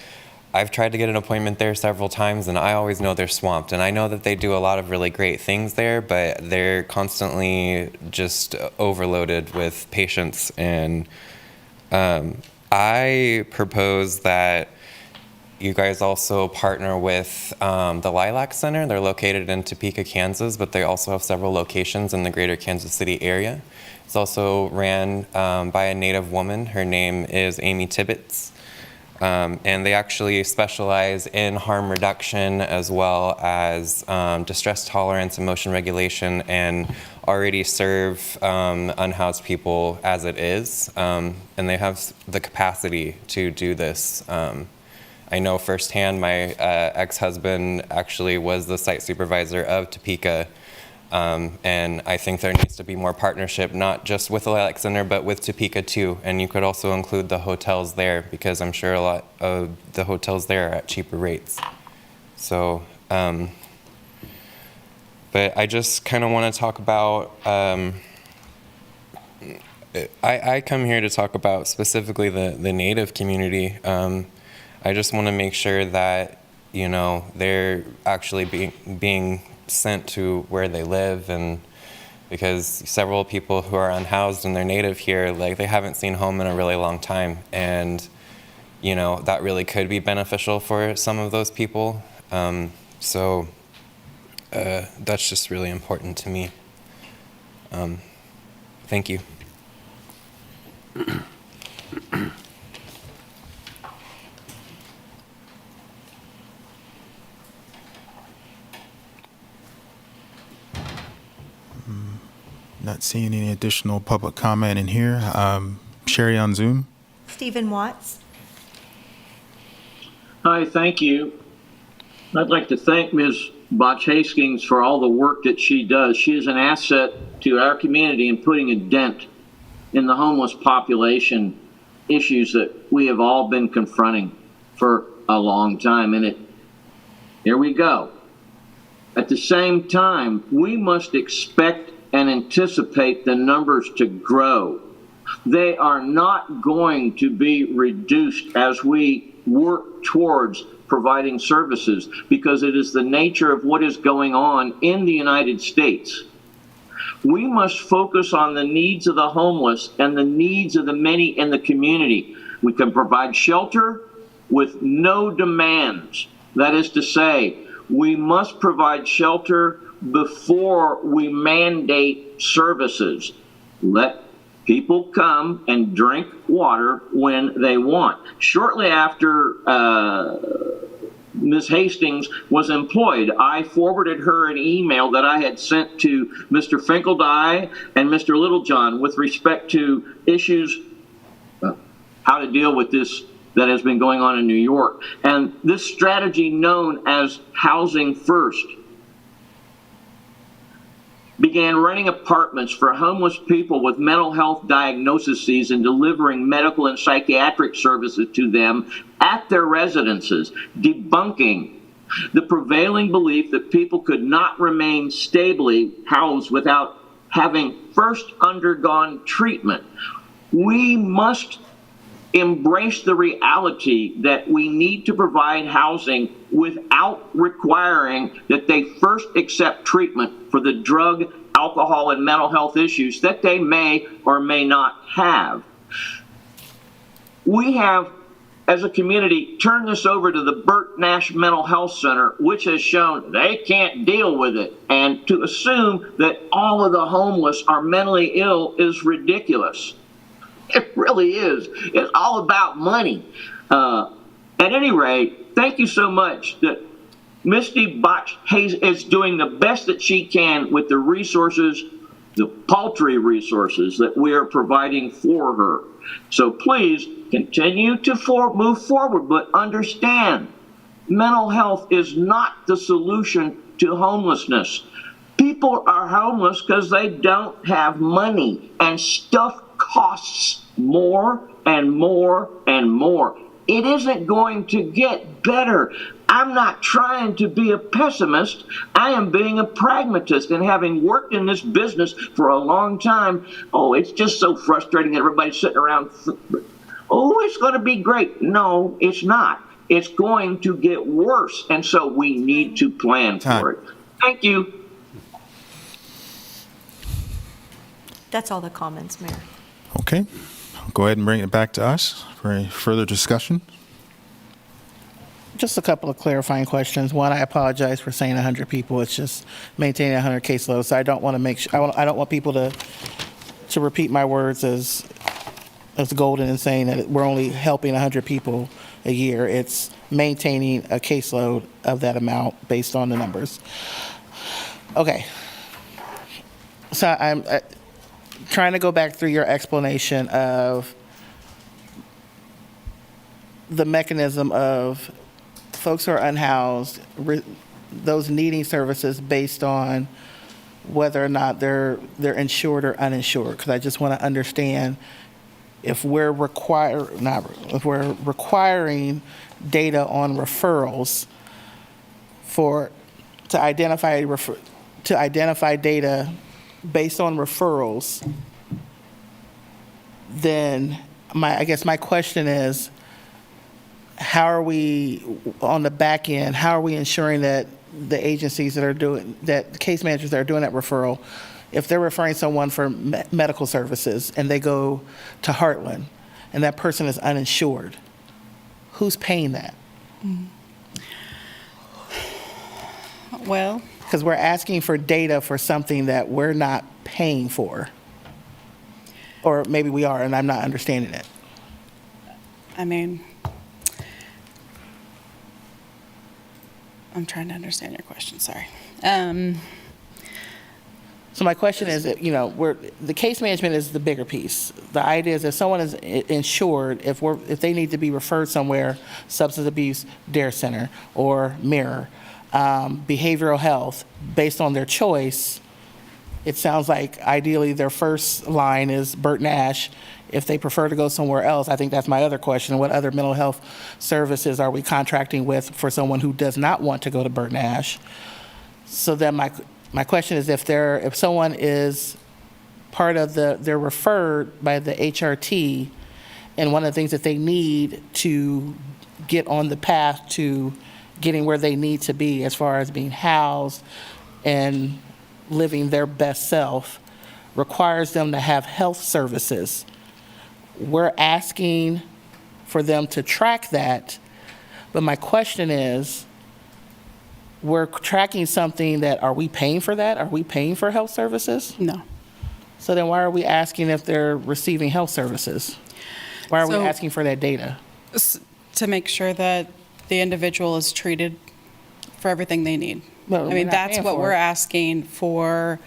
I've tried to get an appointment there several times and I always know they're swamped. And I know that they do a lot of really great things there, but they're constantly just overloaded with patients. And I propose that you guys also partner with the Lilac Center. They're located in Topeka, Kansas, but they also have several locations in the greater Kansas City area. It's also ran by a Native woman. Her name is Amy Tibbetts. And they actually specialize in harm reduction as well as distress tolerance, emotion regulation, and already serve unhoused people as it is. And they have the capacity to do this. I know firsthand my ex-husband actually was the site supervisor of Topeka And I think there needs to be more partnership, not just with the Lilac Center, but with Topeka too. And you could also include the hotels there, because I'm sure a lot of the hotels there are at cheaper rates. So, but I just kind of want to talk about, I come here to talk about specifically the Native community. I just want to make sure that, you know, they're actually being sent to where they live, and because several people who are unhoused and they're Native here, like, they haven't seen home in a really long time, and, you know, that really could be beneficial for some of those people. So that's just really important to me. Thank you. Not seeing any additional public comment in here. Sherry on Zoom. Stephen Watts. Hi, thank you. I'd like to thank Ms. Botch Hastings for all the work that she does. She is an asset to our community in putting a dent in the homeless population issues that we have all been confronting for a long time. And here we go. At the same time, we must expect and anticipate the numbers to grow. They are not going to be reduced as we work towards providing services, because it is the nature of what is going on in the United States. We must focus on the needs of the homeless and the needs of the many in the community. We can provide shelter with no demands. That is to say, we must provide shelter before we mandate services. Let people come and drink water when they want. Shortly after Ms. Hastings was employed, I forwarded her an email that I had sent to Mr. Finkeldye and Mr. Littlejohn with respect to issues, how to deal with this that has been going on in New York. And this strategy known as Housing First began renting apartments for homeless people with mental health diagnoses and delivering medical and psychiatric services to them at their residences, debunking the prevailing belief that people could not remain stably housed without having first undergone treatment. We must embrace the reality that we need to provide housing without requiring that they first accept treatment for the drug, alcohol, and mental health issues that they may or may not have. We have, as a community, turned this over to the Burt Nash Mental Health Center, which has shown they can't deal with it. And to assume that all of the homeless are mentally ill is ridiculous. It really is. It's all about money. At any rate, thank you so much that Misty Botch Hayes is doing the best that she can with the resources, the paltry resources that we are providing for her. So please continue to move forward, but understand mental health is not the solution to homelessness. People are homeless because they don't have money, and stuff costs more and more and more. It isn't going to get better. I'm not trying to be a pessimist. I am being a pragmatist, and having worked in this business for a long time, it's just so frustrating that everybody's sitting around, it's going to be great. No, it's not. It's going to get worse, and so we need to plan for it. Thank you. That's all the comments, Mayor. Okay. I'll go ahead and bring it back to us for any further discussion. Just a couple of clarifying questions. One, I apologize for saying 100 people. It's just maintaining 100 caseloads. So I don't want to make sure, I don't want people to repeat my words as golden and saying that we're only helping 100 people a year. It's maintaining a caseload of that amount based on the numbers. Okay. So I'm trying to go back through your explanation of the mechanism of folks who are unhoused, those needing services based on whether or not they're insured or uninsured, because I just want to understand if we're requiring data on referrals to identify data based on referrals, then I guess my question is, how are we on the back end? How are we ensuring that the agencies the case managers that are doing that referral, if they're referring someone for medical services and they go to Heartland and that person is uninsured, who's paying that? Well, because we're asking for data for something that we're not paying for, or maybe we are and I'm not understanding it. I mean, I'm trying to understand your question, sorry. So my question is, the case management is the bigger piece. The idea is if someone is insured, if they need to be referred somewhere, substance abuse, DARE center, or Mirror, behavioral health, based on their choice, it sounds like ideally their first line is Burton Ash. If they prefer to go somewhere else, I think that's my other question. What other mental health services are we contracting with for someone who does not want to go to Burton Ash? So then my question is, if someone is part of they're referred by the HRT, and one of the things that they need to get on the path to getting where they need to be as far as being housed and living their best self requires them to have health services. We're asking for them to track that, but my question is, we're tracking something that, are we paying for that? Are we paying for health services? No. So then why are we asking if they're receiving health services? Why are we asking for that data? To make sure that the individual is treated for everything they need. Well, I mean, that's what we're asking for,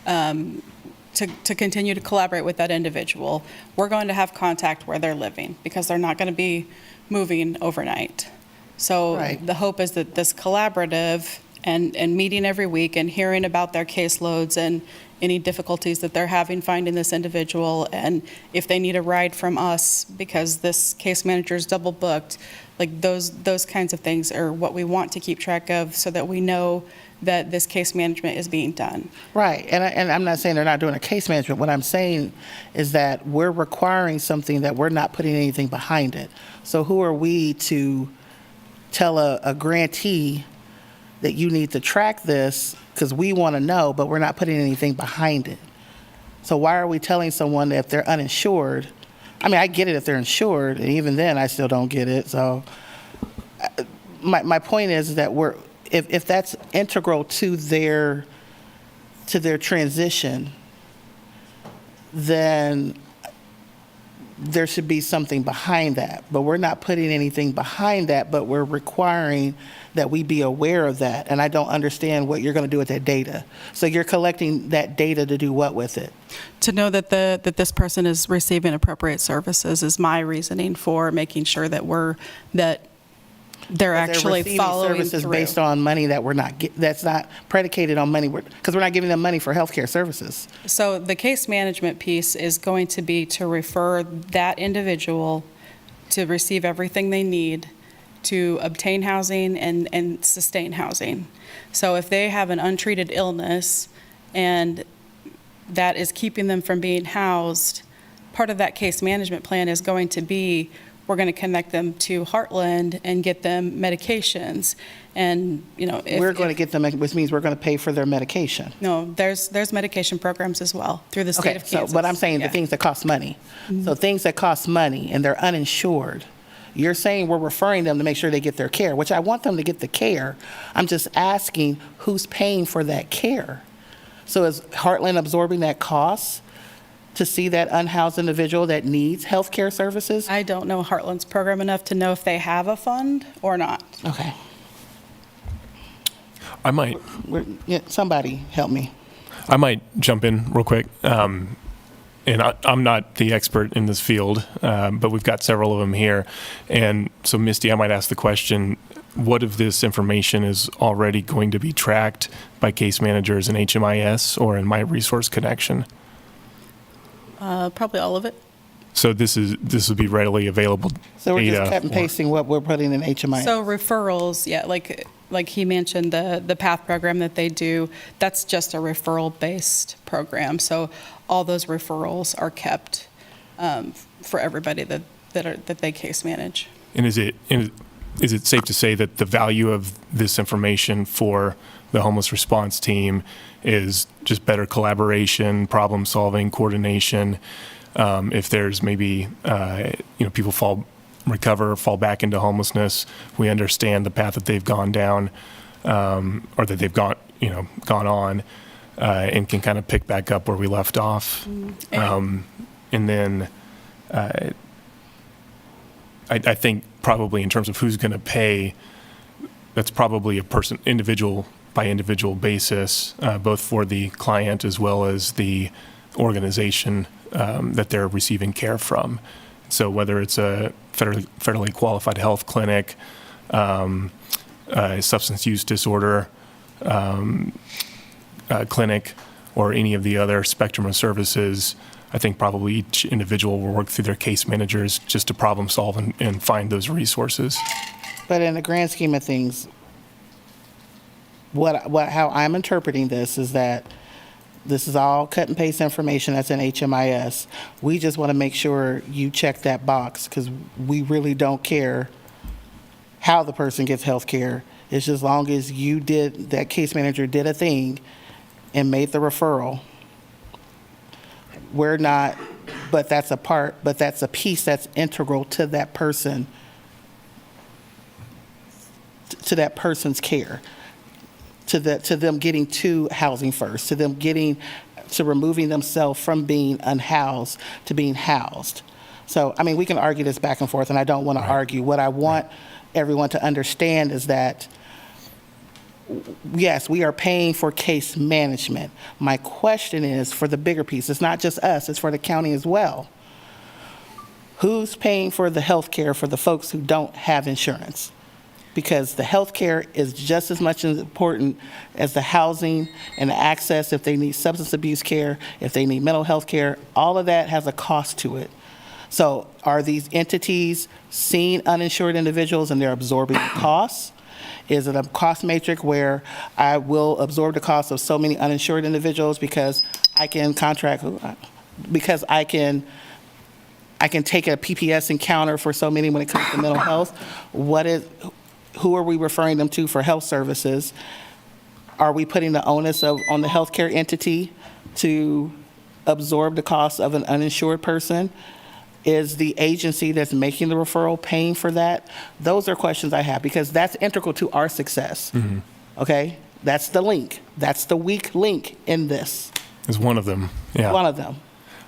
to continue to collaborate with that individual. We're going to have contact where they're living because they're not going to be moving overnight. So the hope is that this collaborative and meeting every week and hearing about their caseloads and any difficulties that they're having finding this individual, and if they need a ride from us because this case manager is double booked, like those kinds of things are what we want to keep track of so that we know that this case management is being done. Right, and I'm not saying they're not doing a case management. What I'm saying is that we're requiring something that we're not putting anything behind it. So who are we to tell a grantee that you need to track this because we want to know, but we're not putting anything behind it? So why are we telling someone that if they're uninsured? I mean, I get it if they're insured, and even then I still don't get it. So my point is that if that's integral to their transition, then there should be something behind that. But we're not putting anything behind that, but we're requiring that we be aware of that. And I don't understand what you're going to do with that data. So you're collecting that data to do what with it? To know that that this person is receiving appropriate services is my reasoning for making sure that they're actually receiving following services through. based on money that that's not predicated on money, because we're not giving them money for healthcare services. So the case management piece is going to be to refer that individual to receive everything they need to obtain housing and sustain housing. So if they have an untreated illness and that is keeping them from being housed, part of that case management plan is going to be, we're going to connect them to Heartland and get them medications. And, we're going to get them, which means we're going to pay for their medication. No, there's medication programs as well through the state of Kansas. But I'm saying the things that cost money. Mm-hmm. So things that cost money and they're uninsured, you're saying we're referring them to make sure they get their care, which I want them to get the care. I'm just asking who's paying for that care. So is Heartland absorbing that cost to see that unhoused individual that needs health care services? I don't know Heartland's program enough to know if they have a fund or not. Okay. I might. Somebody help me. I might jump in real quick. And I'm not the expert in this field, but we've got several of them here. And so, Misty, I might ask the question, what if this information is already going to be tracked by case managers in HMIS or in My Resource Connection? Probably all of it. So this would be readily available So we're data. just cut and pasting what we're putting in HMIS. So referrals, yeah, like he mentioned, the PATH program that they do, that's just a referral-based program. So all those referrals are kept for everybody that they case manage. And is it safe to say that the value of this information for the homeless response team is just better collaboration, problem solving, coordination? If there's maybe people fall back into homelessness, we understand the path that they've gone down, or that they've gone on, and can kind of pick back up where we left off. And then I think probably in terms of who's going to pay, that's probably a individual by individual basis, both for the client as well as the organization that they're receiving care from. So whether it's a federally qualified health clinic, a substance use disorder clinic, or any of the other spectrum of services, I think probably each individual will work through their case managers just to problem solve and find those resources. But in the grand scheme of things, how I'm interpreting this is that this is all cut and paste information that's in HMIS. We just want to make sure you check that box because we really don't care how the person gets health care. It's just as long as that case manager did a thing and made the referral. We're not, but that's a piece that's integral to that person, to that person's care. To them getting to housing first, to removing themselves from being unhoused to being housed. So, I mean, we can argue this back and forth, and I don't want to argue. What I want everyone to understand is that, yes, we are paying for case management. My question is for the bigger piece. It's not just us, it's for the county as well. Who's paying for the health care for the folks who don't have insurance? Because the health care is just as much important as the housing and the access if they need substance abuse care, if they need mental health care, all of that has a cost to it. So are these entities seeing uninsured individuals and they're absorbing the costs? Is it a cost matrix where I will absorb the cost of so many uninsured individuals because I can contract, because I can take a PPS encounter for so many when it comes to mental health? Who are we referring them to for health services? Are we putting the onus on the healthcare entity to absorb the cost of an uninsured person? Is the agency that's making the referral paying for that? Those are questions I have because that's integral to our success. Mm-hmm. Okay? That's the link. That's the weak link in this. Is one of them. Yeah. One of them.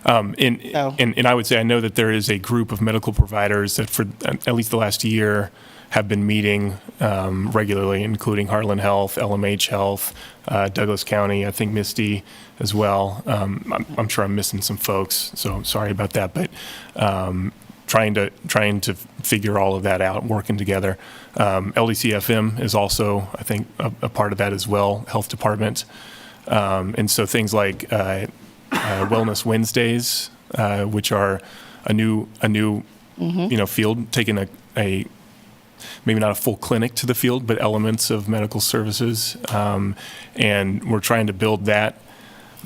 And I would say I know that there is a group of medical providers that for at least the last year have been meeting regularly, including Heartland Health, LMH Health, Douglas County, I think Misty as well. I'm sure I'm missing some folks, so sorry about that. But trying to figure all of that out, working together. LDCFM is also, I think, a part of that as well, health department. And so things like Wellness Wednesdays, which are a new field, taking a maybe not a full clinic to the field, but elements of medical services. And we're trying to build that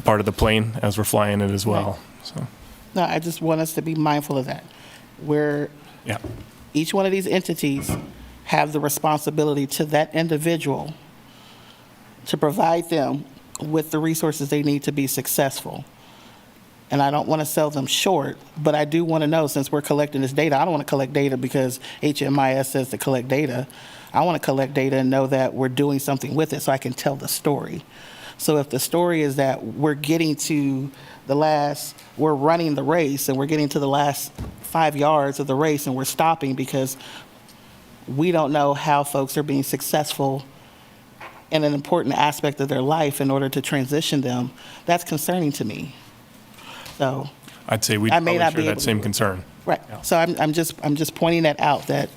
part of the plane as we're flying it as well. So. No, I just want us to be mindful of that. Each one of these entities have the responsibility to that individual to provide them with the resources they need to be successful. And I don't want to sell them short, but I do want to know, since we're collecting this data, I don't want to collect data because HMIS says to collect data. I want to collect data and know that we're doing something with it so I can tell the story. So if the story is that we're getting to we're running the race and we're getting to the last 5 yards of the race and we're stopping because we don't know how folks are being successful in an important aspect of their life in order to transition them, that's concerning to me. So I'd say we probably share that same concern. Right. Yeah. So I'm just pointing that out, that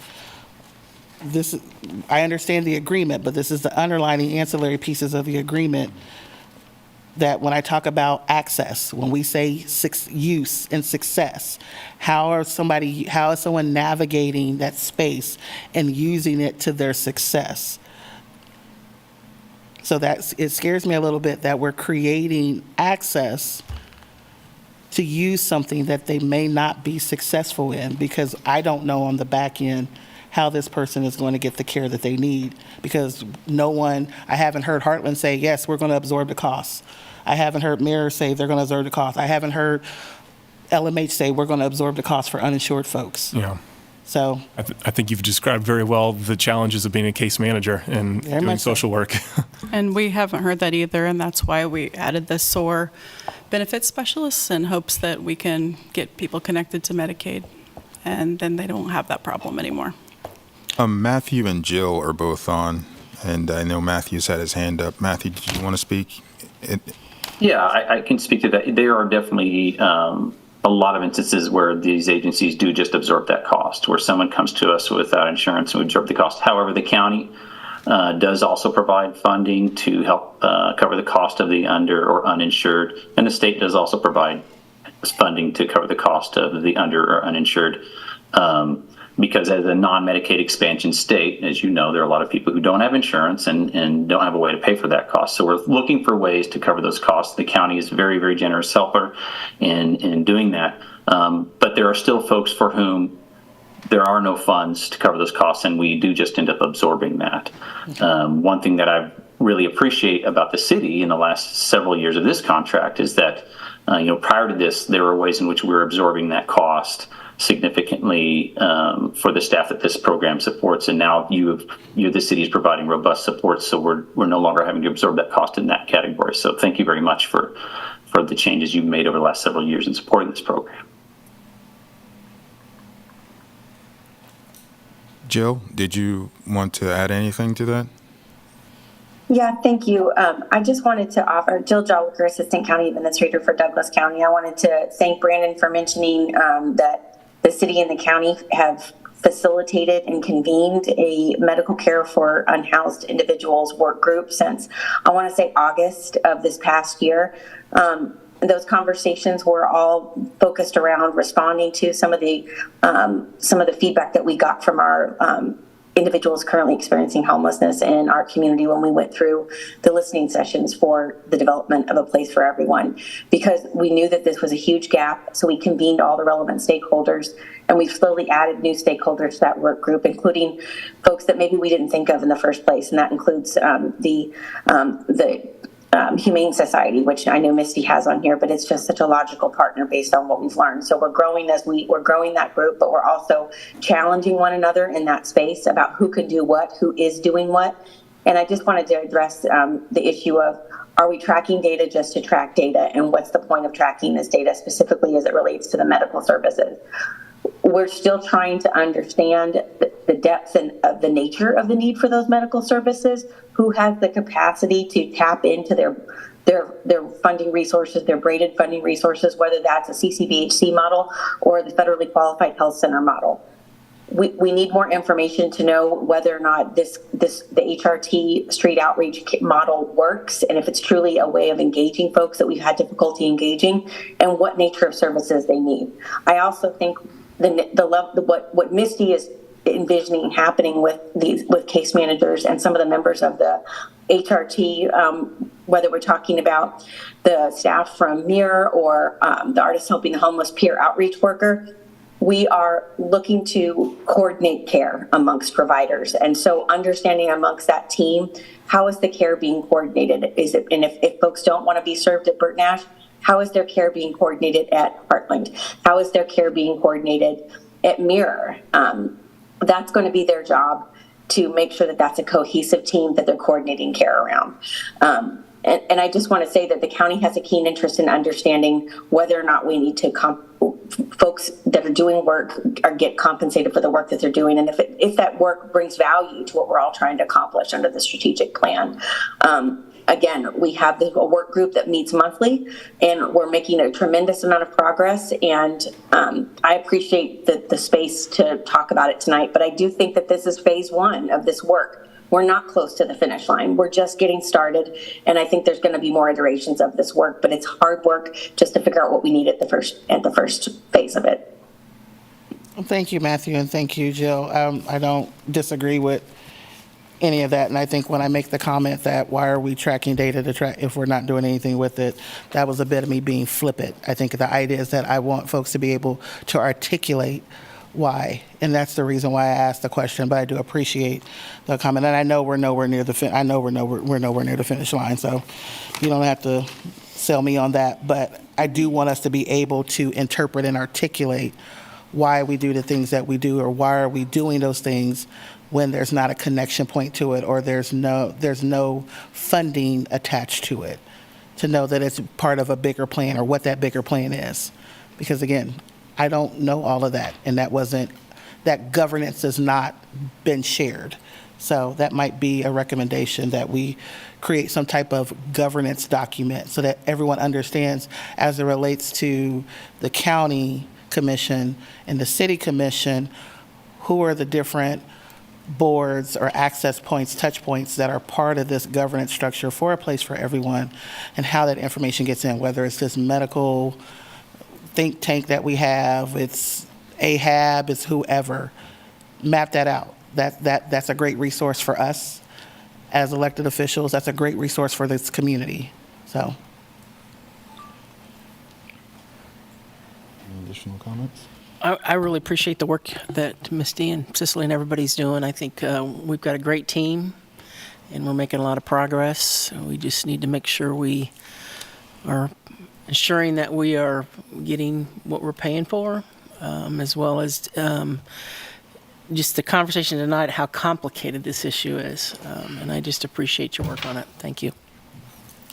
I understand the agreement, but this is the underlining ancillary pieces of the agreement that when I talk about access, when we say use and success, how is someone navigating that space and using it to their success? So it scares me a little bit that we're creating access to use something that they may not be successful in, because I don't know on the back end how this person is going to get the care that they need, because I haven't heard Heartland say, yes, we're going to absorb the costs. I haven't heard Mirror say they're going to absorb the costs. I haven't heard LMH say we're going to absorb the costs for uninsured folks. Yeah. So I think you've described very well the challenges of being a case manager and doing social work. And we haven't heard that either, and that's why we added the SOAR benefit specialists in hopes that we can get people connected to Medicaid, and then they don't have that problem anymore. Matthew and Jill are both on, and I know Matthew's had his hand up. Matthew, did you want to speak? Yeah, I can speak to that. There are definitely a lot of instances where these agencies do just absorb that cost, where someone comes to us without insurance and we absorb the cost. However, the county does also provide funding to help cover the cost of the under or uninsured, and the state does also provide funding to cover the cost of the under or uninsured. Because as a non-Medicaid expansion state, as you know, there are a lot of people who don't have insurance and don't have a way to pay for that cost. So we're looking for ways to cover those costs. The county is a very, very generous helper in doing that. But there are still folks for whom there are no funds to cover those costs, and we do just end up absorbing that. One thing that I really appreciate about the city in the last several years of this contract is that, prior to this, there were ways in which we were absorbing that cost significantly for the staff that this program supports, and now the city is providing robust support, so we're no longer having to absorb that cost in that category. So thank you very much for the changes you've made over the last several years in supporting this program. Jill, did you want to add anything to that? Yeah, thank you. I just wanted to offer, Jill Jolliker, Assistant County Administrator for Douglas County. I wanted to thank Brandon for mentioning that the city and the county have facilitated and convened a medical care for unhoused individuals work group since, I want to say, August of this past year. Those conversations were all focused around responding to some of the feedback that we got from our individuals currently experiencing homelessness in our community when we went through the listening sessions for the development of a place for everyone, because we knew that this was a huge gap. So we convened all the relevant stakeholders, and we've slowly added new stakeholders to that work group, including folks that maybe we didn't think of in the first place. And that includes the Humane Society, which I know Misty has on here, but it's just such a logical partner based on what we've learned. So we're growing we're growing that group, but we're also challenging one another in that space about who can do what, who is doing what. And I just wanted to address the issue of, are we tracking data just to track data? And what's the point of tracking this data specifically as it relates to the medical services? We're still trying to understand the depth and of the nature of the need for those medical services, who has the capacity to tap into their funding resources, their braided funding resources, whether that's a CCBHC model or the federally qualified health center model. We need more information to know whether or not the HRT street outreach model works, and if it's truly a way of engaging folks that we've had difficulty engaging, and what nature of services they need. I also think what Misty is envisioning happening with case managers and some of the members of the HRT, whether we're talking about the staff from MIRROR or the Artists Helping the Homeless peer outreach worker, we are looking to coordinate care amongst providers. And so understanding amongst that team, how is the care being coordinated? And if folks don't want to be served at Burt Nash, how is their care being coordinated at Heartland? How is their care being coordinated at MIRROR? That's going to be their job, to make sure that that's a cohesive team that they're coordinating care around. And I just want to say that the county has a keen interest in understanding whether or not we need to folks that are doing work or get compensated for the work that they're doing, and if that work brings value to what we're all trying to accomplish under the strategic plan. again, we have a work group that meets monthly, and we're making a tremendous amount of progress. And I appreciate the space to talk about it tonight, but I do think that this is phase one of this work. We're not close to the finish line. We're just getting started, and I think there's going to be more iterations of this work, but it's hard work just to figure out what we need at the first phase of it. Well, thank you, Matthew, and thank you, Jill. I don't disagree with any of that, and I think when I make the comment that why are we tracking data to track if we're not doing anything with it, that was a bit of me being flippant. I think the idea is that I want folks to be able to articulate why, and that's the reason why I asked the question. But I do appreciate the comment, and I know we're nowhere near the we're nowhere near the finish line, so you don't have to sell me on that. But I do want us to be able to interpret and articulate why we do the things that we do, or why are we doing those things when there's not a connection point to it, or there's no funding attached to it, to know that it's part of a bigger plan or what that bigger plan is. Because again, I don't know all of that, and that governance has not been shared. So that might be a recommendation that we create some type of governance document so that everyone understands as it relates to the county commission and the city commission, who are the different boards or access points, touch points that are part of this governance structure for a place for everyone, and how that information gets in, whether it's this medical think tank that we have, it's AHAB, it's whoever. Map that out. That's a great resource for us as elected officials. That's a great resource for this community. So. Any additional comments? I really appreciate the work that Misty and Cicely and everybody's doing. I think we've got a great team, and we're making a lot of progress. We just need to make sure we are ensuring that we are getting what we're paying for, as well as just the conversation tonight, how complicated this issue is. And I just appreciate your work on it. Thank you.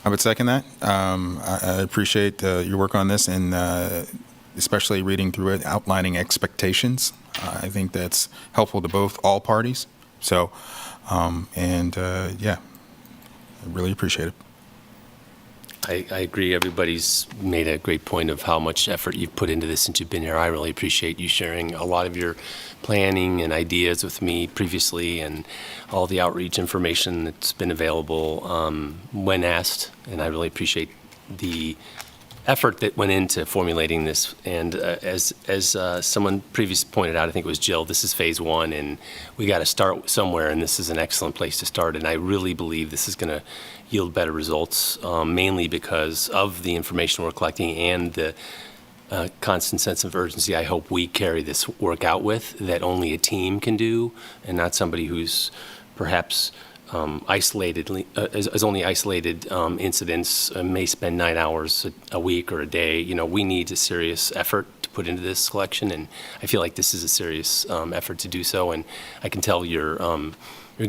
I would second that. I appreciate your work on this, and especially reading through it, outlining expectations. I think that's helpful to all parties. So, yeah, I really appreciate it. I agree. Everybody's made a great point of how much effort you've put into this since you've been here. I really appreciate you sharing a lot of your planning and ideas with me previously, and all the outreach information that's been available when asked. And I really appreciate the effort that went into formulating this. And as someone previously pointed out, I think it was Jill, this is phase one, and we got to start somewhere, and this is an excellent place to start. And I really believe this is going to yield better results, mainly because of the information we're collecting and the constant sense of urgency I hope we carry this work out with, that only a team can do, and not somebody who's perhaps as only isolated incidents, may spend 9 hours a week or a day. You know, we need a serious effort to put into this collection, and I feel like this is a serious effort to do so. And I can tell your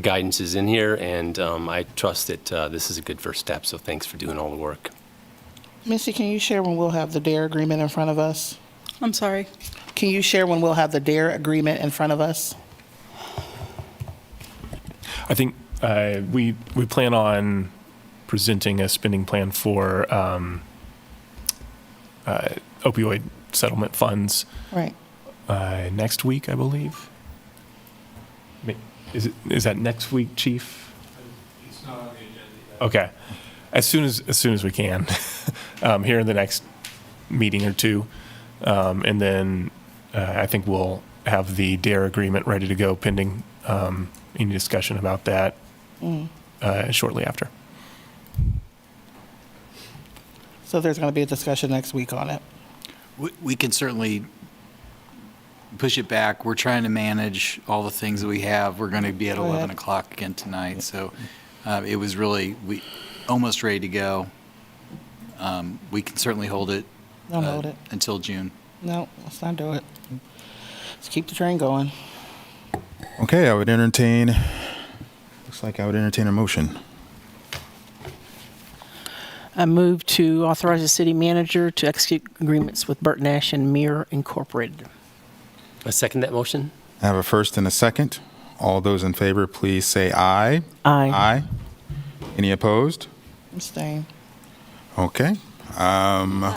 guidance is in here, and I trust that this is a good first step. So thanks for doing all the work. Missy, can you share when we'll have the DARE agreement in front of us? I'm sorry? Can you share when we'll have the DARE agreement in front of us? I think we plan on presenting a spending plan for opioid settlement funds. Right. Next week, I believe. Is that next week, Chief? It's not on the agenda yet. Okay. As soon as we can, here in the next meeting or two, and then I think we'll have the DARE agreement ready to go, pending any discussion about that shortly after. So there's going to be a discussion next week on it. We can certainly push it back. We're trying to manage all the things that we have. We're going to be at 11 o'clock again tonight. So it was really almost ready to go. We can certainly hold it, until June. No, let's not do it. Let's keep the train going. Okay, looks like I would entertain a motion. I move to authorize the city manager to execute agreements with Burton Nash and Mir Incorporated. I second that motion. I have a first and a second. All those in favor, please say aye. Aye. Aye. Any opposed? Abstain. Okay.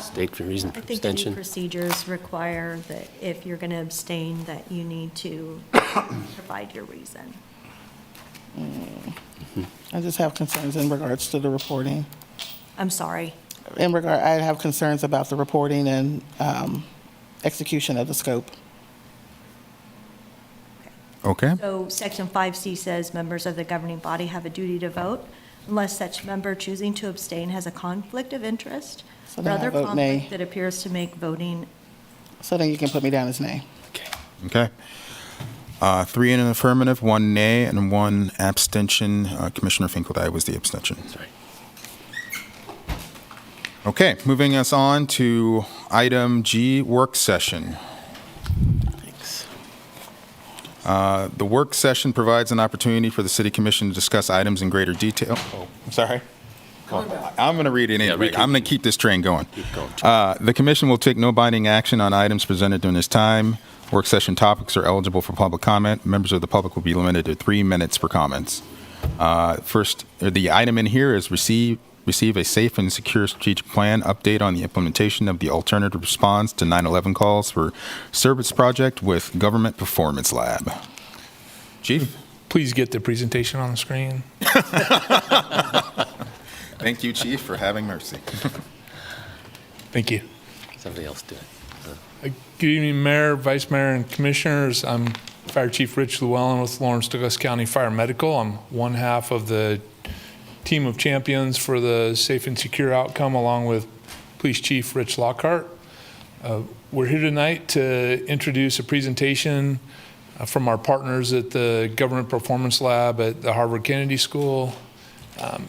State for reason for I think any abstention. procedures require that if you're going to abstain, that you need to provide your reason. I just have concerns in regards to the reporting. I'm sorry. I have concerns about the reporting and execution of the scope. Okay. So Section 5C says members of the governing body have a duty to vote unless such member choosing to abstain has a conflict of interest So or then I other vote nay. conflict that appears to make voting. So then you can put me down as nay. Okay. 3 in an affirmative, 1 nay, and 1 abstention. Commissioner Finkeldye was the abstention. Sorry. Okay, moving us on to item G, work session. Thanks. The work session provides an opportunity for the city commission to discuss items in greater detail. Oh, I'm sorry. Well, I'm going to read it anyway. I'm going to keep this train going. Keep going. The commission will take no binding action on items presented during this time. Work session topics are eligible for public comment. Members of the public will be limited to 3 minutes for comments. First, the item in here is receive a safe and secure strategic plan update on the implementation of the alternative response to 9/11 calls for service project with Government Performance Lab. Chief? Please get the presentation on the screen. Thank you, Chief, for having mercy. Thank you. Somebody else do it. Good evening, Mayor, Vice Mayor, and Commissioners. I'm Fire Chief Rich Llewellyn with Lawrence Douglas County Fire Medical. I'm one half of the team of champions for the safe and secure outcome, along with Police Chief Rich Lockhart. We're here tonight to introduce a presentation from our partners at the Government Performance Lab at the Harvard Kennedy School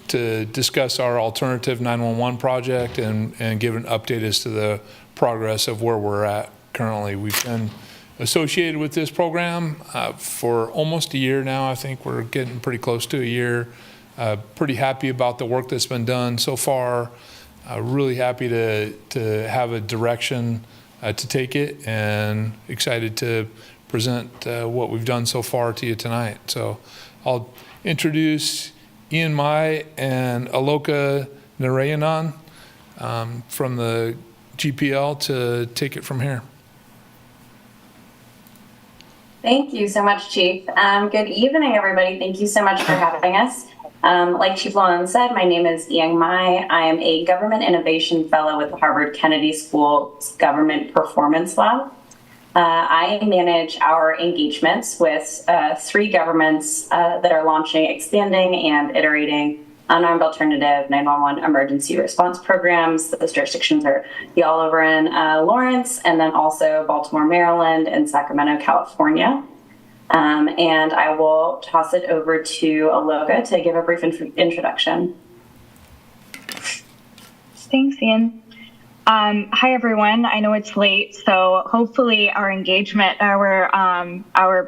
to discuss our alternative 911 project and give an update as to the progress of where we're at currently. We've been associated with this program for almost a year now. I think we're getting pretty close to a year. Pretty happy about the work that's been done so far. Really happy to have a direction to take it, and excited to present what we've done so far to you tonight. So I'll introduce Ian Mai and Aloka Narayanan from the GPL to take it from here. Thank you so much, Chief. Good evening, everybody. Thank you so much for having us. Like Chief Llewellyn said, my name is Ian Mai. I am a Government Innovation Fellow with the Harvard Kennedy School's Government Performance Lab. I manage our engagements with 3 governments that are launching, expanding, and iterating unarmed alternative 911 emergency response programs. Those jurisdictions are y'all over in Lawrence, and then also Baltimore, Maryland, and Sacramento, California. And I will toss it over to Aloka to give a brief introduction. Thanks, Ian. Hi, everyone. I know it's late, so hopefully our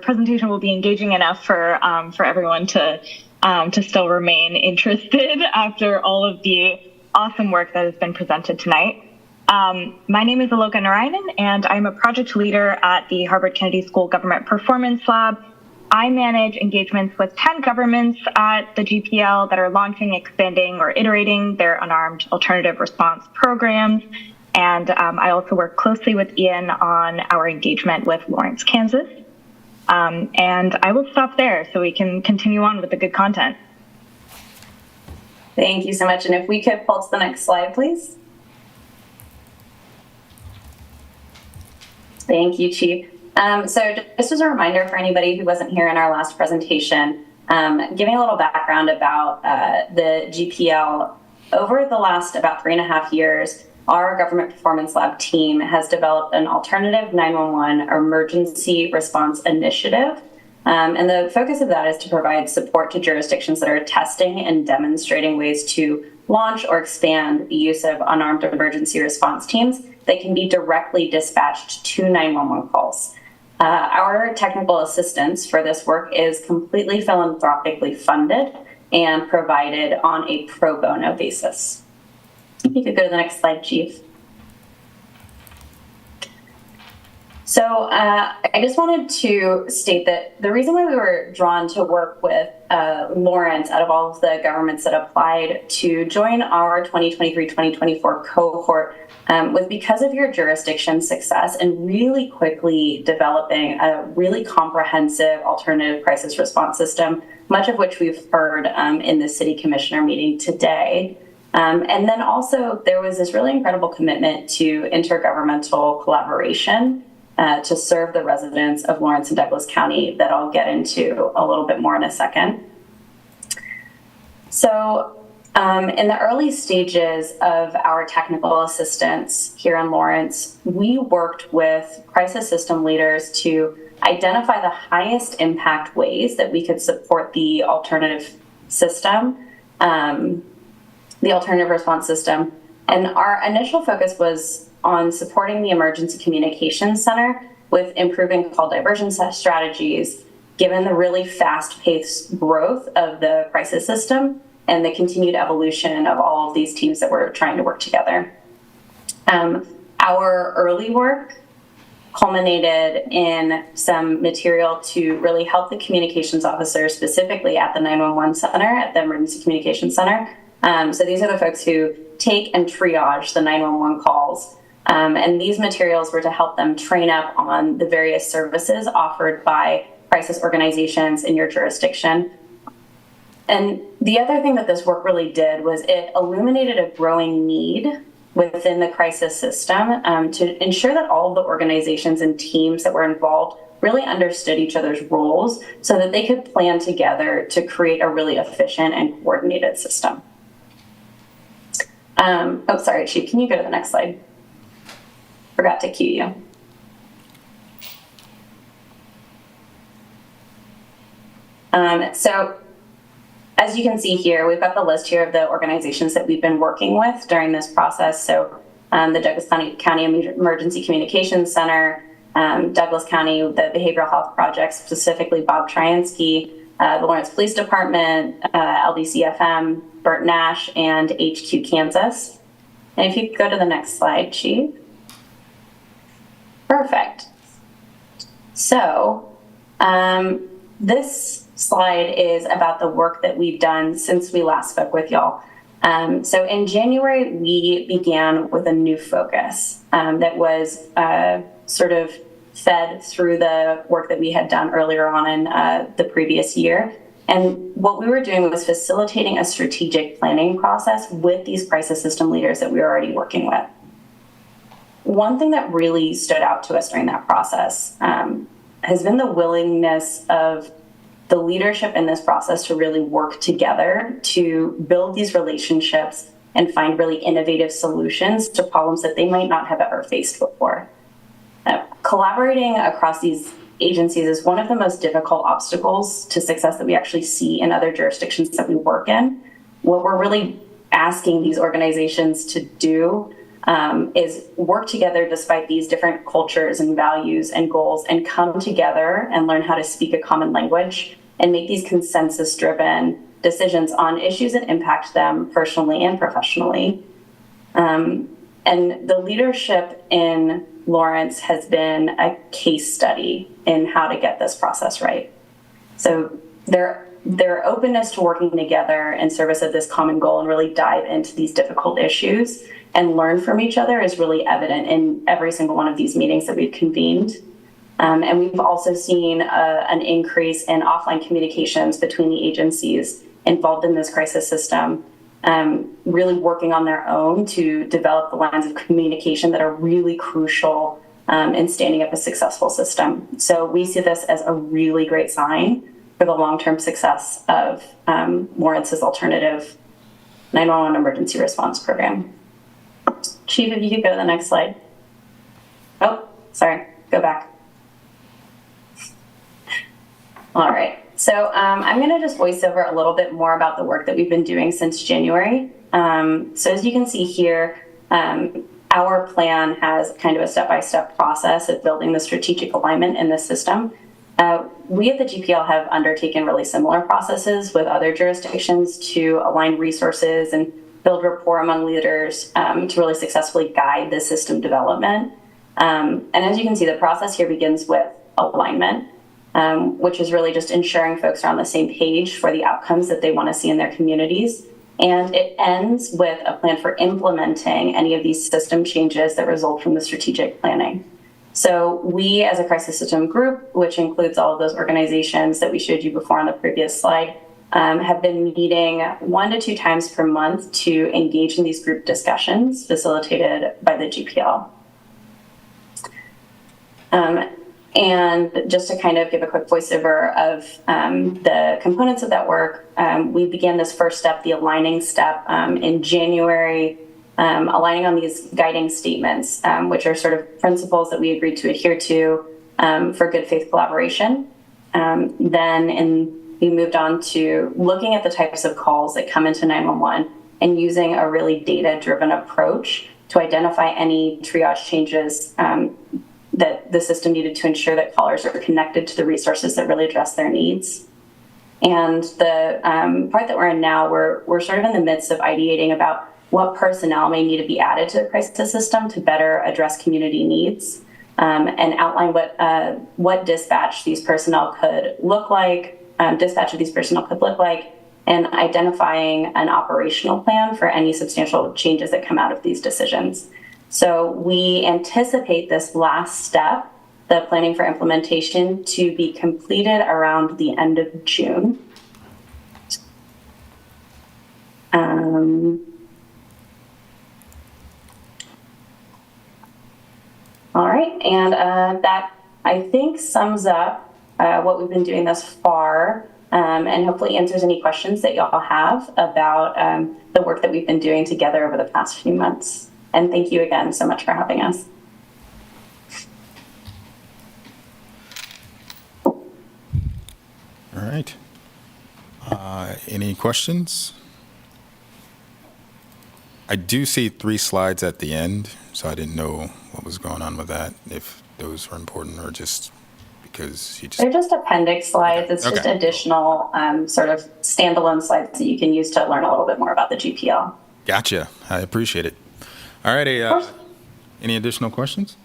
presentation will be engaging enough for everyone to still remain interested after all of the awesome work that has been presented tonight. My name is Aloka Narayanan, and I'm a project leader at the Harvard Kennedy School Government Performance Lab. I manage engagements with 10 governments at the GPL that are launching, expanding, or iterating their unarmed alternative response programs. And I also work closely with Ian on our engagement with Lawrence, Kansas. And I will stop there so we can continue on with the good content. Thank you so much. And if we could pull to the next slide, please. Thank you, Chief. So just as a reminder for anybody who wasn't here in our last presentation, giving a little background about the GPL. Over the last about 3.5 years, our Government Performance Lab team has developed an alternative 911 emergency response initiative. And the focus of that is to provide support to jurisdictions that are testing and demonstrating ways to launch or expand the use of unarmed emergency response teams that can be directly dispatched to 911 calls. Our technical assistance for this work is completely philanthropically funded and provided on a pro bono basis. If you could go to the next slide, Chief. So I just wanted to state that the reason why we were drawn to work with Lawrence out of all of the governments that applied to join our 2023-2024 cohort was because of your jurisdiction success and really quickly developing a really comprehensive alternative crisis response system, much of which we've heard in the city commissioner meeting today. And then also there was this really incredible commitment to intergovernmental collaboration to serve the residents of Lawrence and Douglas County that I'll get into a little bit more in a second. So in the early stages of our technical assistance here in Lawrence, we worked with crisis system leaders to identify the highest impact ways that we could support the alternative system, the alternative response system. And our initial focus was on supporting the Emergency Communications Center with improving call diversion strategies, given the really fast-paced growth of the crisis system and the continued evolution of all of these teams that were trying to work together. Our early work culminated in some material to really help the communications officers, specifically at the 911 center, at the Emergency Communications Center. So these are the folks who take and triage the 911 calls. And these materials were to help them train up on the various services offered by crisis organizations in your jurisdiction. And the other thing that this work really did was it illuminated a growing need within the crisis system to ensure that all of the organizations and teams that were involved really understood each other's roles so that they could plan together to create a really efficient and coordinated system. Oh, sorry, Chief, can you go to the next slide? Forgot to cue you. So as you can see here, we've got the list here of the organizations that we've been working with during this process. So the Douglas County Emergency Communications Center, Douglas County, the Behavioral Health Project, specifically Bob Tryansky, the Lawrence Police Department, LDCFM, Bert Nash, and HQ Kansas. And if you could go to the next slide, Chief. Perfect. So this slide is about the work that we've done since we last spoke with y'all. So in January, we began with a new focus that was sort of fed through the work that we had done earlier on in the previous year. And what we were doing was facilitating a strategic planning process with these crisis system leaders that we were already working with. One thing that really stood out to us during that process has been the willingness of the leadership in this process to really work together to build these relationships and find really innovative solutions to problems that they might not have ever faced before. Collaborating across these agencies is one of the most difficult obstacles to success that we actually see in other jurisdictions that we work in. What we're really asking these organizations to do is work together despite these different cultures and values and goals, and come together and learn how to speak a common language and make these consensus-driven decisions on issues that impact them personally and professionally. And the leadership in Lawrence has been a case study in how to get this process right. So their openness to working together in service of this common goal and really dive into these difficult issues and learn from each other is really evident in every single one of these meetings that we've convened. And we've also seen an increase in offline communications between the agencies involved in this crisis system, really working on their own to develop the lines of communication that are really crucial in standing up a successful system. So we see this as a really great sign for the long-term success of Lawrence's alternative 911 emergency response program. Chief, if you could go to the next slide. Oh, sorry, go back. All right, so I'm gonna just voice over a little bit more about the work that we've been doing since January. So as you can see here, our plan has kind of a step-by-step process of building the strategic alignment in this system. We at the GPL have undertaken really similar processes with other jurisdictions to align resources and build rapport among leaders to really successfully guide the system development. And as you can see, the process here begins with alignment, which is really just ensuring folks are on the same page for the outcomes that they want to see in their communities. And it ends with a plan for implementing any of these system changes that result from the strategic planning. So we, as a crisis system group, which includes all of those organizations that we showed you before on the previous slide, have been meeting 1 to 2 times per month to engage in these group discussions facilitated by the GPL. And just to kind of give a quick voiceover of the components of that work, we began this first step, the aligning step, in January, aligning on these guiding statements, which are sort of principles that we agreed to adhere to for good faith collaboration. We moved on to looking at the types of calls that come into 911 and using a really data-driven approach to identify any triage changes that the system needed to ensure that callers are connected to the resources that really address their needs. And the part that we're in now, we're sort of in the midst of ideating about what personnel may need to be added to the crisis system to better address community needs, and outline what dispatch these personnel could look like, and identifying an operational plan for any substantial changes that come out of these decisions. So we anticipate this last step, the planning for implementation, to be completed around the end of June. All right, and that I think sums up what we've been doing thus far, and hopefully answers any questions that y'all have about the work that we've been doing together over the past few months. And thank you again so much for having us. All right. Any questions? I do see 3 slides at the end, so I didn't know what was going on with that, if those were important or just because you just... They're just appendix slides. It's just additional sort of standalone slides that you can use to learn a little bit more about the GPL. Gotcha. I appreciate it. All righty. Any additional questions?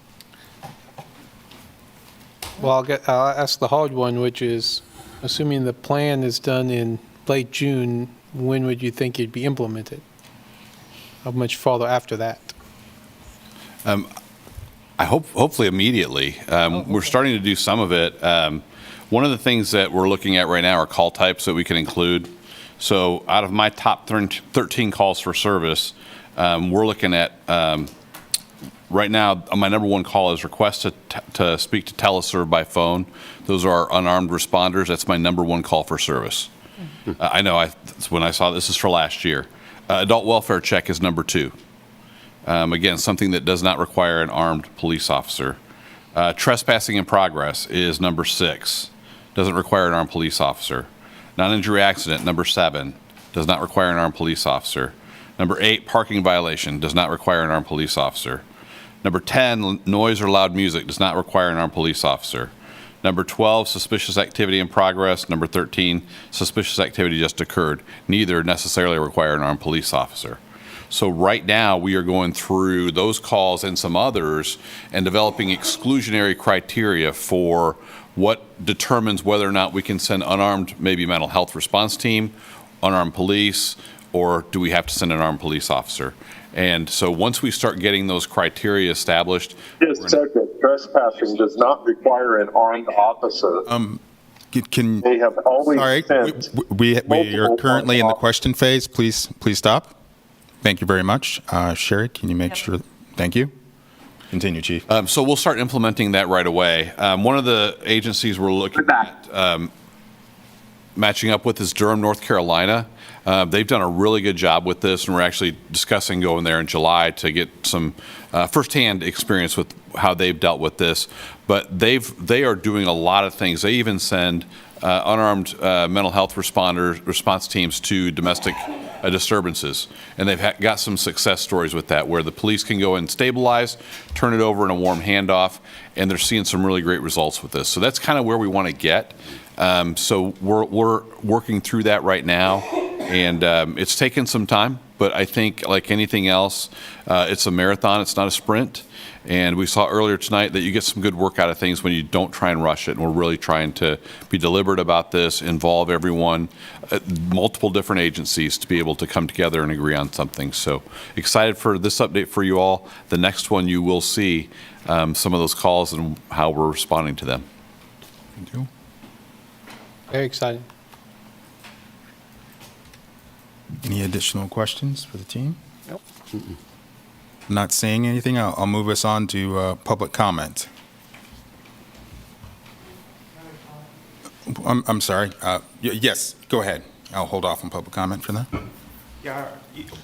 Well, I'll ask the hard one, which is, assuming the plan is done in late June, when would you think it'd be implemented? How much farther after that? I hopefully immediately. We're starting to do some of it. One of the things that we're looking at right now are call types that we can include. So out of my top 13 calls for service, we're looking at, right now, my number 1 call is request to speak to teleserve by phone. Those are our unarmed responders. That's my number 1 call for service. I know, when I saw this is for last year. Adult welfare check is number 2. Again, something that does not require an armed police officer. Trespassing in progress is number 6. Doesn't require an armed police officer. Non-injury accident, number 7. Does not require an armed police officer. Number 8, parking violation, does not require an armed police officer. Number 10, noise or loud music, does not require an armed police officer. Number 12, suspicious activity in progress. Number 13, suspicious activity just occurred. Neither necessarily require an armed police officer. So right now, we are going through those calls and some others and developing exclusionary criteria for what determines whether or not we can send unarmed, maybe mental health response team, unarmed police, or do we have to send an armed police officer? And so once we start getting those criteria established... Just a second. Trespassing does not require an armed officer. They have always sent we are currently in the question phase. Please stop. Thank you very much. Sherry, can you make sure? Thank you. Continue, Chief. So we'll start implementing that right away. One of the agencies we're looking at matching up with is Durham, North Carolina. They've done a really good job with this, and we're actually discussing going there in July to get some firsthand experience with how they've dealt with this. But they are doing a lot of things. They even send unarmed mental health response teams to domestic disturbances, and they've got some success stories with that, where the police can go and stabilize, turn it over in a warm handoff, and they're seeing some really great results with this. So that's kind of where we want to get. So we're working through that right now. And it's taken some time, but I think like anything else, it's a marathon, it's not a sprint. And we saw earlier tonight that you get some good work out of things when you don't try and rush it. And we're really trying to be deliberate about this, involve everyone, multiple different agencies to be able to come together and agree on something. So excited for this update for you all. The next one you will see some of those calls and how we're responding to them. Thank you. Very exciting. Any additional questions for the team? Nope. Not saying anything. I'll move us on to public comment. I'm sorry. Yes, go ahead. I'll hold off on public comment for that. Yeah,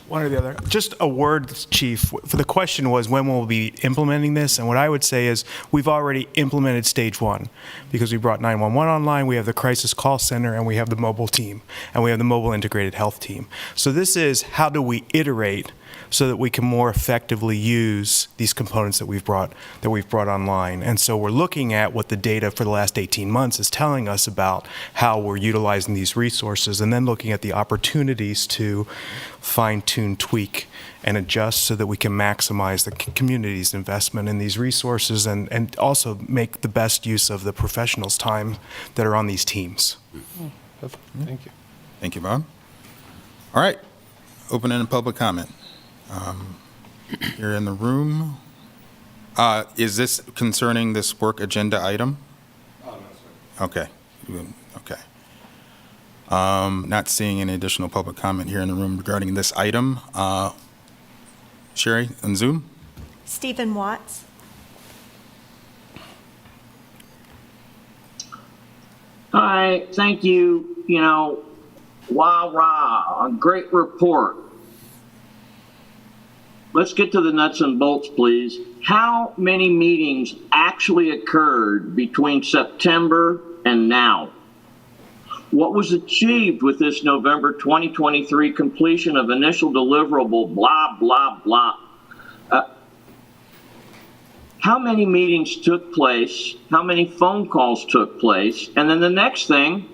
one or the other. Just a word, Chief. For the question was, when will we be implementing this? And what I would say is we've already implemented stage one because we brought 911 online, we have the crisis call center, and we have the mobile team, and we have the mobile integrated health team. So this is how do we iterate so that we can more effectively use these components that we've brought online. And so we're looking at what the data for the last 18 months is telling us about how we're utilizing these resources, and then looking at the opportunities to fine-tune, tweak, and adjust so that we can maximize the community's investment in these resources and also make the best use of the professionals' time that are on these teams. Thank you. Thank you, Bob. All right. Open-ended public comment. Here in the room. Is this concerning this work agenda item? Oh, no, sir. Okay. Okay. Not seeing any additional public comment here in the room regarding this item. Sherry, on Zoom? Stephen Watts. Hi, thank you. You know, rah, a great report. Let's get to the nuts and bolts, please. How many meetings actually occurred between September and now? What was achieved with this November 2023 completion of initial deliverable, blah, blah, blah? How many meetings took place? How many phone calls took place? And then the next thing,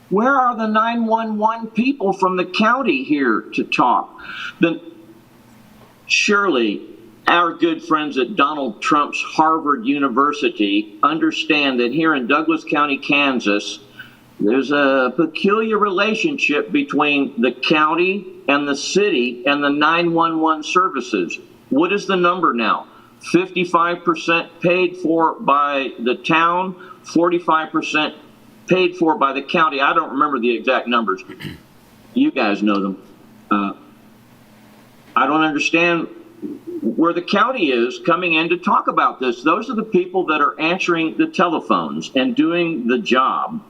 where are the 911 people from the county here to talk? Then surely our good friends at Donald Trump's Harvard University understand that here in Douglas County, Kansas, there's a peculiar relationship between the county and the city and the 911 services. What is the number now? 55% paid for by the town, 45% paid for by the county. I don't remember the exact numbers. You guys know them. I don't understand where the county is coming in to talk about this. Those are the people that are answering the telephones and doing the job.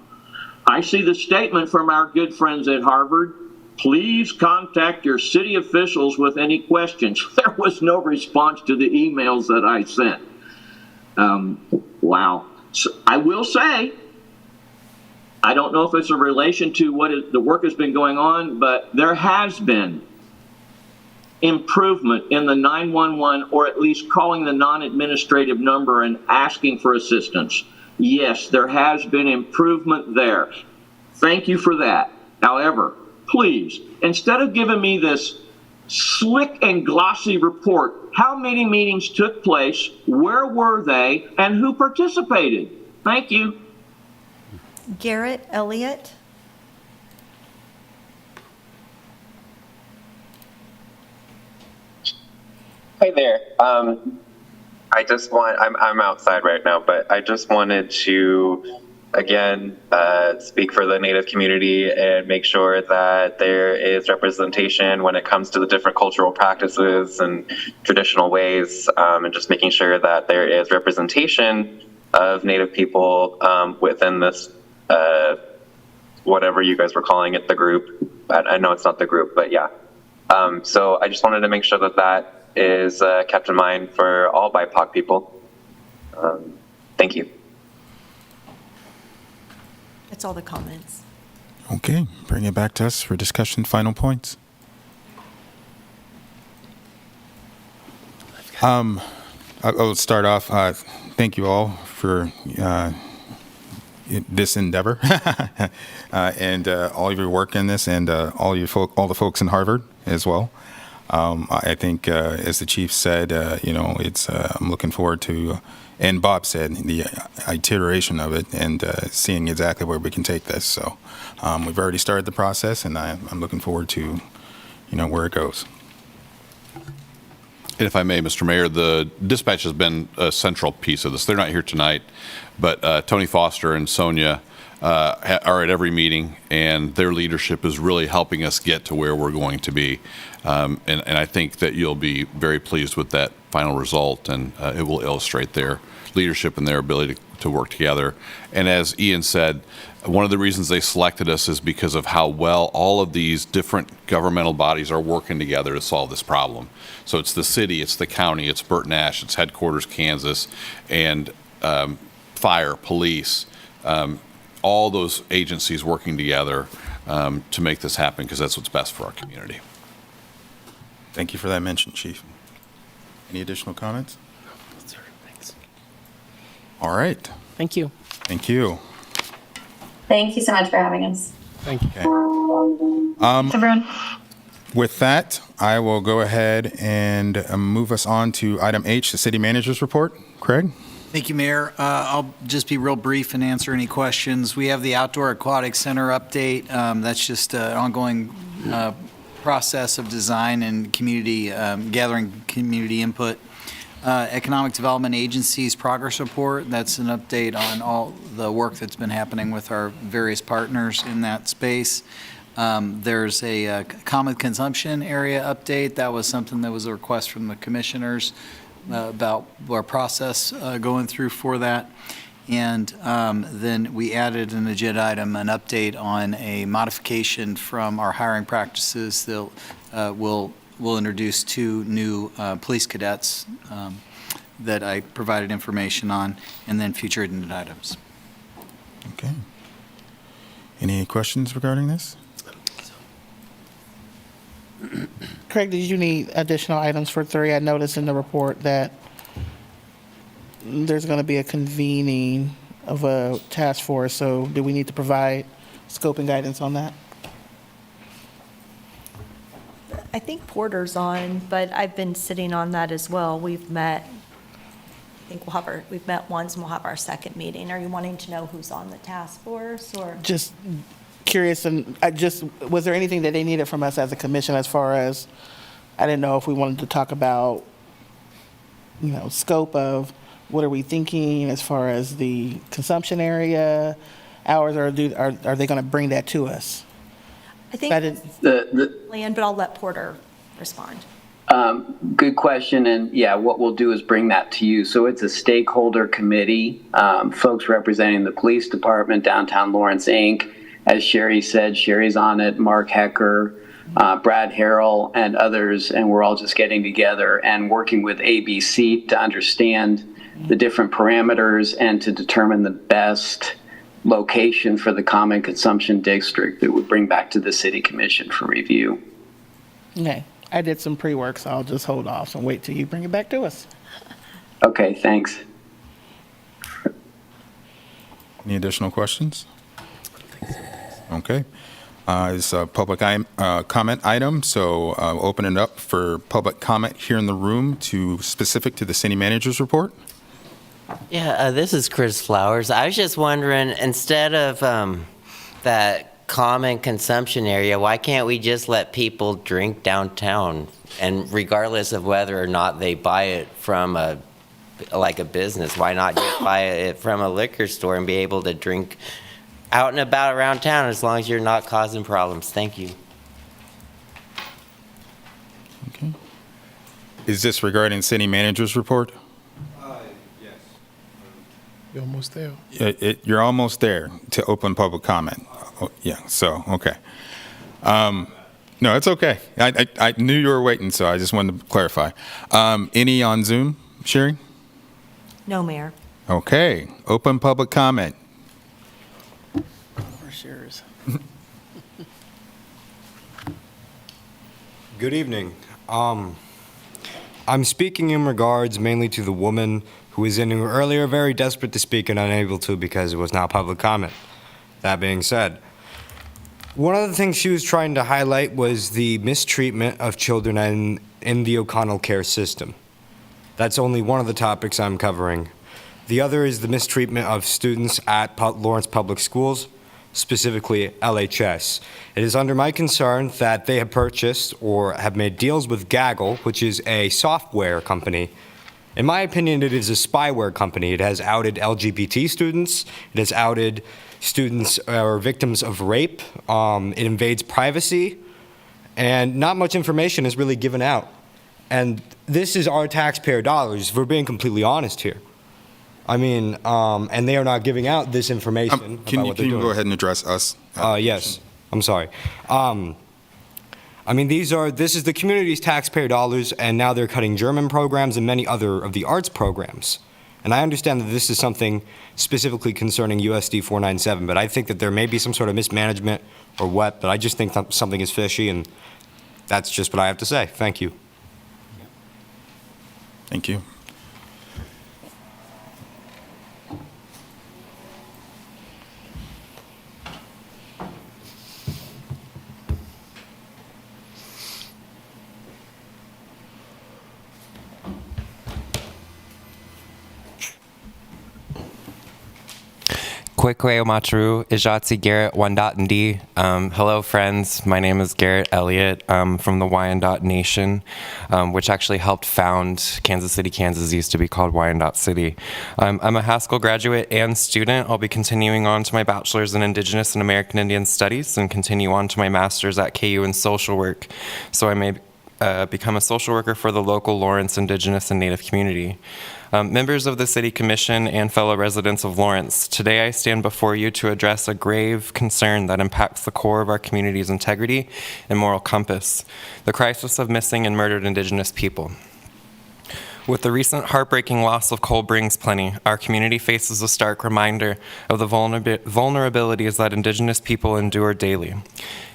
I see the statement from our good friends at Harvard. Please contact your city officials with any questions. There was no response to the emails that I sent. Wow. So I will say, I don't know if it's a relation to the work has been going on, but there has been improvement in the 911, or at least calling the non-administrative number and asking for assistance. Yes, there has been improvement there. Thank you for that. However, please, instead of giving me this slick and glossy report, how many meetings took place, where were they, and who participated? Thank you. Garrett Elliott. Hi there. I just I'm outside right now, but I just wanted to, again, speak for the Native community and make sure that there is representation when it comes to the different cultural practices and traditional ways, and just making sure that there is representation of Native people within this, whatever you guys were calling it, the group. I know it's not the group, but yeah. So I just wanted to make sure that that is kept in mind for all BIPOC people. Thank you. That's all the comments. Okay, bring it back to us for discussion, final points. I'll start off. Thank you all for this endeavor and all of your work in this, and all the folks in Harvard as well. I think, as the chief said, I'm looking forward to, and Bob said, the iteration of it and seeing exactly where we can take this. So we've already started the process, and I'm looking forward to, where it goes. And if I may, Mr. Mayor, the dispatch has been a central piece of this. They're not here tonight, but Tony Foster and Sonia are at every meeting, and their leadership is really helping us get to where we're going to be. And I think that you'll be very pleased with that final result, and it will illustrate their leadership and their ability to work together. And as Ian said, one of the reasons they selected us is because of how well all of these different governmental bodies are working together to solve this problem. So it's the city, it's the county, it's Burt Nash, it's headquarters Kansas, and fire, police, all those agencies working together to make this happen, because that's what's best for our community. Thank you for that mention, Chief. Any additional comments? Thanks. All right. Thank you. Thank you. Thank you so much for having us. Thank you. Thanks, everyone. With that, I will go ahead and move us on to item H, the city manager's report. Craig? Thank you, Mayor. I'll just be real brief and answer any questions. We have the Outdoor Aquatic Center update. That's just an ongoing process of design and community, gathering community input. Economic Development Agency's progress report. That's an update on all the work that's been happening with our various partners in that space. There's a common consumption area update. That was something that was a request from the commissioners about our process going through for that. And then we added an agenda item, an update on a modification from our hiring practices that we'll introduce 2 new police cadets that I provided information on, and then future agenda items. Okay. Any questions regarding this? Craig, did you need additional items for 3? I noticed in the report that there's going to be a convening of a task force, so do we need to provide scope and guidance on that? I think Porter's on, but I've been sitting on that as well. We've met, I think we've met once, and we'll have our second meeting. Are you wanting to know who's on the task force, or? Just curious, and was there anything that they needed from us as a commission as far as, I didn't know if we wanted to talk about, scope of what are we thinking as far as the consumption area, hours, or are they going to bring that to us? I think land, but I'll let Porter respond. Good question, and yeah, what we'll do is bring that to you. So it's a stakeholder committee, folks representing the police department, Downtown Lawrence, Inc. As Sherry said, Sherry's on it, Mark Hecker, Brad Harrell, and others, and we're all just getting together and working with ABC to understand the different parameters and to determine the best location for the common consumption district that would bring back to the city commission for review. Okay, I did some pre-work, so I'll just hold off and wait till you bring it back to us. Okay, thanks. Any additional questions? Okay. It's a public comment item, so open it up for public comment here in the room specific to the city manager's report. Yeah, this is Chris Flowers. I was just wondering, instead of that common consumption area, why can't we just let people drink downtown, and regardless of whether or not they buy it from a business, why not just buy it from a liquor store and be able to drink out and about around town as long as you're not causing problems? Thank you. Okay. Is this regarding city manager's report? Yes. You're almost there. You're almost there to open public comment. Oh, yeah, so, okay. No, it's okay. I knew you were waiting, so I just wanted to clarify. Any on Zoom, Sherry? No, Mayor. Okay, open public comment. Shares. Good evening. I'm speaking in regards mainly to the woman who who was in here earlier, very desperate to speak and unable to because it was not public comment. That being said, one of the things she was trying to highlight was the mistreatment of children in the O'Connell care system. That's only one of the topics I'm covering. The other is the mistreatment of students at Lawrence Public Schools, specifically LHS. It is under my concern that they have purchased or have made deals with Gaggle, which is a software company. In my opinion, it is a spyware company. It has outed LGBT students. It has outed students or victims of rape. It invades privacy, and not much information is really given out. And this is our taxpayer dollars, if we're being completely honest here. I mean, and they are not giving out this information. Can you go ahead and address us? Yes, I'm sorry. I mean, this is the community's taxpayer dollars, and now they're cutting German programs and many other of the arts programs. And I understand that this is something specifically concerning USD 497, but I think that there may be some sort of mismanagement or what, but I just think that something is fishy, and that's just what I have to say. Thank you. Thank you. Kwekwe Omatru, Ijatsi Garrett, Wyandotte. Hello, friends. My name is Garrett Elliott from the Wyandotte Nation, which actually helped found Kansas City, Kansas. Used to be called Wyandotte City. I'm a Haskell graduate and student. I'll be continuing on to my bachelor's in Indigenous and American Indian Studies and continue on to my master's at KU in social work, so I may become a social worker for the local Lawrence Indigenous and Native community. Members of the City Commission and fellow residents of Lawrence, today I stand before you to address a grave concern that impacts the core of our community's integrity and moral compass, the crisis of missing and murdered Indigenous people. With the recent heartbreaking loss of Cole Brings Plenty, our community faces a stark reminder of the vulnerabilities that Indigenous people endure daily.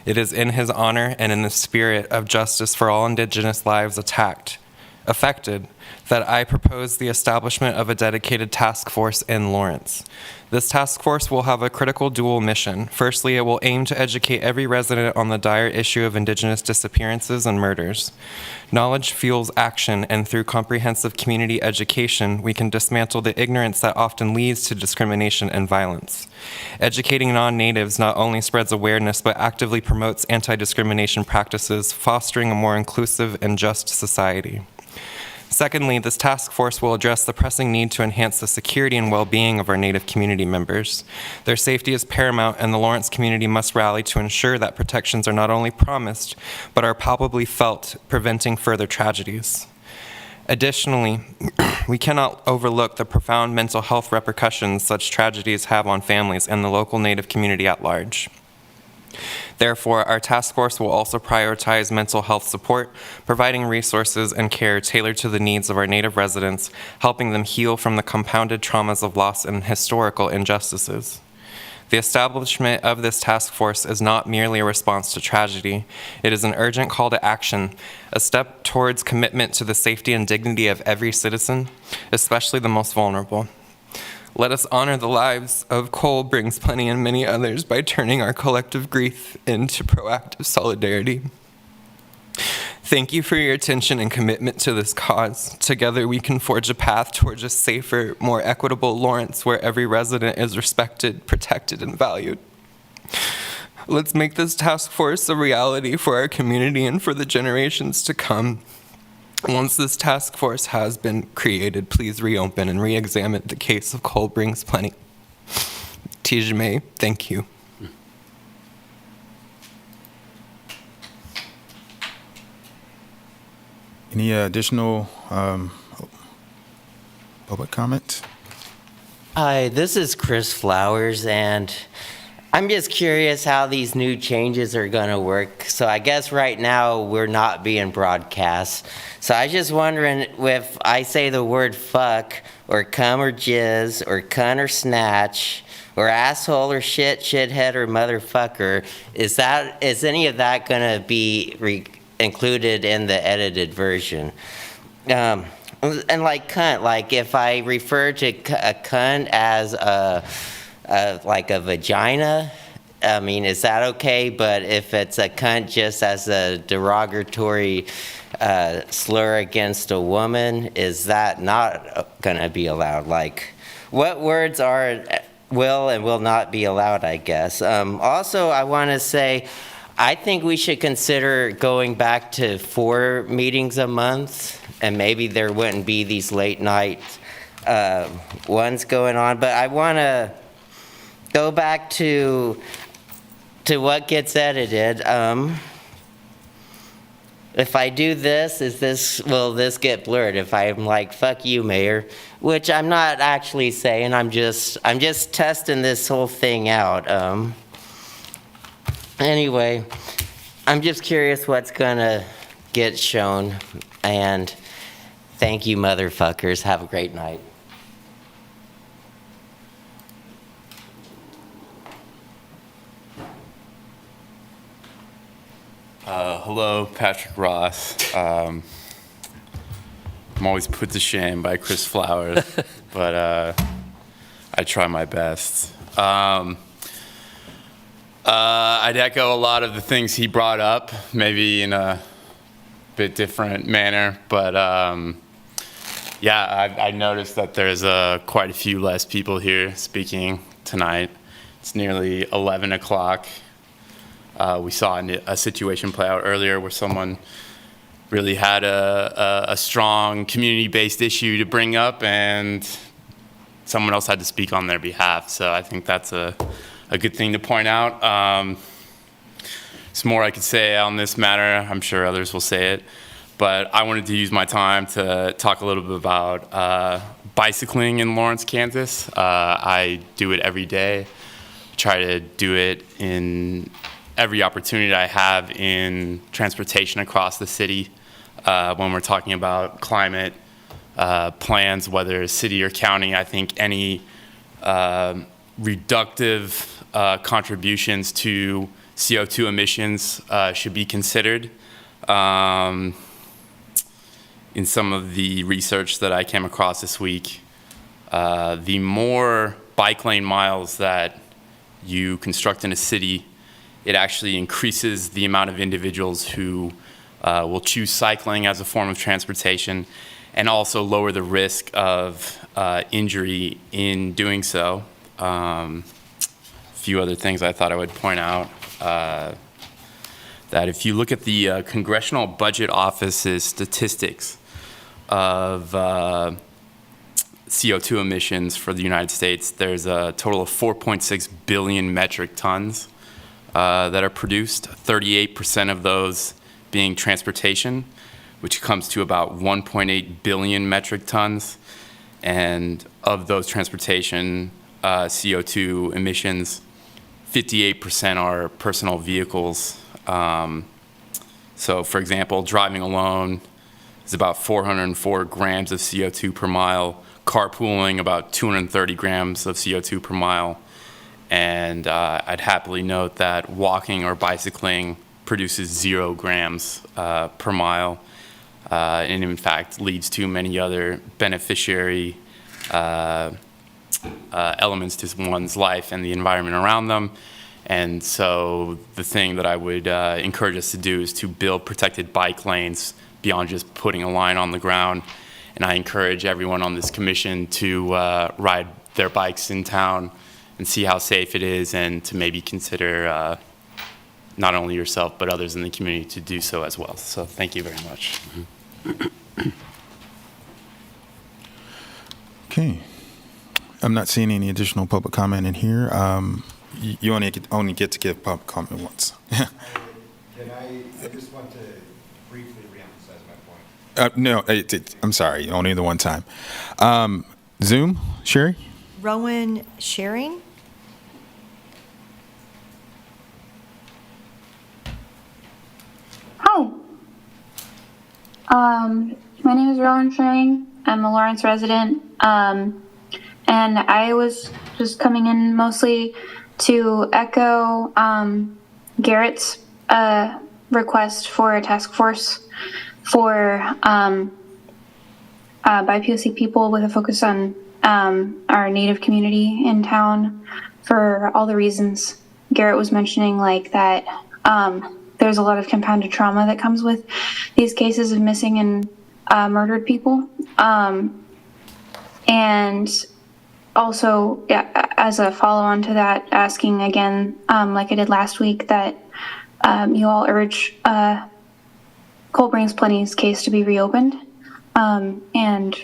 It is in his honor and in the spirit of justice for all Indigenous lives affected, that I propose the establishment of a dedicated task force in Lawrence. This task force will have a critical dual mission. Firstly, it will aim to educate every resident on the dire issue of Indigenous disappearances and murders. Knowledge fuels action, and through comprehensive community education, we can dismantle the ignorance that often leads to discrimination and violence. Educating non-natives not only spreads awareness, but actively promotes anti-discrimination practices, fostering a more inclusive and just society. Secondly, this task force will address the pressing need to enhance the security and well-being of our Native community members. Their safety is paramount, and the Lawrence community must rally to ensure that protections are not only promised, but are palpably felt, preventing further tragedies. Additionally, we cannot overlook the profound mental health repercussions such tragedies have on families and the local Native community at large. Therefore, our task force will also prioritize mental health support, providing resources and care tailored to the needs of our Native residents, helping them heal from the compounded traumas of loss and historical injustices. The establishment of this task force is not merely a response to tragedy. It is an urgent call to action, a step towards commitment to the safety and dignity of every citizen, especially the most vulnerable. Let us honor the lives of Cole Brings Plenty and many others by turning our collective grief into proactive solidarity. Thank you for your attention and commitment to this cause. Together we can forge a path towards a safer, more equitable Lawrence where every resident is respected, protected, and valued. Let's make this task force a reality for our community and for the generations to come. Once this task force has been created, please reopen and re-examine the case of Cole Brings Plenty. Tijame, thank you. Any additional public comment? Hi, this is Chris Flowers, and I'm just curious how these new changes are going to work. So I guess right now we're not being broadcast. So I was just wondering if I say the word fuck or cum or jizz or cunt or snatch or asshole or shit, shithead or motherfucker, is any of that going to be included in the edited version? and like cunt, like if I refer to a cunt as like a vagina, I mean, is that okay? But if it's a cunt just as a derogatory slur against a woman, is that not gonna be allowed? Like, what words will and will not be allowed, I guess. Also, I want to say, I think we should consider going back to 4 meetings a month, and maybe there wouldn't be these late night ones going on. But I want to go back to what gets edited. If I do this, will this get blurred? If I'm like, fuck you, Mayor, which I'm not actually saying, I'm just testing this whole thing out. Anyway, I'm just curious what's gonna get shown, and thank you, motherfuckers. Have a great night. Hello, Patrick Ross. I'm always put to shame by Chris Flowers, but I try my best. I'd echo a lot of the things he brought up, maybe in a bit different manner, but yeah, I noticed that there's quite a few less people here speaking tonight. It's nearly 11 o'clock. We saw a situation play out earlier where someone really had a strong community-based issue to bring up, and someone else had to speak on their behalf. So I think that's a good thing to point out. There's more I could say on this matter. I'm sure others will say it. But I wanted to use my time to talk a little bit about bicycling in Lawrence, Kansas. I do it every day. I try to do it in every opportunity I have in transportation across the city. When we're talking about climate plans, whether city or county, I think any reductive contributions to CO2 emissions should be considered. In some of the research that I came across this week, the more bike lane miles that you construct in a city, it actually increases the amount of individuals who will choose cycling as a form of transportation, and also lower the risk of injury in doing so. A few other things I thought I would point out. That if you look at the Congressional Budget Office's statistics of CO2 emissions for the United States, there's a total of 4.6 billion metric tons that are produced, 38% of those being transportation, which comes to about 1.8 billion metric tons. And of those transportation CO2 emissions, 58% are personal vehicles. So for example, driving alone is about 404 grams of CO2 per mile, carpooling about 230 grams of CO2 per mile. And I'd happily note that walking or bicycling produces 0 grams per mile, and in fact leads to many other beneficiary elements to one's life and the environment around them. And so the thing that I would encourage us to do is to build protected bike lanes beyond just putting a line on the ground. And I encourage everyone on this commission to ride their bikes in town and see how safe it is, and to maybe consider not only yourself but others in the community to do so as well. So thank you very much. Okay. I'm not seeing any additional public comment in here. You only get to give public comment once. I just want to briefly reemphasize my point. No, I'm sorry, only the one time. Zoom, Sherry? Rowan Sharing? Hi. My name is Rowan Sharing. I'm a Lawrence resident. And I was just coming in mostly to echo Garrett's request for a task force for by POC people with a focus on our Native community in town for all the reasons Garrett was mentioning, like that there's a lot of compounded trauma that comes with these cases of missing and murdered people. And also, yeah, as a follow-on to that, asking again, like I did last week, that you all urge Cold Brings Plenty's case to be reopened, and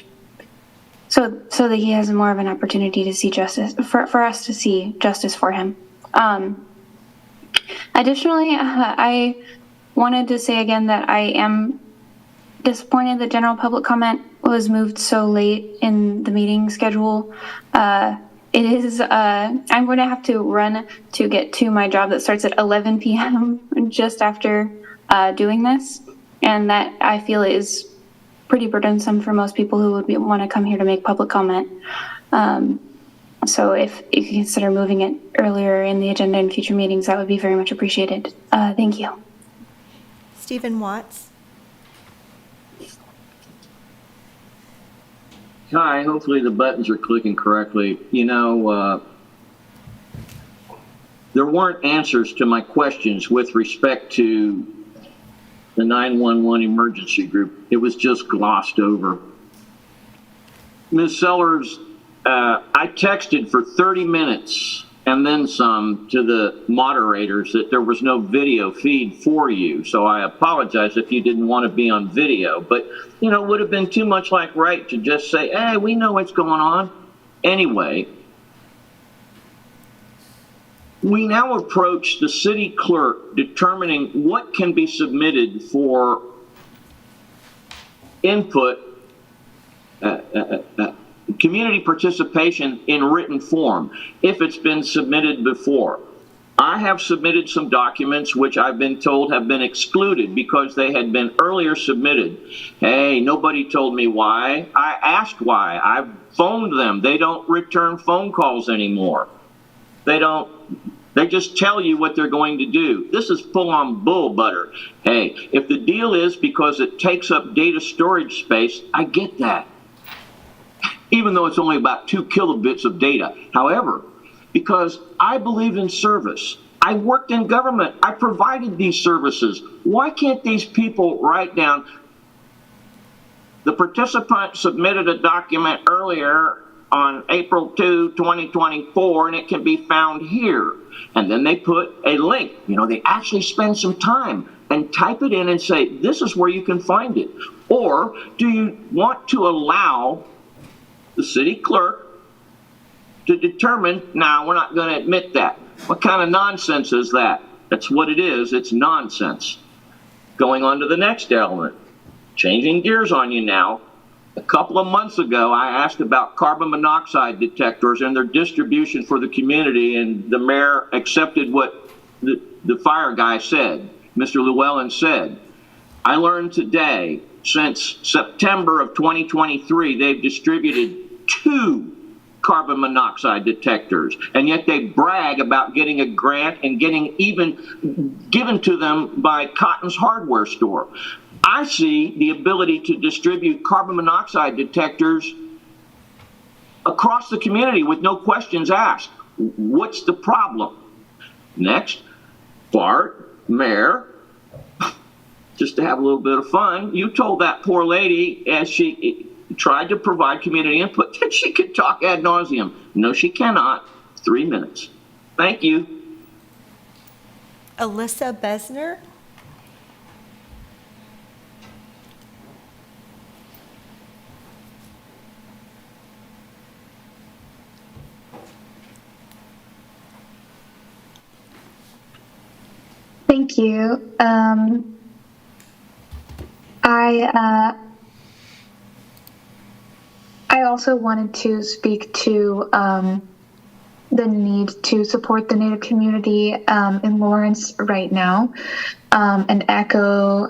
so that he has more of an opportunity to see justice, for us to see justice for him. Additionally, I wanted to say again that I am disappointed that general public comment was moved so late in the meeting schedule. It is, I'm going to have to run to get to my job that starts at 11 p.m. just after doing this. And that I feel is pretty burdensome for most people who would want to come here to make public comment. So if you can consider moving it earlier in the agenda in future meetings, that would be very much appreciated. Thank you. Stephen Watts. Hi, hopefully the buttons are clicking correctly. You know, there weren't answers to my questions with respect to the 911 emergency group. It was just glossed over. Ms. Sellers, I texted for 30 minutes and then some to the moderators that there was no video feed for you. So I apologize if you didn't want to be on video, but you know, it would have been too much like right to just say, hey, we know what's going on. Anyway, we now approach the city clerk determining what can be submitted for input, community participation in written form, if it's been submitted before. I have submitted some documents which I've been told have been excluded because they had been earlier submitted. Hey, nobody told me why. I asked why. I phoned them. They don't return phone calls anymore. They just tell you what they're going to do. This is full-on bull butter. Hey, if the deal is because it takes up data storage space, I get that. Even though it's only about 2 kilobits of data. However, because I believe in service, I worked in government, I provided these services. Why can't these people write down, the participant submitted a document earlier on April 2, 2024, and it can be found here. And then they put a link. You know, they actually spend some time and type it in and say, this is where you can find it. Or do you want to allow the city clerk to determine, now we're not going to admit that. What kind of nonsense is that? That's what it is. It's nonsense. Going on to the next element, changing gears on you now. A couple of months ago, I asked about carbon monoxide detectors and their distribution for the community, and the mayor accepted what the fire guy said, Mr. Llewellyn said. I learned today, since September of 2023, they've distributed 2 carbon monoxide detectors, and yet they brag about getting a grant and getting even given to them by Cotton's hardware store. I see the ability to distribute carbon monoxide detectors across the community with no questions asked. What's the problem? Next, Bart, Mayor, just to have a little bit of fun, you told that poor lady as she tried to provide community input that she could talk ad nauseum. No, she cannot. 3 minutes. Thank you. Alyssa Besner. Thank you. I also wanted to speak to the need to support the Native community in Lawrence right now, and echo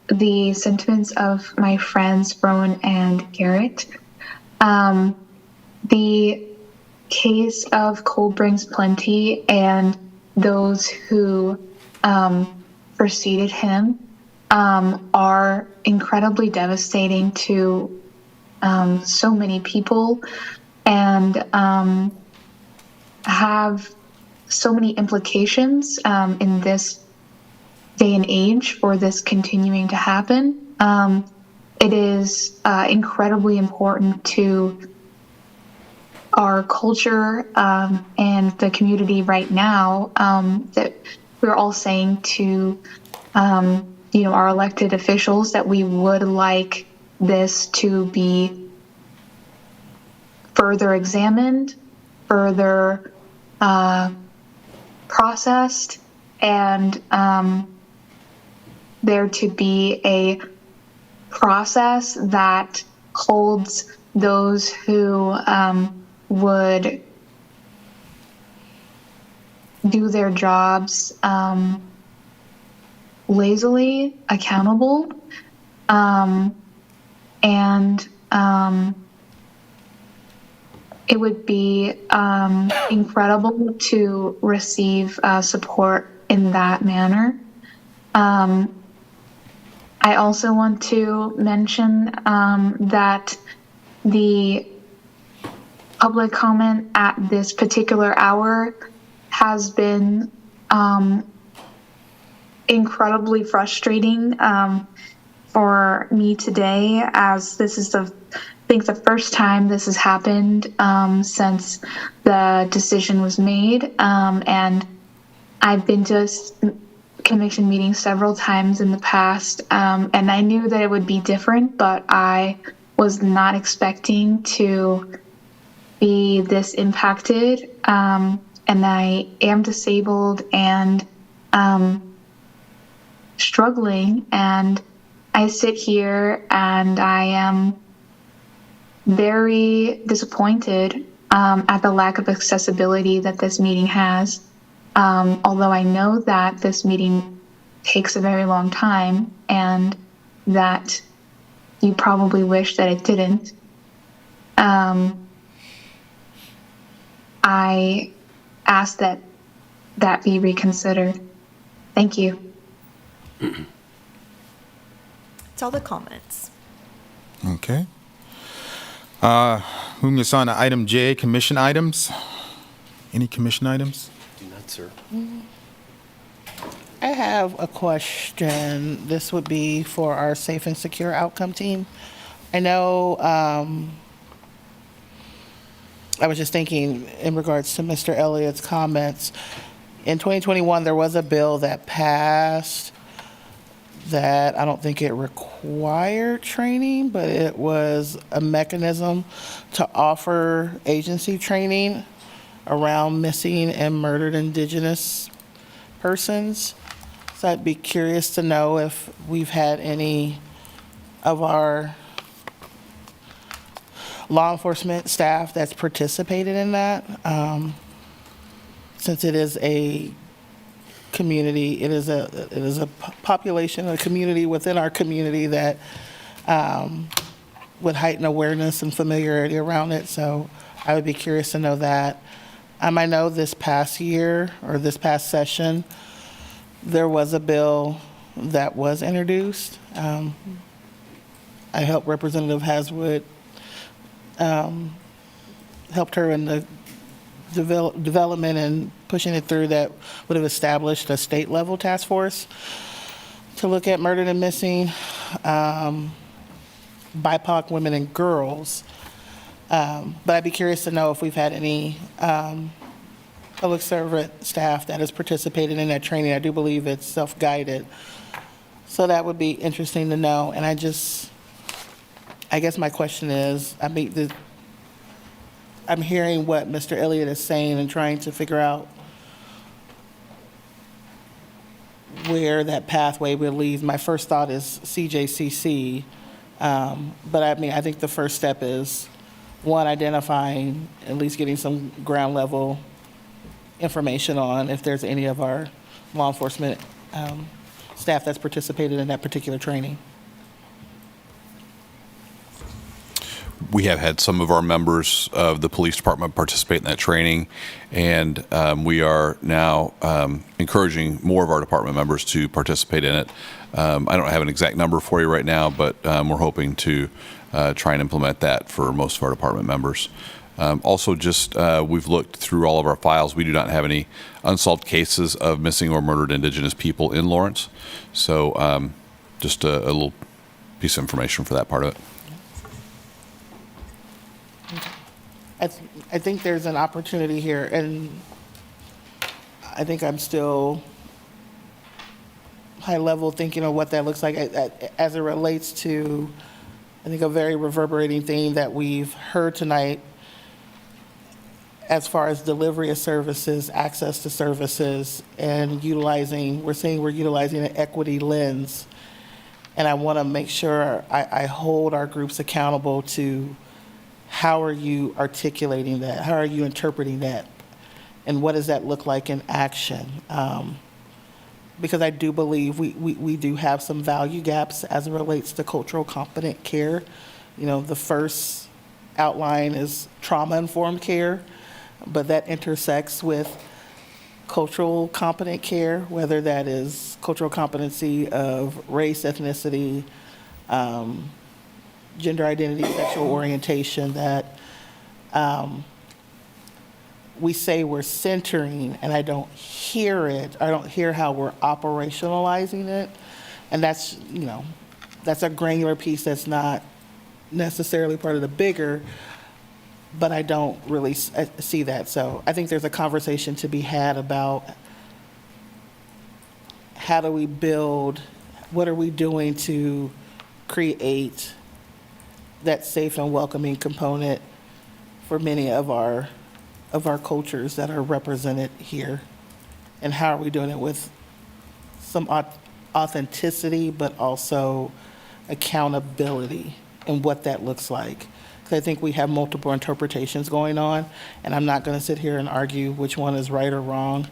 the sentiments of my friends Rowan and Garrett. The case of Cold Brings Plenty and those who preceded him are incredibly devastating to so many people and have so many implications in this day and age for this continuing to happen. It is incredibly important to our culture and the community right now that we're all saying to our elected officials that we would like this to be further examined, further processed, and there to be a process that holds those who would do their jobs lazily accountable, and it would be incredible to receive support in that manner. I also want to mention that the public comment at this particular hour has been incredibly frustrating for me today, as this is I think the first time this has happened since the decision was made, and I've been to commission meetings several times in the past, and I knew that it would be different, but I was not expecting to be this impacted, and I am disabled and struggling, and I sit here and I am very disappointed at the lack of accessibility that this meeting has. Although I know that this meeting takes a very long time and that you probably wish that it didn't. I ask that be reconsidered. Thank you. That's all the comments. Okay. Moving us on to item J, commission items. Any commission items? Do not, sir. I have a question. This would be for our safe and secure outcome team. I know, I was just thinking in regards to Mr. Elliott's comments. In 2021, there was a bill that passed that I don't think it required training, but it was a mechanism to offer agency training around missing and murdered Indigenous persons. So I'd be curious to know if we've had any of our law enforcement staff that's participated in that. Since it is a community, it is a population, a community within our community that would heighten awareness and familiarity around it. So I would be curious to know that. I know this past year or this past session, there was a bill that was introduced. I helped Representative Haswood, helped her in the development and pushing it through, that would have established a state level task force to look at murdered and missing BIPOC women and girls. But I'd be curious to know if we've had any public servant staff that has participated in that training. I do believe it's self-guided. So that would be interesting to know. And I guess my question is, I'm hearing what Mr. Elliott is saying and trying to figure out where that pathway will lead. My first thought is CJCC, but I think the first step is, one, identifying, at least getting some ground level information on if there's any of our law enforcement staff that's participated in that particular training. We have had some of our members of the police department participate in that training, and we are now encouraging more of our department members to participate in it. I don't have an exact number for you right now, but we're hoping to try and implement that for most of our department members. Also, just we've looked through all of our files. We do not have any unsolved cases of missing or murdered Indigenous people in Lawrence. So just a little piece of information for that part of it. I think there's an opportunity here, and I think I'm still high level thinking of what that looks like as it relates to, I think, a very reverberating theme that we've heard tonight as far as delivery of services, access to services, and we're saying we're utilizing an equity lens. And I want to make sure I hold our groups accountable to how are you articulating that? How are you interpreting that? And what does that look like in action? Because I do believe we do have some value gaps as it relates to cultural competent care. You know, the first outline is trauma-informed care, but that intersects with cultural competent care, whether that is cultural competency of race, ethnicity, gender identity, sexual orientation, that we say we're centering, and I don't hear it. I don't hear how we're operationalizing it. And that's, you know, that's a granular piece that's not necessarily part of the bigger, but I don't really see that. So I think there's a conversation to be had about how do we build, what are we doing to create that safe and welcoming component for many of our cultures that are represented here, and how are we doing it with some authenticity, but also accountability and what that looks like. Because I think we have multiple interpretations going on, and I'm not going to sit here and argue which one is right or wrong,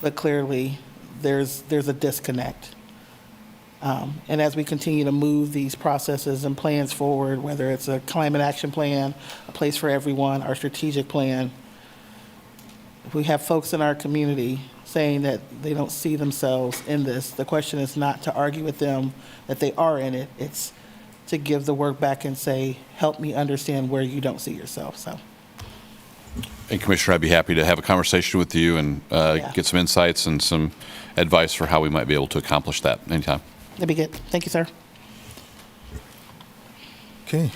but clearly there's a disconnect. And as we continue to move these processes and plans forward, whether it's a climate action plan, a place for everyone, our strategic plan, if we have folks in our community saying that they don't see themselves in this, the question is not to argue with them that they are in it. It's to give the work back and say, help me understand where you don't see yourself. So. And Commissioner, I'd be happy to have a conversation with you and get some insights and some advice for how we might be able to accomplish that anytime. That'd be good. Thank you, sir. Okay.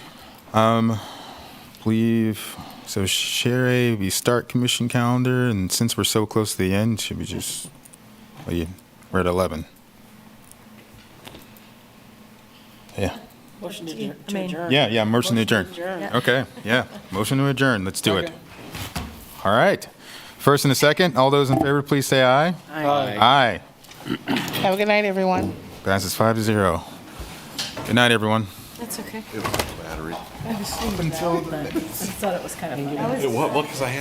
Believe, so Sherry, we start commission calendar, and since we're so close to the end, should we just, we're at 11. Yeah. Motion to adjourn. Yeah, motion to adjourn. Okay, yeah, motion to adjourn. Let's do it. All right. First and a second, all those in favor, please say aye. Aye. Aye. Have a good night, everyone. Passes 5-0. Good night, everyone. That's okay. It was the battery. I was thinking that, but I thought it was kind of funny. Well, because I had